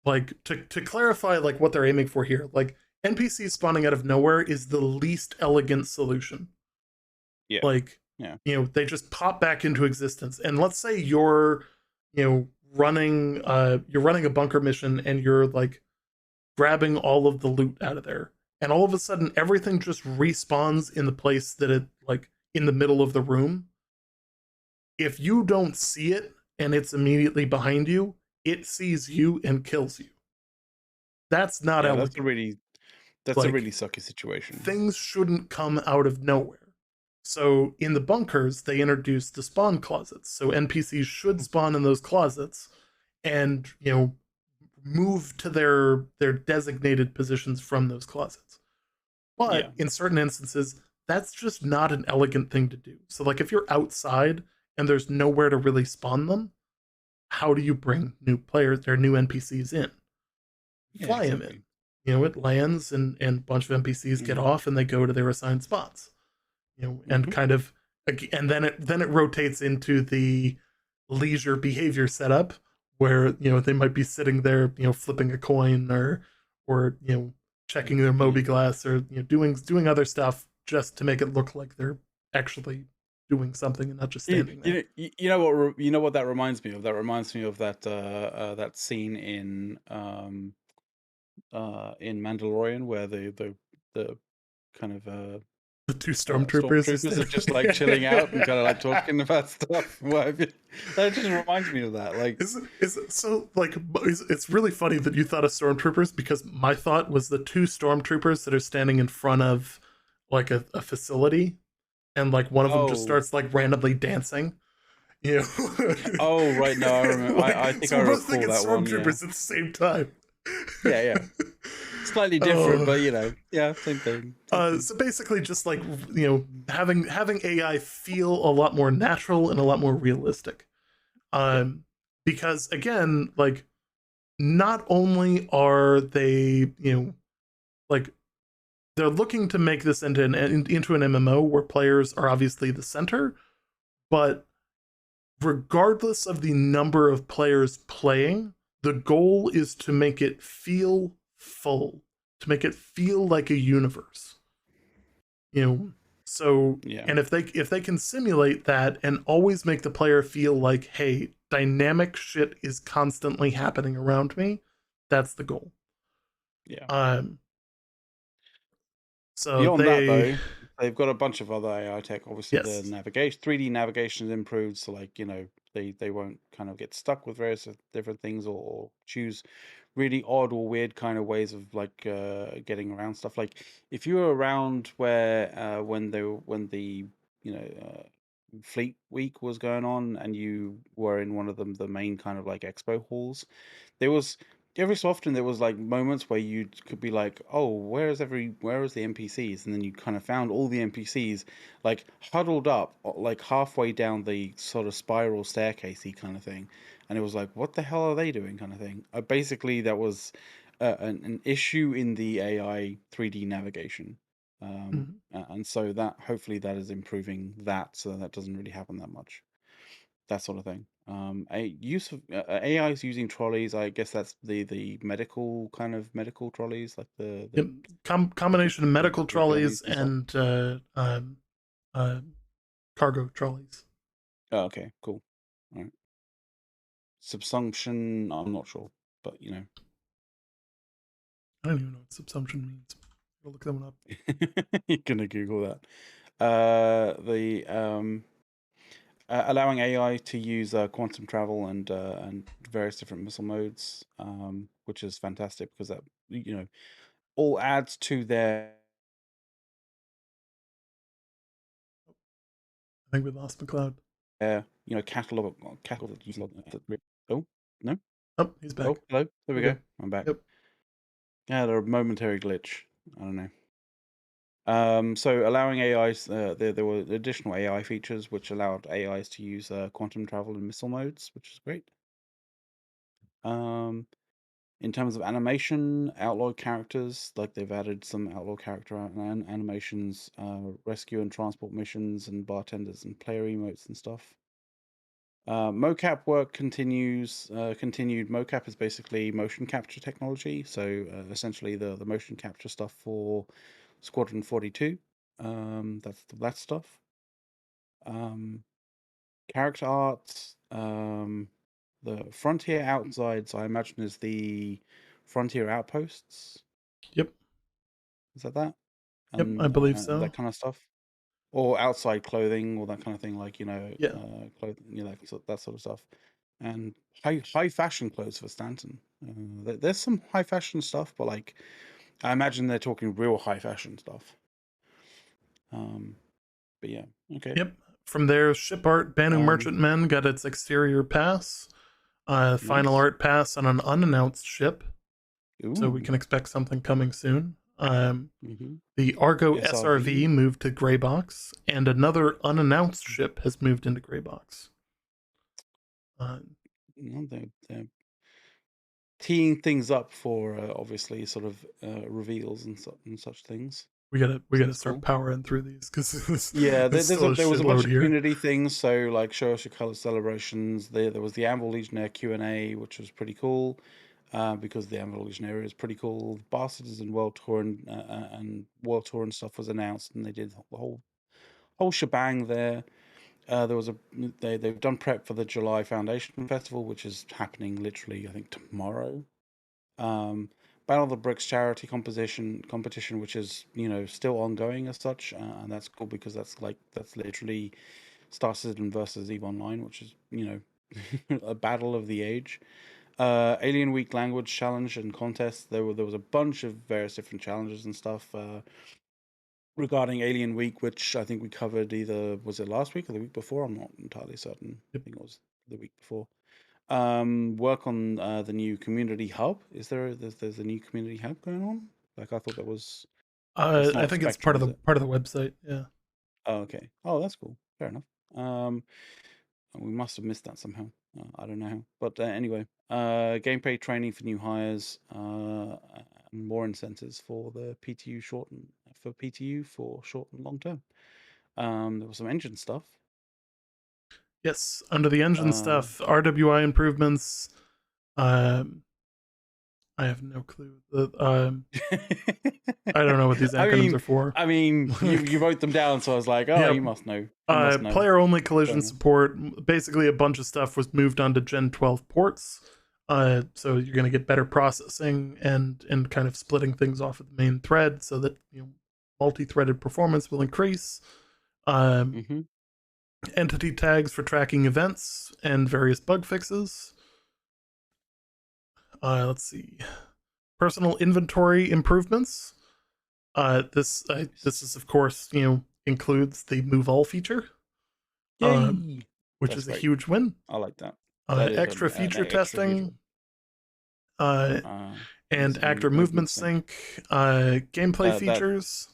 S1: like to clarify like what they're aiming for here, like NPCs spawning out of nowhere is the least elegant solution.
S2: Yeah.
S1: Like,
S2: Yeah.
S1: they just pop back into existence. And let's say you're, running a bunker mission and you're like grabbing all of the loot out of there. And all of a sudden everything just respawns in the place that it like in the middle of the room. If you don't see it and it's immediately behind you, it sees you and kills you. That's not
S2: Yeah,
S1: elegant.
S2: that's a
S1: Like,
S2: really sucky situation.
S1: things shouldn't come out of nowhere. So in the bunkers, they introduced the spawn closets. So NPCs should spawn in those closets and, move to their designated positions from those closets. But in certain instances, that's just not an elegant thing to do. So like if you're outside and there's nowhere to really spawn them, how do you bring new players or new NPCs in? Fly them in. It lands and a bunch of NPCs get off and they go to their assigned spots. And kind of, and then it rotates into the leisure behavior setup where they might be sitting there flipping a coin or checking their Moby glass or doing other stuff just to make it look like they're actually doing something and not just standing there.
S2: You know what that reminds me of? That reminds me of that that scene in Mandalorian where the kind of
S1: The two stormtroopers
S2: stormtroopers are just like chilling out and kind of like talking about stuff. What have you? That just reminds me of that. Like,
S1: it's really funny that you thought of stormtroopers because my thought was the two stormtroopers that are standing in front of like a facility, and like one of them just starts like randomly dancing.
S2: Oh right, no, I remember.
S1: Like,
S2: I think
S1: so
S2: I
S1: we're both
S2: recall
S1: thinking
S2: that one.
S1: stormtroopers
S2: Yeah.
S1: at the same time.
S2: Yeah. Slightly different, but yeah, same thing.
S1: So basically, just like having AI feel a lot more natural and a lot more realistic. Because again, like not only are they like they're looking to make this into an MMO where players are obviously the center, but regardless of the number of players playing, the goal is to make it feel full, to make it feel like a universe. So and if they can simulate that and always make the player feel like, hey, dynamic shit is constantly happening around me, that's the goal. So
S2: beyond that though, they've got a bunch of other AI tech. Obviously,
S1: yes.
S2: the navigation, 3D navigation is improved, so like they won't kind of get stuck with various different things or choose really odd or weird kind of ways of like getting around stuff. Like if you were around where when the Fleet Week was going on and you were in one of the main kind of like expo halls, there was every so often there was like moments where you could be like, oh, where is the NPCs? And then you kind of found all the NPCs like huddled up like halfway down the sort of spiral staircasey kind of thing, and it was like, what the hell are they doing kind of thing. Basically that was an issue in the AI 3D navigation. And so that hopefully that is improving that, so that doesn't really happen that much, that sort of thing. A use of AI is using trolleys. I guess that's the medical kind of medical trolleys, like
S1: Yep. Combination of medical
S2: the journeys
S1: trolleys
S2: and stuff.
S1: and cargo trolleys.
S2: Oh, okay, cool. All right. Subsumption, I'm not sure, but you know.
S1: I don't even know what subsumption means. I'll look that one up.
S2: You're gonna Google that. The allowing AI to use quantum travel and various different missile modes, which is fantastic because that all adds to their.
S1: I think we lost McLeod.
S2: Catalog that use oh no
S1: Oh, he's back.
S2: hello, there we go. I'm back.
S1: Yep.
S2: Yeah, a momentary glitch. I don't know. So allowing AIs, there were additional AI features which allowed AIs to use quantum travel and missile modes, which is great. In terms of animation, outlawed characters, like they've added some outlawed character animations, rescue and transport missions, and bartenders and player emotes and stuff. Mocap work continues. Continued mocap is basically motion capture technology. So essentially, the motion capture stuff for Squadron 42. That's that stuff. Character art. The Frontier Outsides, I imagine, is the Frontier Outposts.
S1: Yep.
S2: Is that?
S1: Yep, I believe so.
S2: That kind of stuff, or outside clothing, or that kind of thing, like
S1: yeah,
S2: clothing, that sort of stuff, and high fashion clothes for Stanton. There's some high fashion stuff, but like I imagine they're talking real high fashion stuff. But yeah, okay.
S1: Yep. From there, ship art Banu Merchantmen got its exterior pass. Final art pass on an unannounced ship. Ooh. So we can expect something coming soon. The Argo SRV moved to gray box, and another unannounced ship has moved into gray box.
S2: They're teeing things up for obviously sort of reveals and such things.
S1: We gotta start powering through these because
S2: there was a bunch of community things. So like show us your color celebrations. There was the Anvil Legionnaire Q&A, which was pretty cool. Because the Anvil Legionnaire is pretty cool. Bastards and World Tour and World Tour and stuff was announced, and they did the whole shebang there. There was they've done prep for the July Foundation Festival, which is happening literally, I think, tomorrow. Battle of the Bricks charity competition, which is still ongoing as such, and that's cool because that's literally Star Citizen versus EVE Online, which is a battle of the age. Alien Week language challenge and contest. There was a bunch of various different challenges and stuff regarding Alien Week, which I think we covered was it last week or the week before? I'm not entirely certain. Yep. I think it was the week before. Work on the new community hub. There's a new community hub going on? Like I thought that was.
S1: I think it's part of the website. Yeah.
S2: Oh, okay. Oh, that's cool. Fair enough. We must have missed that somehow. I don't know how. But anyway, gameplay training for new hires, more incentives for the PTU short and long term. There was some engine stuff.
S1: Yes, under the engine stuff, RWI improvements. I have no clue. I don't know what these acronyms are for.
S2: I mean, you wrote them down, so I was like, oh, yep. You must know.
S1: Player-only collision support. Basically, a bunch of stuff was moved onto Gen 12 ports. So you're going to get better processing and kind of splitting things off of the main thread so that multi-threaded performance will increase. Entity tags for tracking events and various bug fixes. Let's see. Personal inventory improvements. This is of course includes the move all feature, which is a huge win.
S2: I like that.
S1: Extra feature testing, and actor movement sync, gameplay features.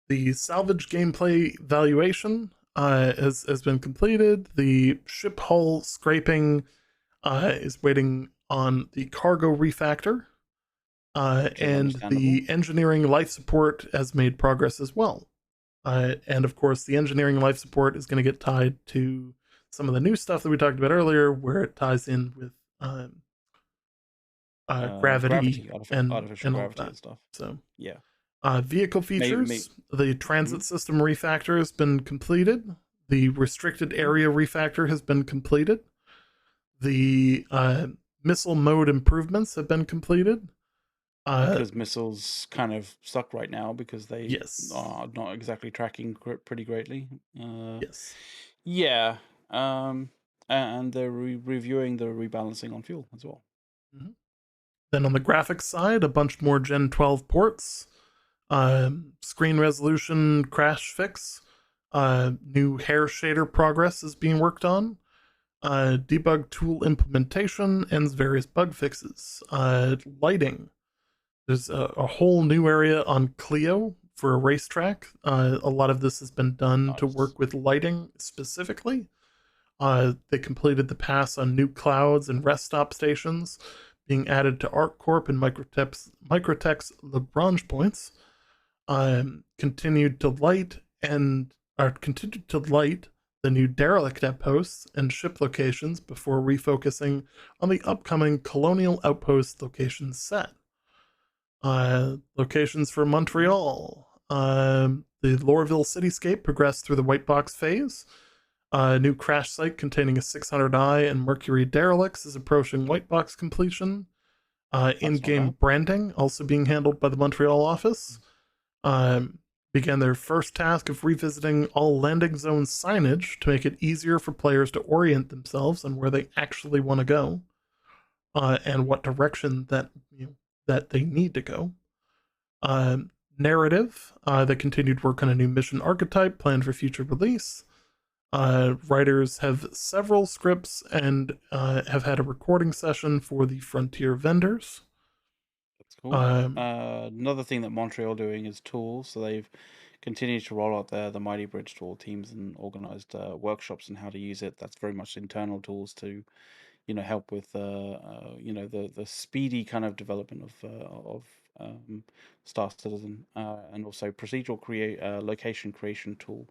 S1: The salvage gameplay valuation has been completed. The ship hull scraping is waiting on the cargo refactor, and the engineering life support has made progress as well. And of course, the engineering life support is going to get tied to some of the new stuff that we talked about earlier, where it ties in with gravity and
S2: artificial
S1: all of
S2: gravity
S1: that.
S2: and stuff.
S1: So
S2: yeah.
S1: Vehicle features. The transit system refactor has been completed. The restricted area refactor has been completed. The missile mode improvements have been completed.
S2: Because missiles kind of suck right now because they
S1: Yes.
S2: are not exactly tracking pretty greatly.
S1: Yes.
S2: Yeah. And they're reviewing the rebalancing on fuel as well.
S1: Mm-hmm. Then on the graphics side, a bunch more Gen 12 ports. Screen resolution crash fix. New hair shader progress is being worked on. Debug tool implementation and various bug fixes. Lighting. There's a whole new area on Clio for a racetrack. A lot of this has been done to work with lighting specifically. They completed the pass on new clouds and rest stop stations being added to ArcCorp and Microtech's Lagrange points. Continued to light the new derelict outposts and ship locations before refocusing on the upcoming Colonial Outpost location set. Locations for Montreal. The Lorville cityscape progressed through the white box phase. A new crash site containing a 600i and Mercury derelicts is approaching white box completion. In-game branding also being handled by the Montreal office. Began their first task of revisiting all landing zone signage to make it easier for players to orient themselves on where they actually want to go, and what direction that they need to go. Narrative. They continued work on a new mission archetype planned for future release. Writers have several scripts and have had a recording session for the Frontier vendors.
S2: That's cool. Another thing that Montreal doing is tools. So they've continued to roll out the Mighty Bridge tool teams and organized workshops and how to use it. That's very much internal tools to, help with the speedy kind of development of Star Citizen, and also procedural location creation tool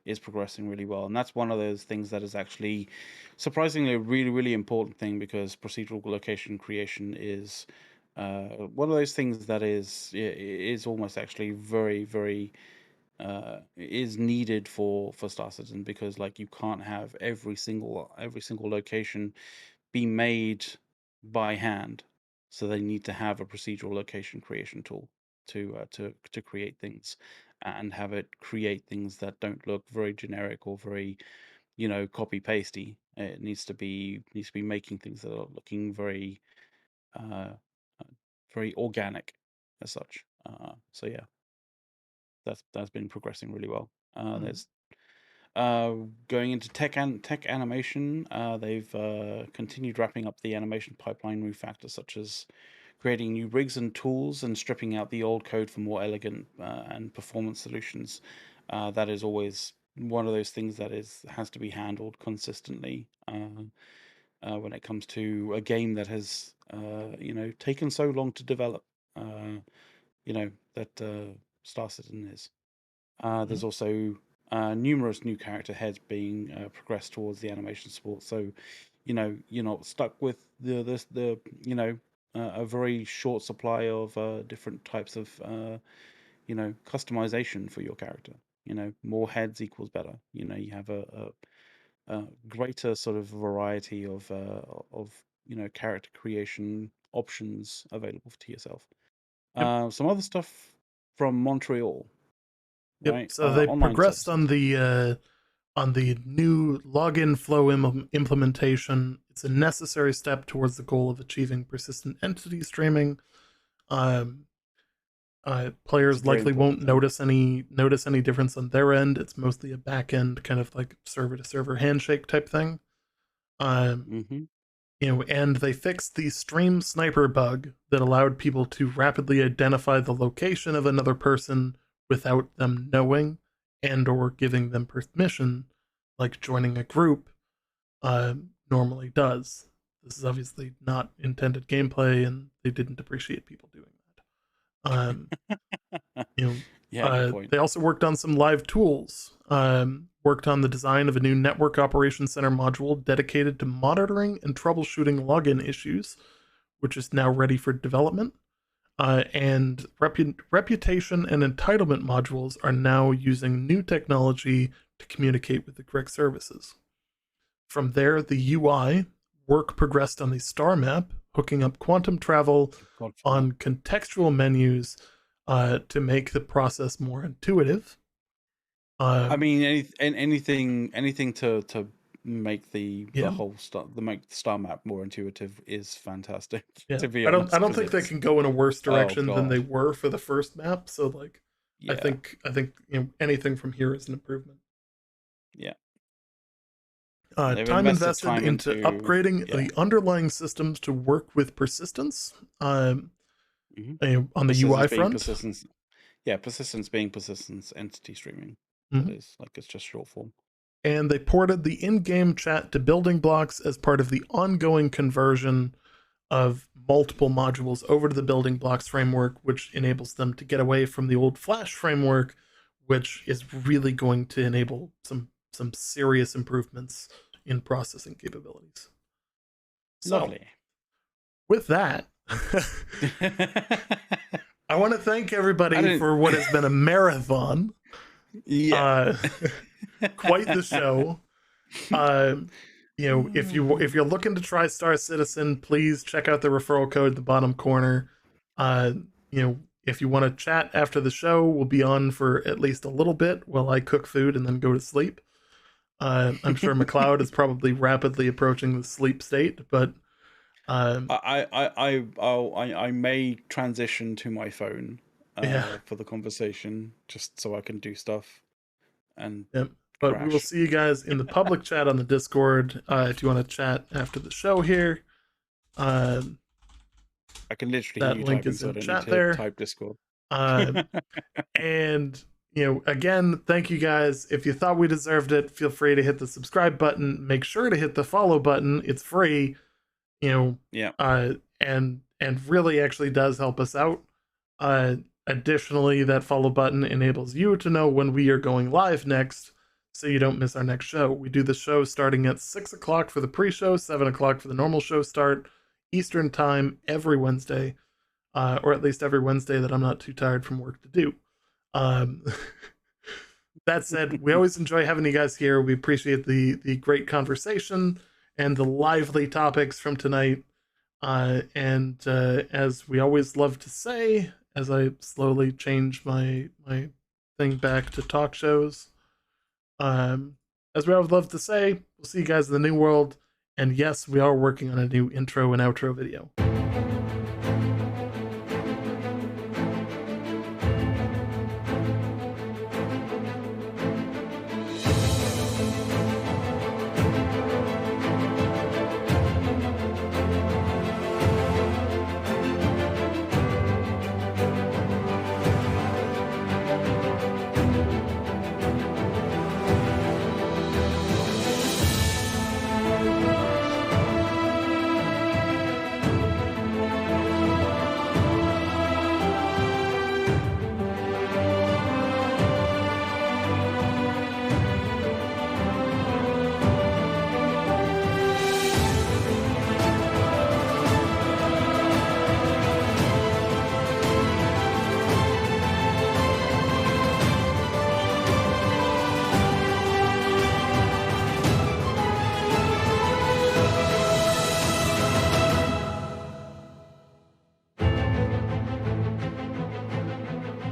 S2: is progressing really well. And that's one of those things that is actually surprisingly a really, really important thing, because procedural location creation is one of those things that is almost actually very, very is needed for Star Citizen, because like you can't have every single location be made by hand. So they need to have a procedural location creation tool to create things, and have it create things that don't look very generic or very copy pasty. It needs to be making things that are looking very uh, very organic as such. So yeah, that's been progressing really well. There's going into tech animation. They've continued wrapping up the animation pipeline refactors, such as creating new rigs and tools and stripping out the old code for more elegant and performance solutions. That is always one of those things that has to be handled consistently when it comes to a game that has taken so long to develop. That Star Citizen is. There's also numerous new character heads being progressed towards the animation support, so you're not stuck with the a very short supply of different types of customization for your character. More heads equals better. You have a greater sort of variety of character creation options available to yourself.
S1: Yep.
S2: Some other stuff from Montreal.
S1: Yep.
S2: Right.
S1: So they progressed
S2: services.
S1: on the new login flow implementation. It's a necessary step towards the goal of achieving persistent entity streaming. Players likely won't notice any difference on their end. It's mostly a back end kind of like server to server handshake type thing. And they fixed the stream sniper bug that allowed people to rapidly identify the location of another person without them knowing and or giving them permission, like joining a group normally does. This is obviously not intended gameplay, and they didn't appreciate people doing that.
S2: Yeah, good point.
S1: They also worked on some live tools. worked on the design of a new Network Operations Center module dedicated to monitoring and troubleshooting login issues, which is now ready for development. And reputation and entitlement modules are now using new technology to communicate with the correct services. From there, the UI work progressed on the star map, hooking up quantum travel on contextual menus to make the process more intuitive.
S2: I mean, anything to make the whole make the star map more intuitive is fantastic.
S1: Yeah.
S2: To be
S1: honest, I don't think they can go in a worse direction than they were for the first map. So like, I think anything from here is an improvement.
S2: Yeah.
S1: Time invested into upgrading the underlying systems to work with persistence on the UI front.
S2: Persistence being persistence entity streaming. That is like, it's just short form.
S1: And they ported the in-game chat to building blocks as part of the ongoing conversion of multiple modules over to the building blocks framework, which enables them to get away from the old Flash framework, which is really going to enable some serious improvements in processing capabilities.
S2: Lovely.
S1: So, with that, I want to thank everybody for what has been a marathon.
S2: Yeah.
S1: Quite the show. If you're looking to try Star Citizen, please check out the referral code at the bottom corner. If you want to chat after the show, we'll be on for at least a little bit while I cook food and then go to sleep. I'm sure McLeod is probably rapidly approaching the sleep state, but
S2: I may transition to my phone for the conversation, just so I can do stuff. And
S1: but we will see you guys in the public chat on the Discord if you want to chat after the show here.
S2: I can literally
S1: that
S2: hear you
S1: link
S2: typing,
S1: is
S2: so
S1: in
S2: I don't
S1: chat
S2: need to
S1: there.
S2: type Discord.
S1: And again, thank you guys. If you thought we deserved it, feel free to hit the subscribe button. Make sure to hit the follow button. It's free. And really actually does help us out. Additionally, that follow button enables you to know when we are going live next, so you don't miss our next show. We do the show starting at 6 o'clock for the pre-show, 7 o'clock for the normal show start, Eastern time every Wednesday, or at least every Wednesday that I'm not too tired from work to do. That said, we always enjoy having you guys here. We appreciate the great conversation and the lively topics from tonight. And as we always love to say, as I slowly change my thing back to talk shows, as we always love to say, we'll see you guys in the new world. And yes, we are working on a new intro and outro video.